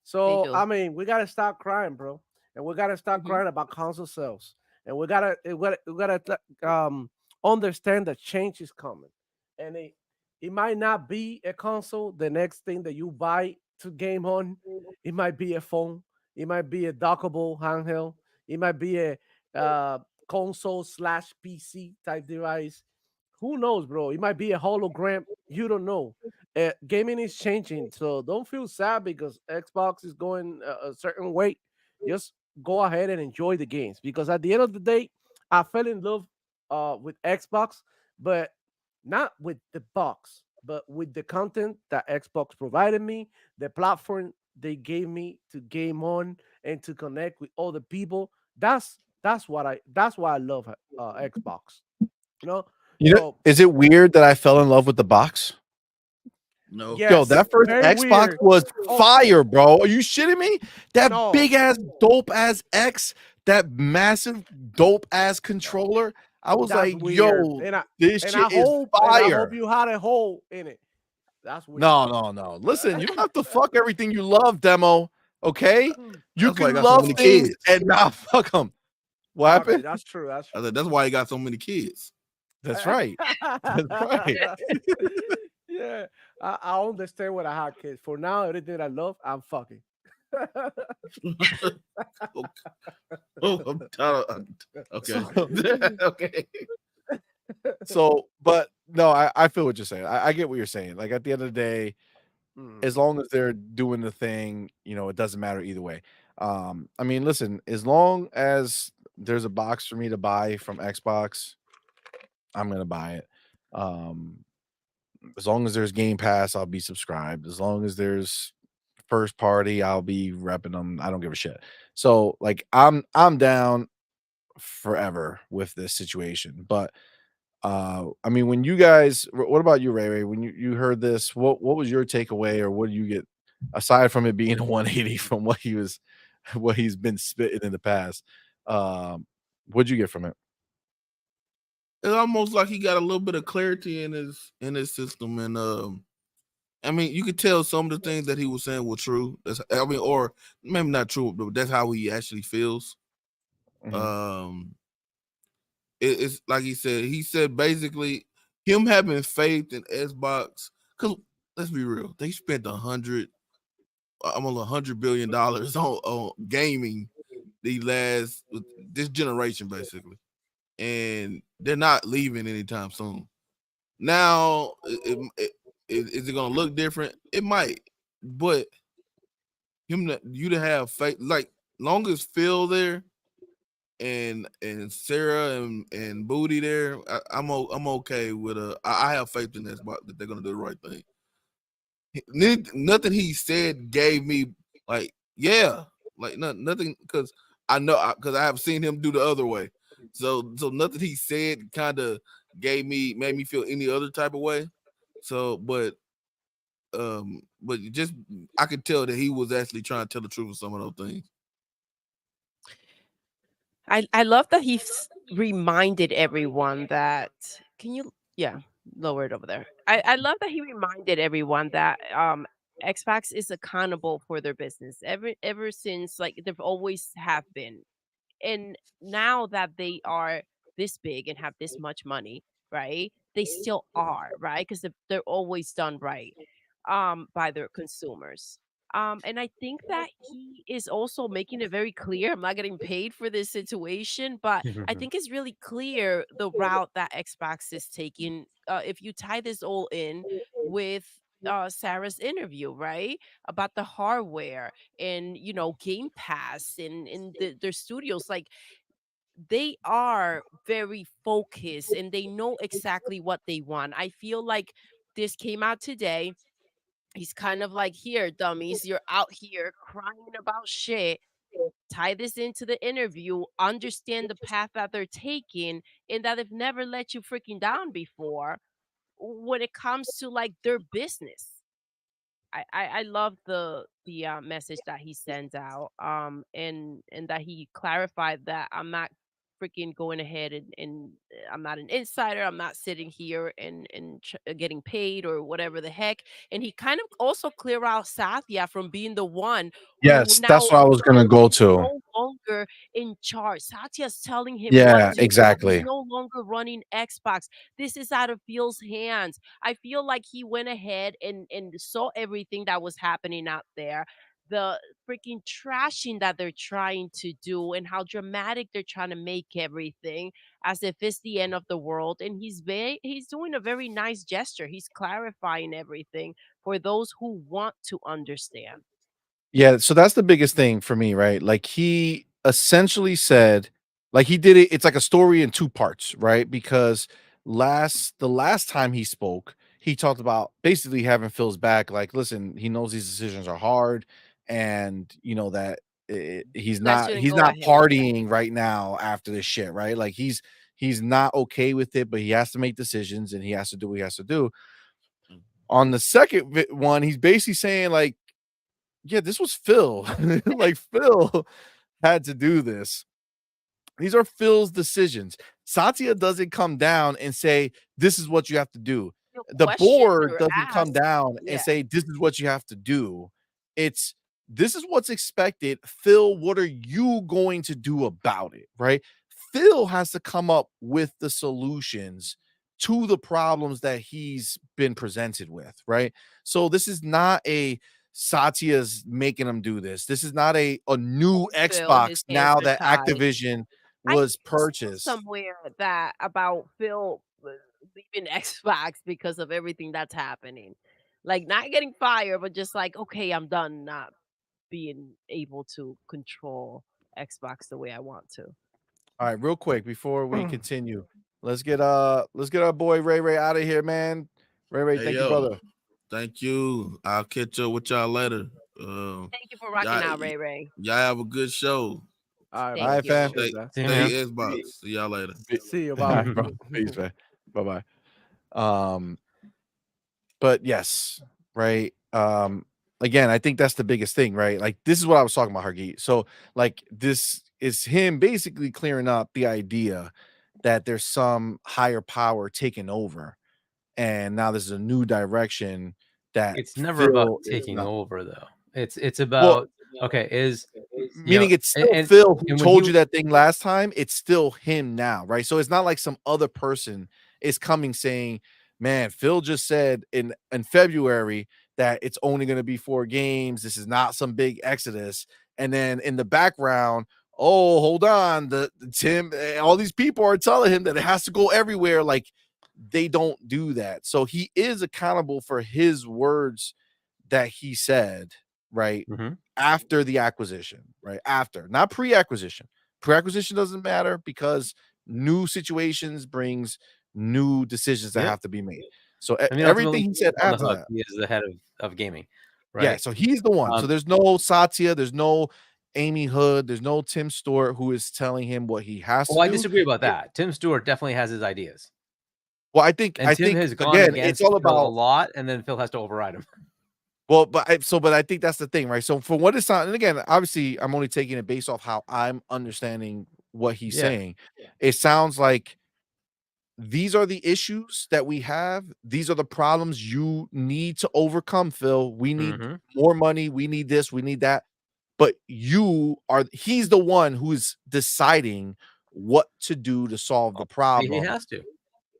So do. I mean, we gotta stop crying, bro. and we gotta start Mhm. crying about console sales, and we gotta understand that change is coming, and it might not be a console. The next thing that you buy to game on, it might be a phone, it might be a dockable handheld, it might be a uh, console slash PC type device. Who knows, bro? It might be a hologram. You don't know. Gaming is changing, so don't feel sad because Xbox is going a certain way. Just go ahead and enjoy the games because at the end of the day, I fell in love with Xbox, but not with the box, but with the content that Xbox provided me, the platform they gave me to game on and to connect with other people. That's why I love Xbox. You know, You know, so is it weird that I fell in love with the box? No. Yo, yes, that first very Xbox weird. was Oh fire, bro. Are you shitting me? That no, big ass, dope ass X, that massive, dope ass controller. I was that's like, weird. yo, this And shit is I hope fire. you had a hole in it. That's weird. No, no, no. Listen, you don't have to fuck everything you love, demo. Okay, you That's why he can got so love many things kids. and not fuck them. What Okay, happened? that's true. That's I true. said that's why he got so many kids. That's right. That's right. Yeah, I understand what I had kids. For now, everything I love, I'm fucking. Oh, I'm tired of, okay. So, Okay. but no, I feel what you're saying. I get what you're saying. Like at the end of the day, as long as they're doing the thing, it doesn't matter either way. I mean, listen, as long as there's a box for me to buy from Xbox, I'm gonna buy it. Um, as long as there's Game Pass, I'll be subscribed. As long as there's first party, I'll be repping them. I don't give a shit. So like I'm down forever with this situation. But I mean, when you guys, what about you, Ray Ray? When you heard this, what was your takeaway, or what do you get aside from it being a 180 from what he's been spitting in the past? What'd you get from it? It's almost like he got a little bit of clarity in his system, and I mean, you could tell some of the things that he was saying were true. Or maybe not true, but that's how he actually feels. Mhm. It's like he said. He said basically him having faith in Xbox. Because let's be real, they spent almost $100 billion on gaming this generation basically, and they're not leaving anytime soon. Now, is it gonna look different? It might, but you to have faith, like long as Phil there and Sarah and Booty there, I'm okay with I have faith in that they're gonna do the right thing. Nothing he said gave me like nothing because I know because I have seen him do the other way. So nothing he said kind of made me feel any other type of way. So but just I could tell that he was actually trying to tell the truth of some of those things. I love that he's reminded everyone that can you lower it over there. I love that he reminded everyone that Xbox is accountable for their business ever since, like, they've always have been. And now that they are this big and have this much money, right? They still are, right? Because they're always done right by their consumers. And I think that he is also making it very clear. I'm not getting paid for this situation, but I think it's really clear the route that Xbox is taking. If you tie this all in with Sarah's interview, right, about the hardware and Game Pass and their studios, like, they are very focused and they know exactly what they want. I feel like this came out today. He's kind of like, here, dummies, you're out here crying about shit. Tie this into the interview, understand the path that they're taking, and that they've never let you freaking down before when it comes to, like, their business. I love the message that he sends out, and that he clarified that I'm not freaking going ahead and I'm not an insider. I'm not sitting here and getting paid or whatever the heck. And he kind of also clear out Satya from being the one who Yes, now that's what I was gonna go to. no longer in charge. Satya's telling him what Yeah, to do. He's exactly. no longer running Xbox. This is out of Phil's hands. I feel like he went ahead and saw everything that was happening out there. The freaking trashing that they're trying to do and how dramatic they're trying to make everything as if it's the end of the world. And he's doing a very nice gesture. He's clarifying everything for those who want to understand. Yeah, so that's the biggest thing for me, right? Like he essentially said, like he did it. It's like a story in two parts, right? Because the last time he spoke, he talked about basically having Phil's back. Like, listen, he knows these decisions are hard, and you know that he's Let's shouldn't he's go not ahead. partying right now after this shit, right? Like he's not okay with it, but he has to make decisions and he has to do what he has to do. On the second one, he's basically saying like, yeah, this was Phil. Like Phil had to do this. These are Phil's decisions. Satya doesn't come down and say, this is what you have to do. Your The questions board are doesn't come asked. down and Yeah. say, this is what you have to do. It's this is what's expected. Phil, what are you going to do about it? Right? Phil has to come up with the solutions to the problems that he's been presented with, right? So this is not a Satya's making him do this. This is not a new Phil, his Xbox hands now are that tied. Activision I was saw purchased. somewhere that about Phil leaving Xbox because of everything that's happening. Like not getting fired, but just like, okay, I'm done not being able to control Xbox the way I want to. All right, real quick before we continue, let's get our boy Ray out of here, man. Ray, Hey, thank you, yo, brother. thank you. I'll catch up with y'all later. Thank you for rocking out, Ray. Y'all have a good show. All right, Thank man. you. fam. Appreciate Stay, that. See you, man. stay Xbox. See y'all later. See you. All right, Bye. bro. Peace, man. Bye-bye. But yes, right. Again, I think that's the biggest thing, right? Like this is what I was talking about, Hargeet. So, like, this is him basically clearing up the idea that there's some higher power taking over, and now there's a new direction that It's never about Phil is taking not. over, though. It's Well, about okay. Is meaning it's still and Phil who when told he you that thing last time. It's still him now, right? So it's not like some other person is coming saying, "Man, Phil just said in February that it's only going to be 4 games. This is not some big exodus." And then in the background, oh, hold on, the Tim, all these people are telling him that it has to go everywhere. Like they don't do that. So he is accountable for his words that he said, right? Mhm. After the acquisition, right? After, not pre-acquisition. Pre-acquisition doesn't matter because new situations brings new decisions that Yep. have to be made. So I mean, everything ultimately, he said on the after hook. that. He is the head of gaming, Yeah, right? so he's the one. So there's no Satya, there's no Amy Hood, there's no Tim Stewart who is telling him what he has to Well, I do. disagree about that. Tim Stewart definitely has his ideas, Well, and Tim has gone again, it's against all Phil a about lot, and then Phil has to override him. well, but I think that's the thing, right? So for what it's not, and again, obviously, I'm only taking it based off how I'm understanding what he's Yeah. saying. It sounds like these are the issues that we have. These are the problems you need to overcome, Phil. We need Mhm. more money. We need this. We need that. But he's the one who's deciding what to do to solve the He problem. has to.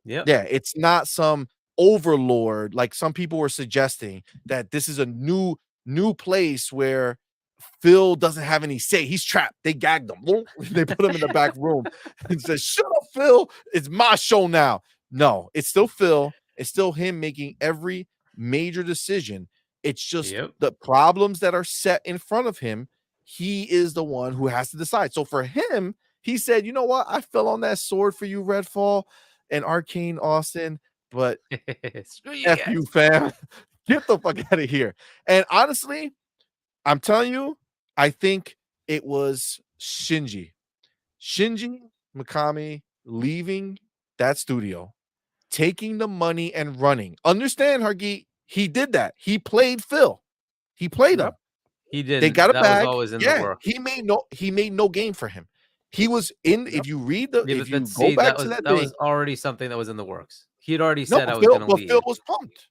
Yep. Yeah, it's not some overlord like some people were suggesting that this is a new place where Phil doesn't have any say. He's trapped. They gagged him. They put him in the back room and said, "Shut up, Phil. It's my show now." No, it's still Phil. It's still him making every major decision. It's just Yep. the problems that are set in front of him. He is the one who has to decide. So for him, he said, "You know what? I fell on that sword for you, Redfall and Arcane Austin, but Screw you F guys. you, fam. Get the fuck out of here." And honestly, I'm telling you, I think it was Shinji Mikami leaving that studio, taking the money and running. Understand, Hargeet, he did that. He played Phil. He played him. Yep. He They didn't. got a That was bag. always in the Yeah, works. he made no game for him. He was in. Yep. If you read the, Yeah, if but you see, go back that to was that that thing, was already something that was in the works. He had already no, said I was going to Phil leave. was pumped.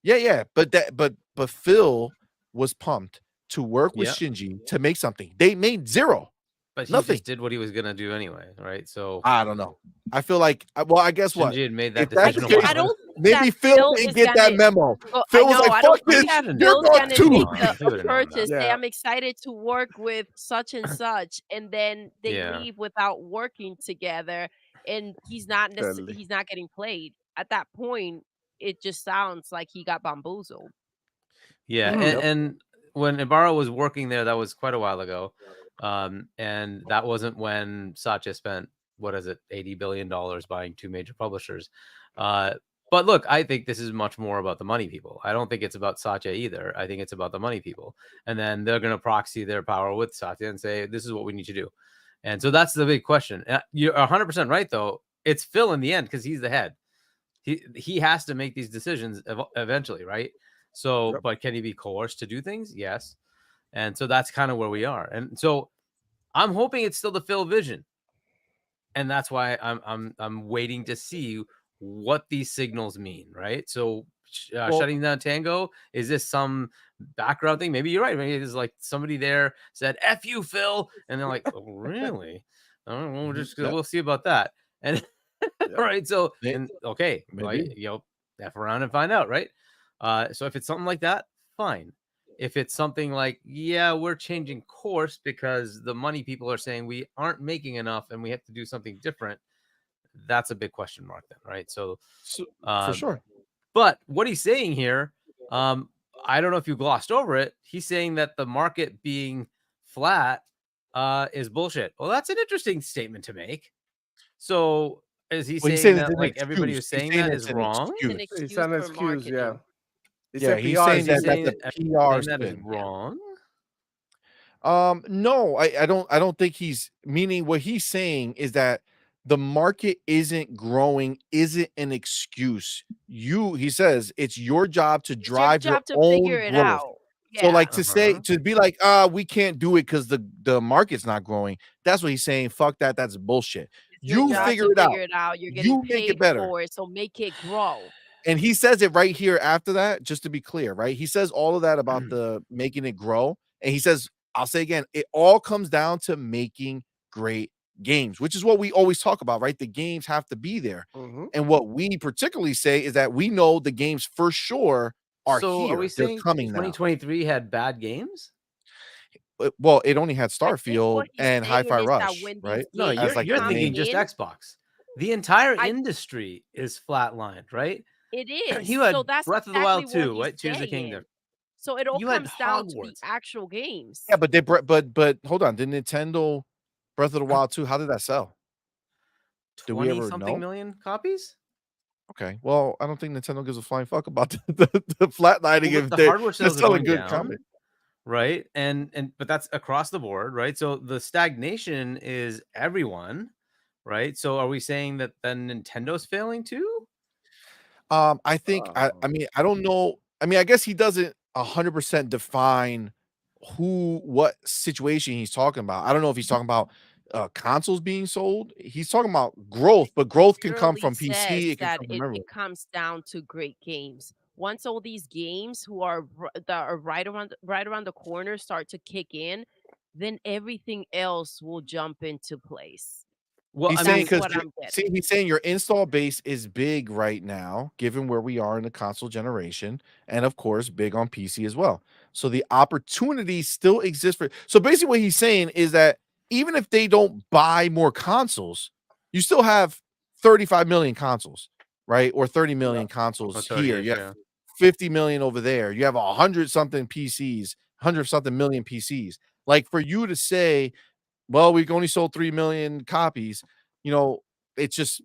Yeah, but Phil was pumped to work with Yeah. Shinji to make something. They made zero. But he Nothing. just did what he was gonna do anyway, right? So I don't know. I feel like, well, I guess what? Shinji had made that If that's decision the a case, I while. don't think maybe that Phil Phil didn't is get that gonna. memo. Well, I Phil was know. like, I "Fuck don't this, think He that had to you're Phil's gone gonna too." take He a would've known that. purchase. Say, Yeah. I'm excited to work with such and such, and then they Yeah. leave without working together, and he's not Deadly. he's not getting played. At that point, it just sounds like he got bamboozled. Yeah, Yep. and when Ibarra was working there, that was quite a while ago, and that wasn't when Satya spent what is it, $80 billion buying two major publishers. But look, I think this is much more about the money people. I don't think it's about Satya either. I think it's about the money people, and then they're going to proxy their power with Satya and say, "This is what we need to do." And so that's the big question. You're 100% right, though. It's Phil in the end because he's the head. He has to make these decisions eventually, right? So, Yep. but can he be coerced to do things? Yes. And so that's kind of where we are. And so I'm hoping it's still the Phil vision. And that's why I'm waiting to see what these signals mean, right? So Well, shutting down Tango, is this some background thing? Maybe you're right. Maybe it's like somebody there said "F you, Phil," and they're like, "Oh, really? Oh, we'll just Yeah. we'll see about that." And yeah. right, so May- and okay, maybe. like, F around and find out, right? So if it's something like that, fine. If it's something like, yeah, we're changing course because the money people are saying we aren't making enough and we have to do something different, that's a big question mark then, right? So, So, for uh, sure. but what he's saying here, I don't know if you glossed over it. He's saying that the market being flat is bullshit. Well, that's an interesting statement to make. So is he Well, he's saying saying it's that an like everybody excuse. who's He's saying saying that it's is an wrong? It's an excuse. It's excuse an for excuse. Yeah. marketing. It's Yeah, a he's PR saying Is he that spin. saying that's a that PR saying that is spin. wrong? No, I don't think he's meaning what he's saying is that the market isn't growing, isn't an excuse. He says it's your job to It's your drive your job to figure own it growth. out. So, Yeah. like to say Uh-huh. to be like, we can't do it because the market's not growing. That's what he's saying. Fuck that. That's bullshit. It's your You Yeah. job figure to it out. figure it out. You're getting You make it paid better. for it, so make it grow. And he says it right here after that, just to be clear, right? He says all of that about the making it grow. And he says, I'll say again, it all comes down to making great games, which is what we always talk about, right? The games have to be there. Mm-hmm. And what we particularly say is that we know the games for sure are So are we here. They're saying coming now. 2023 had bad games? Well, it only had I think Starfield what he's and saying Hi-Fi is that Rush, when right? these No, games As are like you're the coming thinking main. just in, Xbox. The entire I industry is flatlined, right? it is. You So had that's Breath of the exactly Wild what 2, he's right? Tears of the saying. Kingdom. So it all You had comes down to the Hogwarts. actual games. Yeah, but hold on. Did Nintendo Breath of the Wild 2, how did that sell? Do we 20 ever something know? million copies? Okay. Well, I don't think Nintendo gives a flying fuck about the flatlining Well, if the they're hardware sales are selling going good down, comics. right? And but that's across the board, right? So the stagnation is everyone, right? So are we saying that then Nintendo's failing too? I think I mean, I don't know. I mean, I guess he doesn't 100% define what situation he's talking about. I don't know if he's talking about consoles being sold. He's talking about growth, but growth can come Literally from says PC, it can that come from it everywhere. comes down to great games. Once all these games that are right around the corner start to kick in, then everything else will jump into place. Well, He's I saying mean, That's because what I'm see, getting. he's saying your install base is big right now, given where we are in the console generation, and of course, big on PC as well. So the opportunity still exists for. So basically, what he's saying is that even if they don't buy more consoles, you still have 35 million consoles, right? Or 30 million consoles 30 here. ish, You have yeah. 50 million over there. You have 100 something PCs, 100 something million PCs. Like for you to say, well, we only sold 3 million copies. You know, it's just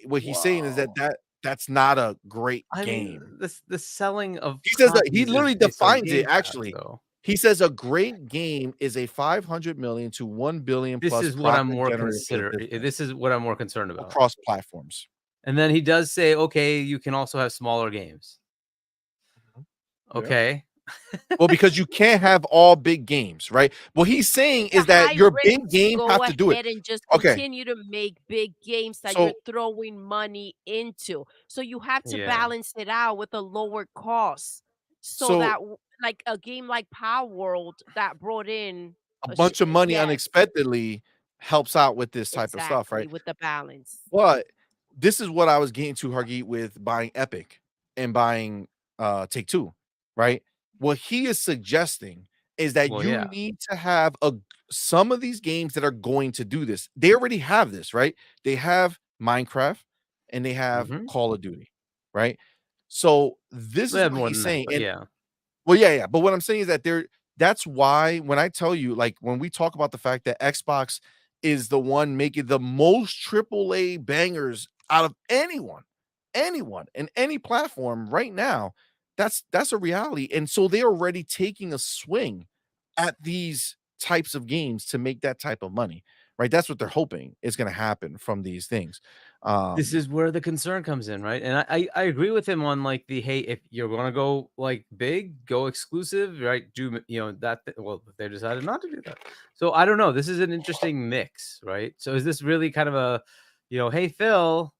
what he's saying is that Wow. that's not a great I mean, game. the selling of He says that he copies is literally based on defines it Game Pass, actually. though. He says a great game is a 500 million to 1 billion This plus is what I'm profit more generator for the business This is what I'm more concerned about. across platforms. And then he does say, okay, you can also have smaller games. Yeah. Okay. Well, because you can't have all big games, right? What he's saying It's is a that high your risk big to games go have to do it. ahead and just Okay. continue to make big games that So you're throwing money into. So you have to Yeah. balance it out with a lower cost. So so that like a game like Power World that brought in a bunch of money Yes, unexpectedly helps out with this type of stuff, exactly, right? with the balance. But this is what I was getting to, Hargeet, with buying Epic and buying Take Two, right? What he is suggesting is that Well, you yeah. need to have some of these games that are going to do this. They already have this, right? They have Minecraft and they have Mhm. Call of Duty, right? So this They is have what more he's than that, saying. but And yeah. well, yeah, yeah. But what I'm saying is that that's why when I tell you, like when we talk about the fact that Xbox is the one making the most AAA bangers out of anyone in any platform right now, that's a reality. And so they're already taking a swing at these types of games to make that type of money, right? That's what they're hoping is going to happen from these things. This is where the concern comes in, right? And I agree with him on like the, hey, if you're gonna go like big, go exclusive, right? Do that? Well, they decided not to do that, so I don't know. This is an interesting mix, right? So is this really kind of a, hey Phil,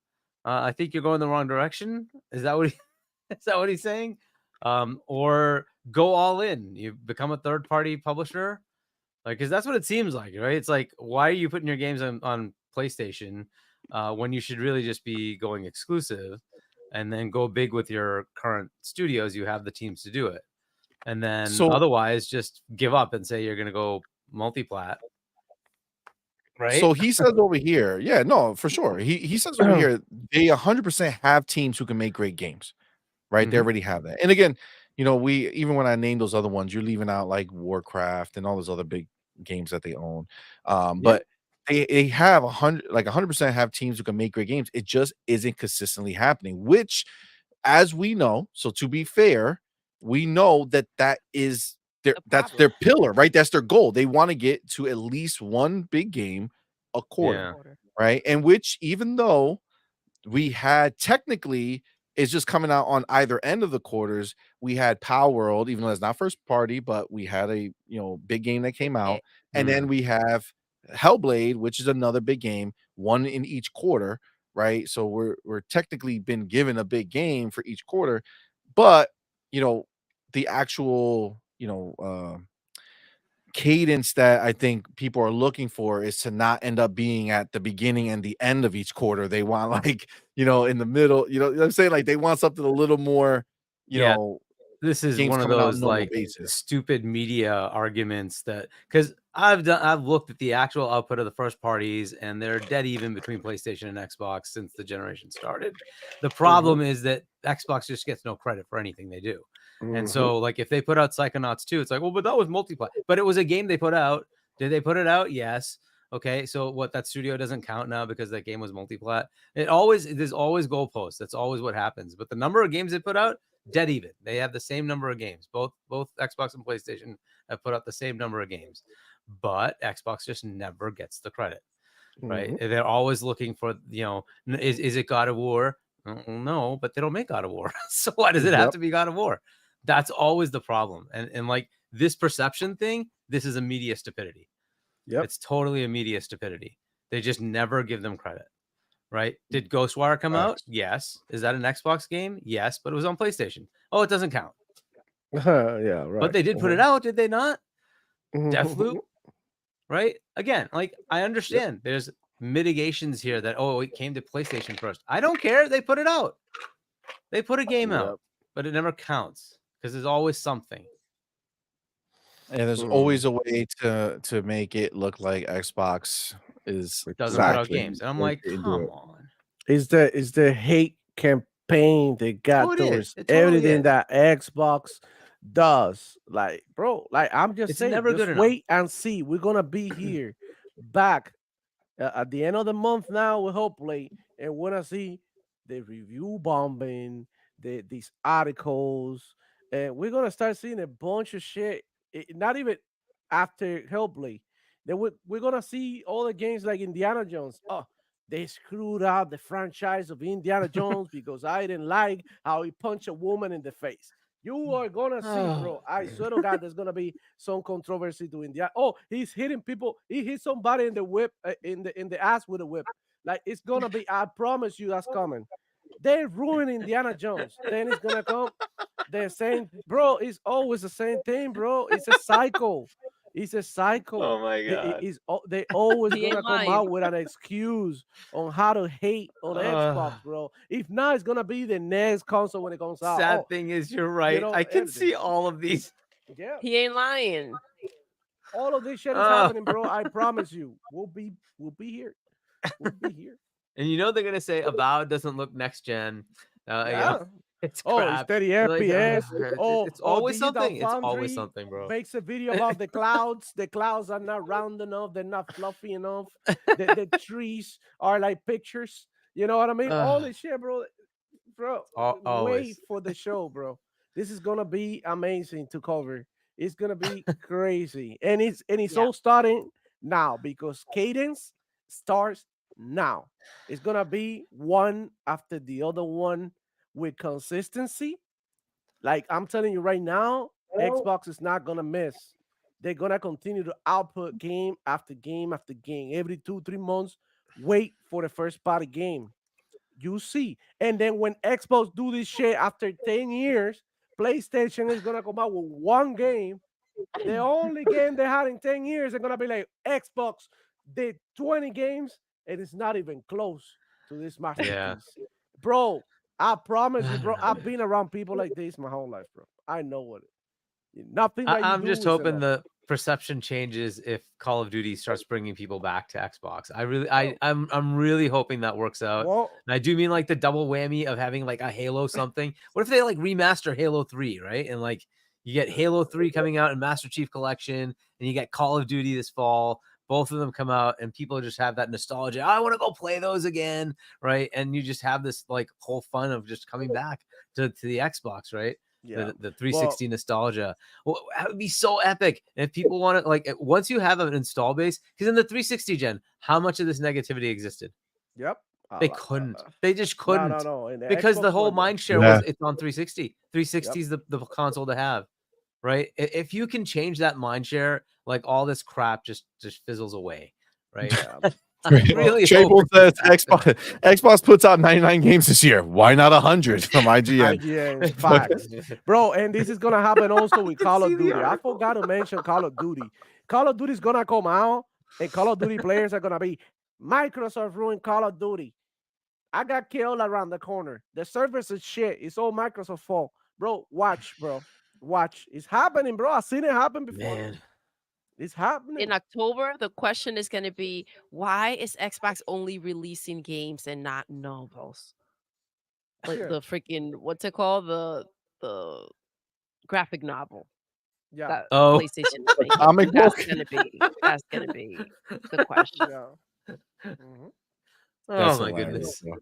I think you're going the wrong direction? Is that what is that what he's saying? Or go all in? You become a third party publisher, like, because that's what it seems like, right? It's like, why are you putting your games on PlayStation when you should really just be going exclusive and then go big with your current studios? You have the teams to do it. And then So otherwise just give up and say you're going to go multi-plat, right? So he says over here, yeah, no, for sure. He says over here they 100% have teams who can make great games, right? They Mhm. already have that. And again, we even when I name those other ones, you're leaving out like Warcraft and all those other big games that they own. Yeah. But they have 100% have teams who can make great games. It just isn't consistently happening, which, as we know, so to be fair, we know that is The that's problem. their pillar, right? That's their goal. They want to get to at least one big game a quarter, Yeah. Quarter. right? And which, even though we had technically is just coming out on either end of the quarters, we had Power World, even though it's not first party, but we had a big game that came out, and then Mm. we have Hellblade, which is another big game, one in each quarter, right? So we're technically been given a big game for each quarter, but the actual cadence that I think people are looking for is to not end up being at the beginning and the end of each quarter. They want like, in the middle, what I'm saying? Like they want something a little more, you Yeah. know, This is games one of coming out on those normal like basis. stupid media arguments that, because I've looked at the actual output of the first parties and they're dead even between PlayStation and Xbox since the generation started. The problem is that Xbox just gets no credit for anything they do. And so like if they put out Psychonauts 2, it's like, well, but that was multiplayer. But it was a game they put out. Did they put it out? Yes. Okay. So what, that studio doesn't count now because that game was multiplat? There's always goalposts. That's always what happens. But the number of games they put out, dead even. They have the same number of games. Both Xbox and PlayStation have put out the same number of games, but Xbox just never gets the credit, right? They're always looking for, is it God of War? No, but they don't make God of War. So why does it have to be God of War? That's always the problem. And like this perception thing, this is a media stupidity. Yep. It's totally a media stupidity. They just never give them credit. Right? Did Ghostwire come out? Yes. Is that an Xbox game? Yes, but it was on PlayStation. Oh, it doesn't count. Yeah, right. But they did put it out, did they not? Deathloop, right? Again, like I understand there's mitigations here that, oh, it came to PlayStation first. I don't care. They put it out. They put a game out, but it never counts because there's always something. And there's always a way to make it look like Xbox is Doesn't put out games. And I'm like, come on. Is the hate campaign they got Oh, it is. towards It totally everything is. that Xbox does? Like, bro, like I'm just It's saying, never just good enough. wait and see. We're gonna be here back at the end of the month now with Hellblade, and we're gonna see the review bombing, these articles, and we're gonna start seeing a bunch of shit. Not even after Hellblade, then we're gonna see all the games like Indiana Jones. Oh, they screwed out the franchise of Indiana Jones because I didn't like how he punched a woman in the face. You are gonna see, bro. I swear to God, there's gonna be some controversy to India. Oh, he's hitting people. He hit somebody in the whip, in the ass with a whip. Like it's gonna be. I promise you, that's coming. They ruined Indiana Jones. Then it's gonna come. They're saying, bro, it's always the same thing, bro. It's a cycle. It's a cycle. Oh my god. They always He gonna ain't come lying. out with an excuse on how to hate on Xbox, Uh, bro. If not, it's gonna be the next console when it comes out. sad Oh, thing is, you're right. I can everything. see all of these. Yeah, He ain't lying. all of this shit is Oh. happening, bro. I promise you, we'll be here. We'll be here. And you know they're gonna say Avowed doesn't look next gen. You know, Yeah. it's Oh, it's crap. 30 They're like, FPS. it's always Digital something. It's always Foundry something, bro. makes a video about the clouds. The clouds are not round enough. They're not fluffy enough. The trees are like pictures. You know what I mean? All this shit, bro. Bro, wait Always. for the show, bro. This is gonna be amazing to cover. It's gonna be crazy, and it's Yeah. all starting now because cadence starts now. It's gonna be one after the other one with consistency. Like I'm telling you right now, Xbox is not gonna miss. They're gonna continue to output game after game after game. Every 2-3 months, wait for the first party game. You see. And then when Xbox do this shit after 10 years, PlayStation is gonna come out with one game. The only game they had in 10 years, they're gonna be like Xbox did 20 games, and it's not even close to this masterpiece. Bro, I promise you, bro. I've been around people like this my whole life, bro. I know what nothing that you I'm do just is hoping enough. the perception changes if Call of Duty starts bringing people back to Xbox. I'm really hoping that works out. Well, And I do mean like the double whammy of having like a Halo something. What if they like remaster Halo 3, right? And like you get Halo 3 coming out in Master Chief Collection, and you get Call of Duty this fall. Both of them come out, and people just have that nostalgia. I want to go play those again, right? And you just have this like whole fun of just coming back to the Xbox, right? yeah. The 360 nostalgia. Well, that would be so epic. And if people want to, like, once you have an install base, because in the 360 gen, how much of this negativity existed? Yep. They couldn't. They just couldn't. No. In the Because the Xbox whole One, mind share was it's on 360. 360 is the console to have, right? If you can change that mind share, like all this crap just fizzles away, right? Yeah. Really Trable hope says Xbox puts out 99 games this year. Why not 100 from IGN? IGN facts, bro. And this is gonna happen also with Call see of the Duty. I article. forgot to mention Call of Duty. Call of Duty is gonna come out, and Call of Duty players are gonna be Microsoft ruined Call of Duty. I got killed around the corner. The servers is shit. It's all Microsoft fault, bro. Watch, bro. Watch. It's happening, bro. I've seen it happen before. Man. It's happening. In October, the question is going to be, why is Xbox only releasing games and not novels? Like Yeah. the freaking, what's it called? The graphic novel Yeah. that Oh. PlayStation is making. comic That's book? that's gonna be the question. Yeah. Mhm. Oh my goodness. Bro.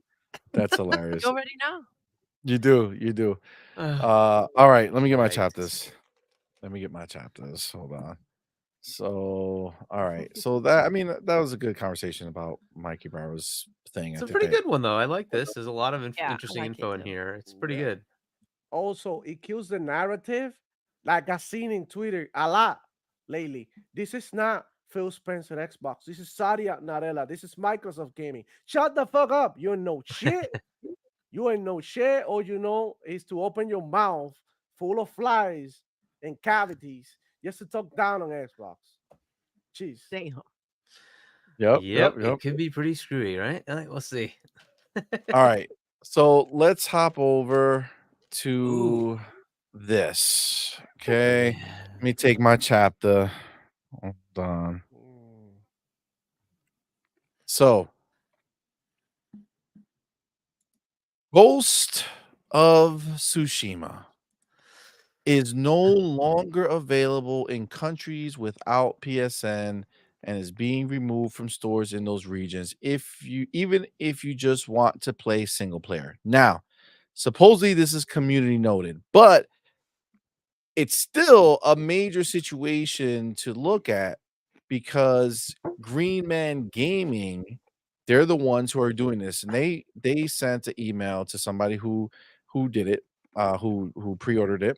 That's hilarious. You already know. You do. Uh, All right, let me get my Right. chapters. Hold on. So, all right. So that that was a good conversation about Mikey Barro's thing. It's I a think pretty that- good one though. I like this. There's a lot of Yeah, I interesting like it info in too. here. It's pretty Yeah. good. Also, it kills the narrative. Like I've seen in Twitter a lot lately. This is not Phil Spencer Xbox. This is Satya Nadella. This is Microsoft Gaming. Shut the fuck up. You ain't no shit. You ain't no shit. All you know is to open your mouth full of flies and cavities just to talk down on Xbox. Jeez. Damn. Yep. It could be pretty screwy, right? We'll see. All right. So let's hop over to this. Okay. Let me take my chapter. Hold on. So, Ghost of Tsushima is no longer available in countries without PSN and is being removed from stores in those regions even if you just want to play single player. Now, supposedly this is community noted, but it's still a major situation to look at because Green Man Gaming, they're the ones who are doing this, and they sent an email to somebody who did it, who pre-ordered it.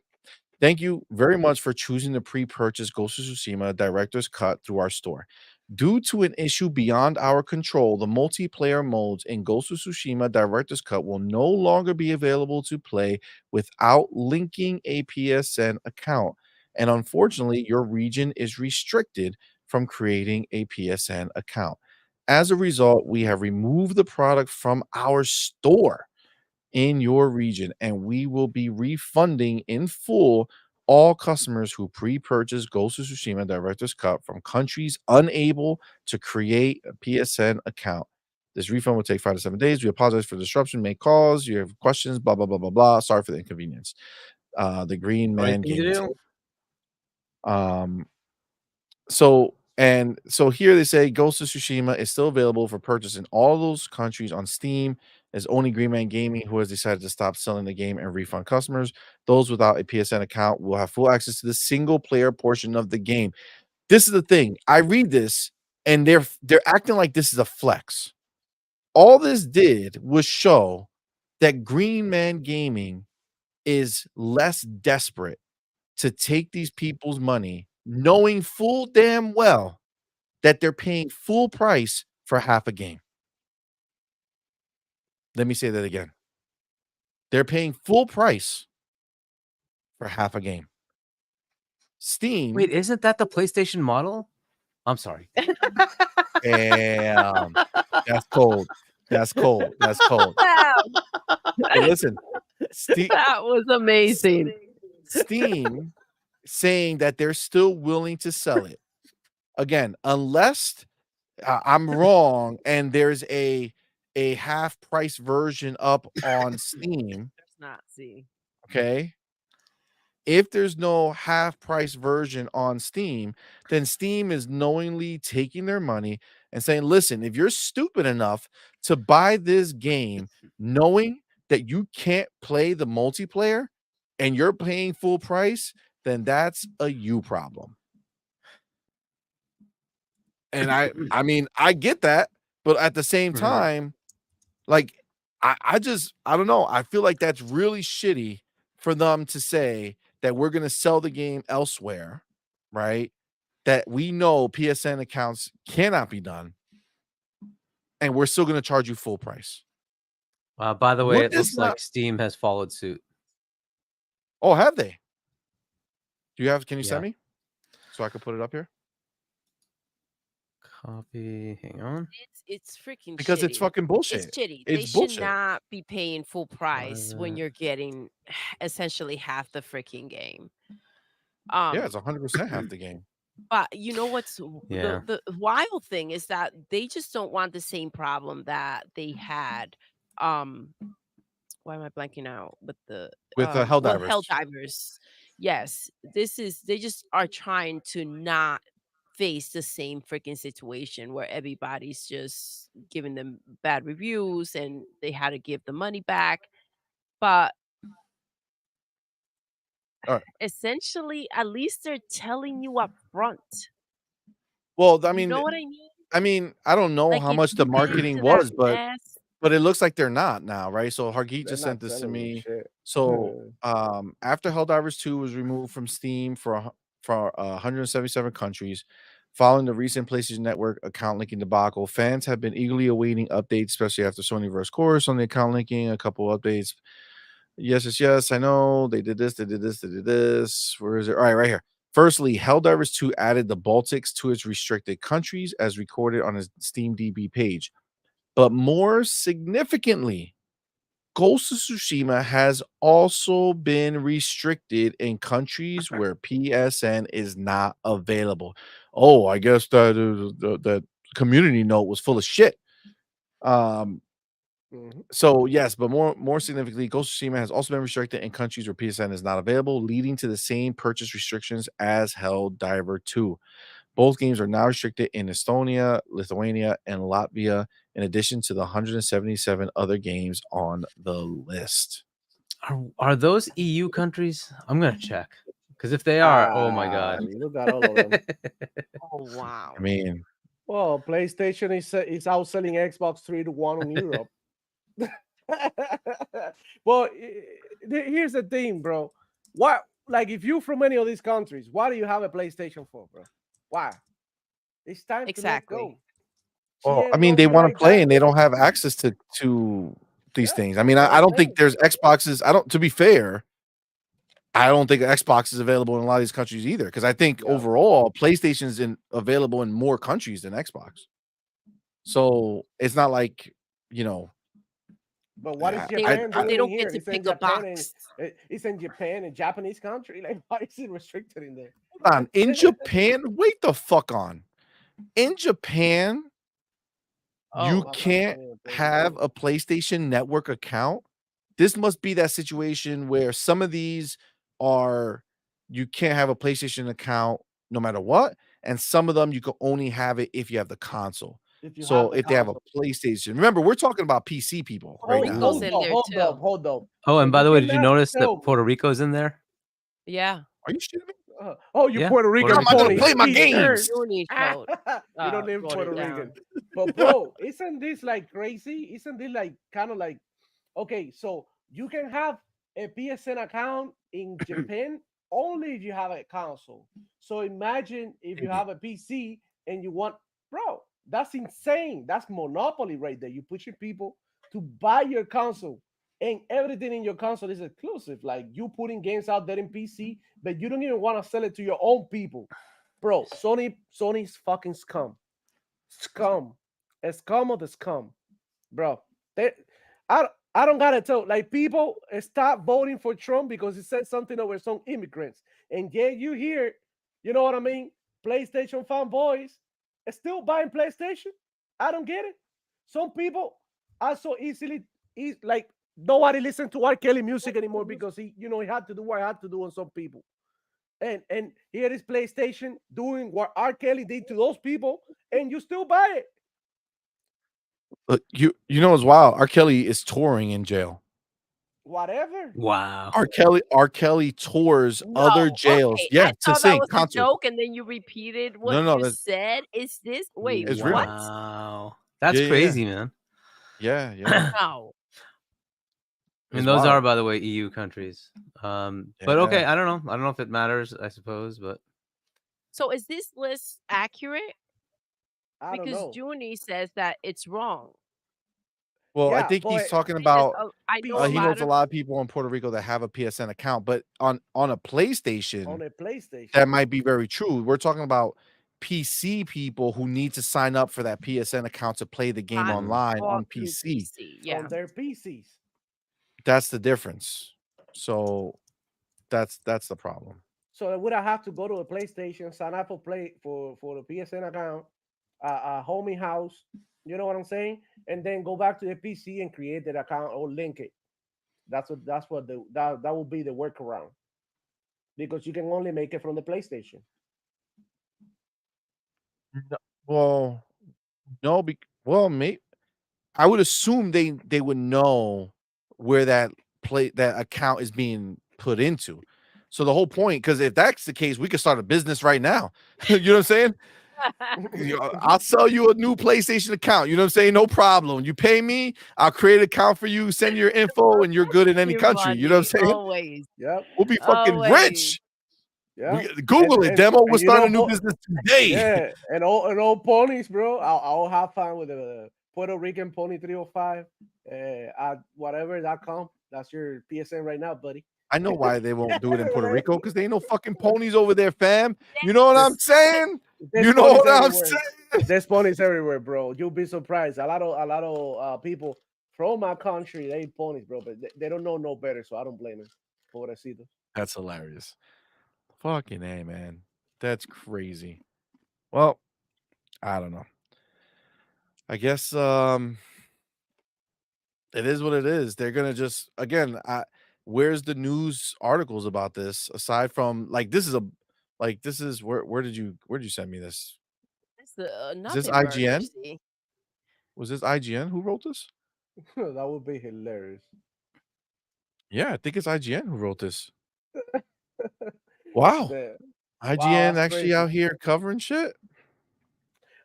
Thank you very much for choosing to pre-purchase Ghost of Tsushima Director's Cut through our store. Due to an issue beyond our control, the multiplayer modes in Ghost of Tsushima Director's Cut will no longer be available to play without linking a PSN account. And unfortunately, your region is restricted from creating a PSN account. As a result, we have removed the product from our store in your region, and we will be refunding in full all customers who pre-purchase Ghost of Tsushima Director's Cut from countries unable to create a PSN account. This refund will take 5 to 7 days. We apologize for the disruption may cause. You have questions, blah, blah, blah, blah, blah. Sorry for the inconvenience. The Green Right Man thing to Gaming do. Team. So here they say Ghost of Tsushima is still available for purchase in all those countries on Steam. As only Green Man Gaming who has decided to stop selling the game and refund customers. Those without a PSN account will have full access to the single player portion of the game. This is the thing. I read this and they're acting like this is a flex. All this did was show that Green Man Gaming is less desperate to take these people's money, knowing full damn well that they're paying full price for half a game. Let me say that again. They're paying full price for half a game. Steam. Wait, isn't that the PlayStation model? I'm sorry. Damn. That's cold. That's cold. That's cold. Wow. But listen, That was amazing. Steam saying that they're still willing to sell it. Again, unless I'm wrong and there's a half price version up on Steam. Let's not see. Okay. If there's no half price version on Steam, then Steam is knowingly taking their money and saying, listen, if you're stupid enough to buy this game knowing that you can't play the multiplayer and you're paying full price, then that's a you problem. And I mean, I get that, but at the same time, like I don't know. I feel like that's really shitty for them to say that we're going to sell the game elsewhere, right? That we know PSN accounts cannot be done, and we're still going to charge you full price. By the way, it looks like Steam has followed suit. Oh, have they? Can you send me so I could put it up here? Copy. Hang on. It's freaking because shitty. it's fucking bullshit. It's shitty. It's They bullshit. should not be paying full price when you're getting essentially half the freaking game. Yeah, it's 100% half the game. But you know what's Yeah. the wild thing is that they just don't want the same problem that they had. Why am I blanking out with the Helldivers? Helldivers. Yes, they just are trying to not face the same freaking situation where everybody's just giving them bad reviews and they had to give the money back. But essentially, at least they're telling you up front. Well, I You mean, know what I mean? I don't know Like, how if much the you get marketing into that was, mess, but it looks like they're not now, right? So Hargeet They're just sent not this to selling me. shit. So after Helldivers 2 was removed from Steam for 177 countries, following the recent PlayStation Network account linking debacle, fans have been eagerly awaiting updates, especially after Sony versus Chorus on the account linking. A couple updates. Yes. I know they did this. They did this. Where is it? All right here. Firstly, Helldivers 2 added the Baltics to its restricted countries as recorded on its SteamDB page. But more significantly, Ghost of Tsushima has also been restricted in countries where PSN is not available. Oh, I guess that community note was full of shit. So yes, but more significantly, Ghost of Tsushima has also been restricted in countries where PSN is not available, leading to the same purchase restrictions as Helldiver 2. Both games are now restricted in Estonia, Lithuania, and Latvia, in addition to the 177 other games on the list. Are those EU countries? I'm gonna check because if they are, oh my god, you got all of them. oh wow. I mean, Well, PlayStation is outselling Xbox 3-1 in Europe. Well, here's the thing, bro. What, like, if you're from any of these countries, why do you have a PlayStation for, bro? Why? It's time to let go. Well, Yeah, I mean, don't they be want to like play that. and they don't have access to these things. I mean, I don't think there's Xboxes. To be fair, I don't think Xbox is available in a lot of these countries either. Because I think overall, PlayStation is available in more countries than Xbox. So it's not like, you know. But what is They Japan don't, doing they don't here? get to It's in pick a Japan and box. it's in Japan, a Japanese country. Like, why is it restricted in there? Hold on. In Japan, wait the fuck on. In Japan, you Oh, can't have a PlayStation Network account. This must be that situation where some of these are you can't have a PlayStation account no matter what, and some of them you can only have it if you have the console. So if they have a PlayStation, remember we're talking about PC people right now. Rico's in there too. Hold up. Oh, and by the way, did you cannot notice that tell me. Puerto Rico's in there? Yeah. Are you shitting me? You Yeah, Puerto Rican How am I gonna pony. play my Eat games? dirt. Rooney showed, You don't live in wrote Puerto it Rican. down. But bro, isn't this like crazy? Isn't this like kind of like okay? So you can have a PSN account in Japan only if you have a console. So imagine if you have a PC and you want, bro, that's insane. That's monopoly right there. You pushing people to buy your console, and everything in your console is exclusive. Like you putting games out there in PC, but you don't even want to sell it to your own people, bro. Sony's fucking scum, a scum of the scum, bro. They, I don't gotta tell. Like people stop voting for Trump because he said something over some immigrants, and yet you hear, you know what I mean? PlayStation fanboys are still buying PlayStation. I don't get it. Some people are so easily like nobody listen to R. Kelly music anymore because he had to do what he had to do on some people. And here is PlayStation doing what R. Kelly did to those people, and you still buy it. You know as wild. R. Kelly is touring in jail. Whatever. Wow. R. Kelly tours other jails. Okay. Yeah, I to thought that sing was a concert. joke, and then you repeated what No, you that's said. Is this wait? It's real. What? Wow. That's Yeah. crazy, man. Yeah. No. I mean, It's those are, wild. by the way, EU countries. But okay, Yeah. I don't know. I don't know if it matters, I suppose, but So is this list accurate? I don't Because know. Junie says that it's wrong. Well, I Yeah, think he's but talking Because about I know a he lot knows a of lot of people in Puerto Rico that have a PSN account, but on a PlayStation, on a PlayStation, that might be very true. We're talking about PC people who need to sign up for that PSN account to play the game on online all on through PC. PC. Yeah. on their PCs. That's the difference. So that's the problem. So would I have to go to a PlayStation, sign up for the PSN account, a homie house? You know what I'm saying? And then go back to the PC and create that account or link it. That will be the workaround because you can only make it from the PlayStation. Well, no, maybe I would assume they would know where that account is being put into. So the whole point, because if that's the case, we could start a business right now. You know what I'm saying? I'll sell you a new PlayStation account. You know what I'm saying? No problem. You pay me, I'll create an account for you, send your info, and you're good in any Your country. You know what I'm money, saying? always. Yep. We'll be fucking Always. rich. Yeah. Google it. Demo. We'll you start know, a new business today. Yeah, and all ponies, bro. I'll have fun with the Puerto Rican Pony 305 at whatever.com. That's your PSN right now, buddy. I know why they won't do it in Puerto Rico, because they ain't no fucking ponies over there, fam. You know what I'm saying? You know what I'm saying? There's ponies everywhere, bro. You'll be surprised. A lot of people from my country, they ponies, bro, but they don't know no better, so I don't blame them. Pobrecito. That's hilarious. Fucking A, man. That's crazy. Well, I don't know. I guess it is what it is. They're gonna just where's the news articles about this aside from this is where did you send me this? It's Is this nothing IGN? Mercy. Was this IGN who wrote this? That would be hilarious. Yeah, I think it's IGN who wrote this. Wow. Yeah. IGN that's actually crazy. out here covering shit.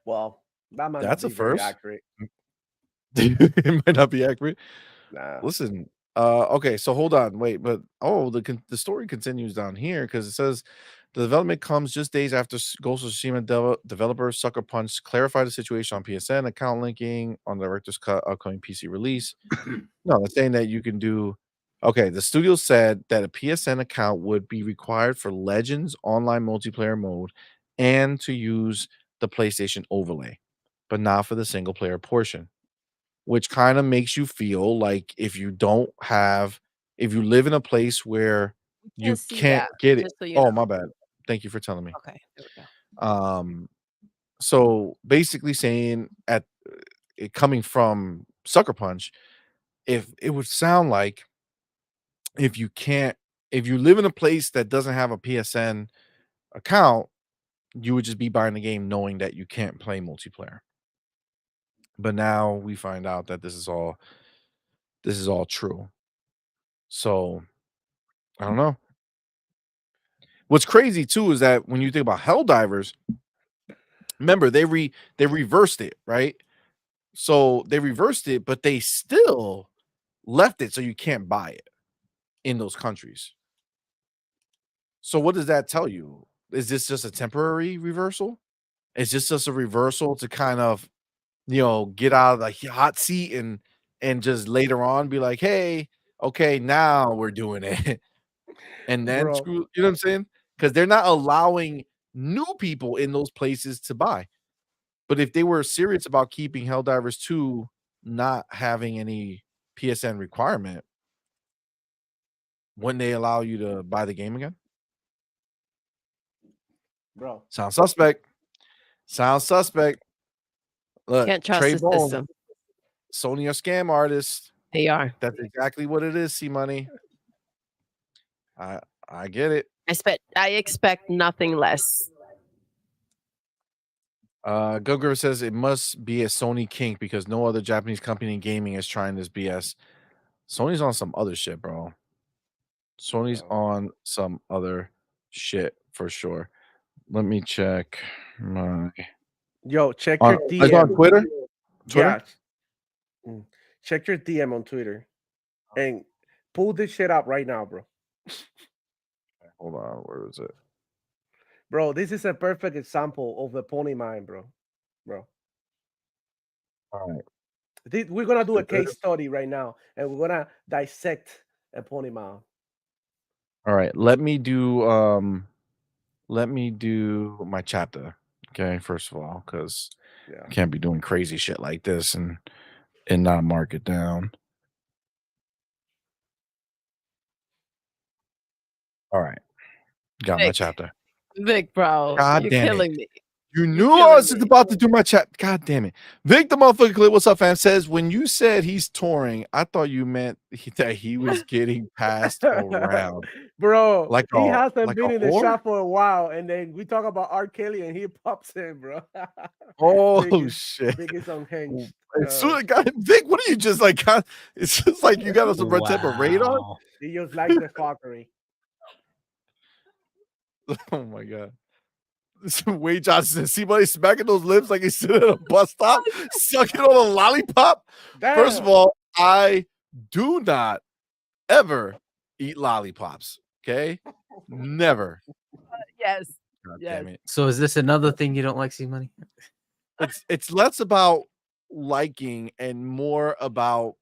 Well, that might That's not a be very first. accurate. It might not be accurate. Nah. Listen, okay, so hold on, wait, but the story continues down here because it says the development comes just days after Ghost of Tsushima developers Sucker Punch clarified the situation on PSN account linking on the director's cut upcoming PC release. No, it's saying that you can do Okay, the studio said that a PSN account would be required for Legends online multiplayer mode and to use the PlayStation overlay, but not for the single player portion, which kind of makes you feel like if you live in a place where you Can't see can't that, get it. just so you Oh, know. my bad. Thank you for telling me. Okay, there we go. So basically saying at it coming from Sucker Punch, if it would sound like if you can't if you live in a place that doesn't have a PSN account, you would just be buying the game knowing that you can't play multiplayer. But now we find out that this is all true. So I don't know. What's crazy too is that when you think about Helldivers, remember they reversed it, right? So they reversed it, but they still left it so you can't buy it in those countries. So what does that tell you? Is this just a temporary reversal? Is this just a reversal to kind of, get out of the hot seat and just later on be like, hey, okay, now we're doing it. And then Bro. screw, you know what I'm saying? Because they're not allowing new people in those places to buy. But if they were serious about keeping Helldivers 2 not having any PSN requirement, wouldn't they allow you to buy the game again? Bro. Sounds suspect. Sounds suspect. Look, Can't trust Trey the Bone, system. Sony are scam artists. They are. That's exactly what it is, CMoney. I get it. I expect nothing less. Gugger says it must be a Sony kink because no other Japanese company in gaming is trying this BS. Sony's on some other shit, bro. Sony's on some other shit for sure. Let me check my. Yo, check On, your it's on DM. Twitter? Yeah. Check your DM on Twitter and pull this shit up right now, bro. Hold on, where is it? Bro, this is a perfect example of the pony mind, bro. All right. We're gonna do a case study right now, and we're gonna dissect a pony mind. All right, let me do my chapter. Okay, first of all, because I can't be doing crazy shit like this and not mark it down. All right, got my chapter. Vic, bro, God you're damn killing it. me. You knew I was just about to do my chat. God damn it. Vic the motherfucker clip, what's up, fam? Says when you said he's touring, I thought you meant that he was getting passed around. Bro, Like he hasn't like been a in the whore? shop for a while, and then we talk about R. Kelly, and he pops in, bro. Oh shit. Big is unhinged. Vic, what are you just like? It's just like you got us a red tip of radar. He just likes the fuckery. Oh my god. Wade Johnson, see buddy smacking those lips like he's sitting at a bus stop, sucking on a lollipop. Damn. First of all, I do not ever eat lollipops. Okay, never. Yes. God yes. damn it. So is this another thing you don't like, CMoney? It's less about liking and more about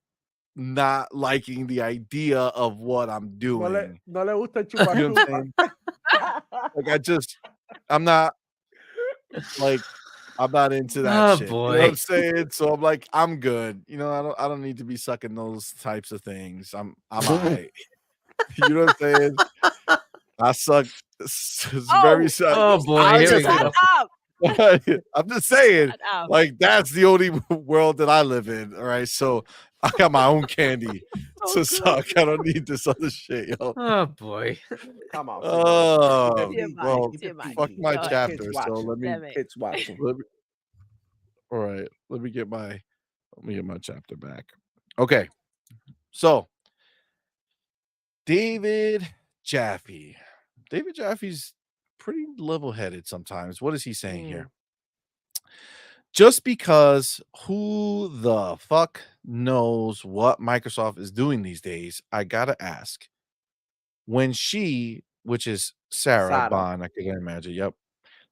not liking the idea of what I'm doing. No le gusta You know what I'm chupa saying? Like I'm not into that Oh, shit. boy. You know what I'm saying? So I'm like, I'm good. I don't need to be sucking those types of things. I'm all right. You know what I'm saying? I suck very Oh boy, here we go. I'm just saying, Shut up. like that's the only world that I live in. All right. So I got my own candy to suck. I don't need this other shit, yo. Oh boy. Come on. Oh, Keep it well, PG, keep it fuck PG. my Kids chapter. So watching. let me. Damn it. Kids watching. All right, let me get my chapter back. Okay, so David Jaffe. David Jaffe's pretty level-headed sometimes. What is he saying here? Just because who the fuck knows what Microsoft is doing these days, I gotta ask. When she, which is Sarah Bond, I can imagine, yep.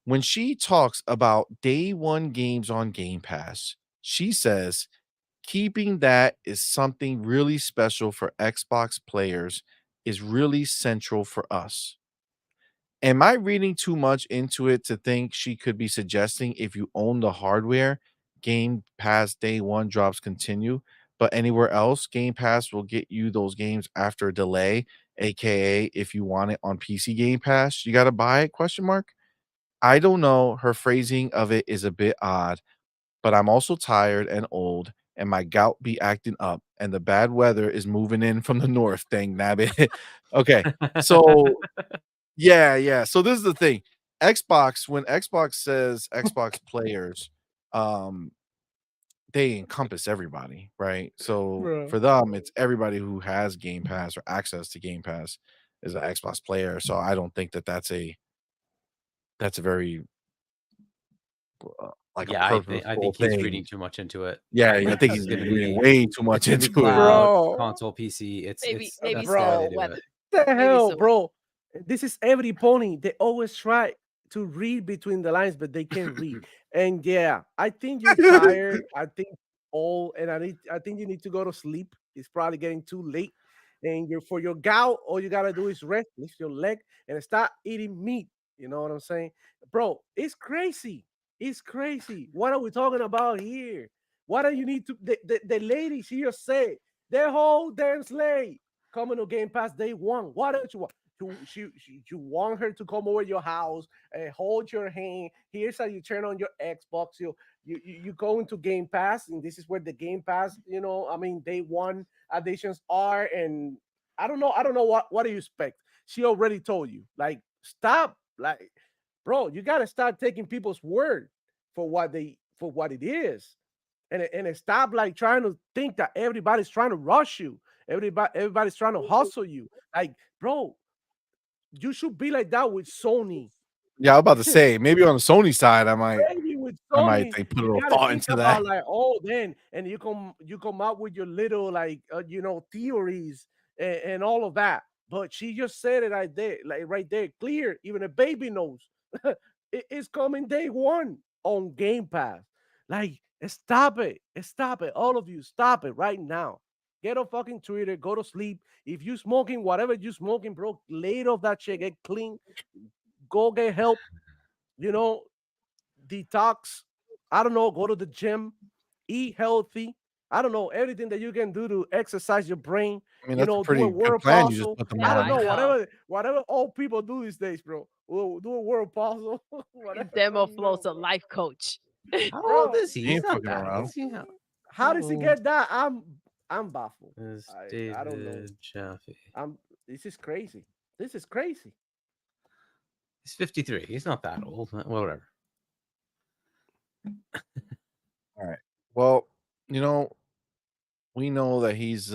When she talks about day one games on Game Pass, she says keeping that is something really special for Xbox players is really central for us. Am I reading too much into it to think she could be suggesting if you own the hardware, Game Pass day one drops continue, but anywhere else, Game Pass will get you those games after a delay, aka if you want it on PC Game Pass, you gotta buy it? Question mark. I don't know. Her phrasing of it is a bit odd, but I'm also tired and old, and my gout be acting up, and the bad weather is moving in from the north. Dang nabbit. Okay, so yeah. So this is the thing. Xbox, when Xbox says Xbox players, um, they encompass everybody, right? So Bro. for them, it's everybody who has Game Pass or access to Game Pass is an Xbox player. So I don't think that that's a very like a Yeah, I purposeful think he's reading thing. too much into it. Yeah, I I think think this is he's gonna reading be way too it's much gonna be into it. cloud, Bro. console, PC. Maybe That's the way so. they do What? it. The Maybe hell, so. bro? This is every pony. They always try to read between the lines, but they can't read. And yeah, I think you're tired. I think old, and I think you need to go to sleep. It's probably getting too late. And you're for your gout, all you gotta do is rest, lift your leg, and start eating meat. You know what I'm saying? Bro, it's crazy. It's crazy. What are we talking about here? What do you need to the lady she just said their whole damn slave coming to Game Pass day one. What don't you want? You want her to come over your house and hold your hand. Here's how you turn on your Xbox. You go into Game Pass, and this is where the Game Pass, I mean, day one additions are. And I don't know what do you expect? She already told you. Like, stop. Like, bro, you gotta start taking people's word for what it is, and stop like trying to think that everybody's trying to rush you. Everybody's trying to hustle you. Like, bro, you should be like that with Sony. Yeah, I'm about to say maybe on the Sony side, Maybe with I might Sony, think put a you little gotta thought think into that. about like, oh, then and you come up with your little like theories and all of that. But she just said it like right there, clear. Even a baby knows it's coming day one on Game Pass. Like, stop it, all of you, stop it right now. Get off fucking Twitter, go to sleep. If you smoking whatever you smoking, bro, lay off that shit, get clean, go get help. You know, detox. I don't know, go to the gym, eat healthy. I don't know, everything that you can do to exercise your brain, I mean, that's a do a pretty good word plan you just puzzle. put them I Yeah, don't I on. know, know. whatever old people do these days, bro. We'll do a word puzzle, whatever. I Demo don't Flow's know, a bro. life coach. How old Bro, is he? He He's ain't not fucking that around. old. See how how does he old get that? I'm baffled. is I don't know. David Jaffe? This is crazy. This is crazy. He's 53. He's not that old. Whatever. All right. Well, we know that he's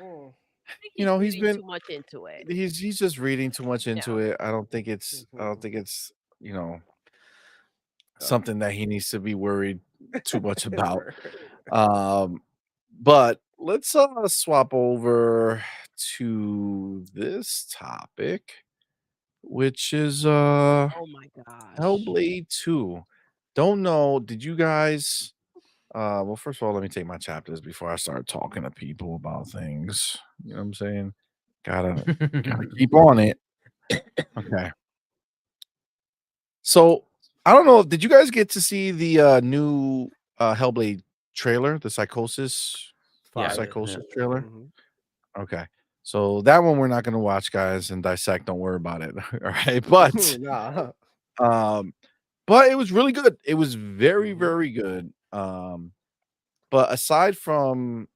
Mm. I think he's he's reading been too much into it. he's just reading too much Yeah. into it. I don't think it's something that he needs to be worried too much about. But let's swap over to this topic, which is Oh my gosh. Hellblade 2. Don't know, did you guys well, first of all, let me take my chapters before I start talking to people about things. You know what I'm saying? Gotta keep on it. Okay. So I don't know. Did you guys get to see the new Hellblade trailer, the Yeah, Psychosis yeah. trailer? Mhm. Okay. So that one we're not gonna watch, guys, and dissect. Don't worry about it. All right. But Nah. um, but it was really good. It was very, Mhm. very good. But aside from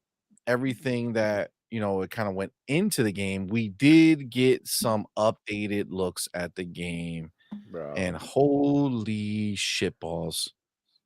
everything that it kind of went into the game, we did get some updated looks at the game, and Bro. holy shitballs,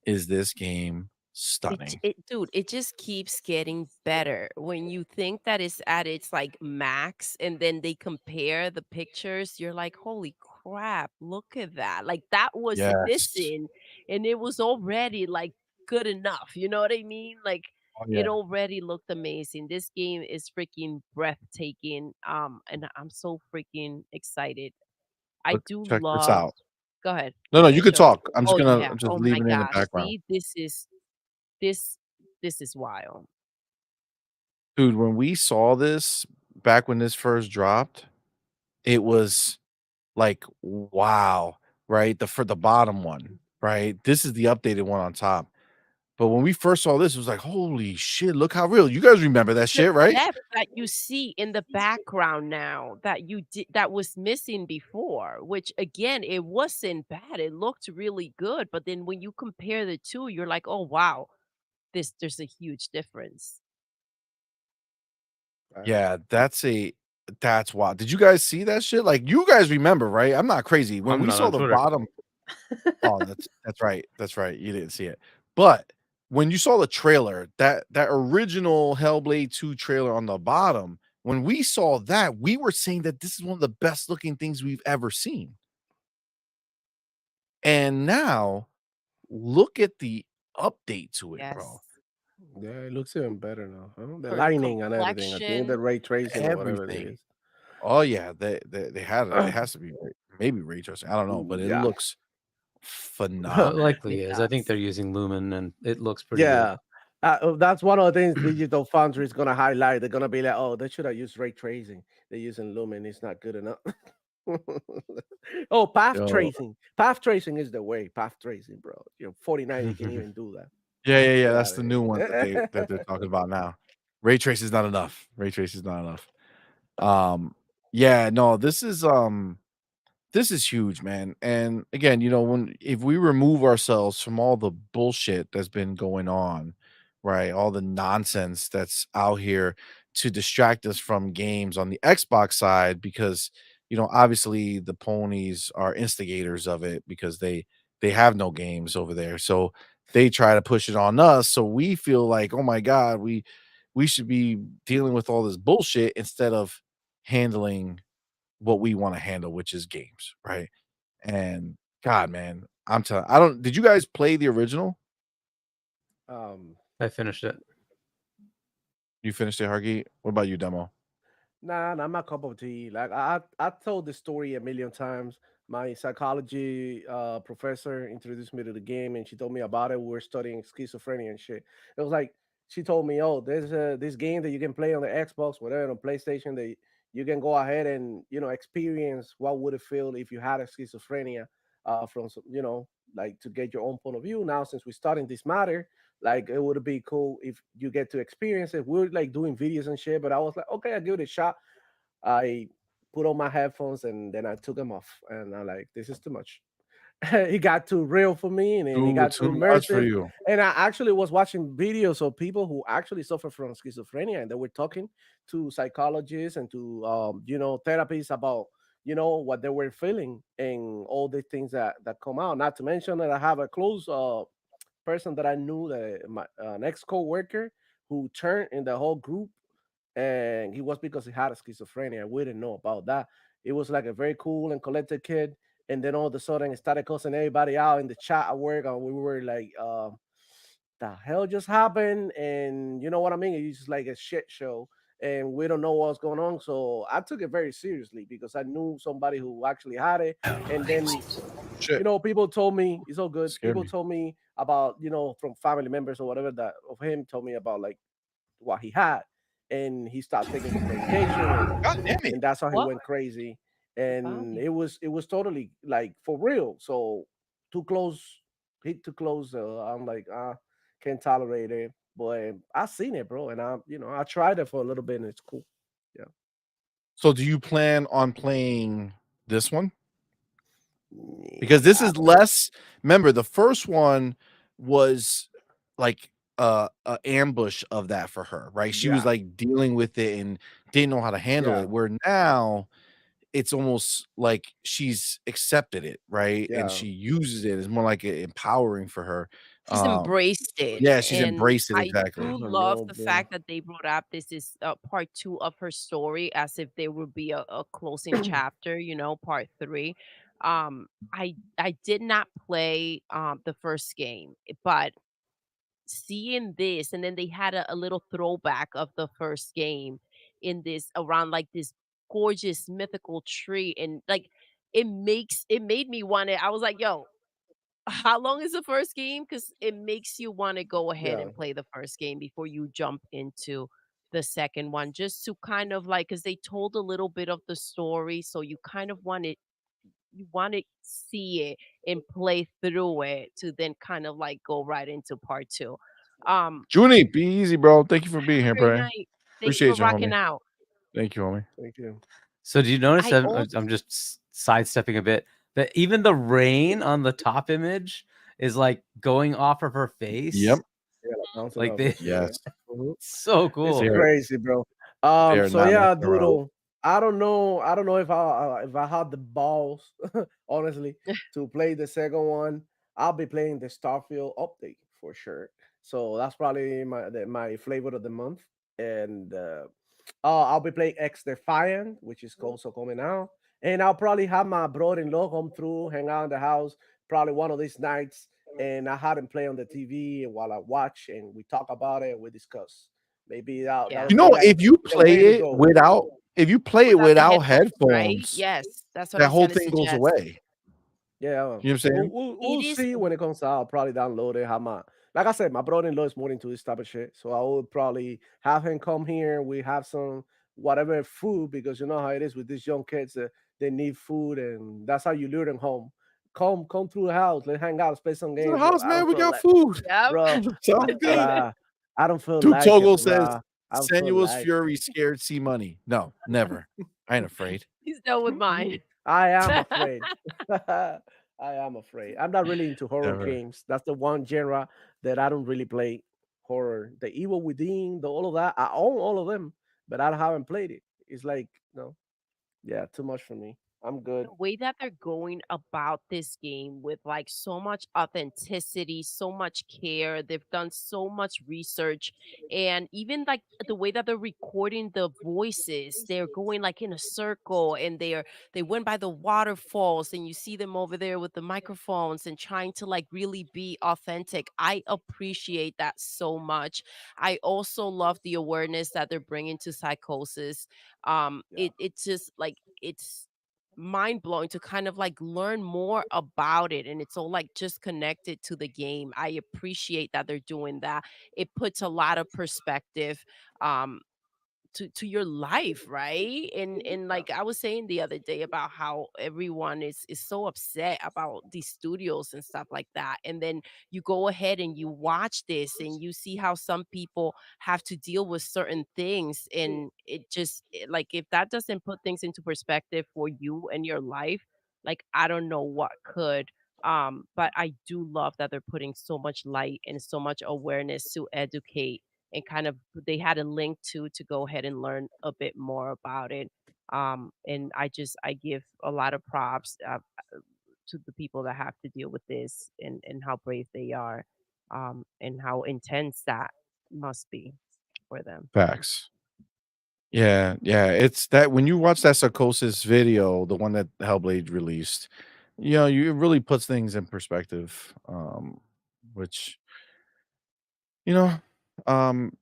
is this game stunning? Dude, it just keeps getting better. When you think that it's at its like max, and then they compare the pictures, you're like, holy crap, look at that. Like that was Yes. missing, and it was already like good enough. You know what I mean? Like Oh it yeah. already looked amazing. This game is freaking breathtaking. And I'm so freaking excited. I Look, do check this love. out. Go ahead. No, you could Show me. talk. I'm Oh yeah. just Oh my leaving it in the gosh. background. See, this This is wild. Dude, when we saw this back when this first dropped, it was like, wow, right? For the bottom one, right? This is the updated one on top. But when we first saw this, it was like, holy shit, look how real. You guys remember that The shit, right? depth that you see in the background now that was missing before, which again, it wasn't bad. It looked really good. But then when you compare the two, you're like, oh wow, there's a huge difference. Yeah, that's wild. Did you guys see that shit? Like, you guys remember, right? I'm not crazy. When I'm we not saw on the Twitter. bottom, oh, that's right. That's right. You didn't see it. But when you saw the trailer, that original Hellblade 2 trailer on the bottom, when we saw that, we were saying that this is one of the best looking things we've ever seen. And now look at the update to it, bro. Yes. Yeah, it looks even better now. Huh? The For lighting and everything. I think the complexion. ray tracing or whatever it Everything. is. Oh yeah, they had it. It has to be maybe ray tracing. I don't know, but it Yeah. looks It phenomenal. likely It is. I think does. they're using Lumen, and it looks pretty good. Yeah. That's one of the things Digital Foundry is going to highlight. They're going to be like, oh, they should have used ray tracing. They're using Lumen. It's not good enough. Oh, path Yo. tracing. Path tracing is the way. Path tracing, bro. 49, you can even do that. Yeah. Get That's out the of new one here. that they're talking about now. Ray trace is not enough. Ray trace is not enough. Yeah, no, this is huge, man. And again, if we remove ourselves from all the bullshit that's been going on, right? All the nonsense that's out here to distract us from games on the Xbox side, because obviously the ponies are instigators of it because they have no games over there. So they try to push it on us. So we feel like, oh my God, we should be dealing with all this bullshit instead of handling what we want to handle, which is games, right? And God, man, I'm telling I don't did you guys play the original? um, I finished it. You finished it, Hargy? What about you, Demo? Nah, not my cup of tea. Like I told the story a million times. My psychology professor introduced me to the game, and she told me about it. We were studying schizophrenia and shit. It was like she told me, "Oh, there's this game that you can play on the Xbox, whatever, on PlayStation. That you can go ahead and experience what would it feel if you had a schizophrenia from like to get your own point of view. Now, since we're starting this matter, like it would be cool if you get to experience it. We're like doing videos and shit, but I was like, okay, I'll give it a shot. I put on my headphones and then I took them off, and I'm like, this is too much. It got too real for me, and then it got too Too much for immersive. you. And I actually was watching videos of people who actually suffer from schizophrenia, and they were talking to psychologists and to therapists about what they were feeling and all the things that come out. Not to mention that I have a close person that I knew, that my an ex co-worker, who turned in the whole group, and he was because he had a schizophrenia. We didn't know about that. It was like a very cool and collected kid, and then all of a sudden he started cussing everybody out in the chat at work, and we were like, "The hell just happened?" And you know what I mean? It's just like a shit show, and we don't know what's going on. So I took it very seriously because I knew somebody who actually had it, and then Shit. people told me it's all good. Scared People me. told me about, from family members or whatever, that of him told me about like what he had, and he stopped taking his medication, God damn it. and that's how he What went crazy. about And him? it was totally like for real. So too close, hit too close. I'm like, can't tolerate it. But I seen it, bro, and I tried it for a little bit, and it's cool. Yeah. So do you plan on playing this one? Because this Yeah. is less, remember the first one was like a ambush of that for her, right? She was Yeah. like dealing with it and didn't know how to handle Yeah. it. Where now it's almost like she's accepted it, right? And Yeah. she uses it. It's more like empowering for her. She's Um, embraced it, yeah, she's and embraced it I exactly. do I love know, the bro. fact that they brought up this is part two of her story, as if there would be a closing chapter, part three. I did not play the first game, but seeing this, and then they had a little throwback of the first game in this around like this gorgeous mythical tree, and like it made me want to. I was like, yo, how long is the first game? Because it makes you want to go ahead Yeah. and play the first game before you jump into the second one, just to kind of like, because they told a little bit of the story, so you kind of want to see it and play through it to then kind of like go right into part two. Um, Junie, be easy, bro. Thank you for being have here, a great bro. night. Thank you for Appreciate you, rocking homie. out. Thank you, homie. Thank you. So do you notice I that also I'm just sidestepping a bit that even the rain on the top image is like going off of her face? Yep. Yeah, like bouncing Like off they it. Yeah. Yes. Mhm. so It's cool. They're crazy, bro. they're So not yeah, messing around. Doodle. I don't know. I don't know if I had the balls, honestly, to play the second one. I'll be playing the Starfield update for sure. So that's probably my flavor of the month. And I'll be playing X Defiant, which is also coming out. And I'll probably have my brother-in-law come through, hang out in the house, probably one of these nights. And I had him play on the TV while I watch and we talk about it and we discuss. Maybe that yeah. would You be know, like the way to go. if you play it Without the without headphones, right? headphones, Yes, that's what I that was whole gonna thing goes suggest. away. Yeah, You know what I'm saying? we'll It is see when it comes out. I'll probably download it. Have my like I said, my brother-in-law is more into this type of shit, so I will probably have him come here. We have some whatever food because you know how it is with these young kids. They need food, and that's how you lure them home. Come through the house. Let's hang out, play some It's in the games, bro. house, I man. don't We feel got like, food. Yep. bro, Sounds good. bruh. I don't feel Dude, like it, Togo says bruh. I don't feel Senua's like it. Fury scared CMoney. No, never. I ain't afraid. He's done with mine. I am afraid. I am afraid. I'm not really into horror Never. games. That's the one genre that I don't really play. Horror, the Evil Within, all of that. I own all of them, but I haven't played it. It's like no, yeah, too much for me. I'm good. The way that they're going about this game with like so much authenticity, so much care. They've done so much research, and even like the way that they're recording the voices, they're going like in a circle and they went by the waterfalls and you see them over there with the microphones and trying to like really be authentic. I appreciate that so much. I also love the awareness that they're bringing to psychosis. Yeah. It's just like it's mind blowing to kind of like learn more about it, and it's all like just connected to the game. I appreciate that they're doing that. It puts a lot of perspective um to your life, right? And Yeah. like I was saying the other day about how everyone is so upset about these studios and stuff like that, and then you go ahead and you watch this and you see how some people have to deal with certain things, and like if that doesn't put things into perspective for you and your life, like I don't know what could. But I do love that they're putting so much light and so much awareness to educate, and kind of they had a link to go ahead and learn a bit more about it. And I give a lot of props to the people that have to deal with this, and how brave they are, and how intense that must be for them. Facts. Yeah, yeah. It's that when you watch that Psychosis video, the one that Hellblade released, you know, you it really puts things in perspective. Which, you know, um,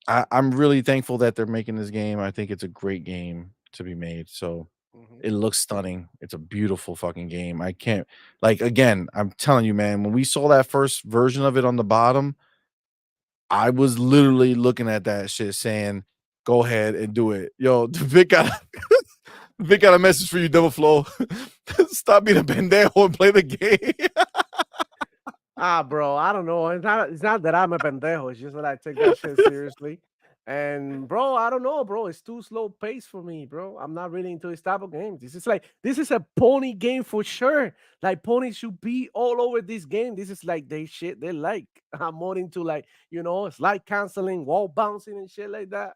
I'm really thankful that they're making this game. I think it's a great game to be made. So Mhm. it looks stunning. It's a beautiful fucking game. I can't like again, I'm telling you, man, when we saw that first version of it on the bottom, I was literally looking at that shit saying, "Go ahead and do it." Yo, Vic got a message for you, Double Flow. Stop being a pendejo and play the game. Bro, I don't know. It's not that I'm a pendejo. It's just that I take that shit seriously. And bro, I don't know, bro. It's too slow pace for me, bro. I'm not really into this type of games. This is a pony game for sure. Like ponies should be all over this game. This is like they shit they like. I'm more into like, slide canceling, wall bouncing and shit like that.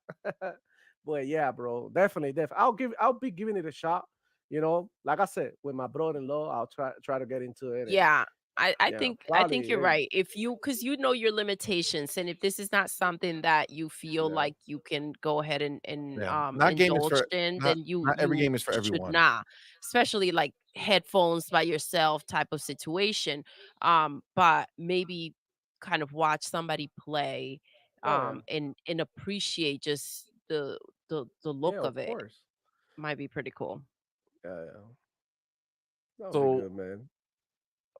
But yeah, bro, definitely. I'll be giving it a shot. Like I said, with my brother-in-law, I'll try to get into it and Yeah. I yeah, think probably. you're Yeah, right. If you because you know your limitations, and if this is not something that you feel yeah, like you can go ahead and Yeah, not game is indulge for in, not then you not every you game is for should everyone. not, especially like headphones by yourself type of situation. But maybe kind of watch somebody play, oh yeah, and appreciate just the yeah, look of of it. course. Might be pretty cool. Yeah, yeah. That would be So good, man.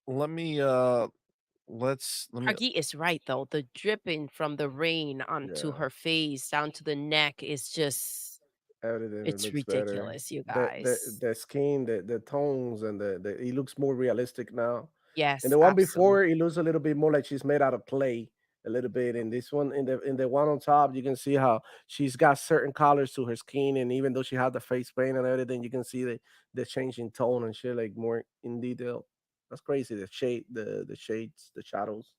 let me let me Huggy is right though. The dripping from the rain onto Yeah, her face down to the neck is just everything it it's looks better. ridiculous, you The guys. the skin, the tones, and the it looks more realistic now. And Yes, the one absolutely. before, it looks a little bit more like she's made out of clay, a little bit. And this one, in the one on top, you can see how she's got certain colors to her skin, and even though she had the face paint and everything, you can see the change in tone and shit, like more in detail. That's crazy. The shade, the shades, the shadows.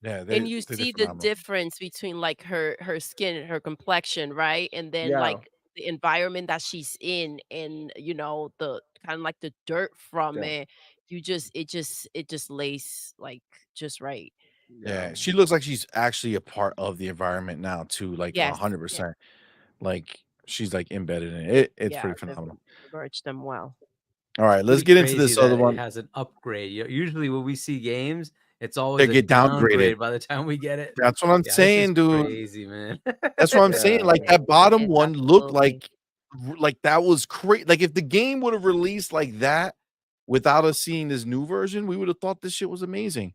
yeah, And you they did see the phenomenal. difference between like her skin and her complexion, right? And then Yeah, like the environment that she's in and the kind of like the dirt from yeah, it. It just lays like just right. yeah, Yeah, she looks like she's actually a part of the environment now too, like Yes. 100%. Like she's like embedded in it. It's Yeah, pretty phenomenal. they've merged them well. All right, let's Pretty get into crazy this other that it one. has an upgrade. Usually when we see games, it's always They a get downgraded. downgrade by the time we get it. That's what I'm Yeah, this is saying, dude. crazy, man. That's what I'm saying. yeah. Like that bottom Yes, one looked absolutely. like that was crazy. Like if the game would have released like that without us seeing this new version, we would have thought this shit was amazing.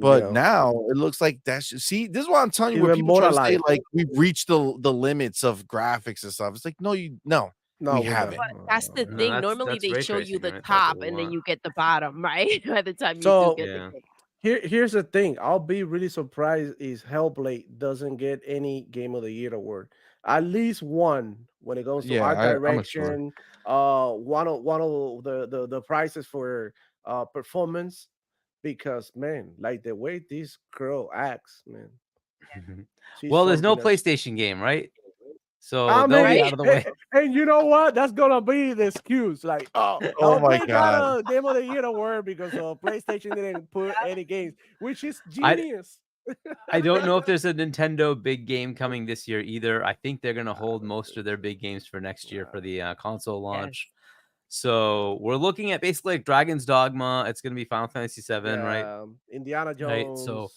But Yeah. now it looks like that's just, see, this is what I'm telling you. Where Even people more try to say alive. like we've reached the limits of graphics and stuff. It's like no, No, we we're not. haven't. But that's the No, thing. Normally that's they ray show you tracing, the right? That's what top we and then want. you get the bottom, right? By the time you do So get the Yeah. game. here's the thing. I'll be really surprised is Hellblade doesn't get any Game of the Year award. At least one when it goes to Yeah, art I'm sure. direction. One of the prizes for performance, because man, like the way this girl acts, man, she's Well, there's no something else. PlayStation game, right? So I they'll be mean, Right? out of the way. and you know what? That's gonna be the excuse. Like, oh, Oh my Hellblade got god. a Game of the Year award because PlayStation didn't put any games, which is I genius. I don't know if there's a Nintendo big game coming this year either. I think they're gonna hold most of their big games for next year for the console launch. Yes. So we're looking at basically like Dragon's Dogma. It's gonna be Final Fantasy VII, right? Yeah, Indiana Right. So Jones,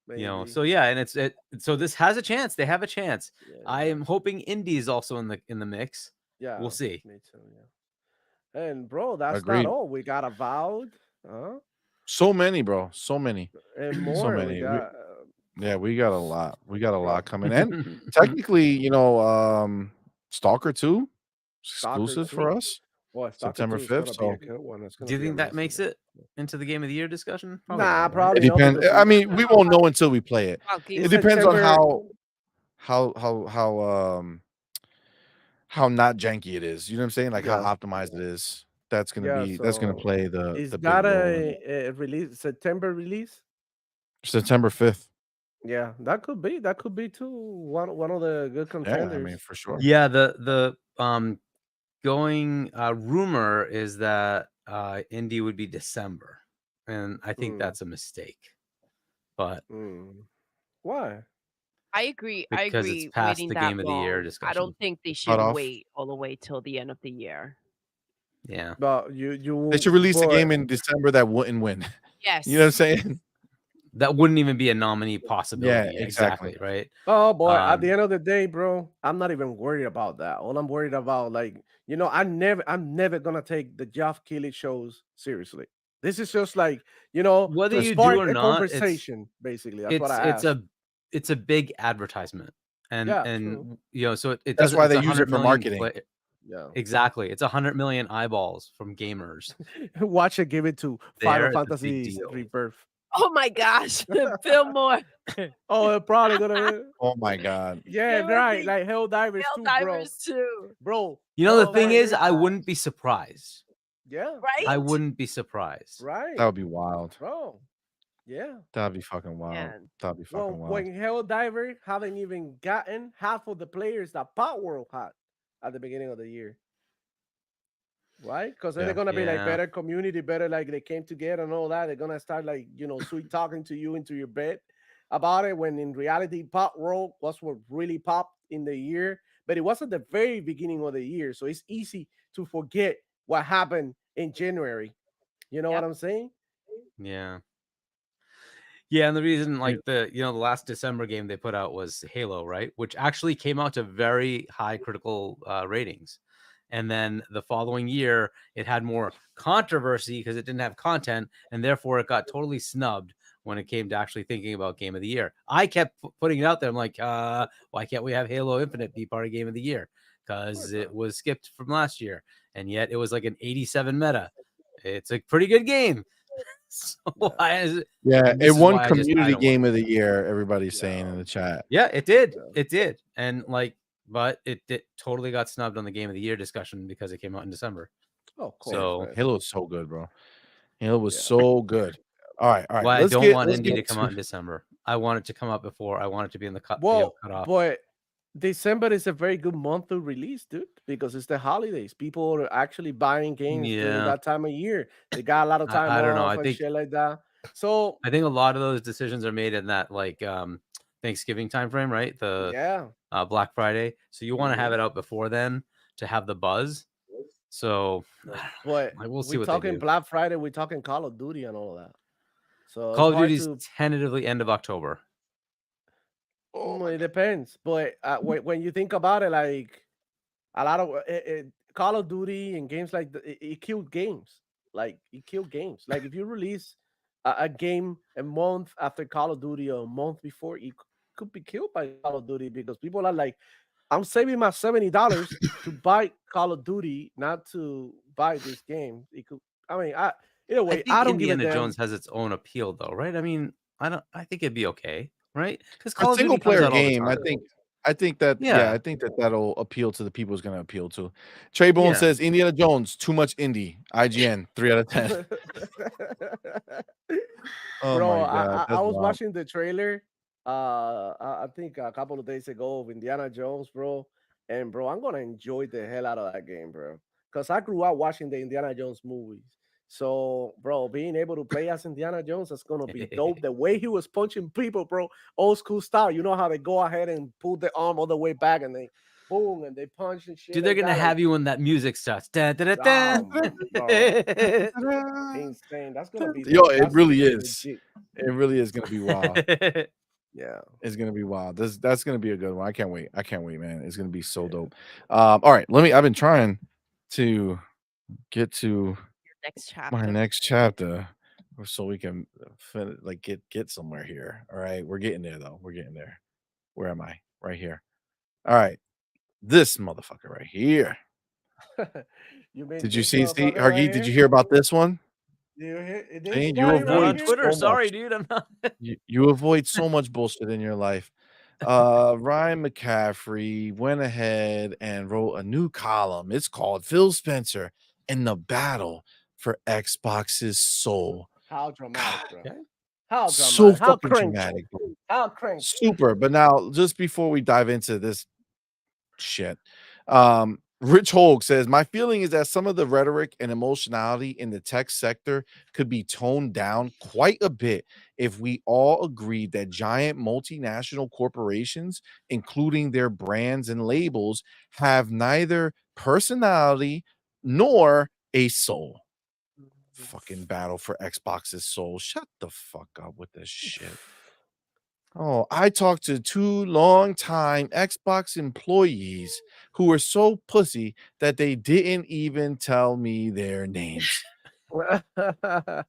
maybe. so yeah, and so this has a chance. They have a chance. Yeah, I am hoping indie is also in the mix. yeah, We'll see. me too. Yeah, and bro, that's not Agreed. all. We got Avowed, huh? So many, bro. So many. And So more. We many. got, Yeah, we got a lot. We got a lot bro, coming. And technically, Stalker 2 Stalker exclusive for 2. us. Boy, Stalker September 2 is gonna 5th. be a So good one. It's Do gonna you be think that amazing, makes man. it into the Game of the Year discussion? Probably Nah, not, right? probably it not depends. because I mean, we won't know until we play it. About Game It it's of the depends on Year. September. how not janky it is. You know what I'm saying? Like how Yeah, optimized it is. That's yeah. gonna So play the is big that role in it. a release September release? September 5th. Yeah, that could be. That could be too one of the good Yeah, I mean contenders. for sure. Yeah, the going rumor is that indie would be December, and I think Mm, that's a mistake. But mm. Why? I agree. I because it's agree past waiting the that Game of the Year long. I discussion. don't think they The should cutoff. wait all the way till the end of the year. Yeah. But They should release a boy, game in December that wouldn't win. Yes. You know what I'm saying? That wouldn't even be a nominee Yeah, possibility. exactly. Exactly, right? oh boy, at the Um, end of the day, bro, I'm not even worried about that. All I'm worried about, like, I'm never gonna take the Geoff Keighley shows seriously. This is just like, whether to you do spark or a not, conversation, basically. That's what it's I it's asked. a it's a big advertisement, and Yeah, true. and so it That's doesn't. why It's they use it 100 for million marketing. play. Yeah. Exactly, it's 100 million eyeballs from gamers. Watch it give it to Final There, it's a big Fantasy deal. Rebirth. Oh my gosh. Phil Moore. Oh, it probably gonna. Oh my god. Yeah, It would right. be Like Helldivers too, bro. Helldivers too. Bro, You know, the Oh thing my is, I gosh. wouldn't be surprised. yeah, I Right? wouldn't be surprised. right, That would be wild. bro. Yeah. That'd be fucking wild. Man. That'd be Well, fucking wild. when Helldiver haven't even gotten half of the players that Pot World had at the beginning of the year, right? Because then Yeah. they're gonna be like Yeah. better community, better like they came together and all that. They're gonna start like sweet talking to you into your bed about it. When in reality, Pot World was what really popped in the year, but it was at the very beginning of the year, so it's easy to forget what happened in January. You know what Yep. I'm saying? Yeah. Yeah, and the reason, like Yeah. the last December game they put out was Halo, right? Which actually came out to very high critical ratings, And then the following year, it had more controversy because it didn't have content, and therefore it got totally snubbed when it came to actually thinking about Game of the Year. I kept putting it out there. I'm like, why can't we have Halo Infinite be part of Game of the Year? Because it was skipped from last year, and yet it was like an 87 meta. It's a pretty good game. So why is it? Yeah, this it is won why I community don't game want of the year. Everybody's saying in the chat. Yeah, it did. It did. And like, but it totally got snubbed on the Game of the Year discussion because it came out in December. Oh, of course, So man. Halo was so good, bro. Halo was so good. All right. Well, I Let's don't get want let's Indy to get come out in December. I want it to come out before. I want it to be in the cut. Well, cutoff. but December is a very good month to release, dude, because it's the holidays. People are actually buying games during Yeah. that time of year. They got a lot of time I don't know. off I and think shit like that. So I think a lot of those decisions are made in that like Thanksgiving time frame, right? The yeah, Black Friday. So you want to have Mhm. it out before then to have the buzz. So but we'll see we're what they talking do. Black Friday, we're talking Call of Duty and all that. So Call it's of hard Duty's to. tentatively end of October. It depends, but when you think about it, like a lot of Call of Duty and games like it killed games. Like it killed games. Like if you release a game a month after Call of Duty or a month before, it could be killed by Call of Duty because people are like, I'm saving my $70 to buy Call of Duty, not to buy this game. It could. I mean, either I way, think I don't give a Indiana damn. Jones has its own appeal, though, right? I mean, I think it'd be okay, right? Because For a Call of Duty single comes player out all the game, time. I think that Yeah. I think that that'll appeal to the people it's gonna appeal to. Trey Bone Yeah. says Indiana Jones too much indie. IGN 3 out of 10. Oh Bro, my god, I that's was wild. watching the trailer. I think a couple of days ago of Indiana Jones, bro. And bro, I'm gonna enjoy the hell out of that game, bro. Cause I grew up watching the Indiana Jones movies. So, bro, being able to play as Indiana Jones is gonna be dope. The way he was punching people, bro, old school style. You know how they go ahead and pull the arm all the way back and they boom and they punch and shit. Dude, they're like gonna that, have you when that music starts. Da, da, da, da. insane. That's gonna be Yo, the, it that's really is. legit. It really is gonna be wild. Yeah. It's gonna be wild. That's gonna be a good one. I can't wait. I can't wait, man. It's gonna be so dope. All right, I've been trying to get to Next my chapter. next chapter so we can like get somewhere here. All right, we're getting there though. We're getting there. Where am I? Right here. All right, this motherfucker right here. You mean Did you this see motherfucker Hargy? right Did you here? hear about this one? You hear this See, guy you right Not on avoid here? Twitter. so Sorry, much. dude. I'm not. You avoid so much bullshit in your life. Ryan McCaffrey went ahead and wrote a new column. It's called Phil Spencer in the Battle for Xbox's Soul. How dramatic, bro. Okay. How So dramatic. How fucking cringe. dramatic. How cringe. Super. But now, just before we dive into this shit, Rich Hogue says, my feeling is that some of the rhetoric and emotionality in the tech sector could be toned down quite a bit if we all agreed that giant multinational corporations, including their brands and labels, have neither personality nor a soul. Fucking battle for Xbox's soul. Shut the fuck up with this shit. Oh, I talked to 2 long-time Xbox employees who were so pussy that they didn't even tell me their names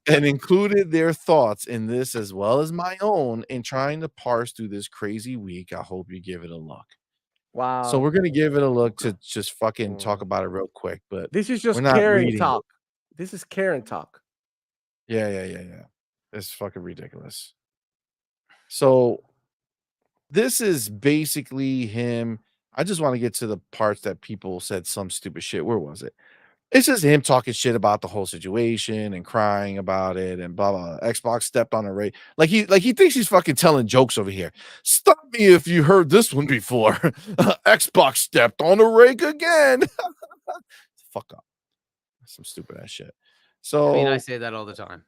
and included their thoughts in this as well as my own in trying to parse through this crazy week. I hope you give it a look. Wow. So we're gonna give it a look to just fucking talk about it real quick, but This is we're just not Karen reading. talk. This is Karen talk. Yeah. It's fucking ridiculous. So this is basically him. I just want to get to the parts that people said some stupid shit. Where was it? It's just him talking shit about the whole situation and crying about it and blah blah. Xbox stepped on a rake. Like he thinks he's fucking telling jokes over here. Stop me if you heard this one before. Xbox stepped on a rake again. Fuck up. Some stupid ass shit. So I mean, I say that all the time.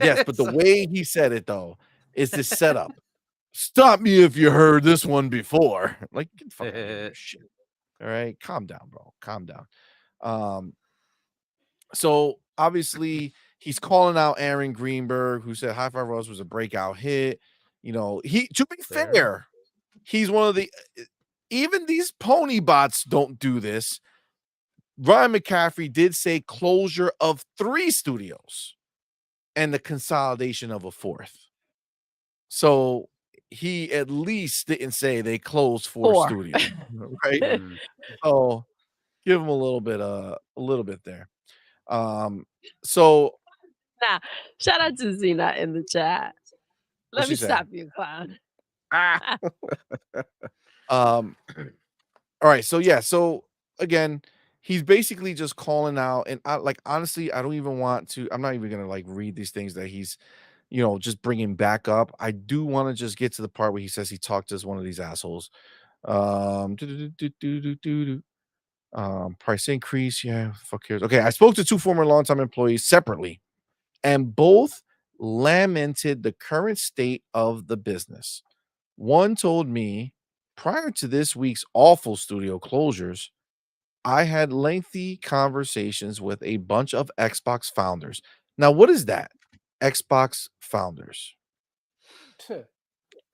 yes, but the way he said it though is this setup. Stop me if you heard this one before. Like, get the fuck out of here, shit. All right, calm down, bro. Calm down. So obviously he's calling out Aaron Greenberg, who said Hi-Fi Rush was a breakout hit. You know, he to be fair, he's one of the even these pony bots don't do this. Ryan McCaffrey did say closure of 3 studios and the consolidation of a 4th. So he at least didn't say they closed 4 4. studios, right? Mm. So give him a little bit there. So Nah, shout out to Zena in the chat. What'd Let she me say? stop you, clown. All right, so yeah, so again, he's basically just calling out, and I like honestly, I don't even want to. I'm not even gonna like read these things that he's, just bringing back up. I do want to just get to the part where he says he talked to one of these assholes. Do-do-do-do-do-do-do-do. Price increase, yeah, fuck cares. Okay, I spoke to 2 former longtime employees separately, and both lamented the current state of the business. One told me, prior to this week's awful studio closures, I had lengthy conversations with a bunch of Xbox founders. Now, what is that? Xbox founders.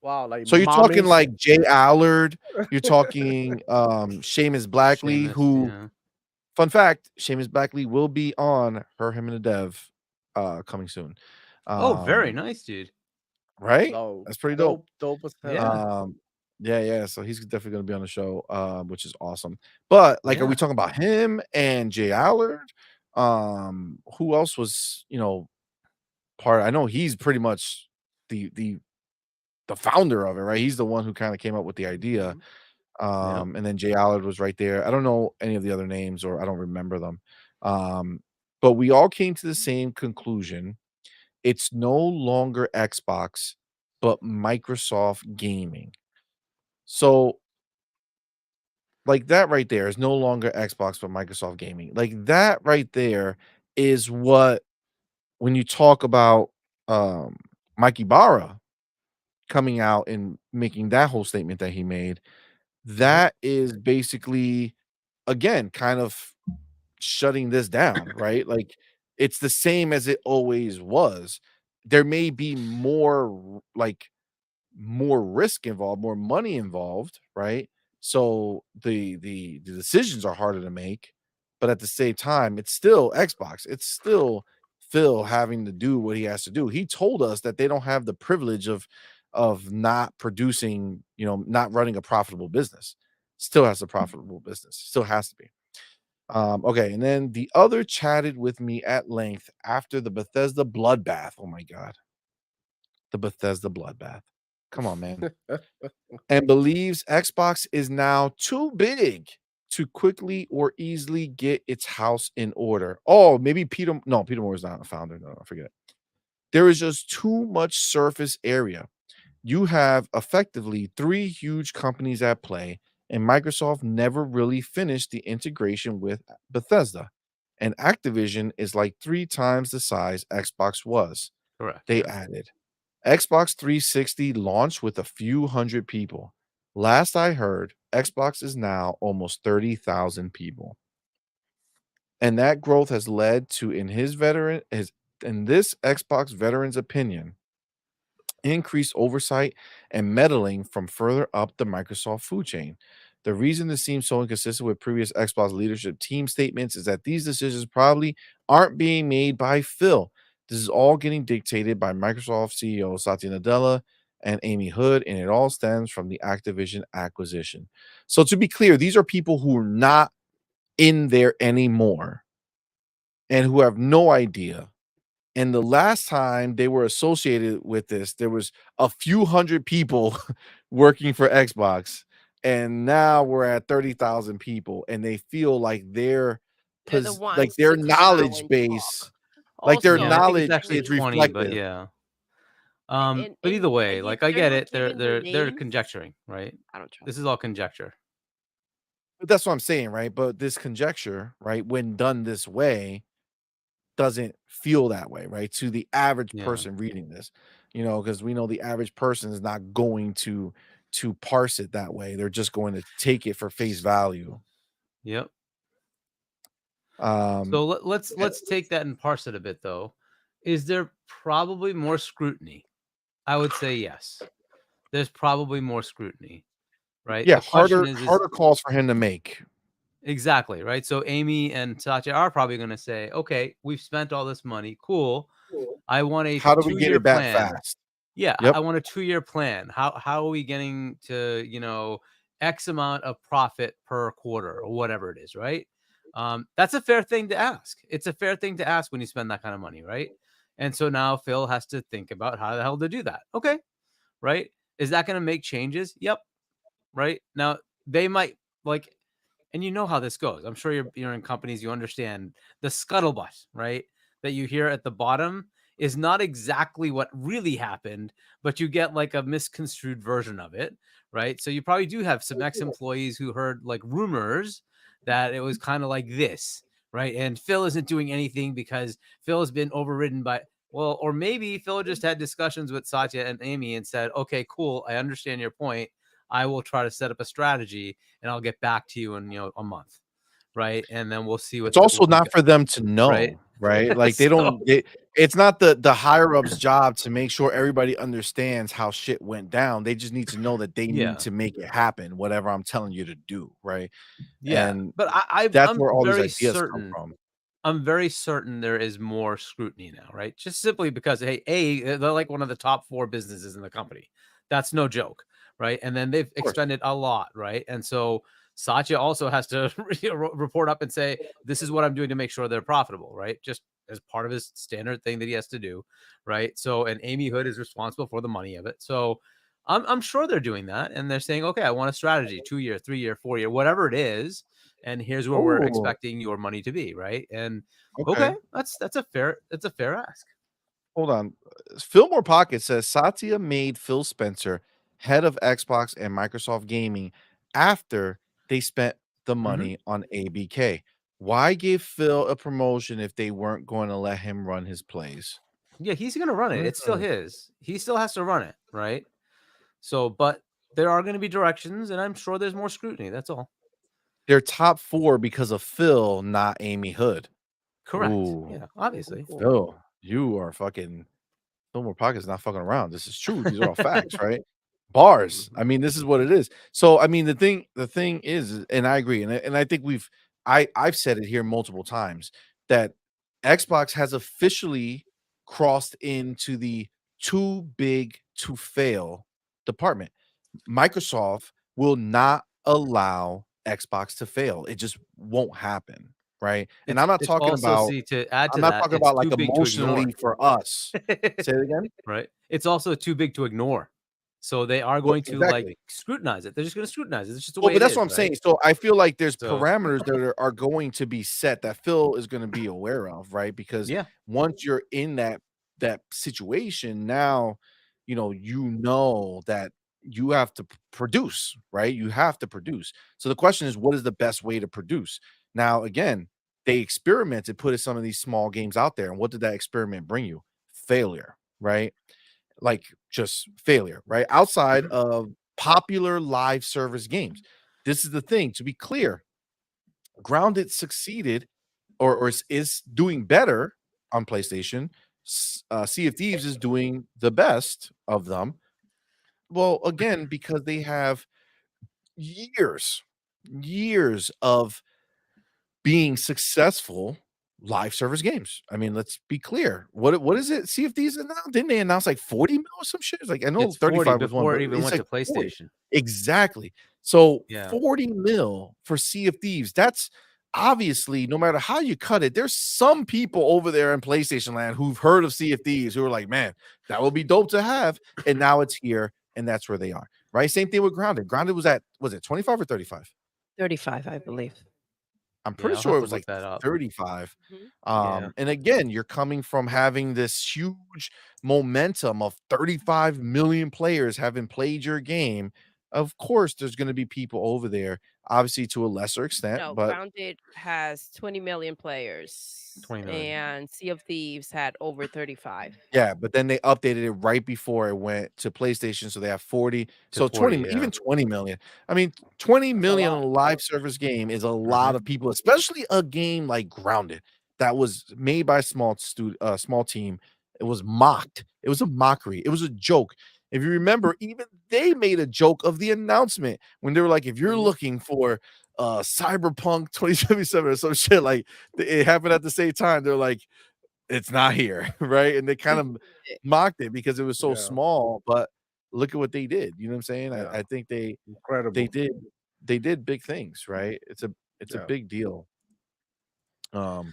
Wow, like So you're talking mommies. like Jay Allard, you're talking Seamus Blackley, Seamus, who yeah. fun fact, Seamus Blackley will be on Her, Him, and the Dev coming soon. Oh, very nice, dude. Right? No, That's pretty dope. Dope as hell. Yeah. Yeah. So he's definitely gonna be on the show, which is awesome. But like, are we Yeah. talking about him and Jay Allard? Who else was part? I know he's pretty much the founder of it, right? He's the one who kind of came up with the idea. Yep. And then Jay Allard was right there. I don't know any of the other names, or I don't remember them. But we all came to the same conclusion. It's no longer Xbox, but Microsoft Gaming. So, like that right there is no longer Xbox, but Microsoft Gaming. Like that right there is what, when you talk about Mike Ybarra coming out and making that whole statement that he made, that is basically, again, kind of shutting this down, right? Like it's the same as it always was. There may be more risk involved, more money involved, right? So the decisions are harder to make, but at the same time, it's still Xbox. It's still Phil having to do what he has to do. He told us that they don't have the privilege of not producing, not running a profitable business. Still has a profitable business. Still has to be. Okay, and then the other chatted with me at length after the Bethesda bloodbath. Oh my god. The Bethesda bloodbath. Come on, man. And believes Xbox is now too big to quickly or easily get its house in order. Oh, maybe Peter Moore is not a founder. No, I forget it. There is just too much surface area. You have effectively 3 huge companies at play, and Microsoft never really finished the integration with Bethesda. And Activision is like 3 times the size Xbox was. Correct. They yeah. added. Xbox 360 launched with a few hundred people. Last I heard, Xbox is now almost 30,000 people. And that growth has led to, in this Xbox veteran's opinion, increased oversight and meddling from further up the Microsoft food chain. The reason this seems so inconsistent with previous Xbox leadership team statements is that these decisions probably aren't being made by Phil. This is all getting dictated by Microsoft CEO Satya Nadella and Amy Hood, and it all stems from the Activision acquisition. So to be clear, these are people who are not in there anymore and who have no idea. And the last time they were associated with this, there was a few hundred people working for Xbox, and now we're at 30,000 people, and they feel like They're the like ones their to come out knowledge and base, talk. like their Yeah, I think it's knowledge actually is 20, but reflective. yeah. And But either way, if like I they're get not it. They're giving their they're names, conjecturing, right? I don't trust This is all conjecture. But that's what I'm saying, right? But this conjecture, right, when done this way, doesn't feel that way, right? To the average Yeah. person reading this, because we know the average person is not going to parse it that way. They're just going to take it for face value. Yep. Um, So let's take that and parse it a bit, though. Is there probably more scrutiny? I would say yes. There's probably more scrutiny, right? yeah, The question harder is calls for him to make. Exactly, right? So Amy and Satya are probably going to say, okay, we've spent all this money. Cool. I want a How do we get 2-year it back plan. fast? Yeah, Yep. I want a 2-year plan. How are we getting to, X amount of profit per quarter or whatever it is, right? That's a fair thing to ask. It's a fair thing to ask when you spend that kind of money, right? And so now Phil has to think about how the hell to do that. Okay, right? Is that going to make changes? Yep. Right. Now they might like, and you know how this goes. I'm sure you're in companies, you understand the scuttlebutt, right? That you hear at the bottom is not exactly what really happened, but you get like a misconstrued version of it, right? So you probably do have some ex-employees who heard like rumors that it was kind of like this, right? And Phil isn't doing anything because Phil has been overridden by, well, or maybe Phil just had discussions with Satya and Amy and said, okay, cool, I understand your point. I will try to set up a strategy and I'll get back to you in a month, right? And then we'll see what It's also not for them to right? know, right? Like they don't. It's not the higher ups' job to make sure everybody understands how shit went down. They just need to know that they Yeah. need to make it happen. Whatever I'm telling you to do, right? Yeah, And but that's I'm where all these very ideas come certain. from. I'm very certain there is more scrutiny now, right? Just simply because, hey, they're like one of the top 4 businesses in the company. That's no joke, right? And then they've expended a lot, right? And so Satya also has to report up and say, this is what I'm doing to make sure they're profitable, right? Just as part of his standard thing that he has to do, right? So, and Amy Hood is responsible for the money of it. So I'm sure they're doing that. And they're saying, okay, I want a strategy, 2-year, 3-year, 4-year, whatever it is. And here's where we're Ooh. expecting your money to be, right? And Okay. that's a fair ask. Hold on. Fillmore Pocket says Satya made Phil Spencer head of Xbox and Microsoft Gaming after they spent the money on ABK. Why give Phil a promotion if they weren't going to let him run his plays? Yeah, he's going to run it. It's still his. He still has to run it, right? So, but there are going to be directions, and I'm sure there's more scrutiny. That's all. They're top 4 because of Phil, not Amy Hood. Correct. Ooh. Yeah, obviously. Phil, you are fucking Fillmore Pocket's not fucking around. This is true. These are all facts, right? Bars. I mean, this is what it is. So, I mean, the thing is, and I agree, and I think I've said it here multiple times that Xbox has officially crossed into the too big to fail department. Microsoft will not allow Xbox to fail. It just won't happen, right? And I'm not It's talking also, about see, to add to I'm not that, talking it's about like too big to emotionally ignore. for us. Say it again. Right. It's also too big to ignore. So they are Well, going to exactly. like scrutinize it. They're just going to scrutinize it. It's just the Well, way but it that's is, what I'm right? saying. So I feel like there's So parameters that are going to be set that Phil is going to be aware of, right? Because yeah, once you're in that situation, now you know that you have to produce, right? You have to produce. So the question is, what is the best way to produce? Now, again, they experimented, put some of these small games out there, and what did that experiment bring you? Failure, right? Like just failure, right? Outside of popular live service games. This is the thing, to be clear, Grounded succeeded or is doing better on PlayStation. Sea of Thieves is doing the best of them. Well, again, because they have years, years of being successful live service games. I mean, let's be clear. What is it? See if these announced? Didn't they announce like 40 mil or some shit? Like I know it's 40 35 was one, before but it even it's went like to 40. PlayStation. Exactly. So Yeah. 40 mil for Sea of Thieves. That's obviously no matter how you cut it, there's some people over there in PlayStation land who've heard of Sea of Thieves who are like, man, that would be dope to have. And now it's here, and that's where they are. Right. Same thing with Grounded. Grounded was it 25 or 35? 35, I believe. I'm Yeah, pretty I'll sure have it to was look like that up. 35. Yeah. And again, you're coming from having this huge momentum of 35 million players having played your game. Of course, there's going to be people over there, obviously to a lesser extent, No, but Grounded has 20 million players, 20 million. and Sea of Thieves had over 35. yeah, but then they updated it right before it went to PlayStation, so they have 40. To So 40, 20, yeah. even 20 million. I mean, 20 That's a million on lot. a live service game is a lot of people, especially a game like Grounded that was made by a small team. It was mocked. It was a mockery. It was a joke. If you remember, even they made a joke of the announcement when they were like, if you're looking for Cyberpunk 2077 or some shit. Like it happened at the same time. They're like, it's not here, right? And they kind of mocked it because it was so small. But look at what they did. You know what I'm saying? Yeah. I think they Incredible. they did big things, right? It's a big deal. Yeah.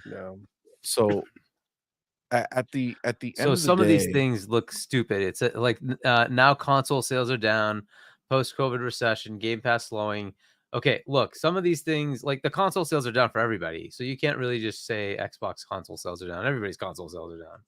So at the end So of the some of these day- things look stupid. It's like now console sales are down, post-COVID recession, Game Pass slowing. Okay, look, some of these things, like the console sales are down for everybody. So you can't really just say Xbox console sales are down. Everybody's console sales are down.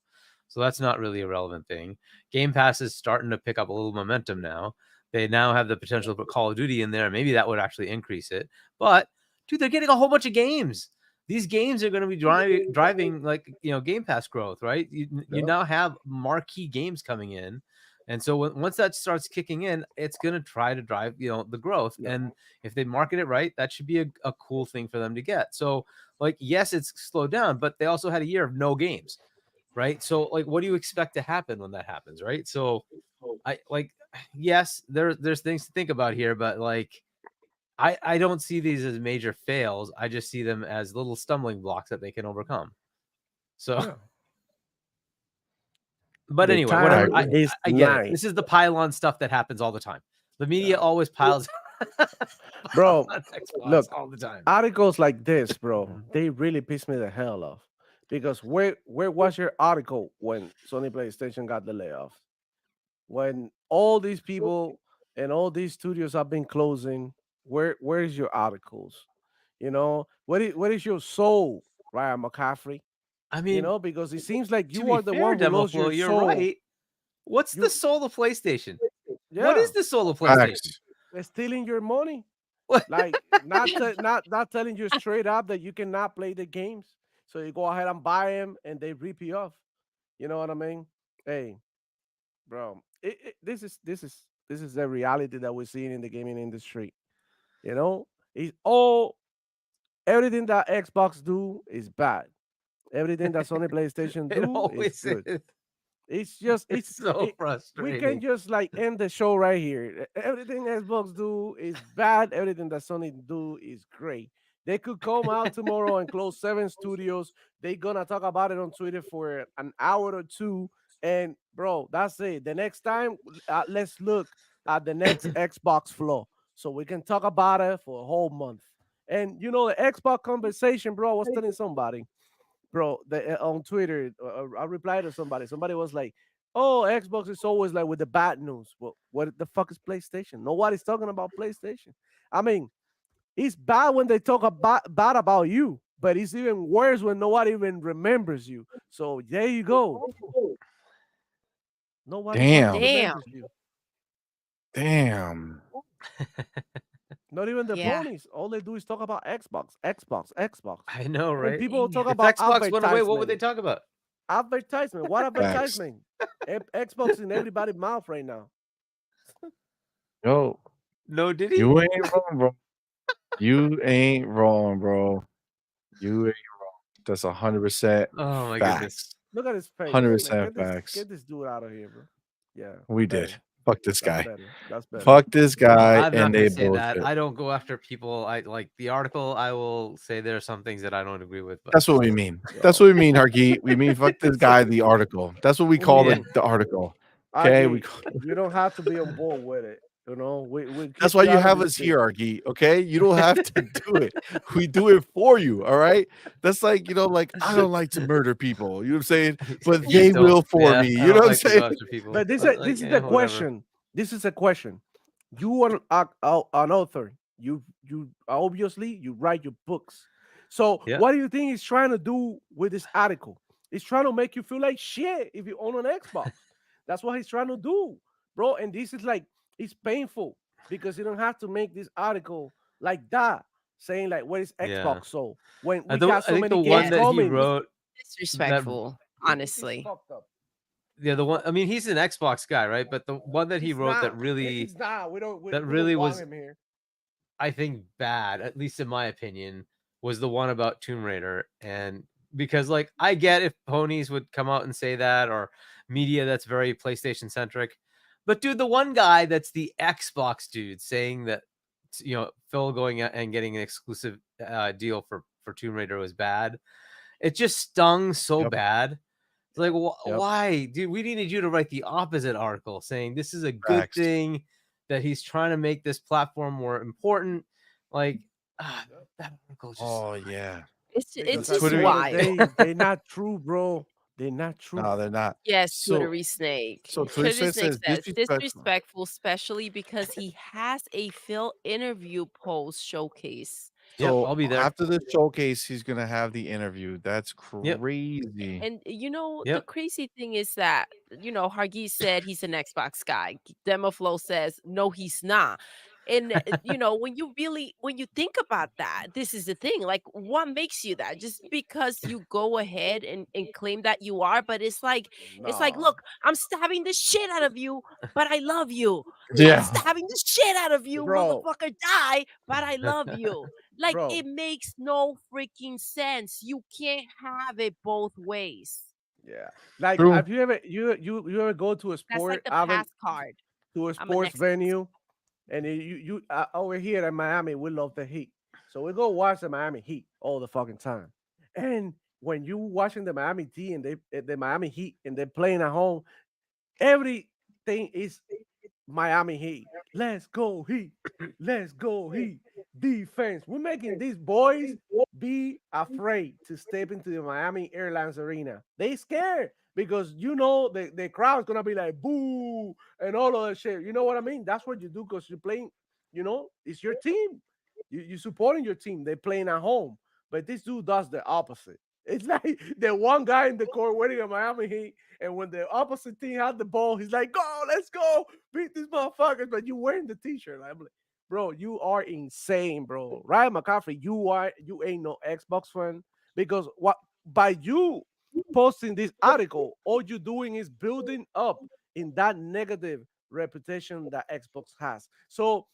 So that's not really a relevant thing. Game Pass is starting to pick up a little momentum now. They now have the potential to put Call of Duty in there. Maybe that would actually increase it. But dude, they're getting a whole bunch of games. These games are going to be driving like, you know, Game Pass growth, right? You now have marquee games coming in. And so once that starts kicking in, it's going to try to drive, you know, the growth. And if they market it right, that should be a cool thing for them to get. So like, yes, it's slowed down, but they also had a year of no games, right? So like, what do you expect to happen when that happens, right? So I like, yes, there's things to think about here, but like, I don't see these as major fails. I just see them as little stumbling blocks that they can overcome. So, but The anyway, time whatever. is I get night. it. This is the pylon stuff that happens all the time. The media always piles Bro, on Xbox look, all the time. articles like this, bro, they really piss me the hell off. Because where was your article when Sony PlayStation got the layoff? When all these people and all these studios have been closing, where is your articles? You know, what is your soul, Ryan McCaffrey? I mean, You know, because it seems like to you be are the fair, one who lost Demoflo, your you're soul. right. What's the soul of PlayStation? Yeah. What is the soul of PlayStation? They're stealing your money. What? Like not telling you straight up that you cannot play the games. So you go ahead and buy them and they rip you off. You know what I mean? Hey, bro, this is the reality that we're seeing in the gaming industry. You know, it's all everything that Xbox do is bad. Everything that Sony PlayStation It do is always good. is. It's just It's so we can frustrating. just like end the show right here. Everything Xbox do is bad. Everything that Sony do is great. They could come out tomorrow and close 7 studios. They gonna talk about it on Twitter for an hour or two. And bro, that's it. The next time, let's look at the next Xbox floor so we can talk about it for a whole month. And you know the Xbox conversation, bro. I was telling somebody, bro, on Twitter, I replied to somebody. Somebody was like, "Oh, Xbox is always like with the bad news." Well, what the fuck is PlayStation? Nobody's talking about PlayStation. I mean, it's bad when they talk bad about you, but it's even worse when nobody even remembers you. So there you go. Nobody fucking remembers you. Damn. Not even the Yeah. ponies. All they do is talk about Xbox, Xbox, Xbox. I know, And right? people talk If about Xbox went away, what would they advertisement. talk about? Advertisement. What advertisement? Xbox in everybody's mouth right now. Yo, No, did he? you ain't wrong, bro. You ain't wrong, bro. You ain't wrong. That's 100% Oh my facts. goodness. Look at his face. 100% Man, facts. get this dude out of here, bro. Yeah. We did. Hey, Fuck this that's guy. better. That's better. Fuck this guy I'm not and gonna they say that. bullshit. I don't go after people. I like the article. I will say there are some things that I don't agree with. But That's what we mean. That's what we mean, Hargeet. We mean fuck this guy, the article. That's what we call the article. Okay. You don't have to be on board with it. You know, we That's keep why you trying to have be us sick. here, Argy. Okay, you don't have to do it. We do it for you. All right. That's like, you know, like I don't like to murder people. You know what I'm saying? But You they don't- will for yeah, me. I You don't know what I'm like to go saying? after people. But this Like, is yeah, the whatever. question. This is a question. You are an author. You obviously you write your books. So Yeah. what do you think he's trying to do with this article? He's trying to make you feel like shit if you own an Xbox. That's what he's trying to do, bro. And this is like it's painful because you don't have to make this article like that, saying like where is Xbox Yeah. so when I we don't- got so I think many the games one that he coming. wrote Disrespectful, It's honestly. fucked up. Yeah, the one. I mean, he's an Xbox guy, right? But the one that he He's wrote that not. really He's not. We don't really want was, him here. I think, bad, at least in my opinion, was the one about Tomb Raider. And because, like, I get if ponies would come out and say that, or media that's very PlayStation centric, but dude, the one guy that's the Xbox dude saying that Phil going out and getting an exclusive deal for Tomb Raider was bad. It just stung so bad. It's like, why, dude? We needed you to write the opposite article saying this is a good Facts. thing, that he's trying to make this platform more important. Like, that article just. Oh yeah. It's Because it's at just the Twitter- end of the day, wild. they're not true, bro. They're not true. No, they're not. Yes, So Twittery Snake. so Twittery Twitter Snake says says disrespectful. disrespectful, especially because he has a Phil interview post showcase. Yep, So I'll be there. after the showcase, he's gonna have the interview. That's Yep. crazy. And the Yep. crazy thing is that Hargeet said he's an Xbox guy. Demoflow says no, he's not. And when you think about that, this is the thing. Like, what makes you that? Just because you go ahead and claim that you are, but it's like, No. look, I'm stabbing the shit out of you, but I love you. I'm Yeah. stabbing the shit out of you, Bro. motherfucker, die, but I love you. Like, Bro. it makes no freaking sense. You can't have it both ways. Yeah. Like, True. have you ever you ever go to a That's sport like the event, pass card. to a I'm an sports Xbox. venue, and over here in Miami, we love the Heat, so we go watch the Miami Heat all the fucking time. And when you watching the Miami Heat and the Miami Heat and they're playing at home, everything is Miami Heat. Let's go Heat. Let's go Heat. Defense. We're making these boys be afraid to step into the Miami Airlines Arena. They scared because the crowd's gonna be like boo and all of that shit. You know what I mean? That's what you do because you're playing. It's your team. You supporting your team. They're playing at home, but this dude does the opposite. It's like the one guy in the court wearing a Miami Heat, and when the opposite team had the ball, he's like, "Go, let's go, beat these motherfuckers!" But you wearing the T-shirt, I'm like, bro, you are insane, bro. Ryan McCaffrey, you ain't no Xbox fan because what by you posting this article, all you're doing is building up in that negative reputation that Xbox has. So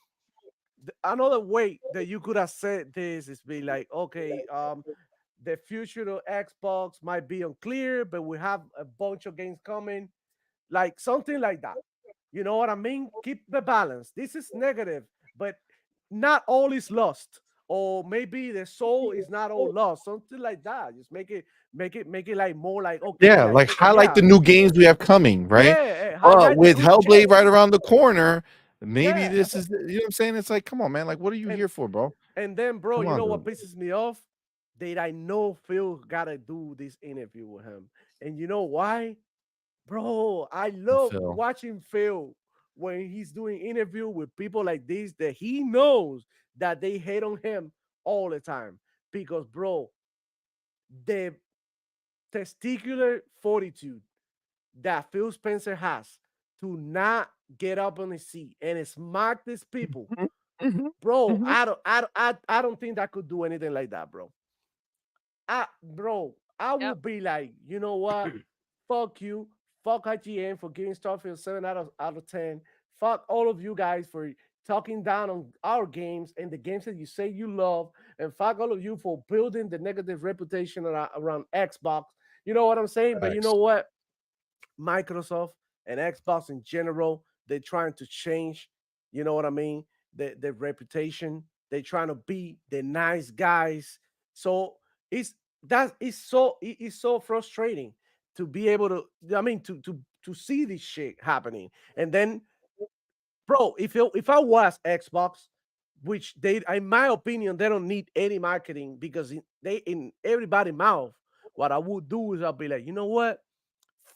another way that you could have said this is be like, okay, the future of Xbox might be unclear, but we have a bunch of games coming, like something like that. You know what I mean? Keep the balance. This is negative, but not all is lost. Or maybe the soul is not all lost. Something like that. Just make it like more like okay. Yeah, like highlight yeah, the new games we have coming, right? yeah. Highlight the With good Hellblade shit. right around the corner, maybe Yeah. this is you know what I'm saying? It's like, come on, man. Like, what are you And here for, bro? and then, bro, Come you on, know what dude. pisses me off? That I know Phil gotta do this interview with him. And you know why? Bro, I love Phil. watching Phil when he's doing interview with people like this that he knows that they hate on him all the time. Because, bro, the testicular fortitude that Phil Spencer has to not get up on his seat and smack these people, bro, I don't think that could do anything like that, bro. I will Yep. be like, you know what? Fuck you. Fuck IGN for giving Starfield 7 out of 10. Fuck all of you guys for talking down on our games and the games that you say you love. And fuck all of you for building the negative reputation around Xbox. You know what I'm saying? But you know what? Microsoft and Xbox in general, they're trying to change, you know what I mean? The reputation. They're trying to be the nice guys. So it's so frustrating to be able to, I mean, to see this shit happening. And then, bro, if I was Xbox, which they, in my opinion, they don't need any marketing because they in everybody's mouth. What I would do is I'll be like, you know what?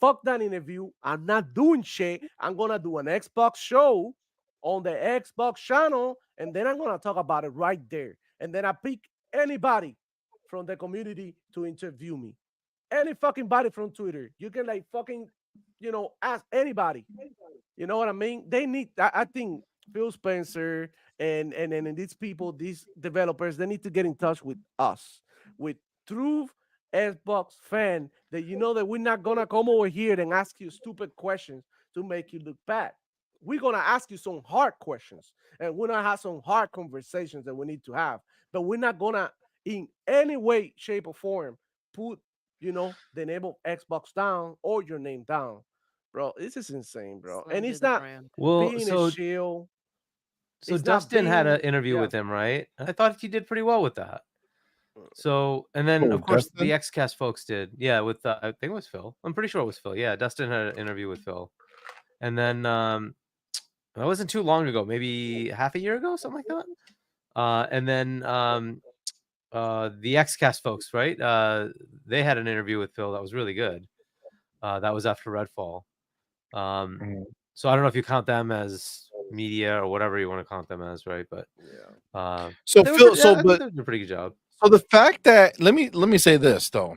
Fuck that interview. I'm not doing shit. I'm gonna do an Xbox show on the Xbox channel, and then I'm gonna talk about it right there. And then I pick anybody from the community to interview me. Any fucking body from Twitter. You can like fucking, ask anybody. You know what I mean? They need. I think Phil Spencer and these people, these developers, they need to get in touch with us, with true Xbox fan, that you know that we're not gonna come over here and ask you stupid questions to make you look bad. We're gonna ask you some hard questions, and we're gonna have some hard conversations that we need to have. But we're not gonna, in any way, shape, or form, put the name of Xbox down or your name down. Bro, this is insane, bro. And Slander it's the not brand. Well, being a so shield. So It's not Dustin had an being- interview yeah. with him, right? I thought he did pretty well with that. So, and then Oh, of course Dustin? the XCast folks did. Yeah, with I think it was Phil. I'm pretty sure it was Phil. Yeah, Dustin had an interview with Phil. And then that wasn't too long ago, maybe half a year ago, something like that. And then the XCast folks, right? They had an interview with Phil that was really good. That was after Redfall. So I don't know if you count them as media or whatever you want to count them as, right? But So they were Phil, pretty- so I think but they did a pretty good job. so the fact that let me say this though.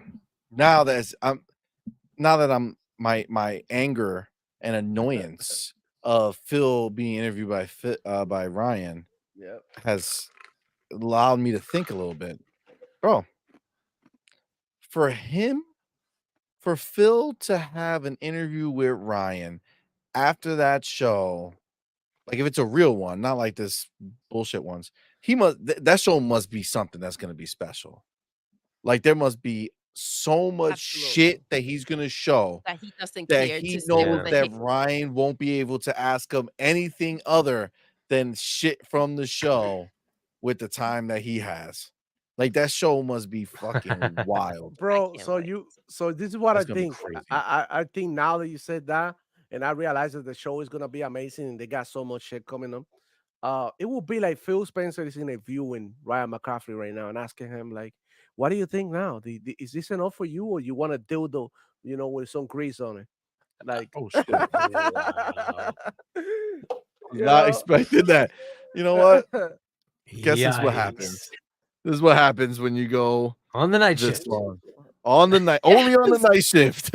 Now that I'm my anger and annoyance of Phil being interviewed by Ryan Yep. has allowed me to think a little bit, bro. For Phil to have an interview with Ryan after that show, like if it's a real one, not like this bullshit ones, that show must be something that's gonna be special. Like there must be so much shit that he's gonna show that he doesn't that care he to say knows the that hate. Ryan won't be able to ask him anything other than shit from the show with the time that he has. Like that show must be fucking wild. Bro. can't So wait. so this is what That's I gonna be think. crazy. I think now that you said that, and I realize that the show is gonna be amazing, and they got so much shit coming up. It will be like Phil Spencer is interviewing Ryan McCaffrey right now and asking him like, "What do you think now? Is this enough for you, or you want a dildo, with some grease on it?" Like, Oh shit. Wow. you Not know? expecting that. You know what? Guess this is what Yikes. happens. This is what happens when you go On the night this shift. long. On the night, only on the night shift.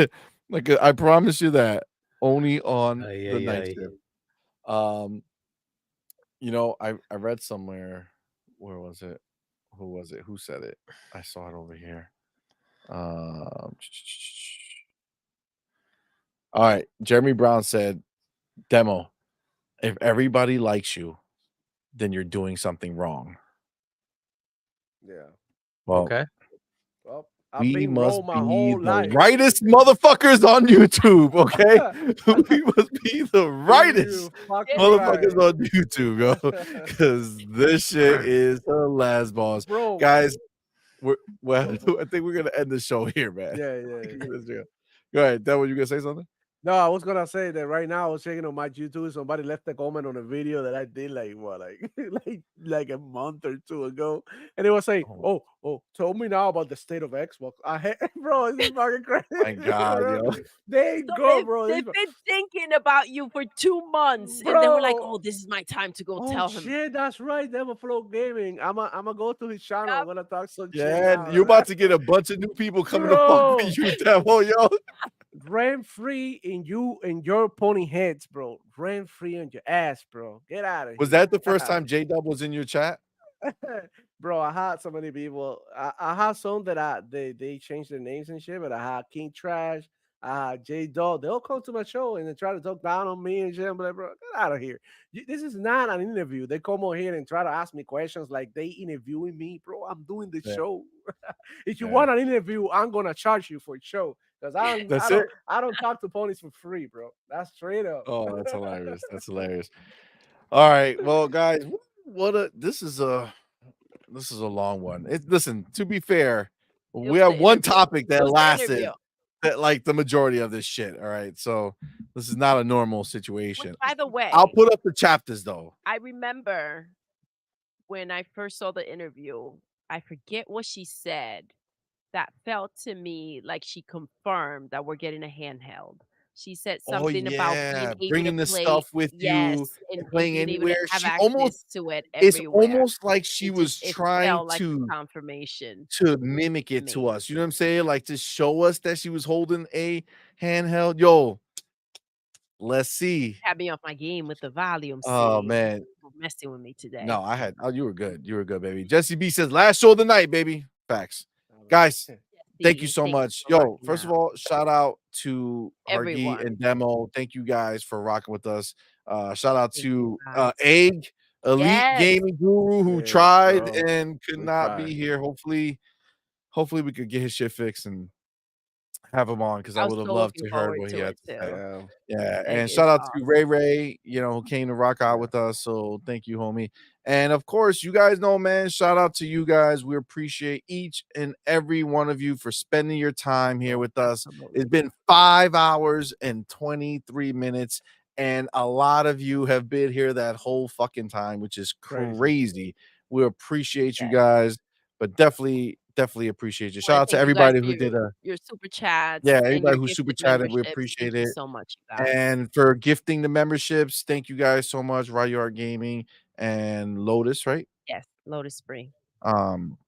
Like I promise you that. Only on the night shift. I read somewhere. Where was it? Who was it? Who said it? I saw it over here. All right. Jeremy Brown said, "Demo, if everybody likes you, then you're doing something wrong." Yeah. Well, Okay. Well, I've we been must rolled my be whole the life. rightest motherfuckers on YouTube, okay? We must be the rightest You fucking motherfuckers right. on YouTube, yo. Because this shit is the last boss. Bro. Guys, I think we're gonna end the show here, man. Yeah. Go ahead, Devil, you gonna say something? No, I was gonna say that right now. I was checking on my YouTube. Somebody left a comment on a video that I did like a month or two ago, and it was saying, "Oh, tell me now about the state of Xbox." Bro, this is fucking crazy. My God, bro. yo. They So go, bro. they've been thinking about you for 2 months, and they were like, "Oh, this is my time to go Oh tell him." shit, that's right. Devil Flow Gaming. I'm go to his channel. I'm gonna talk some shit. Yeah, Now. you're about to get a bunch of new people coming to fuck Bro. with you, Devil, yo. Rent free in your pony heads, bro. Rent free on your ass, bro. Get out of here. Was that the first time J-Dub was in your chat? Bro, I had so many people. I had some that they changed their names and shit, but I had King Trash, I had J Dog. They all come to my show and they try to talk down on me and shit. I'm like, bro, get out of here. This is not an interview. They come over here and try to ask me questions like they interviewing me, bro. I'm doing the show. If you want an interview, I'm gonna charge you for a show. Because I don't talk to ponies for free, bro. That's straight up. Oh, that's hilarious. That's hilarious. All right. Well, guys, this is a long one. Listen, to be fair, we have one topic that lasted like the majority of this shit. All right. So this is not a normal situation. By the way, I'll put up the chapters though. I remember when I first saw the interview, I forget what she said. That felt to me like she confirmed that we're getting a handheld. She said something about being able bringing to the play, stuff with you and playing being able to anywhere. have She access to it it's everywhere. almost like she was It trying felt like to confirmation to mimic it to us. You know what I'm saying? Like to show us that she was holding a handheld. Yo, let's see. Had me off my game with the volume. Oh man, messing with me today. no, you were good. You were good, baby. Jesse B says last show of the night, baby. Facts, guys. Thank you so much. Yo, first of all, shout out to Hargi and Demo. Thank you guys for rocking with us. Shout out to Egg, Elite Gaming Guru, who tried and could not be here. Hopefully we could get his shit fixed and have him on because I I'm would have so loved looking to heard forward what he to had it to say. too. Yeah. Yeah, It and is shout out to awesome. Ray, who came to rock out with us. So thank you, homie. And of course, you guys know, man, shout out to you guys. We appreciate each and every one of you for spending your time here with us. Absolutely. It's been 5 hours and 23 minutes, and a lot of you have been here that whole fucking time, which is Crazy. crazy. We appreciate you Yes. guys, but definitely appreciate you. I wanna Shout out to thank you guys everybody for who did a your super chats yeah, and your everybody who super gifted chatted, we memberships. appreciate Thank you it. so much, you guys. And for gifting the memberships, thank you guys so much, Ryard Gaming and Lotus, right? Yes, Lotus Spring. Um,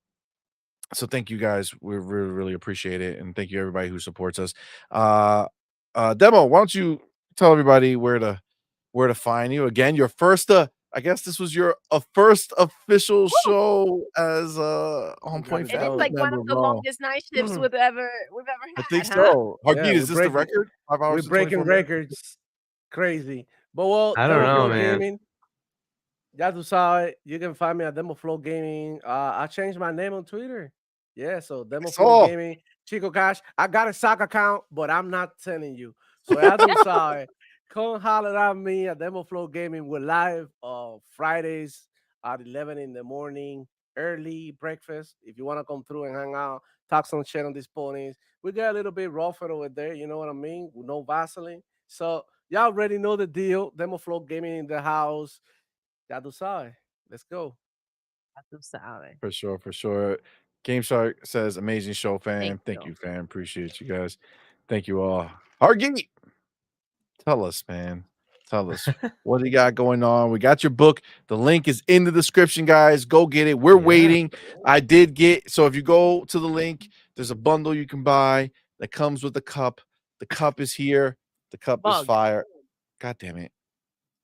so thank you guys. We really appreciate it, and thank you everybody who supports us. Demo, why don't you tell everybody where to find you again? Your first, I guess this was your first official show as On Point Gotta And it's go. family like one member, of the bro. longest night shifts we've I ever think had, huh? so. Yeah, Hargeet, is this the record? 5 we're hours and breaking 24 minutes? records. Crazy. But well, I don't Demo know, Flow man. Gaming. Ya tú sabes, you can find me at Demo Flow Gaming. I changed my name on Twitter. Yeah, so Demo Flow So, Gaming, Chico Cash. I got a sock account, but I'm not telling you. So ya tú sabes, come holler at me at Demo Flow Gaming. We're live Fridays at 11 in the morning, early breakfast. If you want to come through and hang out, talk some shit on these ponies. We get a little bit rougher over there, you know what I mean? With no Vaseline. So y'all already know the deal. Demo Flow Gaming in the house. Ya tú sabes. Let's go. Ya tú sabes. for sure. Game Shark says, amazing show, Thank fam. Thank you. you, fam. Appreciate you guys. Thank you all. Hargeet, tell us, man. Tell us what do you got going on. We got your book. The link is in the description, guys. Go get it. We're Yeah. waiting. I did get so if you go to the link, there's a bundle you can buy that comes with the cup. The cup is here. The cup is Mug. fire. God damn it.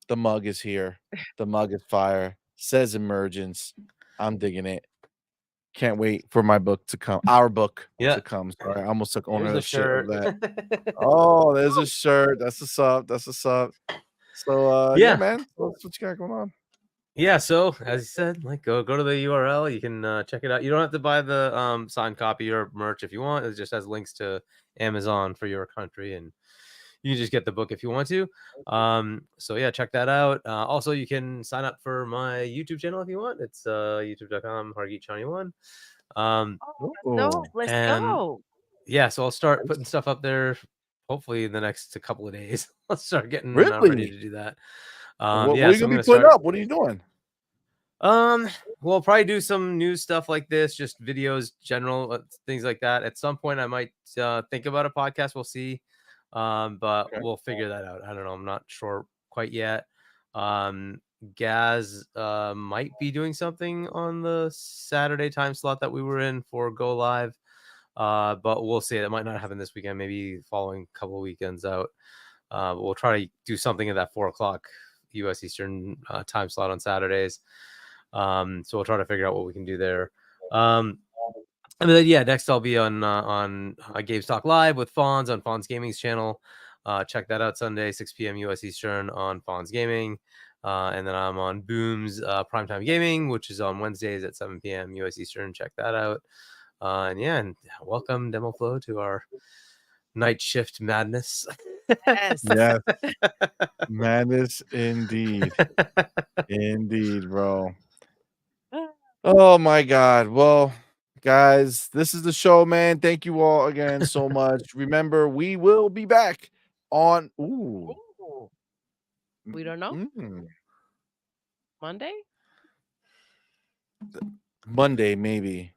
The mug is here. The mug is fire. Says emergence. I'm digging it. Can't wait for my book to come. Our book Yeah. to come. Sorry, I almost took Here's the ownership of shirt. that. Oh, there's a shirt. That's what's up. That's what's up. So yeah, Yeah. man. What you got going on? Yeah, so as you said, like go to the URL. You can check it out. You don't have to buy the signed copy or merch if you want. It just has links to Amazon for your country, and you can just get the book if you want to. So yeah, check that out. Also, you can sign up for my YouTube channel if you want. It's youtube.com/HargeetChani1. Let's and go. yeah, so I'll start putting stuff up there. Hopefully in the next couple of days, I'll start getting ready Really? to do that. What Yeah, are you so I'm gonna be gonna putting start. up? What are you doing? We'll probably do some news stuff like this, just videos, general things like that. At some point, I might think about a podcast. We'll see, but Okay. we'll figure that out. I don't know. I'm not sure quite yet. Gaz might be doing something on the Saturday time slot that we were in for Go Live, but we'll see. That might not happen this weekend. Maybe following couple of weekends out. But we'll try to do something at that 4:00 U.S. Eastern time slot on Saturdays. So we'll try to figure out what we can do there. And then yeah, next I'll be on Games Talk Live with Fonz on Fonz Gaming's channel. Check that out Sunday, 6 p.m. US Eastern on Fonz Gaming. And then I'm on Boom's Primetime Gaming, which is on Wednesdays at 7 p.m. US Eastern. Check that out. And yeah, and welcome Demo Flow to our night shift madness. Yes. Yes. Madness indeed. Indeed, bro. Oh my god. Well, guys, this is the show, man. Thank you all again so much. Remember, we will be back on Ooh. We don't know. Monday? Monday, maybe.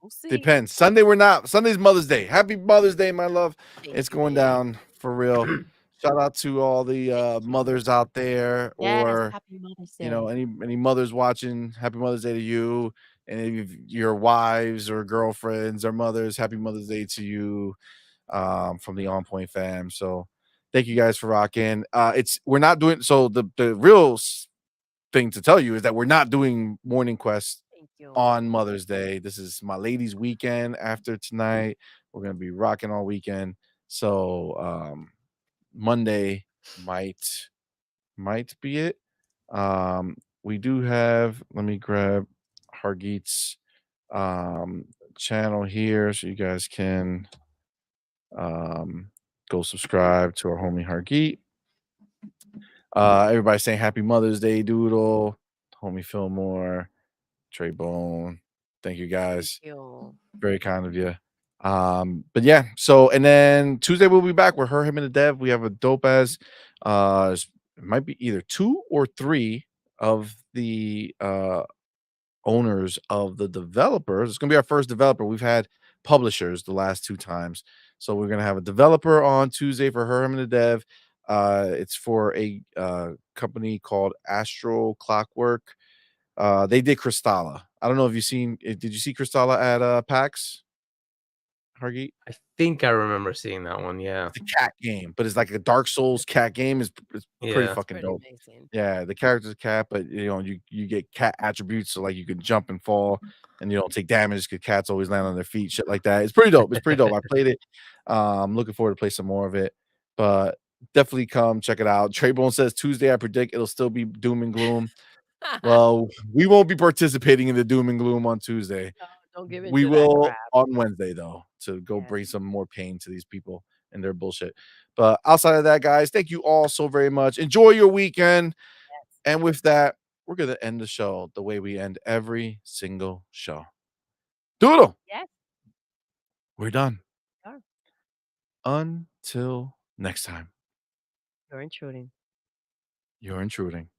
We'll see. Depends. Sunday, we're not. Sunday's Mother's Day. Happy Mother's Day, my love. Thank It's you, going baby. down for real. Shout out to all the mothers out there, Yes, or happy Mother's Day. you know, any mothers watching. Happy Mother's Day to you, and if your wives or girlfriends or mothers, happy Mother's Day to you, from the On Point fam. So thank you guys for rocking. We're not doing so. The real thing to tell you is that we're not doing Morning Quest Thank you. on Mother's Day. This is my ladies' weekend after tonight. We're gonna be rocking all weekend. So Monday might be it. We do have, let me grab Hargeet's channel here so you guys can Go subscribe to our homie Hargeet. Everybody saying Happy Mother's Day, Doodle, homie Fillmore, Trey Bone. Thank you guys. Thank you. Very kind of you. But yeah, so and then Tuesday we'll be back with her, him, and the dev. We have a dope as it might be either 2 or 3 of the owners of the developers. It's gonna be our first developer. We've had publishers the last 2 times. So we're gonna have a developer on Tuesday for her, him, and the dev. It's for a company called Astral Clockwork. They did Crystalla. I don't know if you've seen. Did you see Crystalla at PAX? Hargeet? I think I remember seeing that one. Yeah, It's a cat game, but it's like a Dark Souls cat game. It's pretty Yeah. fucking Pretty dope. amazing. Yeah, the character's a cat, but you get cat attributes, so like you can jump and fall, and you don't take damage because cats always land on their feet, shit like that. It's pretty dope. It's pretty dope. I played it. Looking forward to play some more of it, but definitely come check it out. Treybone says Tuesday. I predict it'll still be doom and gloom. Well, we won't be participating in the doom and gloom on Tuesday. No, don't give in We to that will crap. on Wednesday though, to go Yes. bring some more pain to these people and their bullshit. But outside of that, guys, thank you all so very much. Enjoy your weekend. And with that, we're gonna end the show the way we end every single show. Doodle. Yes. We're done. Sure. Until next time, You're intruding. you're intruding.